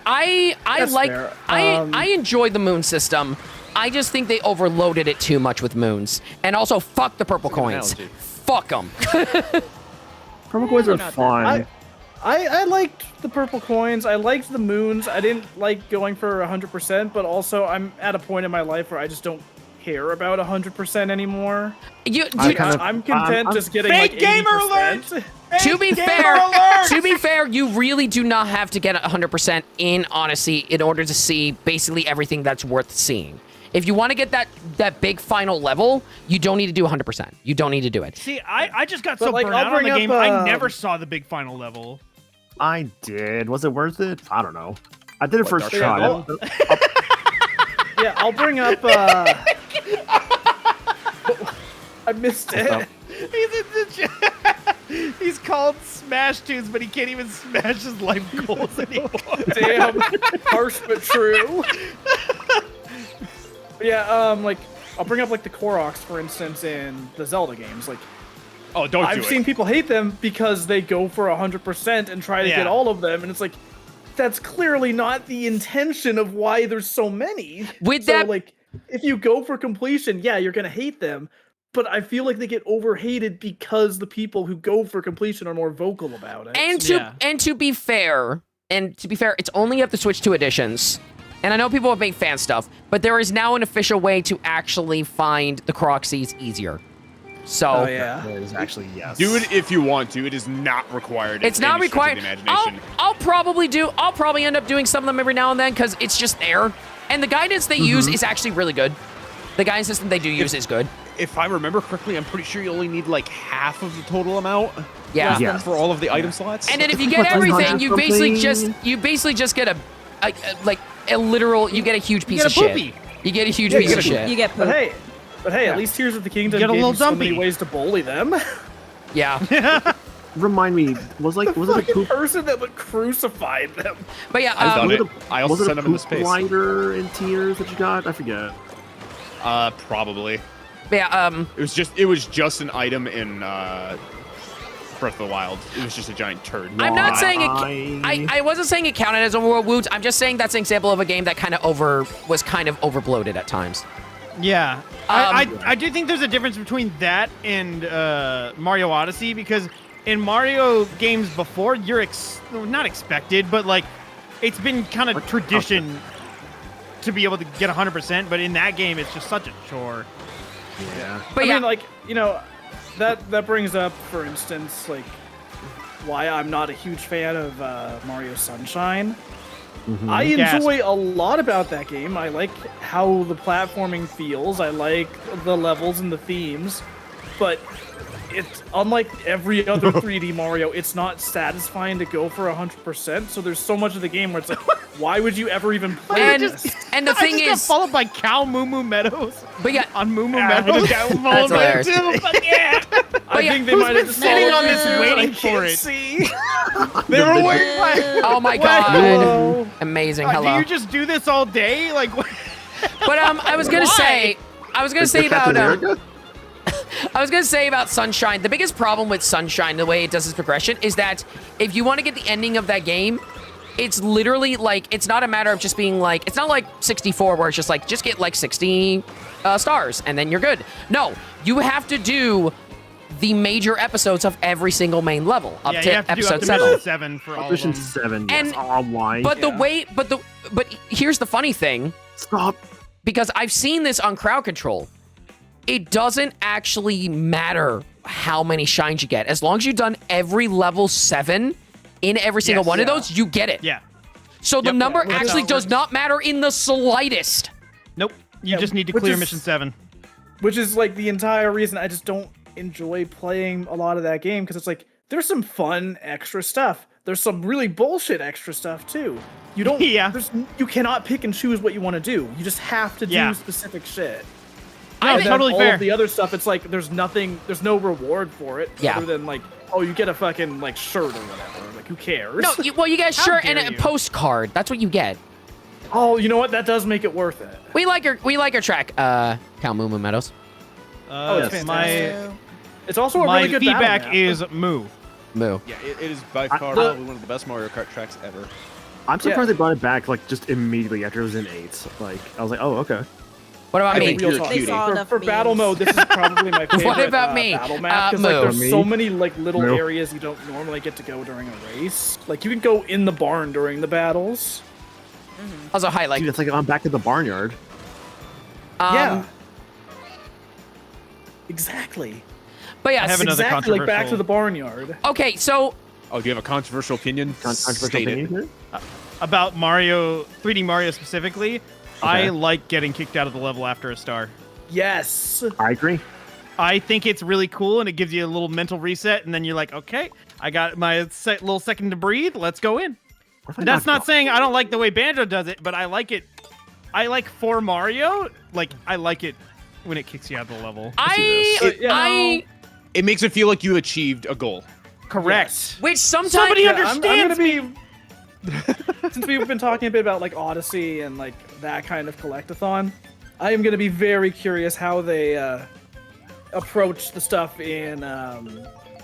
I That's like fair. I enjoy the moon system. I just think they overloaded it too much with moons. And also fuck the purple coins. analogy. Fuck them. Purple coins are not that fun. I liked the purple coins. I liked the moons. I didn't like going for 100%, but also I'm at a point in my life where I just don't care about 100% anymore. I'm content I'm- just getting Fake like gamer 80%. alert! to be Gamer fair, alert! to be fair, you really do not have to get 100% in Odyssey in order to see basically everything that's worth seeing. If you want to get that big final level, you don't need to do 100%. You don't need to do it. See, I just got But, so like, burnt I'll out on the bring game. up, I never saw the big final level. I did. Was it worth it? I don't know. I did it first Dark try. Shadow? Yeah, I'll bring up. I missed it. He's in the chat. He's called Smash Tunes, but he can't even smash his life goals anymore. Damn, harsh but true. But yeah, like I'll bring up like the Koroks, for instance, in the Zelda games. Like, Oh, don't do I've it. seen people hate them because they go for 100% and try to get Yeah. all of them, and it's like, that's clearly not the intention of why there's so many. With So, that- like, if you go for completion, yeah, you're gonna hate them, but I feel like they get overhated because the people who go for completion are more vocal about it. And to be fair, it's only up the Switch 2 editions. And I know people have made fan stuff, but there is now an official way to actually find the Croxies easier. So Oh yeah. It is actually yes. Do it if you want to. It is not required. it's in not any stretch of required. the imagination. I'll probably end up doing some of them every now and then because it's just there. And the guidance they use is actually really good. The guidance system they do use is good. If I remember correctly, I'm pretty sure you only need like half of the total amount. Yeah. Yeah. For all of the item slots. And then if you It's get like everything, you basically something. just get a literal, you get a huge piece get of a shit. poopy. You get a huge Yeah, piece of shit. You get But poop. hey, at least Tears of the Kingdom Get a gave little you so many dumpy. ways to bully them. Yeah. Remind me, was it a Fucking poop? person that would crucify them. But yeah, I've done was it. it I also was it sent a him into poop space. glider in Tears that you got? I forget. Probably. yeah, It was just an item in Breath of the Wild. It was just a giant turd. I'm not saying Why? I wasn't saying it counted as overworld wounds. I'm just saying that's an example of a game that was kind of overbloated at times. Yeah. I do think there's a difference between that and Mario Odyssey because in Mario games before, you're not expected, but like it's been kind of tradition to be able to get 100%, but in that game, it's just such a chore. Yeah. But I yeah, mean, like, you know, that brings up, for instance, like, why I'm not a huge fan of Mario Sunshine. I enjoy a lot about that game. I like how the platforming feels. I like the levels and the themes, but it's unlike every other 3D Mario. It's not satisfying to go for 100%. So there's so much of the game where it's like, why would you ever even play and this? and the I thing just got is, followed by Cow Moo Moo Meadows but yeah, on Moo Moo Yeah, Meadows. That's hilarious. Fuck yeah. I yeah, think they who's might have been just sitting solved on this it, waiting I for can't it? See. They were waiting. oh my Hello. god, amazing. Do Hello. you just do this all day? Like, what? But I was gonna say Captain America? I was gonna say about Sunshine. The biggest problem with Sunshine, the way it does its progression, is that if you want to get the ending of that game, it's literally like it's not a matter of just being like it's not like 64 where it's just like just get like 60 stars and then you're good. No, you have to do the major episodes of every single main level up Yeah, to you have to do up episode to 7. mission 7 for all of Mission them. 7. Yes. And- Oh, why? But Yeah. but here's the funny thing. Stop. Because I've seen this on crowd control. It doesn't actually matter how many shines you get. As long as you've done every level 7 in every single Yes. one of Yeah. those, you get it. Yeah. So the Yep. number Yeah, actually that's how it does not matter in the slightest. Nope. You Yeah, just need to which clear is- mission 7. Which is like the entire reason I just don't enjoy playing a lot of that game, because it's like there's some fun extra stuff. There's some really bullshit extra stuff too. You don't. Yeah. You cannot pick and choose what you want to do. You just have to do Yeah. specific shit. No, And then totally all fair. of the other stuff, it's like there's no reward for it Yeah. other than like, oh, you get a fucking like shirt or whatever. Like, who cares? No, you get a How shirt and dare a you. postcard. That's what you get. Oh, you know what? That does make it worth it. We like your track, Kalmumu Meadows. it's my fantastic. It's also a my really good battle feedback map. is Moo. Moo. Yeah, it is by far the- probably one of the best Mario Kart tracks ever. I'm surprised they brought it back like just immediately after it was in 8. Like I was like, oh okay. What about I me? think Real you're a talk. cutie. saw enough For battle memes. mode, this is probably my favorite. What about me? Battle map, because like Moo. there's Me? so many like little Moo. areas you don't normally get to go during a race. Like you can go in the barn during the battles. Also highlight. Dude, it's like I'm back at the barnyard. Yeah. Exactly. But yeah, I have another Exactly like back controversial- to the barnyard. okay, so Oh, do you have a controversial opinion? Controversial State it. opinion here? About Mario, 3D Mario specifically, I Okay. like getting kicked out of the level after a star. Yes. I agree. I think it's really cool, and it gives you a little mental reset, and then you're like, okay, I got my little second to breathe. Let's go in. What if I That's knock not saying I don't like the way Banjo does it, but I like it. I like for Mario, like I like it when it kicks you out of the level. I Yeah. I It makes it feel like you achieved a goal. Correct. Which sometimes Somebody I'm understands gonna me. Since we've been talking a bit about like Odyssey and like that kind of collectathon, I am gonna be very curious how they approach the stuff in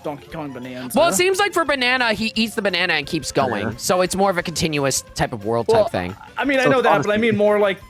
Donkey Kong Bonanza. Well, it seems like for Banana, he eats the banana and keeps going. Yeah. So it's more of a continuous type of world Well, type thing. I mean, I So know it's that, but I Odyssey. mean more like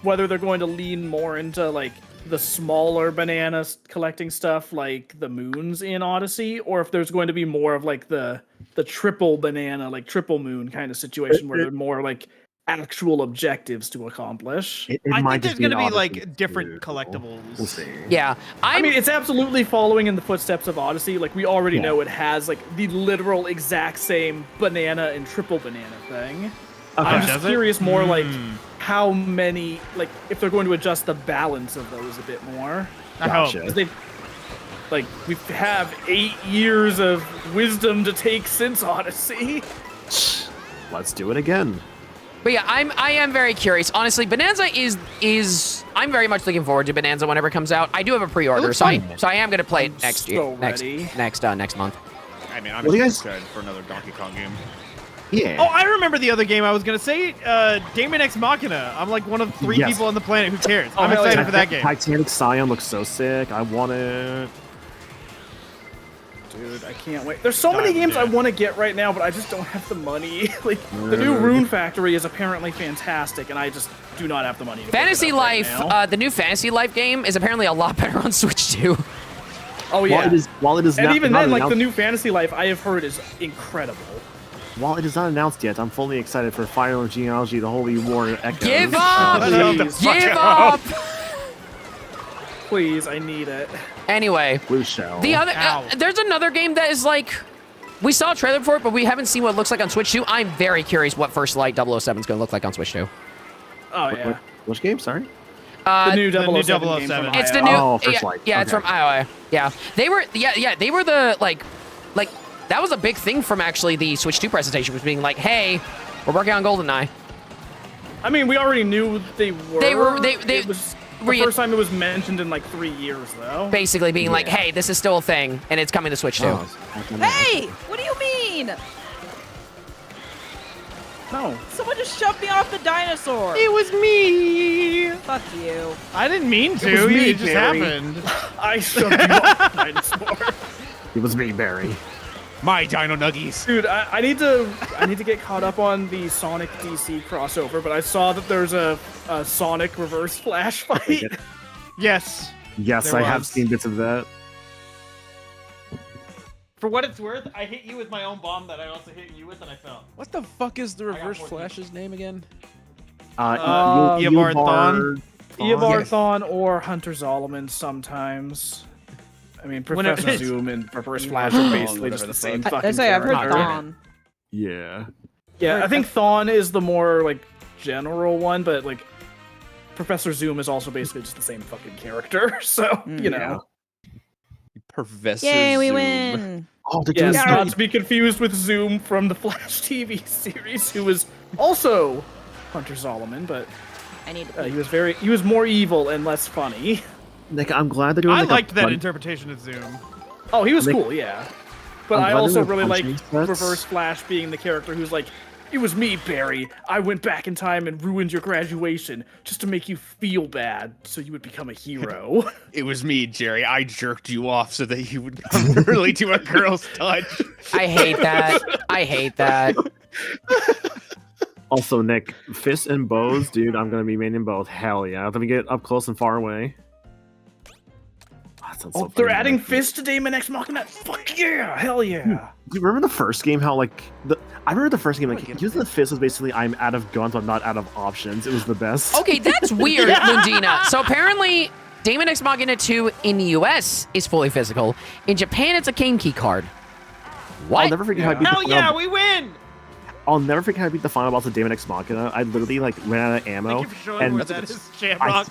whether they're going to lean more into like the smaller bananas collecting stuff like the moons in Odyssey, or if there's going to be more of like the triple banana, like triple moon kind of situation where they're more like actual objectives to accomplish. It I might think just there's gonna be an Odyssey like different too. collectibles. We'll see. Yeah, I mean, it's absolutely following in the footsteps of Odyssey. Like, we already Yeah. know it has, like, the literal exact same banana and triple banana thing. I'm Does just it? curious more, like, how many, like, if they're going to adjust the balance of those a bit more. I hope. Gotcha. 'Cause they, like, we have 8 years of wisdom to take since Odyssey. Let's do it again. But yeah, I am very curious. Honestly, Bonanza is I'm very much looking forward to Bonanza whenever it comes out. I do have a pre-order, looks so I fun. am gonna play it I'm next so year, ready. next month. I mean, I'm What do you just guys- excited for another Donkey Kong game. Yeah. Oh, I remember the other game I was gonna say. Daemon X Machina. I'm like one of 3 Yes. people on the planet. Who cares? Oh, I'm hell excited yeah. for that game. Titanic Scion looks so sick. I want it. Dude, I can't wait. There's so many Diamond, games I yeah. want to get right now, but I just don't have the money. Like, the new Rune Factory is apparently fantastic, and I just do not have the money to pick it Fantasy up right Life, now. the new Fantasy Life game is apparently a lot better on Switch too. Oh, yeah. While it is And not, even not then, like, the announced, new Fantasy Life, I have heard is incredible. while it is not announced yet, I'm fully excited for Final Genealogy: The Holy War Echoes. Give up! Please. Give up! Please, I need it. Anyway, Blue Shell. the other Ow. there's another game that is like we saw a trailer for it, but we haven't seen what it looks like on Switch 2. I'm very curious what First Light 007 is going to look like on Switch 2. Oh, yeah. Which game? Sorry. The new the new 007 game 007. from It's the IO. new. Oh, First yeah, Light. yeah, it's Okay. from IOI. Yeah, they were. Yeah, they were the like that was a big thing from actually the Switch 2 presentation, was being like, hey, we're working on GoldenEye. I mean, we already knew they were. They- It was the were you- first time it was mentioned in, like, 3 years, though. Basically being like, hey, this is still a thing, and it's coming to Switch 2. Oh, Hey, what do you mean? No. Someone just shoved me off the dinosaur. It was me. Fuck you. I didn't mean to. was me, It just Barry. happened. I shoved you off the dinosaur. It was me, Barry. My Dino Nuggies. Dude, I need to get caught up on the Sonic DC crossover, but I saw that there's a Sonic Reverse Flash fight. Yes. Yes, There I have was. seen bits of that. For what it's worth, I hit you with my own bomb that I also hit you with, and I fell. What the fuck is the got Reverse 14. Flash's name again? Eobard Thawne. Eobard Thawne or Hunter Zolomon sometimes. I mean, Whenever- Professor Zoom and Reverse Flash are basically Whatever just the the same fuck. fucking I say I've heard character. Dawn. Yeah. Yeah, I think Thawne is the more, like, general one, but, like, Professor Zoom is also basically just the same fucking character, so, you know. Professor Yay, we Zoom. win. Oh, they're Yes, doing not to be confused with Zoom from the Flash TV series, who was also Hunter Zolomon, but I need to. he was more evil and less funny. Nick, I'm glad they're doing. I like, a liked that fun- interpretation of Zoom. Oh, he was Like- cool, yeah. But I'm I glad also they're really like punching sets. Reverse Flash being the character who's like, it was me, Barry. I went back in time and ruined your graduation just to make you feel bad so you would become a hero. It was me, Jerry. I jerked you off so that you would come early to a girl's touch. I hate that. I hate that. Also, Nick, fists and bows, dude. I'm gonna be maining both. Hell yeah! Let me get up close and far away. That sounds so They're funny. adding Fist to Daemon X Machina. Fuck yeah! Hell yeah! Do you remember the first game? How like I remember the first game. Like using the fist was basically I'm out of guns, but I'm not out of options. It was the best. Okay, that's weird, Mundina. So apparently, Daemon X Machina 2 in the US is fully physical. In Japan, it's a game key card. What? I'll never forget how I beat Hell the yeah, final, we win! I'll never forget how I beat the final boss of Daemon X Machina. I literally like ran out of ammo, Thank you for showing and where that is, I, Shamrock.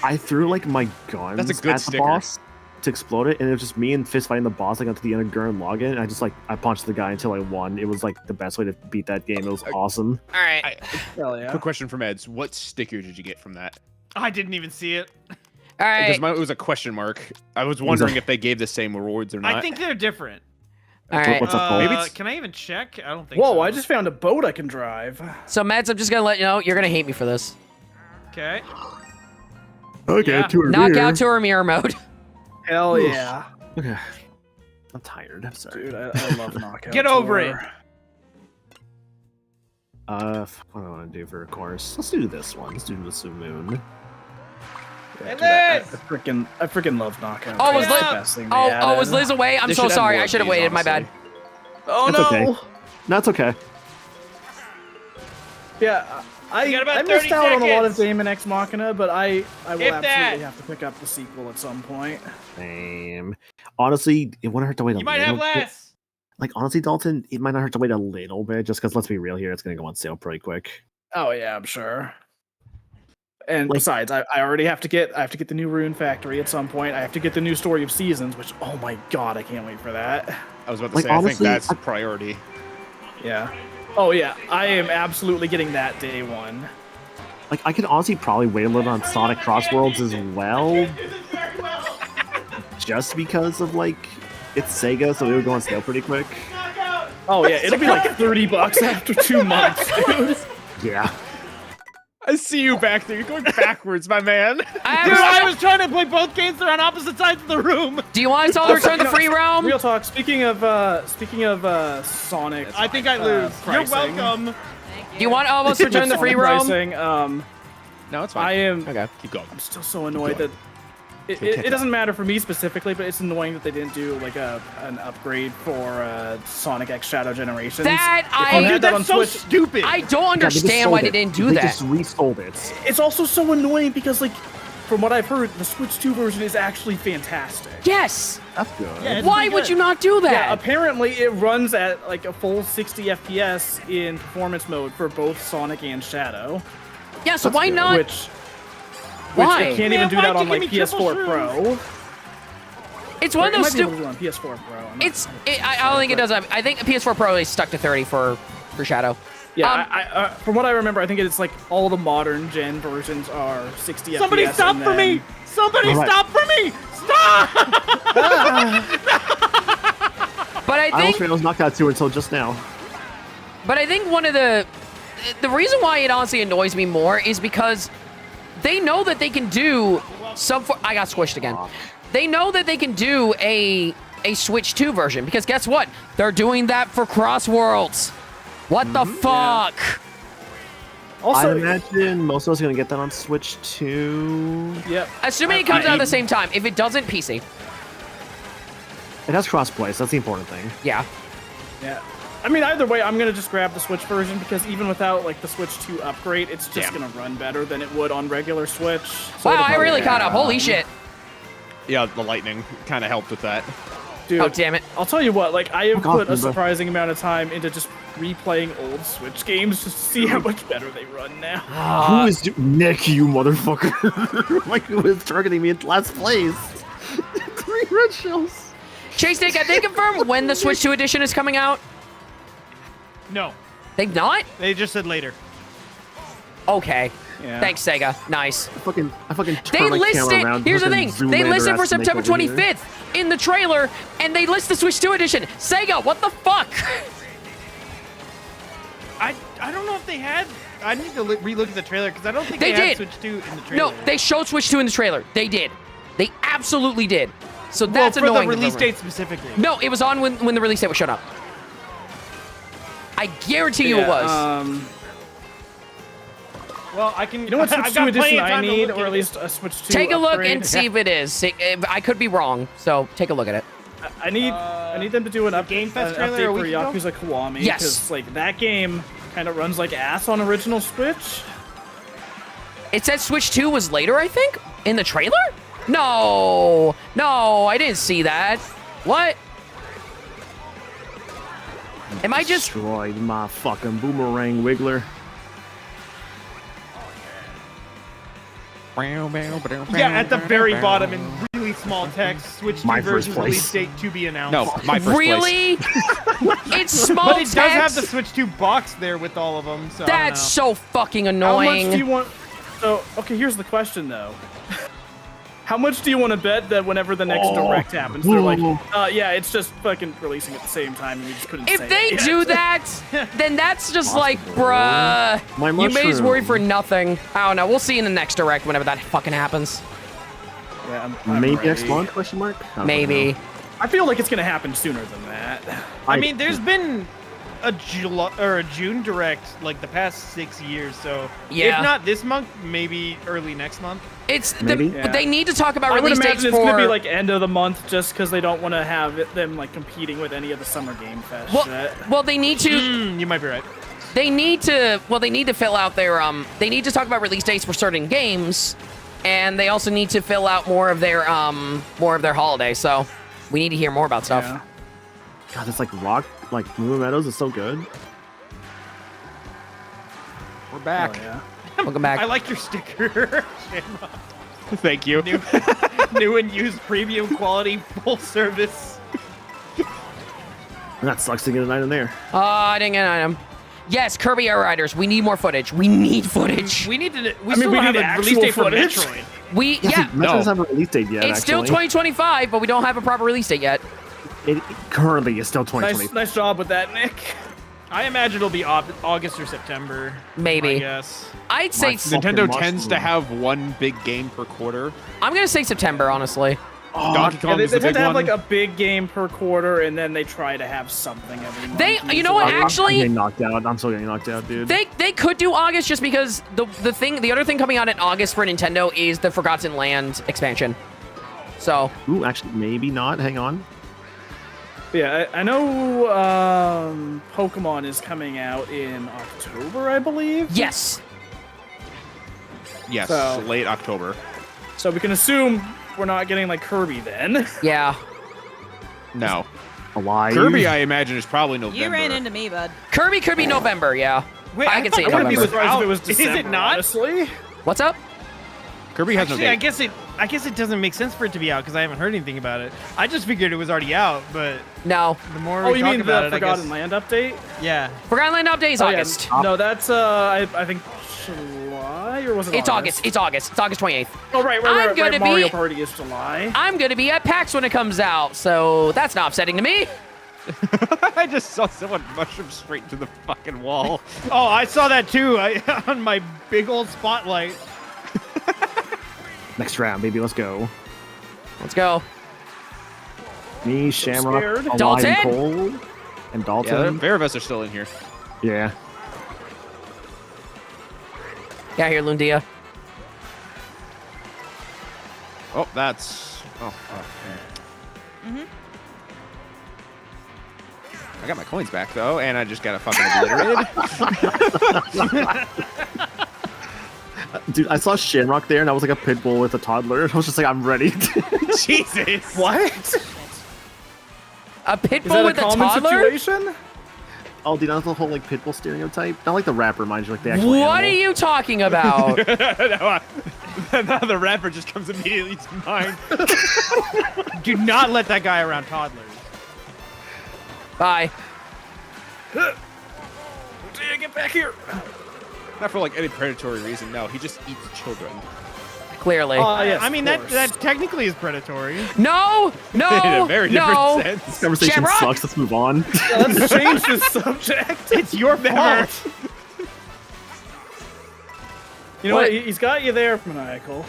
I threw like my guns That's a good at the sticker. boss to explode it, and it was just me and Fist fighting the boss like onto the end of Gurren Lagann. And I just like I punched the guy until I won. It was like the best way to beat that game. It was awesome. All right. Hell yeah! Quick question from Eds. What sticker did you get from that? I didn't even see it. All Because right. it was a question mark. I was wondering if they gave the same rewards or not. I think they're different. All right. What's up, Cole? Maybe it's- Can I even check? I don't think so. Whoa, I just found a boat I can drive. So, Mads, I'm just gonna let you know you're gonna hate me for this. Okay. Okay, Yeah. Knockout tour mirror mode. Hell Oof. yeah. Okay. I'm tired. I'm sorry. Dude, I love knockout. Get over Tour. it. What do I want to do for a course? Let's do this one. Let's do the Moon. Yeah, And dude, I then- freaking love knockout. Oh, Tour. was It's Liz? the best thing they Oh, was added. Liz away? I'm They so should add sorry. more I of should have these, waited. My bad. honestly. Oh That's no. okay. No, it's okay. Yeah, You got about I missed 30 out on a lot of seconds. Daemon X Machina, but I will If absolutely that. have to pick up the sequel at some point. Same. Honestly, it wouldn't hurt to wait a You might little have bit. less. Like, honestly, Dalton, it might not hurt to wait a little bit, just because, let's be real here, it's going to go on sale pretty quick. Oh yeah, I'm sure. And Like- besides, I already have to get the new Rune Factory at some point. I have to get the new Story of Seasons, which oh my god, I can't wait for that. I was about to Like, say, honestly, I think that's priority. Yeah. Oh yeah, I am absolutely getting that day one. Like, I could honestly probably wait a little on Sonic Crossworlds as well, just because of, like, it's Sega, so it would go on sale pretty quick. Oh yeah, it'll be like $30 after 2 months, dude. Yeah. I see you back there. You're going backwards, my man. Dude, I was trying to play both games. They're on opposite sides of the room. Do you want us all to return to free roam? Real talk. Speaking of Sonic, I think I lose. You're pricing. welcome. Do you want almost to return to free roam? Pricing, No, it's I fine. am. Okay, keep going. I'm still so annoyed that it doesn't matter for me specifically, but it's annoying that they didn't do like an upgrade for Sonic X Shadow Generations. That If I- you had Dude, that on that's so Switch, stupid. I don't Yeah, they just understand why sold they it. didn't do They that. just resold it. it's also so annoying because like, from what I've heard, the Switch 2 version is actually fantastic. Yes. That's good. Yeah, it's Why pretty would good. you not do that? Yeah, apparently it runs at like a full 60 FPS in performance mode for both Sonic and Shadow. Yeah, so why not? Which Why? it can't Man, even do why'd that you on like give me triple PS4 Pro. It's one of It those might be able stupid. to do it on PS4 Pro. I'm not It's. I don't think it does. I think PS4 Pro is stuck to 30 for Shadow. Yeah, from what I remember, I think it's like all the modern gen versions are 60 Somebody FPS. stop and for me! then- Somebody All right. stop for me! Stop! But I I think. almost was knocked out too until just now. But I think one of the reason why it honestly annoys me more is because they know that they can do some. I got squished again. They know that they can do a Switch 2 version because guess what? They're doing that for Cross Worlds. What the fuck? Also, I imagine most of us are going to get that on Switch 2. yep. Assuming it comes out at the same time. If it doesn't, PC. It has crossplay, so that's the important thing. Yeah. Yeah. I mean, either way, I'm gonna just grab the Switch version because even without like the Switch 2 upgrade, it's just gonna run better than it would on regular Switch. So Wow, it'll I probably- really caught up. Holy shit. Yeah, the lightning kind of helped with that. Dude, Oh, damn it. I'll tell you what, like I have Fuck off, put a Bimbo. surprising amount of time into just replaying old Switch games just to see how much better they run now. Who is Nick, you motherfucker? Like, who is targeting me in last place? 3 red shells. Chase Dick, have they confirmed when the Switch 2 edition is coming out? No, They've not? they just said later. Okay. Yeah. Thanks, Sega. Nice. I fucking They turn my list camera it. around. Here's the fucking thing. zoom They in list their it for ass and make September over here. 25th in the trailer, and they list the Switch 2 edition. Sega, what the fuck? I don't know if they had. I need to relook at the trailer because I don't think They they, did. had Switch 2 in the trailer. No, they showed Switch 2 in the trailer. They did. They absolutely did. So well, that's for annoying. the to release them. date specifically. No, it was on when the release date was showed up. I guarantee you it was. Well, I can. You know what Switch I've 2 got edition plenty of I time to need, look or at it. least a Switch 2 Take a look upgrade? and see if it is. I could be wrong, so take a look at it. I need them to do an Game Fest an trailer a update for week ago? Yakuza Kiwami. Yes. Because like that game kind of runs like ass on original Switch. It said Switch 2 was later, I think, in the trailer? No, I didn't see that. What? Am I just... Destroyed my fucking boomerang wiggler. Yeah, at the very bottom in really small text, Switch 2 My first version place. release date to be announced. No, my first place. Really? It's small But it does have text? the Switch 2 box there with all of them. So That's so fucking How much do annoying. you want? So okay, here's the question though. How much do you want to bet that whenever the next direct happens, they're like, yeah, it's just fucking releasing at the same time, and you just couldn't say If they it yet. do that, then that's just like, bruh. My You made us mushroom. worry for nothing. I don't know. We'll see in the next direct whenever that fucking happens. Yeah, I'm Maybe ready. next month? Question mark. I don't Maybe. know. I feel like it's gonna happen sooner than that. I mean, there's been a July or a June direct like the past 6 years, so Yeah. if not this month, maybe early next month. It's Maybe. the, they need to talk about I would release imagine dates it's for. gonna be like end of the month, just because they don't want to have them like competing with any of the Summer Game Fest shit. well, they need to. You might be right. They need to. Well, they need to fill out their. They need to talk about release dates for certain games, and they also need to fill out more of their holidays. So we need to hear more about stuff. Yeah. God, it's like rock, like Moon Meadows is so good. We're back. Oh, yeah. Welcome back. I like your sticker. Thank you. New and used premium quality full service. And that sucks to get an item there. I didn't get an item. Yes, Kirby Air Riders. We need more footage. We need footage. We need to. I Still mean, we don't need have a release actual date for footage. Metroid. Yeah. Metroid doesn't have a release date yet. It's still actually. 2025, but we don't have a proper release date yet. It currently is still 2020. Nice job with that, Nick. I imagine it'll be August or September. Maybe. I guess. I'd say. My fucking Nintendo mushroom. tends to have one big game per quarter. I'm gonna say September, honestly. Donkey Yeah, Kong they is the tend big to have one. like a big game per quarter, and then they try to have something every month. They- you know what, usually. I'm actually- getting knocked out. I'm still getting knocked out, dude. They could do August just because the other thing coming out in August for Nintendo is the Forgotten Land expansion. So Ooh, actually, maybe not. Hang on. Yeah, I know Pokemon is coming out in October, I believe. yes, Yes, So- late October. So we can assume we're not getting like Kirby then. yeah. No. Alive. Kirby, I imagine, is probably November. You ran into me, bud. Kirby could be November. Yeah. Wait, I could see thought it I wouldn't be November. surprised if it was Is it December, not? honestly. What's up? Kirby has Actually, no I date. guess it doesn't make sense for it to be out because I haven't heard anything about it. I just figured it was already out, but No. the more Oh, we you talk mean about the it, I Forgotten guess. Land update? Yeah. Forgotten Land update is Oh, yeah. August. No, that's I think July or was it? It's August. It's August. It's August 28th. Oh right, I'm gonna Mario be- Party is July. I'm gonna be at PAX when it comes out, so that's not upsetting to me. I just saw someone mushroom straight into the fucking wall. Oh, I saw that too. On my big old spotlight. Next round, baby. Let's go. Let's go. Me, Shamrock, scared. Alive, Dalton? and Cole, and Yeah, Dalton. pair of us are still in here. Yeah. Yeah, here, Lundia. Oh, that's. Oh. I got my coins back though, and I just got fucking obliterated. Dude, I saw Shamrock there, and I was like a pit bull with a toddler. I was just like, I'm ready. Jesus. What? A pit Is bull that a with a common toddler? situation? Oh, dude, that's the whole like pit bull stereotype. Not like the rapper, mind you, like the actual What are animal. you talking about? Now the rapper just comes immediately to mind. Do not let that guy around toddlers. Bye. Get back here. Not for like any predatory reason. No, he just eats children. Clearly. Oh yes. I mean, of that course. technically is predatory. No, no, In a very no. different sense. This conversation Shamrock? sucks. Let's move on. Yeah, let's change the subject. It's your fault. You know What? what? He's got you there, Maniacal.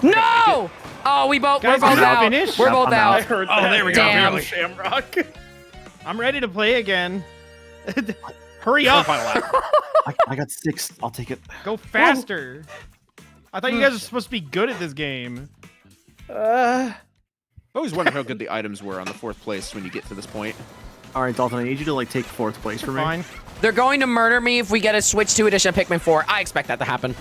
No! Oh, we're Guys, both I'm not out. finished. We're Yep, both I'm out. I heard Oh, that. there we go, Damn. barely. Shamrock. I'm ready to play again. Hurry up. I got 6. I'll take it. Go faster. I thought you guys were supposed to be good at this game. I always wondered how good the items were on the 4th place when you get to this point. All right, Dalton, I need you to like take 4th place for me. Fine. They're going to murder me if we get a Switch 2 edition of Pikmin 4. I expect that to happen.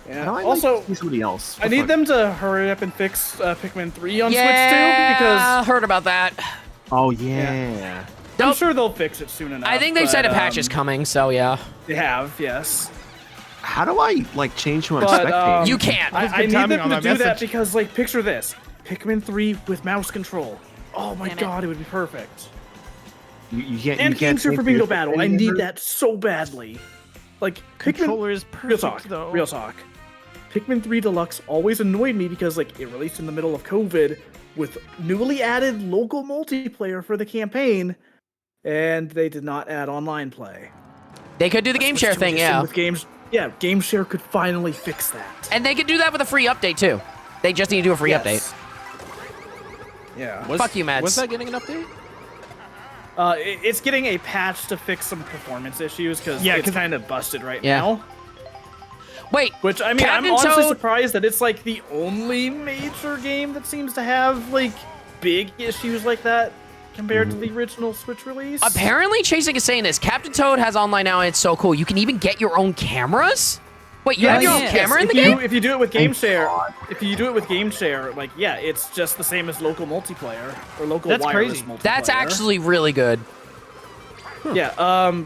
Yeah. How do I Also, like, see somebody else? I need them to hurry up and fix Pikmin 3 on Yeah, Switch 2 because heard about that. Oh yeah. I'm Nope. sure they'll fix it soon enough. I think they said a but, patch is coming, so yeah. They have, yes. How do I like change who I'm But, spectating? You can't. Who's I been need timing them on to that do that message? because, like, picture this: Pikmin 3 with mouse control. Oh my Damn it. god, it would be perfect. You can't. And you can't King Super change Bingo your Battle. I spectating need number? that so badly. Like Pikmin. Controller is Real perfect, talk. though. Real talk. Pikmin 3 Deluxe always annoyed me because like it released in the middle of COVID with newly added local multiplayer for the campaign, and they did not add online play. They could do the game Switch share 2 thing, edition yeah. With games, yeah, Game Share could finally fix that. And they could do that with a free update too. They just need to do a free update. Yes. Yeah. Fuck you, Mets. Was that getting an update? It's getting a patch to fix some performance issues because it's kind of busted right Yeah. now. Wait, Which, I mean, Captain I'm honestly Toad- surprised that it's like the only major game that seems to have like big issues like that compared to the original Switch release. apparently Chasing is saying this. Captain Toad has online now, and it's so cool. You can even get your own cameras? Wait, you have your own yes. camera in the if you, game? If you do it with Game Share, like, yeah, it's just the same as local multiplayer or local That's wireless crazy. multiplayer. That's actually really good. Yeah,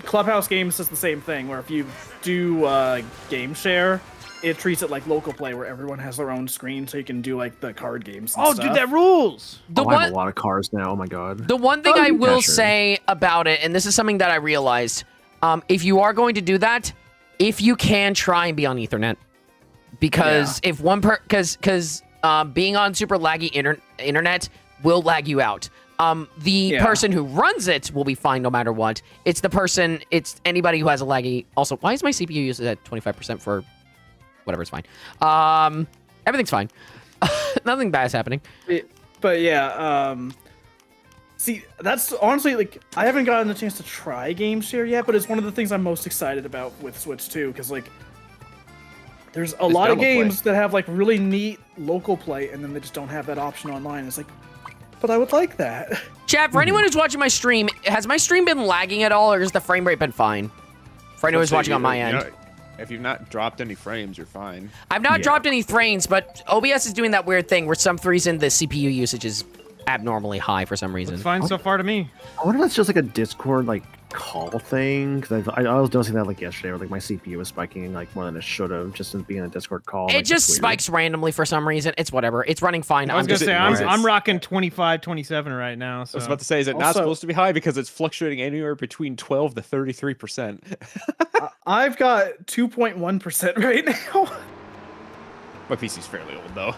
Clubhouse Games does the same thing, where if you do Game Share, it treats it like local play, where everyone has their own screen, so you can do like the card games. And Oh, stuff. dude, that rules. The I have one, a lot of cars now. Oh my god. the one thing Oh, I yeah, will sure. say about it, and this is something that I realized, if you are going to do that, if you can, try and be on Ethernet, because if one because being on super laggy internet will lag you out. The person who runs it will be fine no matter what. It's the person, it's anybody who has a laggy. Also, why is my CPU used at 25% for whatever? It's fine. Everything's fine. Nothing bad is happening. But yeah, see, that's honestly like I haven't gotten the chance to try Game Share yet, but it's one of the things I'm most excited about with Switch 2, because like there's a lot of demo play. games that have like really neat local play, and then they just don't have that option online. It's like, but I would like that. Chat, for anyone who's watching my stream, has my stream been lagging at all, or has the frame rate been fine? For anyone who's watching on my end. If you've not dropped any frames, you're fine. I've not dropped any frames, but OBS is doing that weird thing where some reason the CPU usage is abnormally high for some reason. It's fine so far to me. I wonder if that's just like a Discord like call thing, because I was noticing that like yesterday, where like my CPU was spiking like more than it should have, just in being in a Discord call. It like, just it's weird. spikes randomly for some reason. It's whatever. It's running fine. I was gonna just say ignoring it. I'm rocking 25, 27 right now. So I was about to say, is it not Also- supposed to be high because it's fluctuating anywhere between 12 to 33%? I've got 2.1% right now. My PC's fairly old though.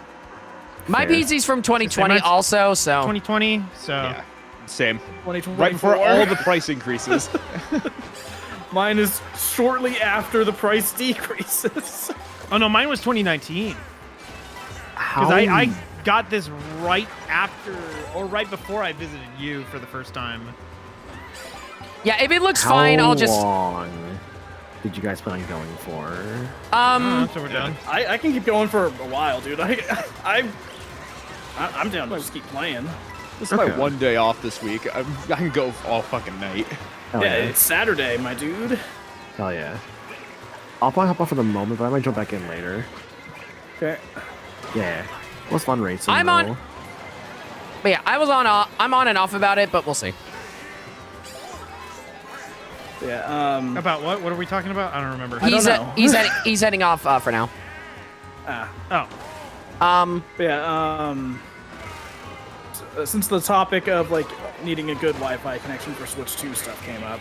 My Fair. PC's from 2020 mine's also, so 2020. So Yeah, same. 2024. Right before all the price increases. Mine is shortly after the price decreases. oh no, mine was 2019 How? because I got this right after or right before I visited you for the first time. yeah, if it looks fine, I'll just How long did you guys plan on going for? So we're done. I can keep going for a while, dude. I'm down to just keep playing. This is my Okay. one day off this week. I can go all fucking night. Hell Yeah, yeah. it's Saturday, my dude. Hell yeah. I'll probably hop off for the moment, but I might jump back in later. Okay. Yeah. What's fun racing? I'm on- though. But yeah, I'm on and off about it, but we'll see. Yeah. About what? What are we talking about? I don't remember. I don't know. He's heading off for now. Oh, Yeah. Since the topic of like needing a good Wi-Fi connection for Switch 2 stuff came up,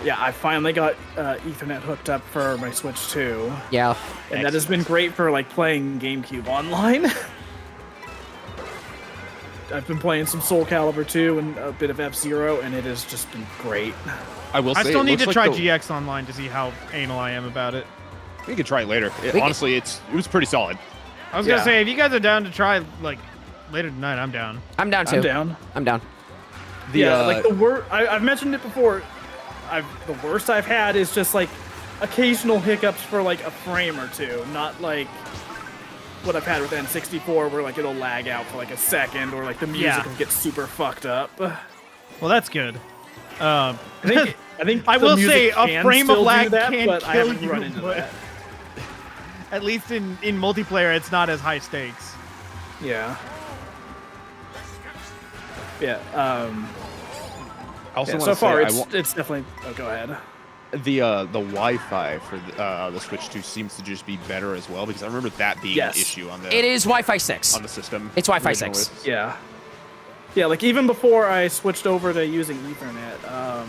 yeah, I finally got Ethernet hooked up for my Switch 2, Yeah. and that has been great for like playing GameCube online. I've been playing some Soul Calibur 2 and a bit of F-Zero, and it has just been great. I will say, I still it need to looks try like GX online to see how anal I am about it. We can try it later. can- Honestly, it was pretty solid. I was Yeah. gonna say if you guys are down to try like later tonight, I'm down. I'm down too. I'm down. I'm down. Yeah, like the worst. I've mentioned it before. The worst I've had is just like occasional hiccups for like a frame or two, not like what I've had with N64, where like it'll lag out for like a second, or like the music Yeah. will get super fucked up. Well, that's good. I think I the will music say a can frame still of lag do that, can but I kill haven't you. run into But that. at least in multiplayer, it's not as high stakes. Yeah. Yeah. I also Yeah, want so to far, say, it's definitely. Oh, go ahead. the Wi-Fi for the Switch 2 seems to just be better as well, because I remember that being Yes. an issue on the It is Wi-Fi 6. on the system. It's Wi-Fi originally. 6. Yeah. Yeah, like even before I switched over to using Ethernet,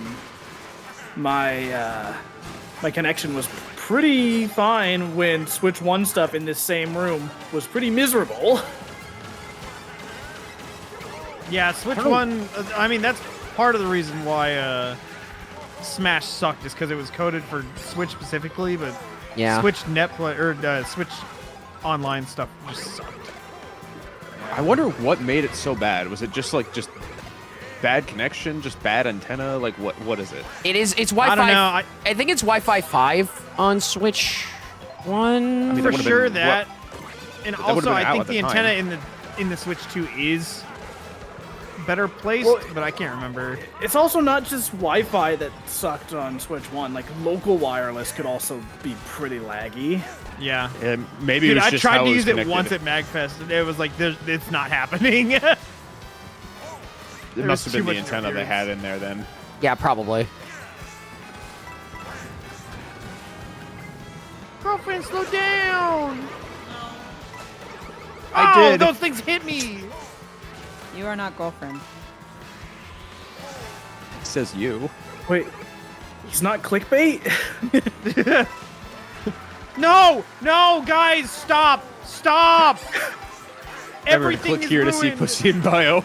my connection was pretty fine when Switch 1 stuff in this same room was pretty miserable. Yeah, Switch 1, I mean, that's part of the reason why Smash sucked, is because it was coded for Switch specifically, but Yeah. Switch Netplay, or Switch Online stuff just sucked. I wonder what made it so bad. Was it just bad connection, just bad antenna? Like what is it? It's Wi-Fi. I don't know. I think it's Wi-Fi 5 on Switch 1. I mean, For that would've sure been that, and that would've also been I out think at the the antenna time. in the Switch 2 is better placed, Well, but I can't remember. It's also not just Wi-Fi that sucked on Switch 1. Like, local wireless could also be pretty laggy. Yeah. Maybe Dude, it was I just tried how to it was use it connected. once at MagFest, and it was like, it's not happening. It There must was have been too the much antenna they interference. had in there then. Yeah, probably. Girlfriend, slow down! I Oh, did. those things hit me! You are not girlfriend. Says you. Wait, he's not clickbait? No! No, guys, stop! Stop! Remember, Everything click is here to see ruined. pussy in bio.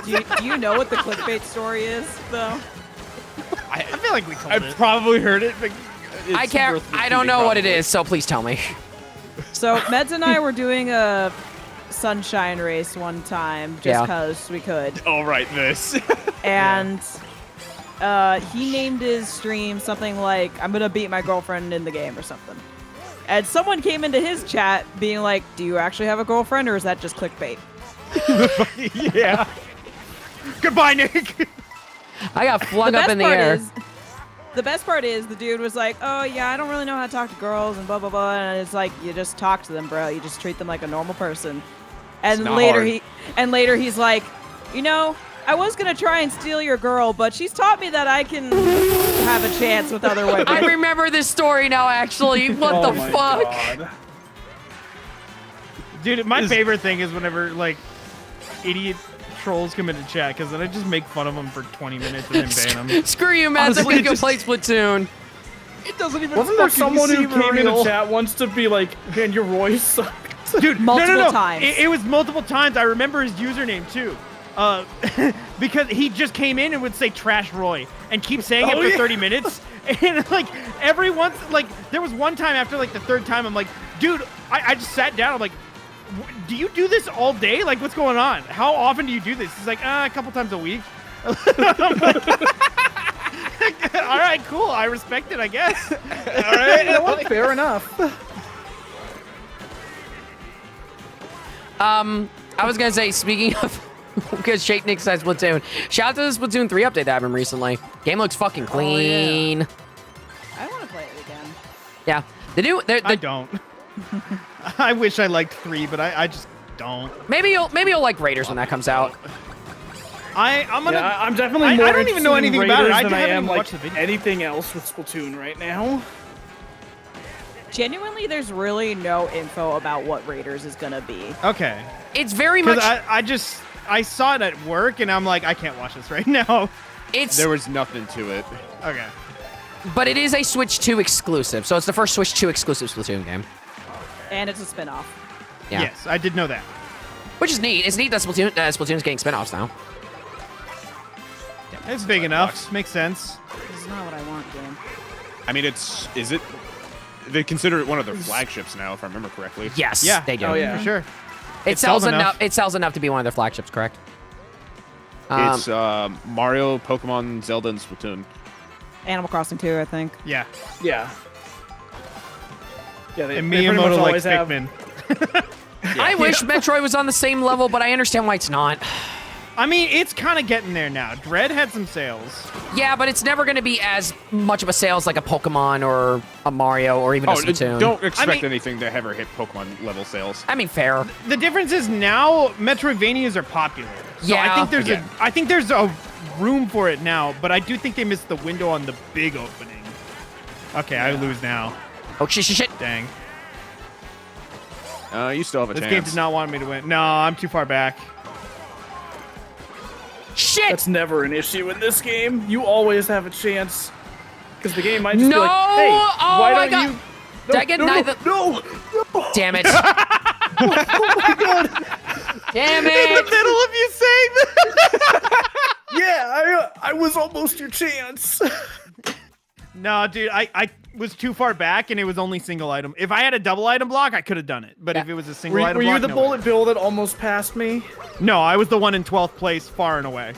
Do you know what the clickbait story is, though? I feel like we told I've it. probably heard it, but I can't. I don't know what it is, so please tell me. So Meds and I were doing a sunshine race one time just Yeah. because we could, All right, this. and he named his stream something like "I'm gonna beat my girlfriend in the game" or something. And someone came into his chat being like, "Do you actually have a girlfriend, or is that just clickbait?" Yeah. Goodbye, Nick! I got flung up in the air. The best part is the dude was like, "Oh yeah, I don't really know how to talk to girls and blah blah blah." And it's like, you just talk to them, bro. You just treat them like a normal person. And It's not later hard. later he's like, "You know, I was gonna try and steal your girl, but she's taught me that I can have a chance with other women." I remember this story now, actually. What Oh the my fuck? God. Dude, my favorite thing is whenever, like, idiot trolls come into chat, because then I just make fun of them for 20 minutes and then ban them. Screw you, Matt. Honestly, We can just- play Splatoon. It doesn't even Wasn't there fucking someone who seem came real. into chat once to be like, "Man, your Roy sucked"? Dude, Multiple no. times. It was multiple times. I remember his username, too. Because he just came in and would say Trash Roy and keep saying it Oh, for yeah. 30 minutes. And, like, every once, like, there was one time after, like, the third time, I'm like, dude, I just sat down. I'm like, do you do this all day? Like, what's going on? How often do you do this? He's like, a couple times a week. I'm like, all right, cool. I respect it, I guess. All right, you know what? Fair enough. I was gonna say, speaking of, because Shake Nick says Splatoon. Shout out to the Splatoon 3 update that happened recently. Game looks fucking clean. I want to play it again. Yeah. The new, I don't. I wish I liked 3, but I just don't. maybe you'll like Raiders when that comes out. I'm gonna. Yeah, I'm definitely I more don't even know interested in anything about it. Raiders I than I haven't am even like watched the video. anything else with Splatoon right now. Genuinely, there's really no info about what Raiders is gonna be. Okay. It's very much. Because I saw it at work and I'm like, I can't watch this right now. It's There was nothing to it. Okay. but it is a Switch 2 exclusive, so it's the first Switch 2 exclusive Splatoon game. And it's a spin-off. Yeah. Yes, I did know that. Which is neat. It's neat that Splatoon's getting spin-offs now. It's big enough. Makes sense. This is not what I want, game. I mean, is it? They consider it one of their flagships now, if I remember correctly. Yes, Yeah. they do. Oh, yeah. For sure. It sells enough. It sells enough to be one of their flagships, correct? It's Mario, Pokemon, Zelda, and Splatoon. Animal Crossing 2, I think. Yeah. Yeah. Yeah, they And pretty much Miyamoto always likes have. Pikmin. I wish Metroid was on the same level, but I understand why it's not. I mean, it's kind of getting there now. Dread had some sales. Yeah, but it's never going to be as much of a sales like a Pokemon or a Mario or even a Splatoon. Don't expect mean- anything to ever hit Pokemon level sales. I mean, fair. The difference is now Metroidvanias are popular. So Yeah. I think there's a room for it now, but I do think they missed the window on the big opening. Okay, I lose now. Oh, shit. Dang. You still have a This chance. game did not want me to win. No, I'm too far back. Shit! That's never an issue in this game. You always have a chance. Because the game might just No! be like, hey, Oh why my don't God. you? Did I get neither? No! Damn it. Oh my god! Damn In the it. middle of you saying that. Yeah, I was almost your chance. No, dude, I was too far back and it was only single item. If I had a double item block, I could have done it. But if it was a single Were item you block, the no bullet way. bill that almost passed me? No, I was the one in 12th place, far and away.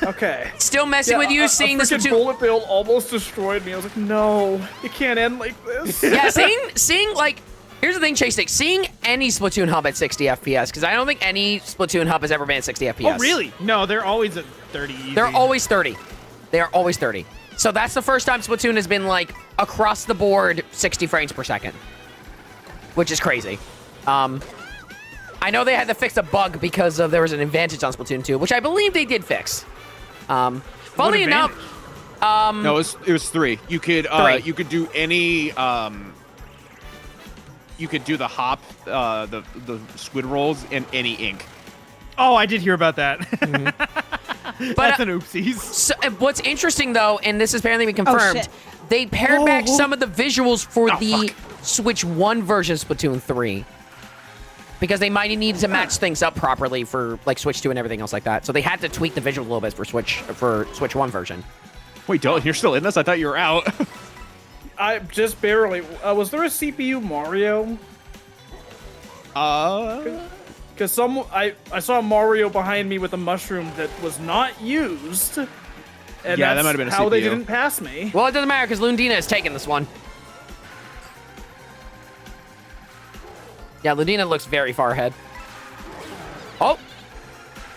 Okay. Still messing with you, seeing this freaking Splatoon. bullet bill almost destroyed me. I was like, no, it can't end like this. Yeah, seeing like, here's the thing, Chase Stick, seeing any Splatoon hub at 60 FPS, because I don't think any Splatoon hub has ever been at 60 FPS. Oh, really? No, they're always at 30 easy. They're always 30. They are always 30. So that's the first time Splatoon has been like across the board 60 frames per second, which is crazy. I know they had to fix a bug because there was an advantage on Splatoon 2, which I believe they did fix. Funnily enough, No, it was 3. You could 3. you could do any you could do the hop, the squid rolls, and any ink. Oh, I did hear about that. But, That's an oopsies. So, what's interesting though, and this has apparently been confirmed, shit. they pared back some of the visuals for Oh, the fuck. Switch 1 version of Splatoon 3. Because they might need to match things up properly for like Switch 2 and everything else like that. So they had to tweak the visual a little bit for Switch 1 version. Wait, Dalton, you're still in this? I thought you were out. I just barely. Was there a CPU Mario? Because I saw Mario behind me with a mushroom that was not used. And Yeah, that that's might have been a how they CPU. didn't pass me. Well, it doesn't matter because Lundina has taken this one. Yeah, Lundina looks very far ahead. Oh!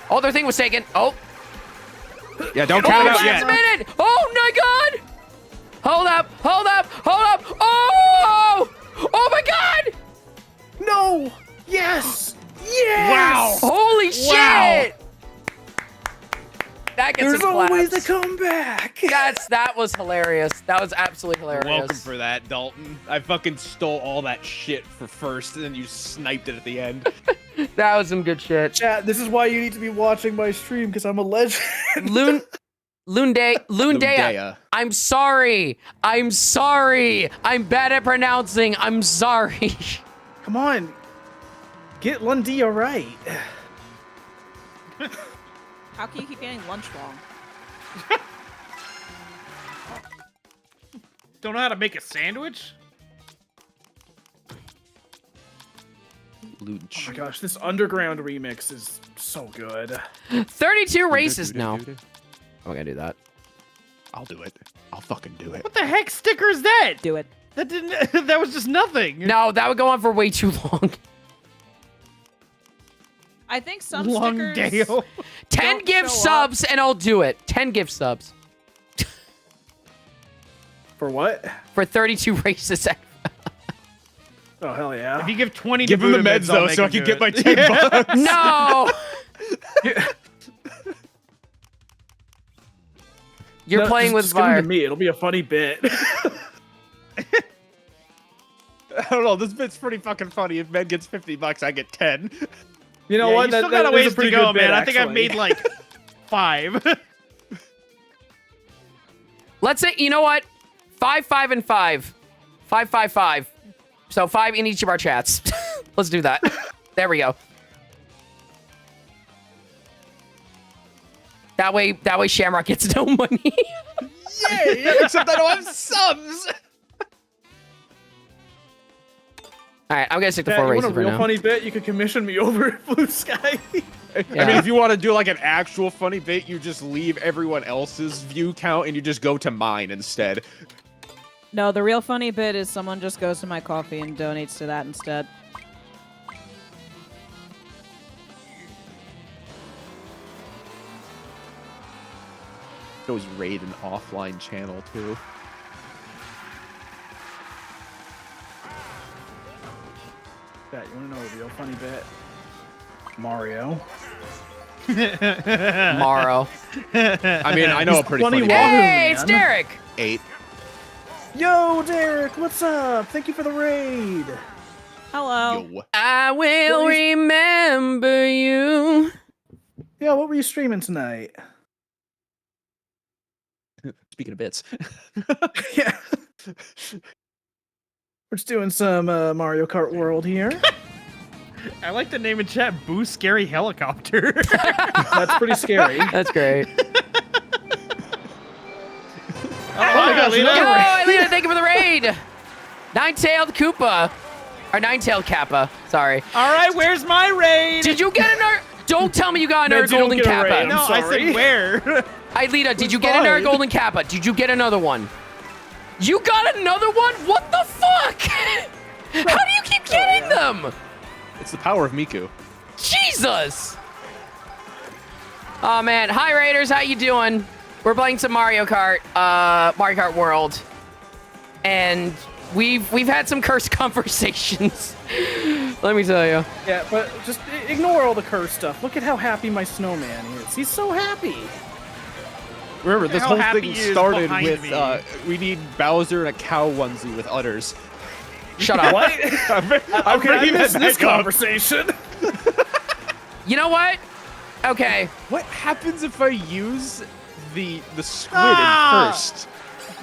Oh, their thing was taken. Oh! Yeah, don't Oh, count it out last yet. minute! Oh my god! Hold up! Hold up! Hold up! Oh! Oh my god! No! Yes! Yes! Wow. Holy shit! Wow. That gets There's some always claps. a comeback. That was hilarious. That was absolutely hilarious. Welcome for that, Dalton. I fucking stole all that shit for first, and then you sniped it at the end. That was some good shit. Chat, this is why you need to be watching my stream, because I'm a legend. Lundea. I'm sorry. I'm sorry. I'm bad at pronouncing. I'm sorry. Come on. Get Lundia right. How can you keep getting lunch wrong? Don't know how to make a sandwich? Oh my gosh, this underground remix is so good. 32 races. No. I'm gonna do that. I'll do it. I'll fucking do it. What the heck sticker is that? Do it. That didn't. That was just nothing. No, that would go on for way too long. I think some Long stickers. Dale. 10 Don't gift show subs and I'll do it. 10 gift subs For what? for 32 races. Oh, hell yeah. If you give 20 Give to him the Buddha meds, I'll though, make so I him can do get it. my 10 bucks. No. You're No, playing just- with just give 'em fire. to me. It'll be a funny bit. I don't know. This bit's pretty fucking funny. If Ben gets 50 bucks, I get 10. You know Yeah, what? you still got a is ways to pretty go, good bit, man. I think I've actually. made like 5. Let's say, you know what? 5, 5, and 5. 5, 5, 5. So 5 in each of our chats. Let's do that. There we go. That way Shamrock gets no money. Yay! Except I don't have subs. All right, I'm gonna stick to Yeah, 4 you want races a for real now. funny bit? You could commission me over at Blue Sky. I mean, if you want to do like an actual funny bit, you just leave everyone else's view count and you just go to mine instead. No, the real funny bit is someone just goes to my coffee and donates to that instead. Those raid an offline channel too. Yeah, you want to know a real funny bit? Mario. Morrow. I mean, I know a pretty funny funny Wahoo bit. Hey, it's man. Derek. 8. Yo, Derek, what's up? Thank you for the raid. Hello. Yo. I will What is- remember you. Yeah, what were you streaming tonight? Speaking of bits. Yeah. We're just doing some Mario Kart World here. I like the name in chat, Boo Scary Helicopter. That's pretty scary. That's great. Oh my gosh, Lena. another Oh, Alina, thank you for the raid. Nine-tailed Koopa. Or nine-tailed Kappa. Sorry. All right, where's my raid? Did you get another? Don't tell me you got another Meds, you don't golden get a Kappa. raid. No, I sorry. said where? Aelita, did you It's get another fine. golden Kappa? Did you get another one? You got another one? What the fuck? How do you keep getting them? It's the power of Miku. Jesus! Oh man, hi Raiders, how you doing? We're playing some Mario Kart World, and we've had some cursed conversations. Let me tell you. Yeah, but just ignore all the curse stuff. Look at how happy my snowman is. He's so happy. Remember, this How whole happy thing he is started behind with me. we need Bowser and a cow onesie with udders. Shut up. What? I'm Okay, I bringing that missed this back up. conversation. You know what? Okay. What happens if I use the squid Ah! in first?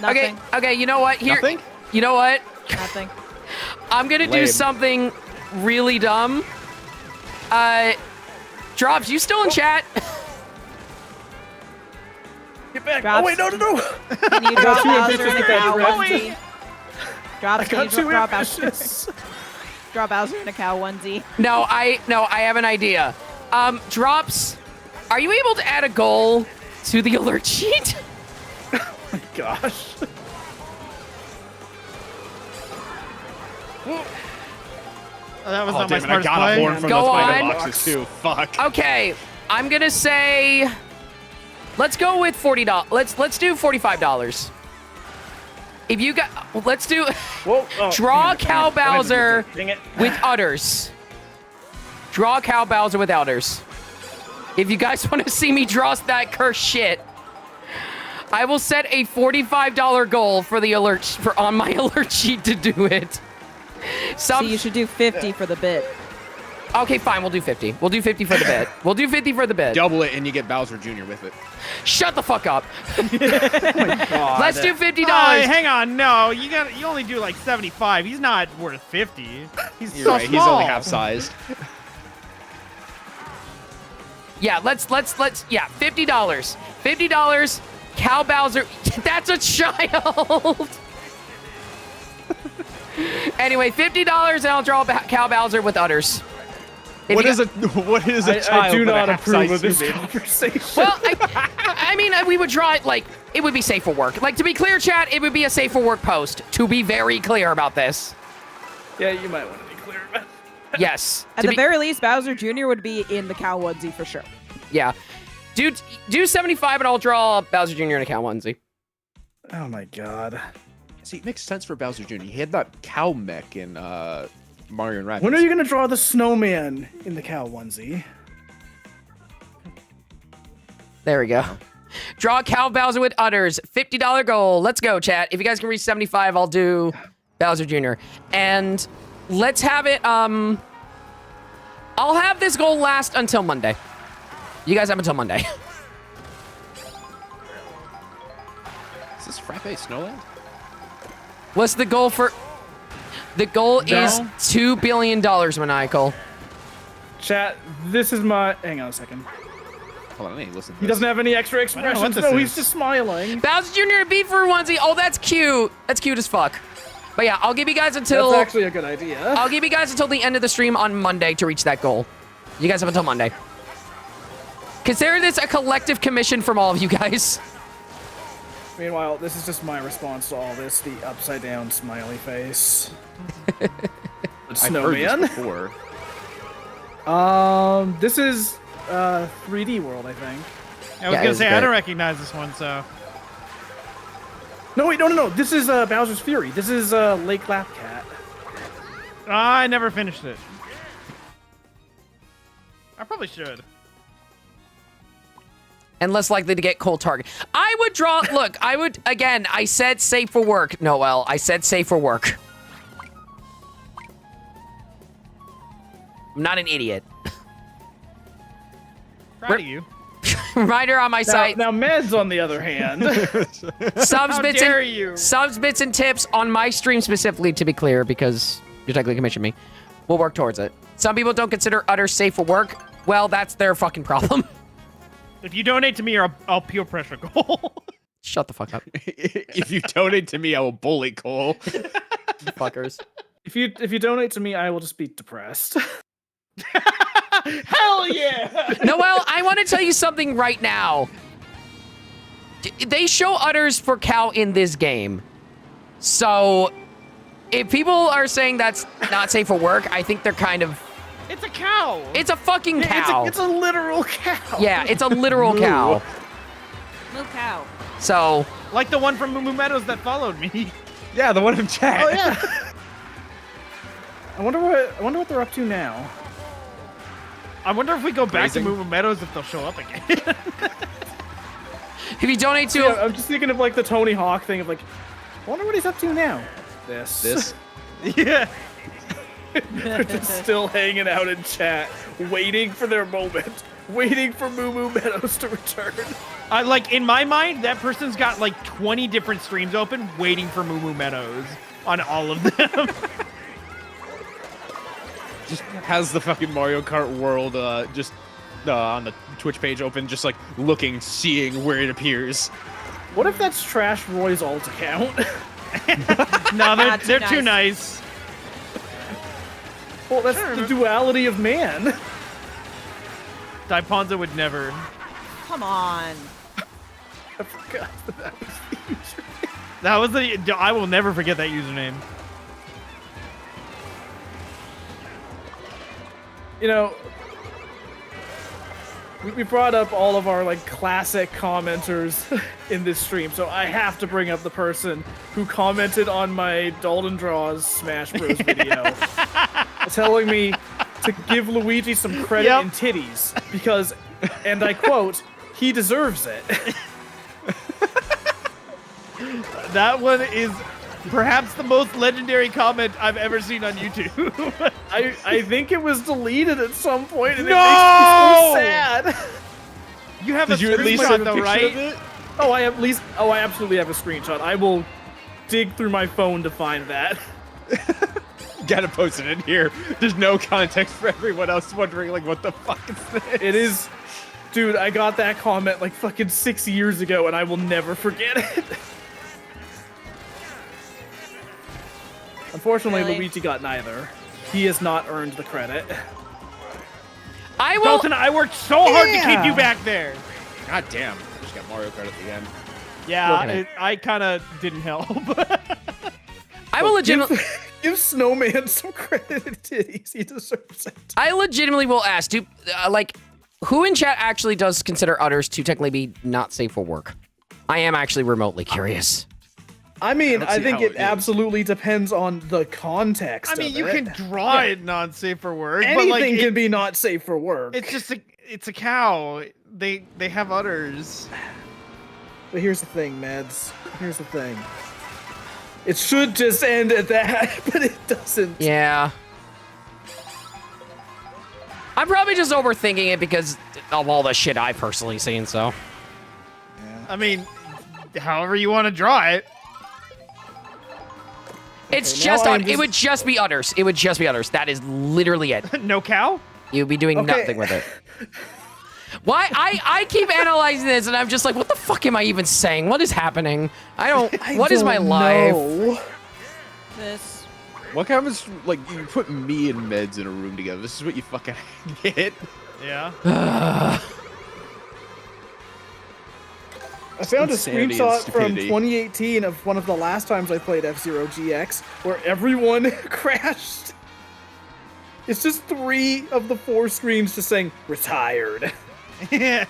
Nothing. Okay, you know what? Here. Nothing? You know what? Nothing. I'm gonna do Lame. something really dumb. Drops, you still in chat? Get back. Drops. Oh, wait, no. Can you drop too Bowser ambitious in a with that cow direct. onesie? Drops, I can got you too drop Bowser? ambitious. Drop Bowser in a cow onesie. No, I have an idea. Drops, are you able to add a goal to the alert sheet? Gosh. That was Oh, not my damn it, I smartest got a play. horn from Go those on. item boxes too. Fuck. Okay, I'm gonna say, let's go with $40. Let's do $45. If you got, let's do Whoa. Oh, Draw damn it, Cow damn it. I meant to do Bowser it. Dang it. with udders. Draw Cow Bowser with udders. If you guys want to see me draw that cursed shit, I will set a $45 goal for the alert on my alert sheet to do it. So you should do 50 for the bit. Okay, fine. We'll do 50. We'll do 50 for the bid. We'll do 50 for the bid. Double it and you get Bowser Jr. with it. Shut the fuck up. God. Let's do $50. Oh, hang on, no, you only do like 75. He's not worth 50. He's You're so right. small. He's only half sized. Yeah, let's yeah, $50. $50. Cow Bowser. That's a child. Anyway, $50 and I'll draw Cow Bowser with udders. If What you is a child? I do with a not approve half-sized of this human? conversation. Well, I mean, we would draw it like, it would be safe for work. Like, to be clear, chat, it would be a safe for work post. To be very clear about this. Yeah, you might want to be clear about it. Yes. At To the be- very least, Bowser Jr. would be in the cow onesie for sure. Yeah. Do 75 and I'll draw Bowser Jr. in a cow onesie. Oh my god. See, it makes sense for Bowser Jr. He had that cow mech in Mario and Rabbids. When are you gonna draw the snowman in the cow onesie? There we go. Draw Cow Bowser with udders. $50 goal. Let's go, chat. If you guys can reach 75, I'll do Bowser Jr. And let's have it, I'll have this goal last until Monday. You guys have until Monday. Is this Frappe Snowland? What's the goal for... The goal is $2 billion, Maniacal. Chat, this is my. Hang on a second. Hold on, I need to listen to He this. doesn't have any extra know what expressions. this No, is. he's just smiling. Bowser Jr. beat for onesie. Oh, that's cute. That's cute as fuck. But yeah, I'll give you guys until... That's actually a good idea. I'll give you guys until the end of the stream on Monday to reach that goal. You guys have until Monday. Consider this a collective commission from all of you guys. Meanwhile, this is just my response to all this: the upside down smiley face. I've heard this Snowman. before. This is 3D World, I think. I was Yeah, it gonna was say I great. don't recognize this one, so No, wait, no. This is Bowser's Fury. This is Lake Lapcat. I never finished it. I probably should. And less likely to get cold target. I would draw... Look, I would... Again, I said safe for work, Noel. I said safe for work. I'm not an idiot. Proud of you. Reminder on my site. Now, Meds, on the other hand, Subs, How bits, dare and, you? subs, bits, and tips on my stream specifically, to be clear, because you technically commissioned me. We'll work towards it. Some people don't consider udders safe for work. Well, that's their fucking problem. If you donate to me, I'll pure pressure Cole. Shut the fuck up, If you donate to me, I will bully Cole. fuckers. if you donate to me, I will just be depressed. Hell yeah! Noel, I want to tell you something right now. They show udders for cow in this game. So, if people are saying that's not safe for work, I think they're kind of... It's a cow. It's a fucking cow. It's a literal cow. Yeah, it's a literal cow. No cow. So, Like the one from Moo Moo Meadows that followed me. Yeah, the one in chat. Oh yeah. I wonder what they're up to now. I wonder if we go back to Grazing. Moo Moo Meadows if they'll show up again. if you donate to... Yeah, I'm just thinking of like the Tony Hawk thing of like, I wonder what he's up to now. This. Yeah. They're just still hanging out in chat, waiting for their moment, waiting for Moo Moo Meadows to return. I like in my mind that person's got like 20 different streams open waiting for Moo Moo Meadows on all of them. Just has the fucking Mario Kart world just on the Twitch page open, just like looking, seeing where it appears. What if that's Trash Roy's alt account? No, they're, Not too they're too nice. Well, that's the duality of man. Daiponza would never. Come on. I forgot that was the username. That was the. I will never forget that username. You know, we brought up all of our like classic commenters in this stream, so I have to bring up the person who commented on my Dalton Draws Smash Bros video, telling me to give Luigi some credit Yep. in titties because, and I quote, he deserves it. That one is perhaps the most legendary comment I've ever seen on YouTube. I think it was deleted at some point, and No! it makes me so sad. You have Did a you at least screenshot have a though, picture right? of it? I absolutely have a screenshot. I will dig through my phone to find that. Gotta post it in here. There's no context for everyone else wondering like what the fuck is this? It is, dude, I got that comment like fucking 6 years ago, and I will never forget it. Unfortunately, Really? Luigi got neither. He has not earned the credit. I will... Dalton, I worked so hard to keep Yeah. you back there. God damn. Just got Mario Kart at the end. Yeah, I kind of didn't help. I will legitimately... Give Snowman some credit in titties. He deserves it. I legitimately will ask, do like, who in chat actually does consider udders to technically be not safe for work? I am actually remotely curious. I mean, don't I see think how it it is. absolutely depends on the context. I mean, of you it. can draw it non-safe for work, Anything but like can be not safe for work. it's just it's a cow. They have udders. But here's the thing, Mads. Here's the thing. It should just end at that, but it doesn't. Yeah. I'm probably just overthinking it because of all the shit I've personally seen, so. I mean, however you want to draw it. It's Okay, just, now I'm it just- would just be udders. It would just be udders. That is literally it. No cow? You'd be doing Okay. nothing with it. Why? I keep analyzing this and I'm just like, what the fuck am I even saying? What is happening? What is my life? know. This. What happens, like, you put me and Meds in a room together. This is what you fucking get. Yeah. I found a Insanity and screenshot from stupidity. 2018 of one of the last times I played F-Zero GX where everyone crashed. It's just 3 of the 4 screens just saying retired. Yeah.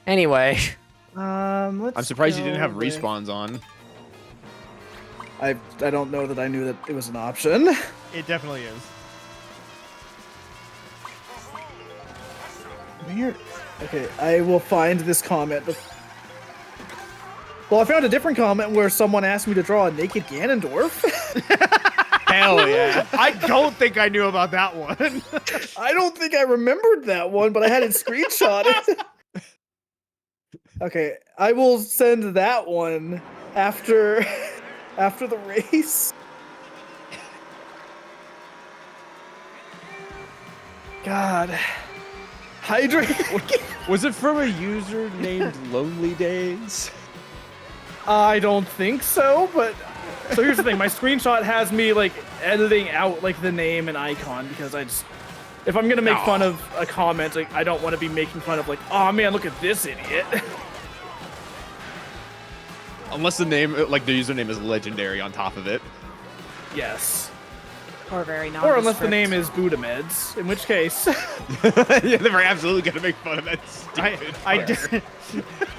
Anyway. Let's I'm surprised you didn't go have with- respawns on. I don't know that I knew that it was an option. It definitely is. Weird. Okay, I will find this comment. Well, I found a different comment where someone asked me to draw a naked Ganondorf. Hell yeah. I don't think I knew about that one. I don't think I remembered that one, but I had it screenshotted. Okay, I will send that one after the race. God. Hydrate. Was it from a user named Lonely Days? I don't think so, but so here's the thing. My screenshot has me like editing out like the name and icon because I just if I'm gonna make fun of a comment, like I don't want to be making fun of like, oh man, look at this idiot. Unless the name, like the username, is legendary on top of it. Yes. Or very non. Or unless the name is Buddha Meds, in which case. Yeah, they were absolutely gonna make fun of that stupid.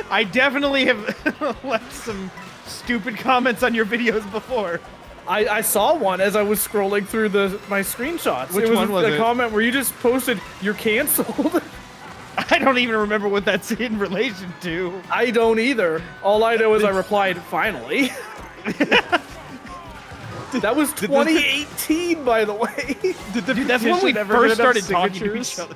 I definitely have left some stupid comments on your videos before. I saw one as I was scrolling through my screenshots. Which one was a it? comment where you just posted, "You're canceled." I don't even remember what that's in relation to. I don't either. All I know is I replied, "Finally." That was 2018, by the way. Dude, that's when we first started talking to each other.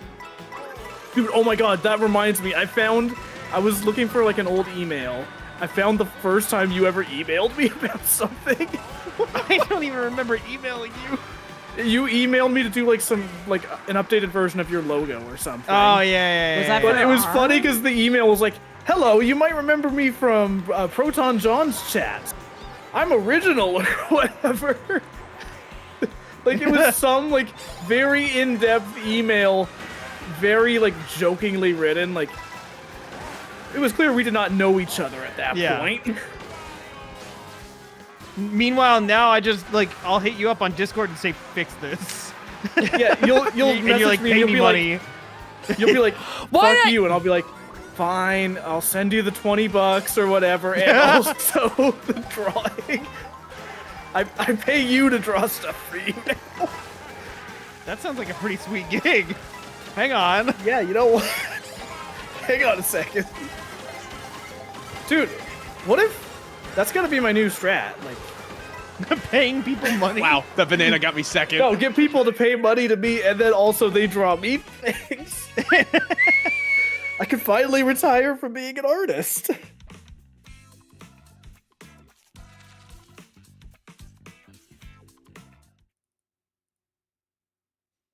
Dude, oh my god, that reminds me. I was looking for like an old email. I found the first time you ever emailed me about something. I don't even remember emailing you. You emailed me to do like an updated version of your logo or something. Oh yeah. Was that But for it was our- funny because the email was like, "Hello, you might remember me from Proton John's chat. I'm original or whatever." Like it was some like very in-depth email, very like jokingly written. Like it was clear we did not know each other at that point. Meanwhile, now I just I'll hit you up on Discord and say fix this. Yeah, you'll and message you're like, me. pay You'll me be money. like, you'll be like, Why "Fuck did I- you," and I'll be like, "Fine, I'll send you the $20 or whatever, and also the drawing. I pay you to draw stuff for you now." That sounds like a pretty sweet gig. Hang on. Yeah, you know what? Hang on a second. Dude, what if that's gonna be my new strat? Like, Paying people money. Wow, that banana got me second. no, get people to pay money to me, and then also they draw me things. I could finally retire from being an artist.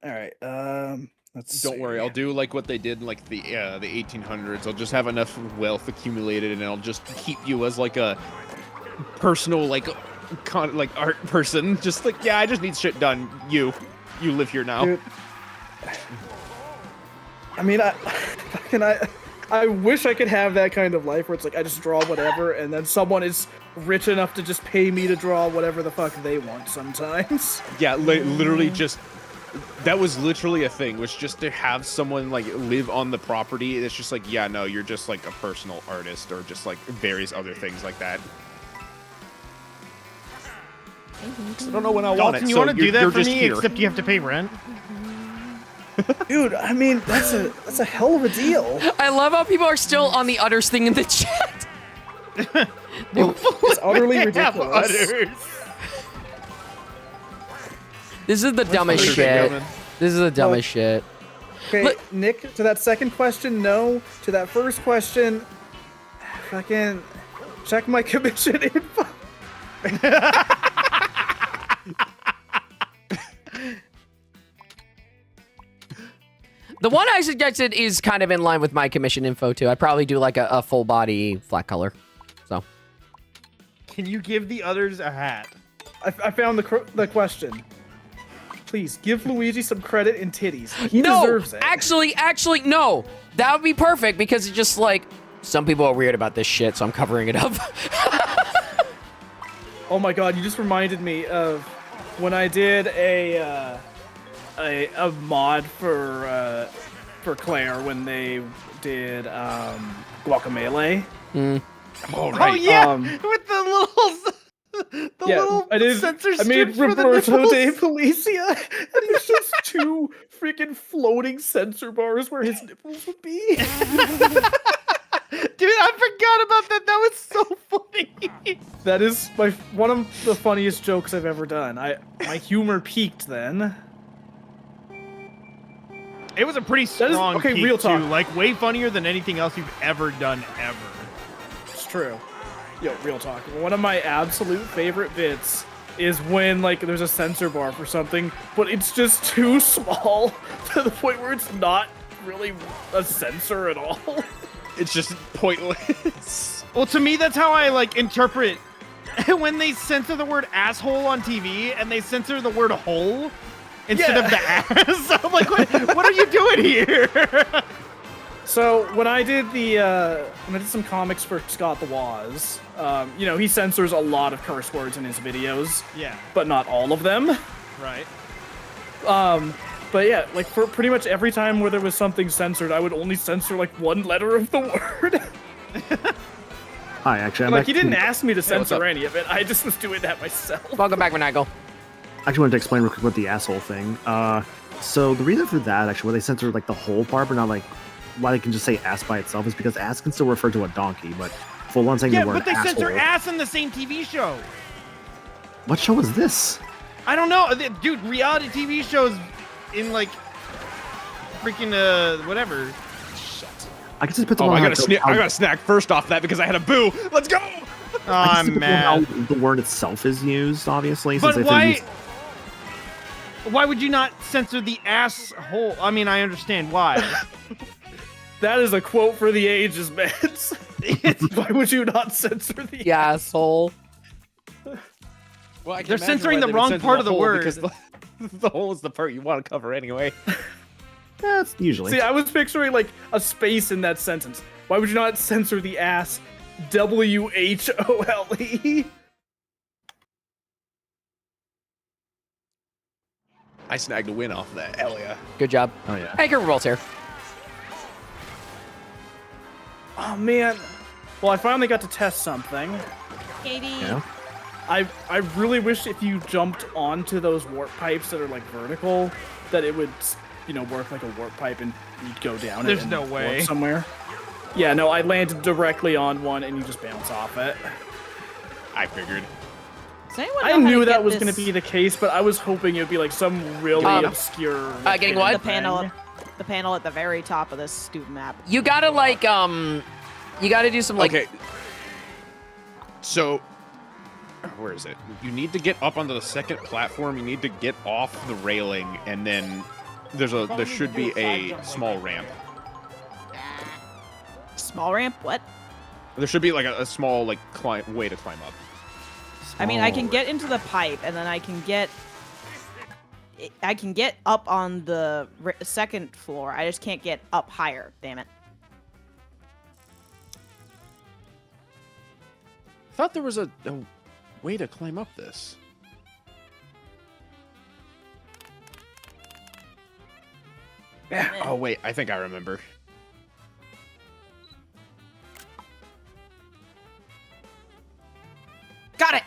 All right. Let's Don't worry, I'll do like what they did in like the 1800s. I'll just have enough wealth accumulated, and I'll just keep you as like a personal like art person. Just like, yeah, I just need shit done. You live here now. Dude. I mean, I wish I could have that kind of life where it's like I just draw whatever, and then someone is rich enough to just pay me to draw whatever the fuck they want sometimes. Yeah, literally just. That was literally a thing, was just to have someone like live on the property. It's just like, yeah, no, you're just like a personal artist, or just like various other things like that. 'Cause I don't know when I want Dalton, it. you so want to do you're that for just me? here. Except you have to pay rent. Dude, I mean, that's a hell of a deal. I love how people are still on the udders thing in the chat. It's utterly Have ridiculous. udders. This is the dumbest Udders shit. coming? This is the dumbest shit. Okay, Look- Nick, to that second question, no. To that first question, fucking check my commission info. The one I suggested is kind of in line with my commission info too. I'd probably do like a full body flat color. So Can you give the others a hat? I found the question. Please give Luigi some credit in titties. He no, deserves it. actually, no. That would be perfect because it's just like some people are weird about this shit, so I'm covering it up. Oh my god, you just reminded me of when I did a mod for Claire when they did Guacamelee. Oh, Oh yeah, Um, with the little, little I did. censor I made strips for the Roberto nipples. de Felicia, and there's just two freaking floating censor bars where his nipples would be. Dude, I forgot about that. That was so funny. That is one of the funniest jokes I've ever done. My humor peaked then. It was a pretty That is- strong okay, peak, real talk. too. Like, way funnier than anything else you've ever done, ever. It's true. Yo, real talk. One of my absolute favorite bits is when like there's a sensor bar for something, but it's just too small to the point where it's not really a sensor at all. It's just pointless. Well, to me, that's how I, like, interpret when they censor the word asshole on TV and they censor the word hole instead of the ass. I'm like, what are you doing here? So when I did some comics for Scott the Woz, you know, he censors a lot of curse words in his videos. Yeah. But not all of them. Right. But yeah, like for pretty much every time where there was something censored, I would only censor like one letter of the word. Hi, actually, I'm Like he didn't actually, ask me to what's censor up? any of it. I just was doing that myself. Welcome back, Monagle. actually wanted to explain real quick about the asshole thing. So the reason for that, actually, why they censor like the whole part, but not like why they can just say ass by itself, is because ass can still refer to a donkey, but full on saying Yeah, the word but they censor asshole. ass in the same TV show. What show is this? I don't know. Dude, reality TV shows in, like, freaking, whatever. I can just put them Oh, on I how- got a snack first off that because I had a boo. Let's go. Oh, I I'm just put them on mad. how the word itself is used, obviously. But since if they're why? used- Why would you not censor the asshole? I mean, I understand why. That is a quote for the ages, man. Why would you not censor the Yeah, asshole. Well, I can They're imagine censoring why the they would wrong censor part of the hole word. because the hole is the part you want to cover anyway. That's usually. See, I was picturing like a space in that sentence. Why would you not censor the ass? WHOLE. I snagged a win off of that. Hell yeah. Good job. Oh yeah. Hey, Gerberbolt's here. Oh man. Well, I finally got to test something. Katie. Yeah. I really wish if you jumped onto those warp pipes that are like vertical, that it would, you know, work like a warp pipe and you'd go down it. There's and no warp way. somewhere. Yeah, no, I landed directly on one and you just bounce off it. I figured. Does anyone know I how to knew get that was this- going to be the case, but I was hoping it would be like some really obscure. getting what? the panel. The panel at the very top of this stupid map. You gotta like you gotta do some like. Okay. So, where is it? You need to get up onto the second platform. You need to get off the railing, and then there should be a small ramp. Small ramp? What? There should be like a small like way to climb up. I mean, I can get into the pipe, and then I can get up on the second floor. I just can't get up higher. Damn it. I thought there was a way to climb up this. Yeah. Oh wait, I think I remember. Got it.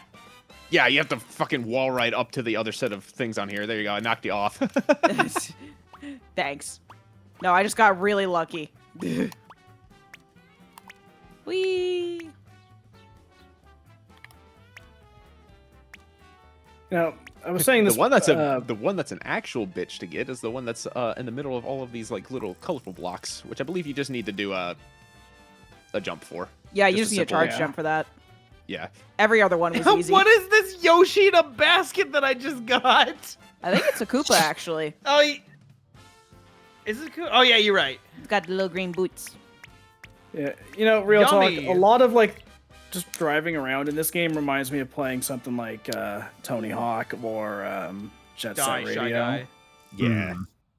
Yeah, you have to fucking wall ride up to the other set of things on here. There you go. I knocked you off. Thanks. No, I just got really lucky. Whee! Now, I was saying this. the one that's the one that's an actual bitch to get is the one that's in the middle of all of these like little colorful blocks, which I believe you just need to do a jump for. Yeah, you Just just a need a simple- charge yeah. jump for that. Yeah. Every other one was easy. What is this Yoshi in a basket that I just got? I think it's a Koopa, actually. Oh, is it cool? Oh, yeah, you're right. It's got the little green boots. Yeah, you know, real Yummy. talk. A lot of like just driving around in this game reminds me of playing something like Tony Hawk or Jet Set Die, Radio. Shy Guy. Yeah.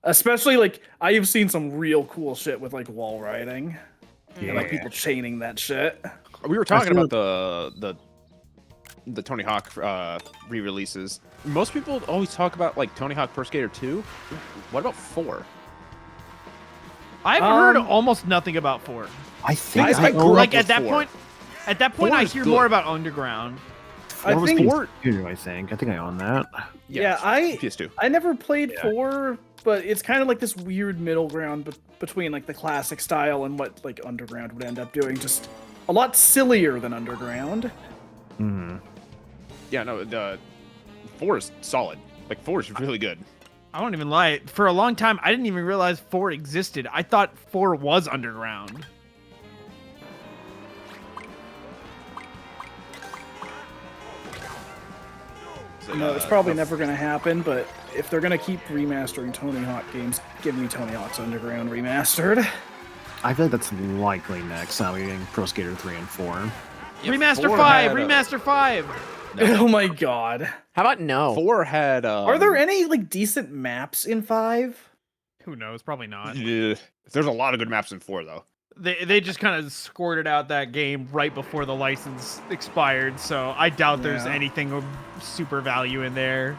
Especially like I have seen some real cool shit with like wall riding. Yeah. And, like people chaining that shit. We were talking feel about the Tony Hawk re-releases. Most people always talk about like Tony Hawk Pro Skater 2. What about 4? I've heard almost nothing about 4. I think I I grew own up Like, with at that 4. point, Four I is hear good. more about Underground. four was think- PS2, I think. I think I own that. Yeah, I PS2. I never played Yeah. 4, but it's kind of like this weird middle ground between like the classic style and what like Underground would end up doing. Just a lot sillier than Underground. Hmm. Yeah, no, the 4 is solid. Like 4 is really good. I won't even lie. For a long time, I didn't even realize 4 existed. I thought 4 was underground. No, it's probably never going to happen, but if they're going to keep remastering Tony Hawk games, give me Tony Hawk's Underground remastered. I feel like that's likely next. Now we're getting Pro Skater 3 and 4. Remaster 4 5! had, Remaster 5! Oh my god. How about no? 4 had. Are there any like decent maps in 5? Who knows? Probably not. Yeah, there's a lot of good maps in 4 though. They just kind of squirted out that game right before the license expired, so I doubt there's Yeah. anything of super value in there.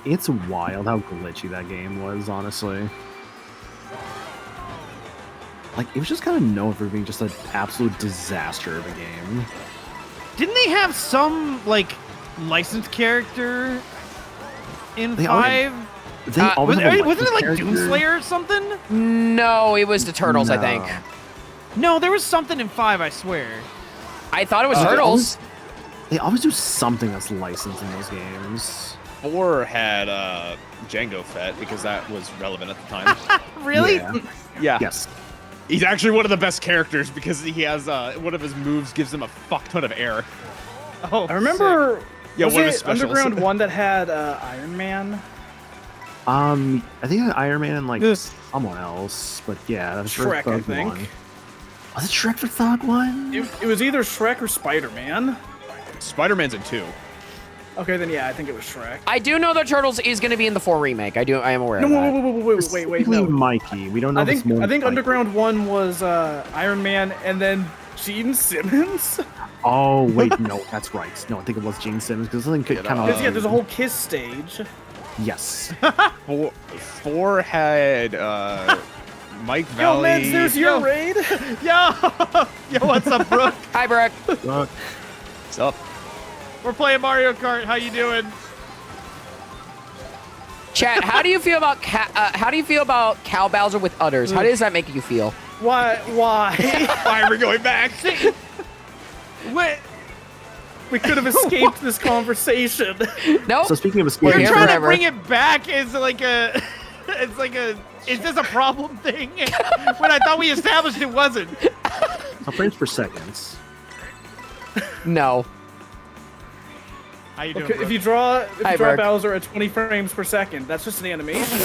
It's wild how glitchy that game was, honestly. Like, it was just kind of known for being just an absolute disaster of a game. Didn't they have some, like, licensed character in They 5? They always had a Wasn't it like licensed character. Doomslayer or something? No, it was the Turtles, I think. No. No, there was something in 5, I swear. I thought it was They Turtles. They always do something that's licensed in those games. 4 had Django Fett because that was relevant at the time. Really? Yeah. Yeah. Yes. He's actually one of the best characters because he has one of his moves gives him a fuck ton of air. Oh, I remember. Yeah, was one of his it specials. Underground 1 that had Iron Man? I think Iron Man and like This- someone else, but yeah, that was for Shrek, I Thug think. 1. Was it Shrek for Thug 1? It was either Shrek or Spider-Man. Spider-Man's in 2. Okay, then yeah, I think it was Shrek. I do know the Turtles is going to be in the 4 remake. I am aware No, of that. wait, Specifically no. Mikey. We don't know I if it's think more Mikey. Underground 1 was Iron Man and then Gene Simmons. Oh wait, no, that's right. No, I think it was Gene Simmons because something kind of. Because yeah, there's a whole kiss stage. Yes. 4 had Mike Valley. Yo, man, there's your raid. Yo! Yo, what's up, Brooke? Hi, Brooke. What's up? We're playing Mario Kart. How you doing? Chat, how do you feel about Cal Bowser with udders? How does that make you feel? Why? Why are we going back? Wait, We could have escaped this conversation. Nope. So speaking of We're escaping, here trying forever. to bring it back is like a, it's like a, is this a problem thing? When I thought we established it wasn't. so frames per second. No. How you doing? Okay, Brooke? if you draw Hi, Berg. Bowser at 20 frames per second, that's just an animation.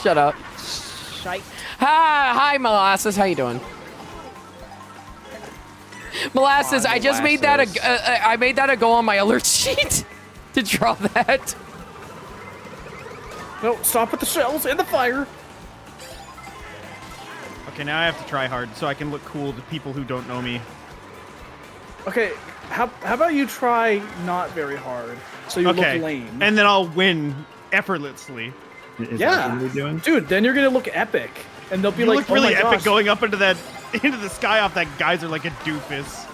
Shut up. Shite. Hi, Molasses. How you doing? Molasses, I just made that I made that a goal on my alert sheet to draw that. No, stop with the shells and the fire. Okay, now I have to try hard so I can look cool to people who don't know me. Okay, how about you try not very hard so you Okay, look lame? and then I'll win effortlessly. Is Yeah. that what we're doing? Dude, then you're gonna look epic, and they'll be You like, look really "Oh my epic gosh." going up into that into the sky off that geyser like a doofus.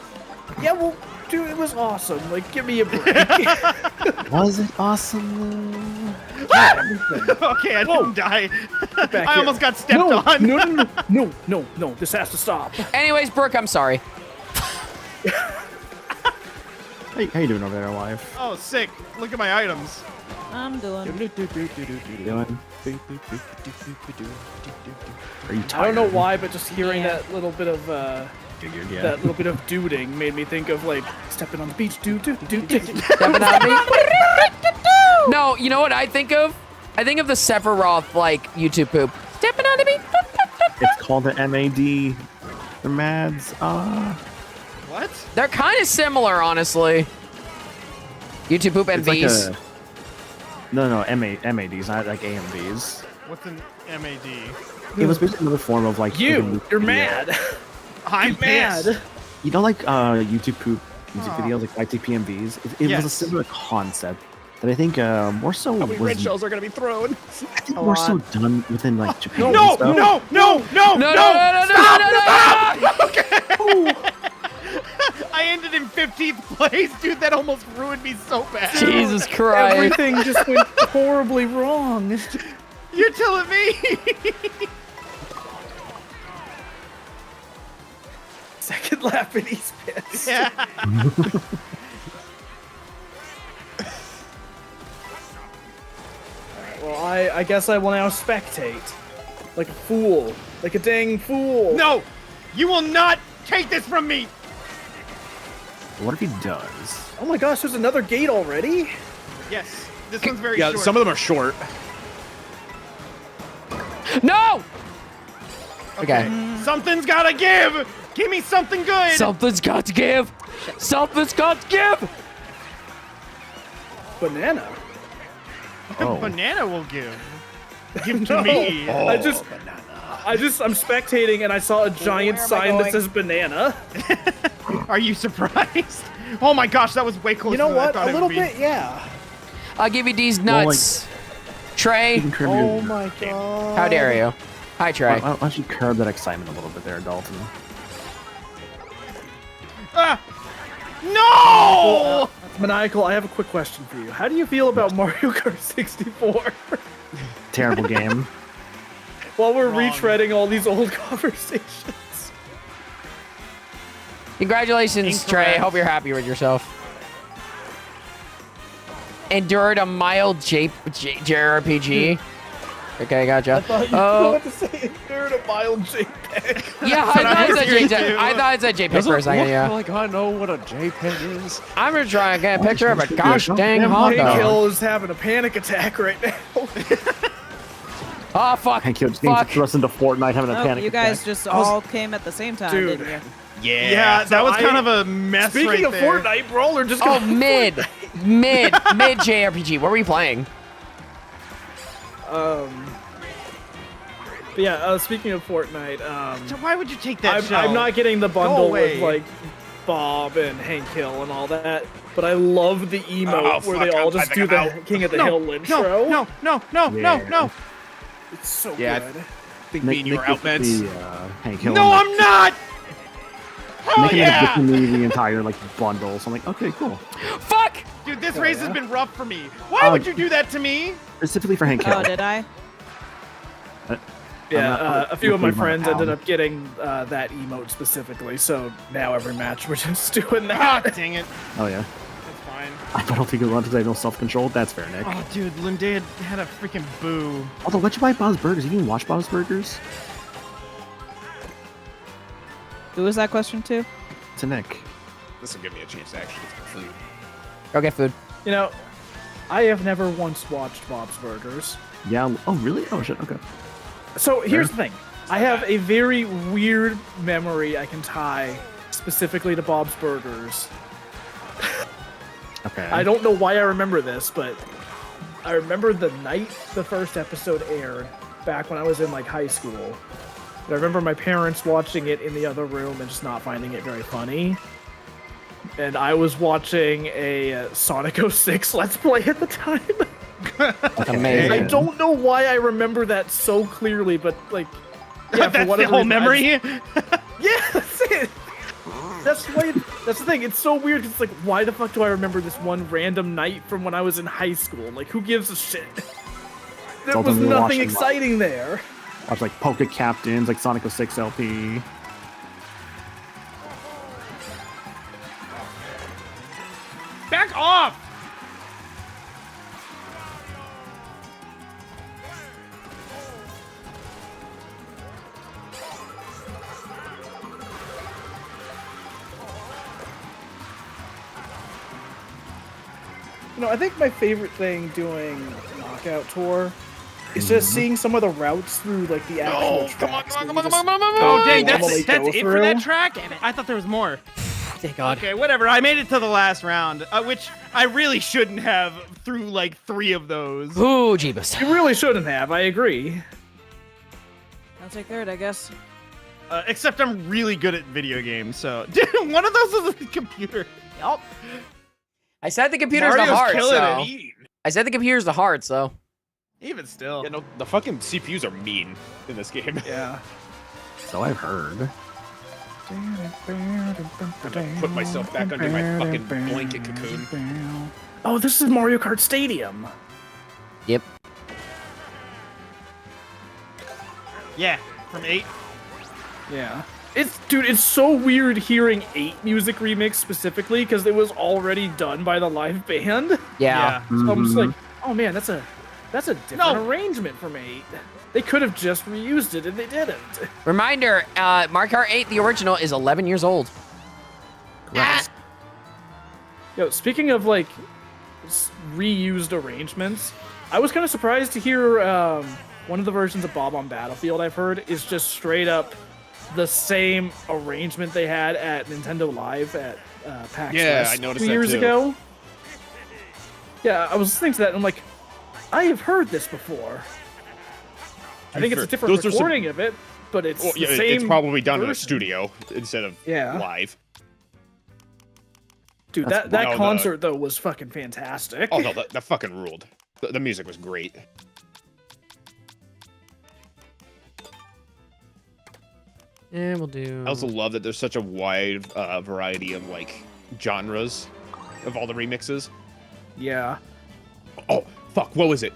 Yeah, well, dude, it was awesome. Like, give me a break. Was it awesome? Okay, I Whoa. didn't die. Back I here. almost got stepped no, on. no, this has to stop. Anyways, Brooke, I'm sorry. How you doing over there, wife? Oh, sick. Look at my items. I'm doing. How you doing? Are you I tired? don't know why, but just hearing Yeah. that little bit of Figured, yeah. that little bit of duding made me think of like stepping on the beach, dude. Stepping on me. No, you know what I think of? I think of the Sephiroth like YouTube poop. Stepping on me. It's called the MAD. The Mads. What? They're kind of similar, honestly. YouTube poop and It's like V's. a. No, MADs, not like AMVs. What's an MAD? It was basically another form of like. You're video. mad. I'm Mad. pissed. You know, like YouTube poop music videos, like YTPMVs. It was a Yes. similar concept that I think more so How many was red shells are gonna be thrown? I think more so done within like Japan. No, and stuff. no. No. I ended in 15th place, dude. That almost ruined me so bad. Jesus Christ. Everything just went horribly wrong. You're telling me? Second lap and he's pissed. Yeah. Well, I guess I will now spectate. Like a fool. Like a dang fool. No! You will not take this from me! What if he does? Oh my gosh, there's another gate already? Yes, this one's very Yeah, short. some of them are short. No! Okay. Something's gotta give! Give me something good! Something's got to give! Something's got to give! Banana. Oh. Banana will give. Give to me. I'm spectating and I saw a giant Where am I sign that going? says banana. Are you surprised? Oh my gosh, that was way closer You know than I what? thought A it little would be. bit, yeah. I'll give you these Well, nuts. Trey, You can curb Oh your, my god. how dare you? Hi, Trey. why don't you curb that excitement a little bit there, Dalton? Ah! No! Maniacal, I have a quick question for you. How do you feel about Mario Kart 64? Terrible game. While we're Wrong. retreading all these old conversations. Congratulations, Trey. Incorrect. Hope you're happy with yourself. Endured a mild JRPG. Okay, gotcha. I thought you Oh, were about to say endured a mild JPEG. yeah, I thought it said JPEG. I thought it said JPEG for a second, yeah. like I know what a JPEG is. I'm gonna try and get a picture of a gosh dang Damn hot Hank dog. Hill is having a panic attack right now. Oh, fuck. Hank Hill just getting Fuck. thrust into Fortnite having a Oh, panic you guys attack. just all came at the same time, Dude. didn't you? Yeah, that was kind of a mess Speaking right of there. Fortnite, Brawler just Oh, got mid JRPG. What were you playing? But yeah, speaking of Fortnite, So why would you take that shell? I'm not getting the bundle away. with like Bob and Hank Hill and all that, but I love the emote Oh, where fuck, they all I just think do I'm the out. King of the No, Hill intro. no, no. It's so Yeah, good. I think me and you are out, Nick Meds. the, Hank Hill. No, I'm not! Hell Making yeah! me the entire like bundle. So I'm like, okay, cool. Fuck! Dude, this race has been rough for me. Why would you do that to me? Specifically for Hank Hill. Oh, did I? Yeah, a few of my looking friends around. ended up getting that emote specifically, so now every match we're just doing Ah, that. dang it. Oh yeah. That's fine. I don't think it was because I have no self-control. That's fair, Nick. Oh, dude, Lindea had a freaking boo. Although, why'd you buy Bob's Burgers? You even watch Bob's Burgers? Who was that question to? To Nick. This will give me a chance to actually get some food. Go get food. You know, I have never once watched Bob's Burgers. Yeah. Oh, really? Oh shit. Okay. So here's the thing. I have a very weird memory I can tie specifically to Bob's Burgers. Okay. I don't know why I remember this, but I remember the night the first episode aired back when I was in like high school. And I remember my parents watching it in the other room and just not finding it very funny. And I was watching a Sonic 06 Let's Play at the time. Amazing. I don't know why I remember that so clearly, but like, yeah, for That's the whatever whole reason, I memory? yeah, that's it. That's why. That's the thing. It's so weird. It's like, why the fuck do I remember this one random night from when I was in high school? Like, who gives a shit? There Well, was then we're nothing watching, like- exciting there. Watch like Poke Captains, like Sonic 06 LP. Back off! You know, I think my favorite thing doing Knockout Tour is just seeing some of the routes through like the actual tracks. that you just Oh, dang, normally that's go it for through. that track? I thought there was more. Thank God. Okay, whatever. I made it to the last round, which I really shouldn't have through like 3 of those. Ooh, Jeebus. You really shouldn't have. I agree. I'll take third, I guess. Except I'm really good at video games, so dude, one of those is a computer. Yup. I said the computer's the Mario's hard, killing so. it. I said the computer's the hard, so. Even still. Yeah, no, the fucking CPUs are mean in this game. Yeah. So I've heard. I'm gonna put myself back under my fucking blanket cocoon. Oh, this is Mario Kart Stadium. Yep. Yeah, from 8. Yeah. It's so weird hearing 8 music remix specifically because it was already done by the live band. Yeah. So I'm just Mhm. like, oh man, that's a That's a different No. arrangement from 8. They could have just reused it, and they didn't. Reminder, Mario Kart 8, the original, is 11 years old. Yo, speaking of like reused arrangements, I was kind of surprised to hear one of the versions of Bob on Battlefield I've heard is just straight up the same arrangement they had at Nintendo Live at PAX Yeah, West I noticed 2 that years too. ago. Yeah, I was listening to that and I'm like, I have heard this before. I think it's a different Those are some- recording of it, but it's Well, the yeah, same it's probably done in a version. studio instead of Yeah. live. Dude, That's that wild. concert though was fucking fantastic. Oh no, that fucking ruled. The music was great. Yeah, we'll do. I also love that there's such a wide variety of like genres of all the remixes. Yeah. Oh fuck, what was it?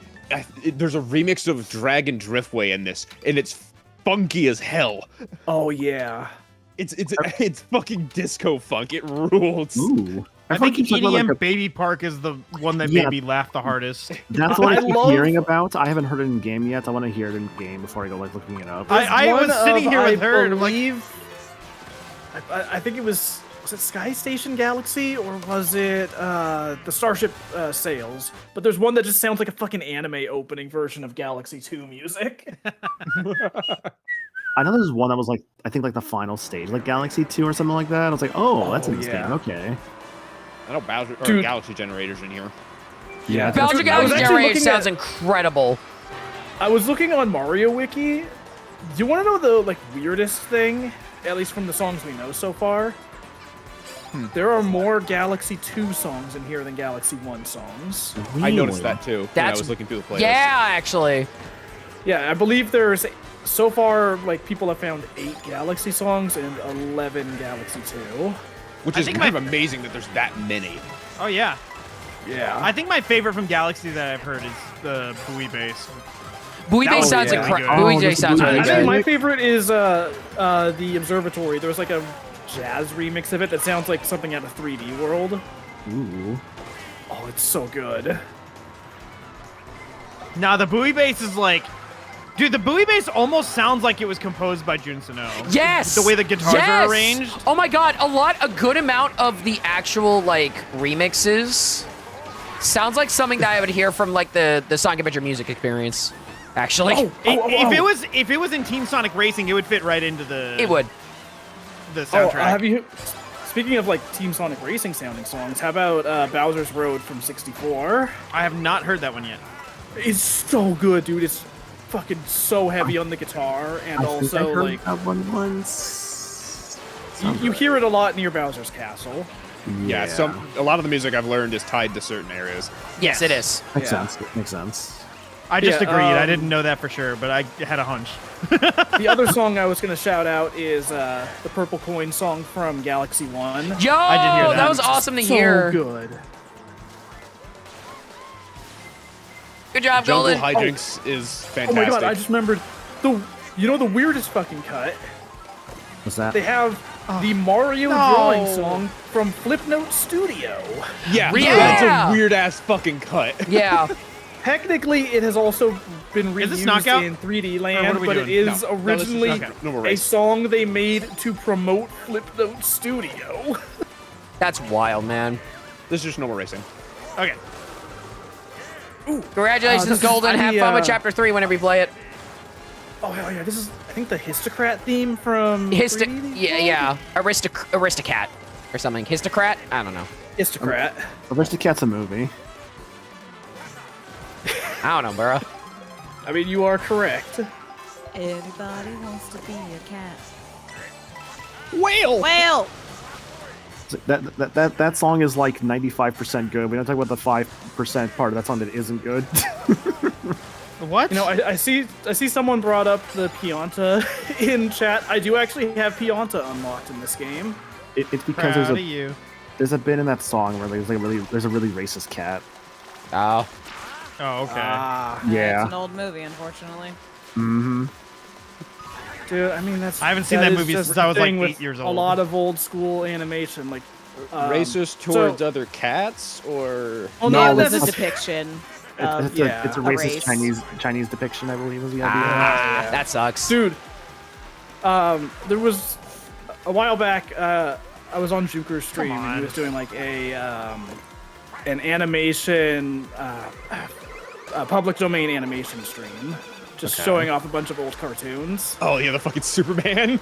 There's a remix of Dragon Driftway in this, and it's funky as hell. Oh yeah. It's fucking disco funk. It rules. Ooh. I think keep talking about, EDM like, Baby Park is the one that Yeah. made me laugh the hardest. that's what I I keep love- hearing about. I haven't heard it in game yet. I want to hear it in game before I go like looking it up. I was One sitting of, here with I her, and I'm like, believe, I think it was it Sky Station Galaxy or was it the Starship Sails? But there's one that just sounds like a fucking anime opening version of Galaxy 2 music. I know there's one that was like I think like the final stage, like Galaxy 2 or something like that. I was like, oh, that's Oh, interesting. yeah. Okay. I know Bowser or Dude. Galaxy Generators in here. Yeah. Bowser Dude, I was Galaxy actually Generator looking sounds at- incredible. I was looking on Mario Wiki. Do you want to know the like weirdest thing, at least from the songs we know so far? There are more Galaxy 2 songs in here than Galaxy 1 songs. I noticed that too when I That's- was looking through the playlist. Yeah, actually. Yeah, I believe there's so far like people have found 8 Galaxy songs and 11 Galaxy 2. Which I is think kind of amazing that there's that many. oh yeah. Yeah. I think my favorite from Galaxy that I've heard is the Buoy Bass. Buoy That Bass was sounds really incredible. good. Buoy Oh, Bass this sounds is really I good. think good. my favorite is the Observatory. There's like a jazz remix of it that sounds like something out of 3D World. Ooh. Oh, it's so good. Nah, the Buoy Bass is like, dude, the Buoy Bass almost sounds like it was composed by Jun Sano. Yes. The way the guitars Yes! are arranged. Oh my god, a good amount of the actual like remixes sounds like something that I would hear from like the Sonic Adventure music experience. Actually, If it was in Team Sonic Racing, it would fit right into the it would. the Oh, soundtrack. have you? Speaking of like Team Sonic Racing sounding songs, how about Bowser's Road from 64? I have not heard that one yet. It's so good, dude. It's fucking so heavy on the guitar, and I think I also heard like that one once. you hear it a lot near Bowser's Castle. Yeah, a lot of the music I've learned is tied to certain areas. Yes, it is. Makes Yeah. sense. Makes sense. I just Yeah, agreed. I um, didn't know that for sure, but I had a hunch. The other song I was gonna shout out is the Purple Coin song from Galaxy 1. Yo, I did hear that. that was awesome to So hear. good. Good job, Jungle Golden. Hijinks is Oh fantastic. my god, I just remembered the weirdest fucking cut. What's that? They have the Mario No. drawing song from Flipnote Studio. yeah, Yeah. that's a weird ass fucking cut. Yeah. Technically, it has also been Is this reused knockout? in 3D Or Land, what are we but it doing? is No, this is originally knockout. No more a race. song they made to promote Flipnote Studio. That's wild, man. This is just normal racing. Okay. Congratulations, this is Golden. Have fun with the, Chapter 3 whenever you play it. Oh hell yeah, this is I think the Histocrat theme from 3D Yeah, World? yeah. Aristocat or something. Histocrat? I don't know. Histocrat. Aristocat's a movie. I don't know, bro. I mean, you are correct. Everybody wants to be a cat. Whale! Whale! That song is like 95% good. We don't talk about the 5% part of that song that isn't good. What? You know, I see someone brought up the Pianta in chat. I do actually have Pianta unlocked in this game. It's because Proud of you. there's a bit in that song where there's a really racist cat. Oh. Oh, okay. Yeah. It's an old movie, unfortunately. Mm-hmm. Dude, I mean that's I haven't seen that is movie just since I was, like, thing with 8 years A old. lot of old school animation, like Racist so- towards other cats, or Oh No, no, That's that's a depiction. It's a racist race. Chinese depiction, I believe, is the idea. Ah, that sucks. Dude, there was a while back. I was on Juker's stream and he was doing like an animation, public domain animation stream, just showing off a bunch of old cartoons. Oh yeah, the fucking Superman.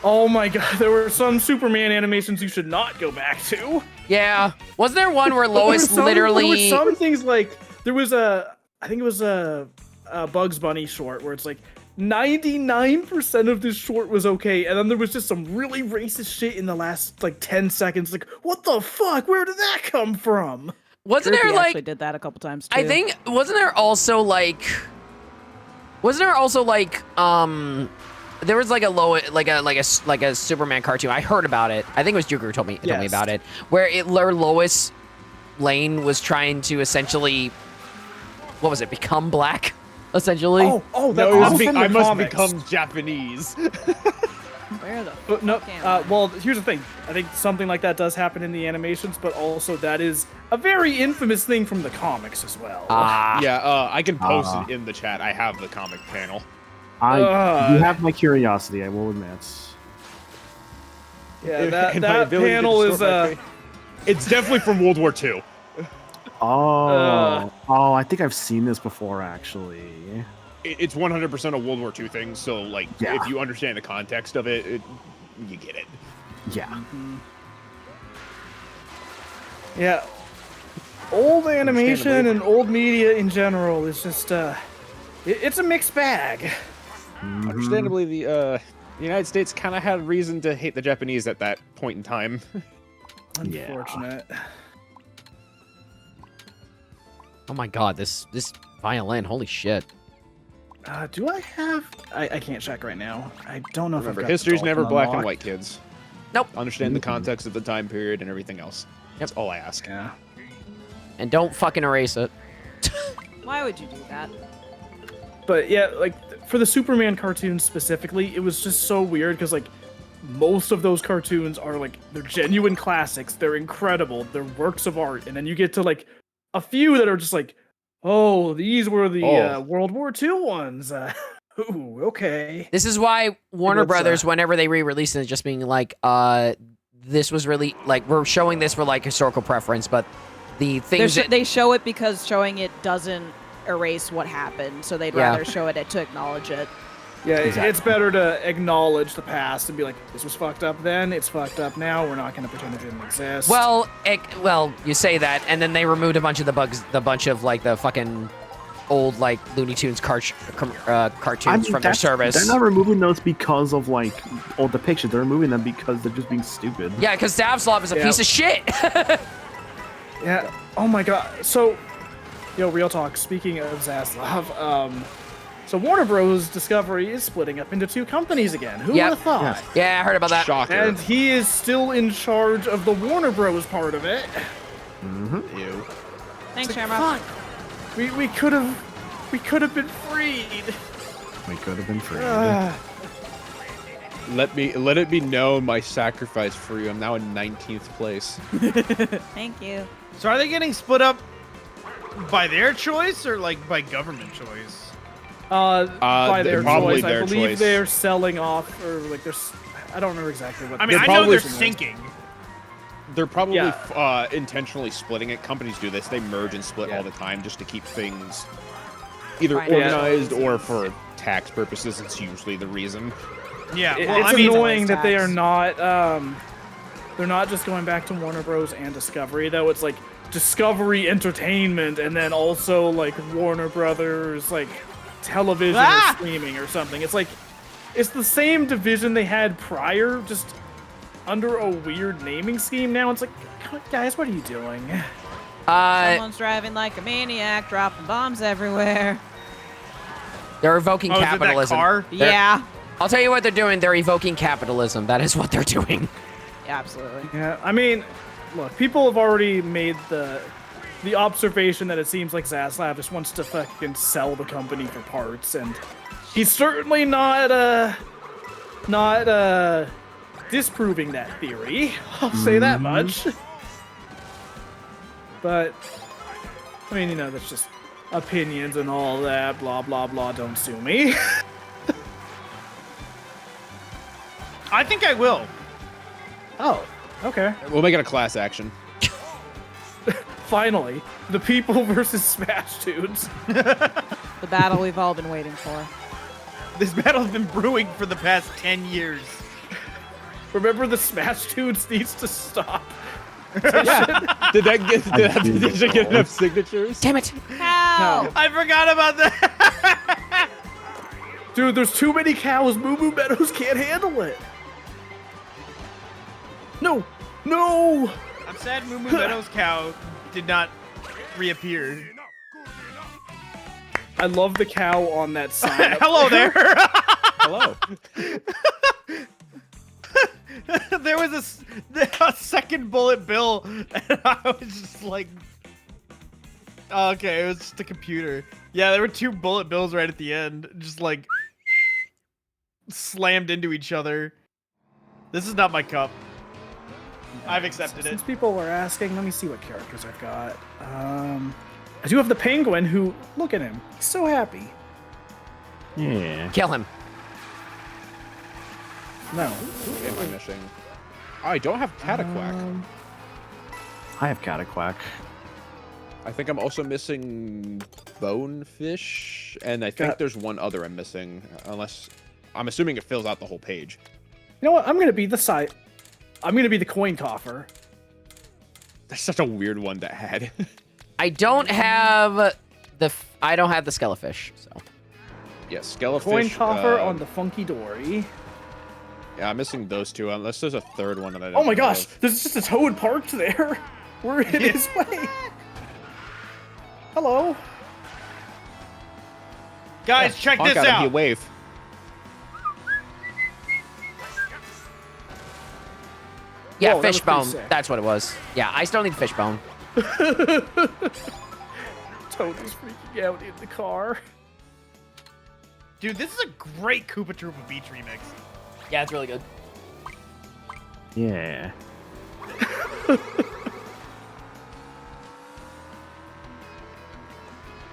Oh my god, there were some Superman animations you should not go back to. Yeah. Wasn't there one where Lois literally... There were some things like, I think it was a Bugs Bunny short where it's like, 99% of this short was okay, and then there was just some really racist shit in the last like 10 seconds. Like, what the fuck? Where did that come from? Wasn't there Droopy like... actually did that a couple times too. I think... Wasn't there also like... There was like a Superman cartoon. I heard about it. I think it was Juker who told me about it. Where Lois Lane was trying to essentially, what was it? Become black, essentially. Oh, No, that was from the I must comics. become Japanese. Where the But no, fuck am I? well, here's the thing. I think something like that does happen in the animations, but also that is a very infamous thing from the comics as well. Yeah, I can post it in the chat. I have the comic panel. You have my curiosity, I will admit. Yeah, And that my ability to panel is distort my face. It's definitely from World War II. I think I've seen this before, actually. It's 100% a World War II thing. So, like, Yeah. if you understand the context of it, you get it. Yeah. Yeah. Old animation and old media in general is just it's a mixed bag. Understandably, the United States kind of had reason to hate the Japanese at that point in time. Unfortunate. Oh my god, this violin, holy shit. Do I have? I can't check right now. I don't know Remember, if I've got history's the never dolphin black and unlocked. white, kids. Nope. Understand the context of the time period and everything else. That's all I ask. Yeah. And don't fucking erase it. Why would you do that? But yeah, like for the Superman cartoons specifically, it was just so weird because like most of those cartoons are like they're genuine classics, they're incredible, they're works of art, and then you get to like a few that are just like, oh, these were the World War II ones. Ooh, okay. This is why Warner That's, Brothers, whenever they re-release it, just being like, this was really like we're showing this for like historical preference, but the things They show it because showing it doesn't erase what happened, so they'd rather show it to acknowledge it. Yeah, it's better to acknowledge the past and be like, this was fucked up then, it's fucked up now, we're not going to pretend it didn't exist. Well, you say that, and then they removed a bunch of the fucking old like Looney Tunes cartoons from their service. They're not removing those because of like old depictions. They're removing them because they're just being stupid. Yeah, because Davslov is a piece of shit. Yeah. Oh my god. So, real talk. Speaking of Zaslav, so Warner Bros. Discovery is splitting up into two companies again. Who would have thought? Yeah, I heard about that. Shocker. And he is still in charge of the Warner Bros. Part of it. Ew. Thanks, Shamrock. Fuck. We could have been freed. We could have been free. Let it be known my sacrifice for you. I'm now in 19th place. Thank you. So are they getting split up by their choice or like by government choice? By their probably choice. their I believe choice. they're selling off, or like I don't remember exactly what. I mean, They're I know probably- they're sinking. They're probably Yeah. intentionally splitting it. Companies do this. They merge and split all the time just to keep things either Financial organized or for tax purposes. It's usually the reason. Yeah, It's well, I mean, annoying that they tax. are not. They're not just going back to Warner Bros. And Discovery though. It's like Discovery Entertainment, and then also like Warner Brothers, like television or streaming or something. It's like it's the same division they had prior, just under a weird naming scheme. Now it's like, guys, what are you doing? Someone's driving like a maniac, dropping bombs everywhere. They're evoking oh, is it that capitalism. car? Yeah. I'll tell you what they're doing. They're evoking capitalism. That is what they're doing. Yeah, absolutely. Yeah, I mean, look, people have already made the observation that it seems like Zaslav just wants to fucking sell the company for parts, and he's certainly not disproving that theory. I'll say that much. But I mean, that's just opinions and all that. Blah blah blah. Don't sue me. I think I will. Oh, okay. We'll make it a class action. Finally, the people versus Smash Dudes. The battle we've all been waiting for. This battle's been brewing for the past 10 years. Remember, the Smash Dudes needs to stop. Yeah. Did that petition get enough signatures? Damn it! How? I forgot about that. Dude, there's too many cows. Moo Moo Meadows can't handle it. No, no. I'm sad Moo Moo Meadows' cow did not reappear. I love the cow on that sign. up Hello there. Hello. There was a second bullet bill, and I was just like, oh, okay, it was just a computer. Yeah, there were 2 bullet bills right at the end, just like slammed into each other. This is not my cup. I've accepted it. Since people were asking, let me see what characters I've got. I do have the penguin who, look at him, he's so happy. Yeah. Kill him. No. What am I missing? Oh, I don't have Cataquack. I have Cataquack. I think I'm also missing Bonefish, and I think Got- there's one other I'm missing, unless I'm assuming it fills out the whole page. You know what? I'm gonna be the side. I'm gonna be the coin coffer. That's such a weird one to add. I don't have the Skelefish, so. Yeah, Skelefish. Coin coffer on the Funky Dory. Yeah, I'm missing those 2, unless there's a third one that I don't Oh my know gosh, of. there's just a toad parked there. We're in his way. Hello. Guys, check Honk this out, out. Give you a wave. Yeah, Whoa, that was pretty fishbone. sick. That's what it was. Yeah, I still need the fishbone. Toad is freaking out in the car. Dude, this is a great Koopa Troopa Beach remix. Yeah, it's really good. Yeah.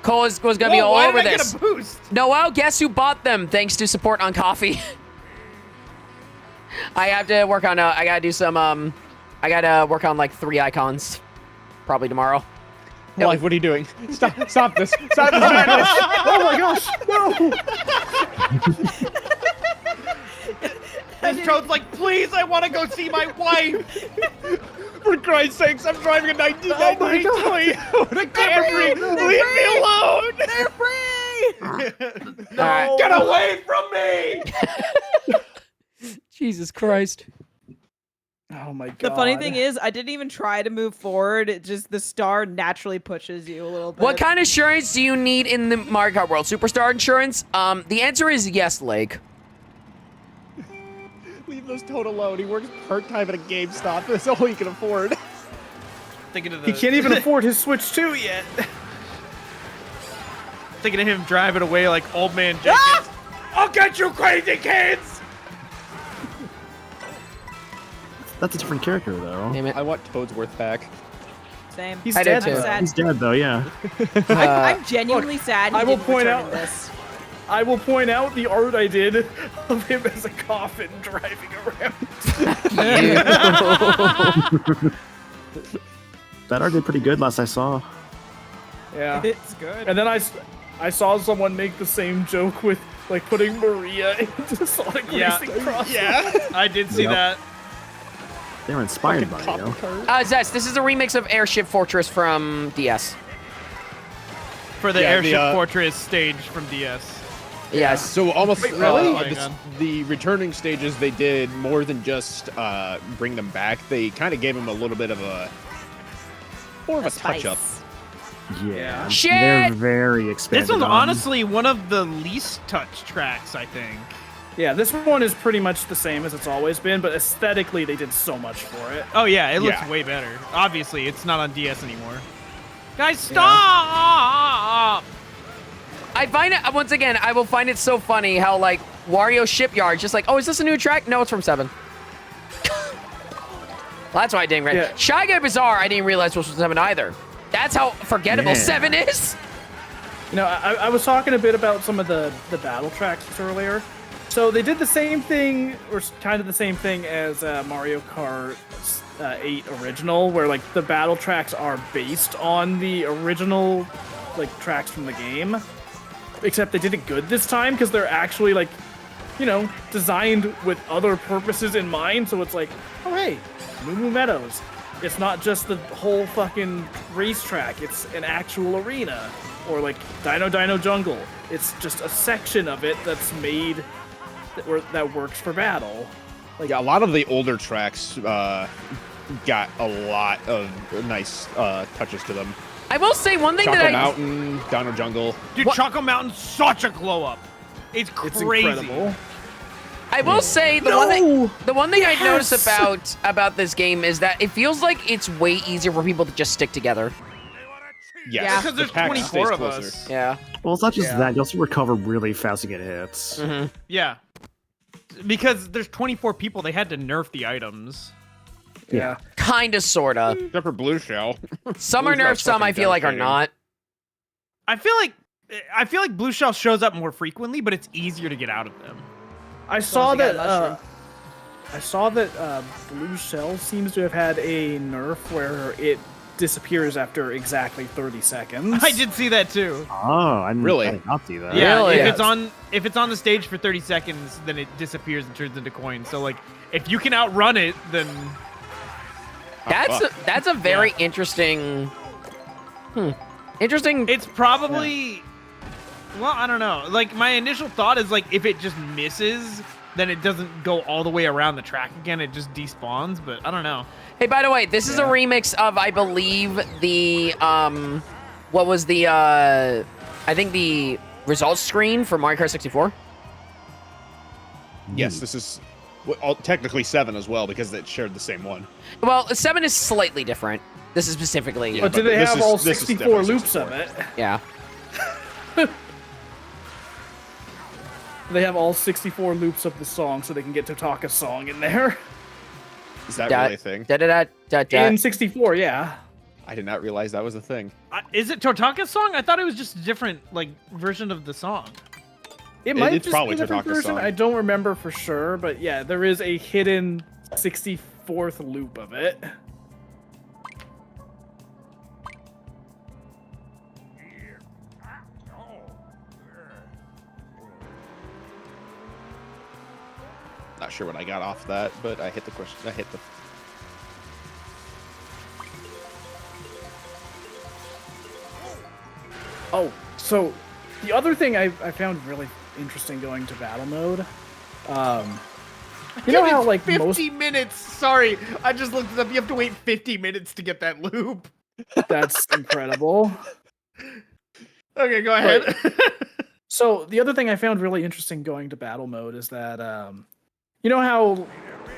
Cole was gonna be Whoa, all why over did I this. get a boost? Noel, guess who bought them? Thanks to support on coffee. I have to work on. I gotta do some. I gotta work on like 3 icons, probably tomorrow. Life, what are you doing? Stop this. Stop this madness. Oh my gosh, no! This Toad's like, please, I want to go see my wife. For Christ's sakes, I'm driving a 1998 Oh Toyota Camry. Leave me alone. They're free! All right. Get away from me. Jesus Christ. Oh my god. The funny thing is, I didn't even try to move forward. It just, the star naturally pushes you a little bit. What kind of insurance do you need in the Mario Kart World? Superstar insurance? The answer is yes, Lake. Leave those Toad alone. He works part-time at a GameStop. That's all he can afford. Thinking of the. He can't even afford his Switch 2 yet. Thinking of him driving away like old man Jenkins. I'll get you, crazy kids. That's a different character, though. Damn it. I want Toadsworth back. Same. He's I do dead too. I'm though. sad. He's dead, though, yeah. I'm genuinely sad he I will didn't point return out- in this. I will point out the art I did of him as a coffin driving around. That art did pretty good last I saw. Yeah. It's good. And then I saw someone make the same joke with like putting Maria into Sonic Yeah, Racing Cross. yeah, I did see Yep. that. They were inspired by Cop you. car. Zest, this is a remix of Airship Fortress from DS. For the Yeah, Airship the, Fortress stage from DS. Yes. So almost Wait, really? the returning stages, they did more than just bring them back. They kind of gave them a little bit of a more of a touch-up. Yeah. Shit! They're very expanded This was on. honestly one of the least touched tracks, I think. Yeah, this one is pretty much the same as it's always been, but aesthetically they did so much for it. Oh yeah, it looks Yeah. way better. Obviously, it's not on DS anymore. Guys, stop! I find it, once again, I will find it so funny how, like, Wario Shipyard, just like, oh, is this a new track? No, it's from 7. Well, that's why I didn't realize. Yeah. Shy Guy Bazaar, I didn't realize was from 7 either. That's how forgettable Yeah. 7 is. You know, I was talking a bit about some of the battle tracks earlier. So they did the same thing, or kind of the same thing as Mario Kart 8 original, where like the battle tracks are based on the original like tracks from the game. Except they did it good this time because they're actually like, you know, designed with other purposes in mind. So it's like, oh hey, Moo Moo Meadows. It's not just the whole fucking racetrack. It's an actual arena. Or like Dino Dino Jungle. It's just a section of it that's made that works for battle. Like a lot of the older tracks got a lot of nice touches to them. I will say one thing Choco that Mountain, Dino Jungle. Dude, Choco Mountain's such a glow up. It's crazy. Incredible. I will say the one thing I noticed about this game is that it feels like it's way easier for people to just stick together. Yes, Because the there's pack 24 stays of closer. us. Yeah. Well, it's not just that. You also recover really fast to get hits. Mm-hmm. Yeah. Because there's 24 people, they had to nerf the items. Yeah. Kinda, sorta. Except for Blue Shell. Some are Blue nerfed, Shell's some I fucking feel like are devastating. not. I feel like Blue Shell shows up more frequently, but it's easier to get out of them. I saw as you got that. Blue Shell seems to have had a nerf where it disappears after exactly 30 seconds. I did see that too. Oh, I did not see that. Yeah, Really? if it's on the stage for 30 seconds, then it disappears and turns into coins. So like, if you can outrun it, then That's a very interesting. Interesting. it's probably. Well, I don't know. Like my initial thought is like, if it just misses, then it doesn't go all the way around the track again. It just despawns. But I don't know. Hey, by the way, this is a remix of, I believe, the what was the I think the results screen for Mario Kart 64. Yes, this is technically 7 as well because it shared the same one. Well, 7 is slightly different. This is specifically. Yeah. But do they this have is- all this is 64 definitely loops 64. of it? Yeah. They have all 64 loops of the song so they can get Totaka's song in there. Is that really a thing? In 64, yeah. I did not realize that was a thing. Is it Totaka's song? I thought it was just a different like version of the song. It might it's just probably be a different Totaka's version. song. I don't remember for sure, but yeah, there is a hidden 64th loop of it. Not sure what I got off that, but I hit the question. I hit the. Oh, so the other thing I found really interesting going to battle mode, you know how like 50 most minutes. Sorry, I just looked it up. You have to wait 50 minutes to get that loop. that's incredible. Okay, go ahead. So the other thing I found really interesting going to battle mode is that you know how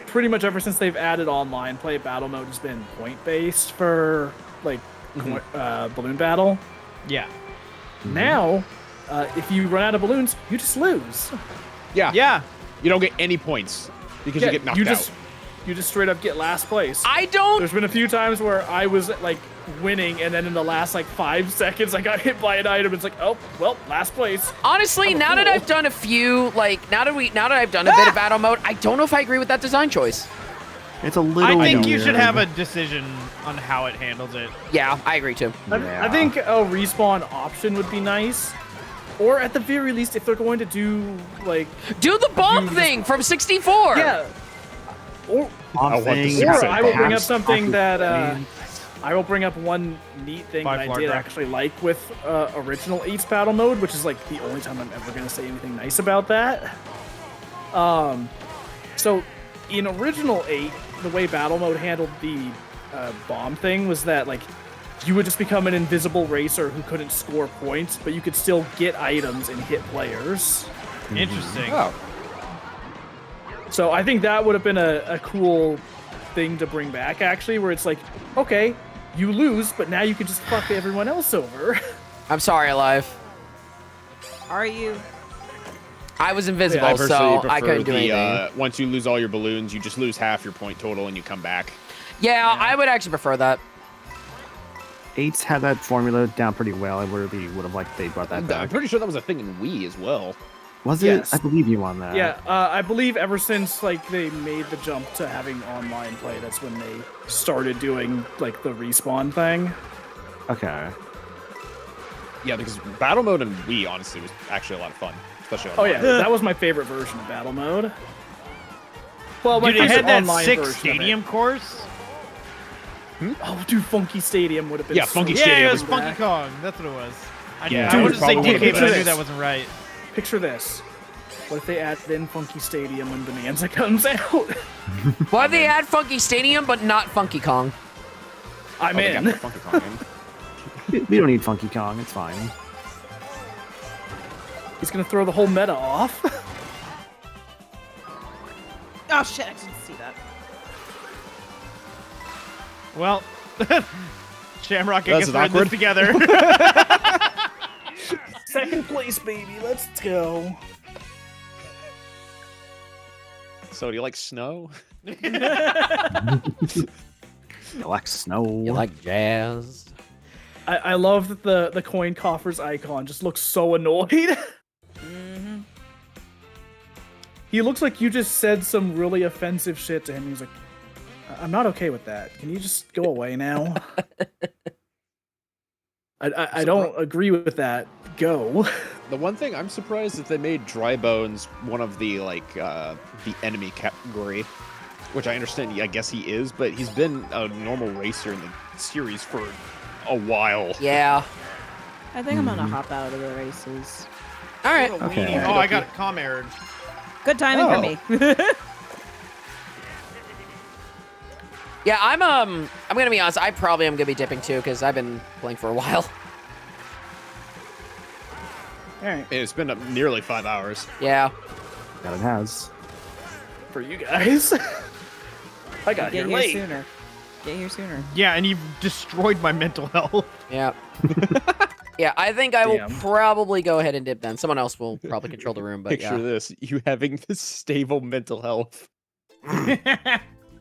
pretty much ever since they've added online play, battle mode has been point based for like balloon battle. Yeah. Now, if you run out of balloons, you just lose. Yeah. Yeah. You don't get any points because you get knocked out. You just straight up get last place. I don't. There's been a few times where I was like winning, and then in the last like 5 seconds, I got hit by an item. It's like, oh well, last place. Honestly, I'm a now that fool. I've done a few, like now that I've done a bit of battle mode, I don't know if I agree with that design choice. It's a little. I think you weird. should have a decision on how it handles it. Yeah, I agree too. I think a respawn option would be nice. Or at the very least, if they're going to do like Do the bomb You- thing from 64. yeah, or I want to see or Six I will bring up bombs. something that I will bring up one neat thing By that I Flark did Rock. actually like with original 8's battle mode, which is like the only time I'm ever gonna say anything nice about that. So in original 8, the way battle mode handled the bomb thing was that like you would just become an invisible racer who couldn't score points, but you could still get items and hit players. Interesting. Oh, So I think that would have been a cool thing to bring back, actually, where it's like, okay, you lose, but now you can just fuck everyone else over. I'm sorry, Alive. Are you? I was invisible, I personally so prefer I couldn't do the, anything. once you lose all your balloons, you just lose half your point total and you come back. Yeah, I would actually prefer that. 8's had that formula down pretty well. I really would have liked they brought that I'm back. pretty sure that was a thing in Wii as well. Was it? Yes. I believe you on that. Yeah, I believe ever since like they made the jump to having online play, that's when they started doing like the respawn thing. Okay. Yeah, because battle mode in Wii honestly was actually a lot of fun, especially Oh online. yeah, that was my favorite version of battle mode. Well, my Dude, it favorite had that online sick version of it. stadium course. Oh, dude, Funky Stadium would have been. Yeah, so Funky Yeah, Stadium it was was Funky back. Kong. That's what it was. Yeah, I it wanted was to say probably DK, but I knew this. that wasn't right. Picture this. What if they added in Funky Stadium when Bonanza comes out? Why they add Funky Stadium but not Funky Kong? I'm Oh, they got in. the Funky Kong in. We don't need Funky Kong. It's fine. He's gonna throw the whole meta off. Oh shit! I didn't see that. Well, Shamrock and That's guess we're in this awkward. together. Second place, baby. Let's go. So, do you like snow? I like snow. You like jazz? I love that the coin coffers icon just looks so annoyed. Mm-hmm. He looks like you just said some really offensive shit to him. He's like, I'm not okay with that. Can you just go away now? I don't agree with that. Go. The one thing I'm surprised that they made Dry Bones one of the the enemy category, which I understand. I guess he is, but he's been a normal racer in the series for a while. Yeah. I think I'm gonna hop out of the races. All right. Okay. Oh, I got it com errored. Good timing for me. Yeah, I'm gonna be honest. I probably am gonna be dipping too because I've been playing for a while. All right, It's been nearly 5 hours. Yeah. That it has. for you guys. I got Get here here late. sooner. Get here sooner. Yeah, and you've destroyed my mental health. Yeah. Yeah, I think I will Damn. probably go ahead and dip then. Someone else will probably control the room, but Picture yeah. this: you having this stable mental health. All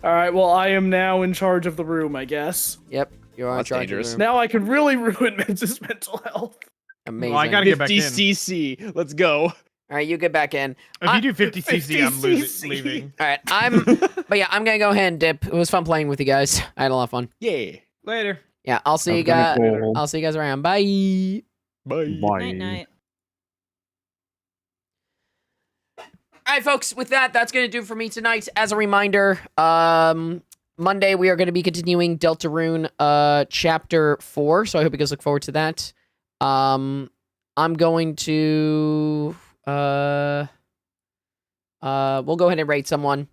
right, well, I am now in charge of the room, I guess. Yep. You are in That's charge dangerous. of the room. Now I can really ruin Men's mental health. Amazing. Well, I gotta get back 50 in. CC. Let's go. All right, you get back in. If you do 50 cc, I'm 50 losing, cc. leaving. All right, but yeah, I'm gonna go ahead and dip. It was fun playing with you guys. I had a lot of fun. Yeah. Later. Yeah, I'll see you guys. I'll see you guys around. Bye. Bye. Bye. Night night. All right, folks. With that, that's gonna do it for me tonight. As a reminder, Monday we are going to be continuing Deltarune chapter 4, so I hope you guys look forward to that. I'm going to we'll go ahead and rate someone.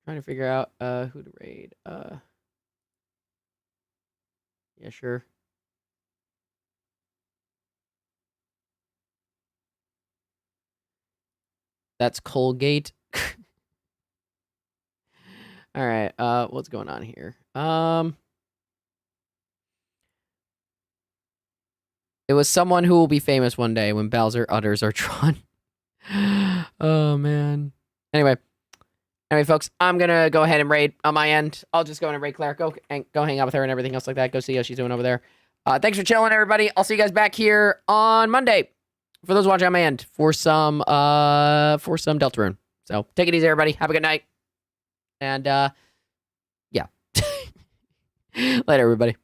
Trying to figure out who to raid. Yeah, sure. That's Colgate. All right. What's going on here? It was someone who will be famous one day when Bowser utters or Tron. Oh man. Anyway, folks, I'm gonna go ahead and raid on my end. I'll just go in and raid Claire. Go hang out with her and everything else like that. Go see how she's doing over there. Thanks for chilling, everybody. I'll see you guys back here on Monday. For those watching on my end, for some Deltarune. So take it easy, everybody. Have a good night. And yeah. Later, everybody.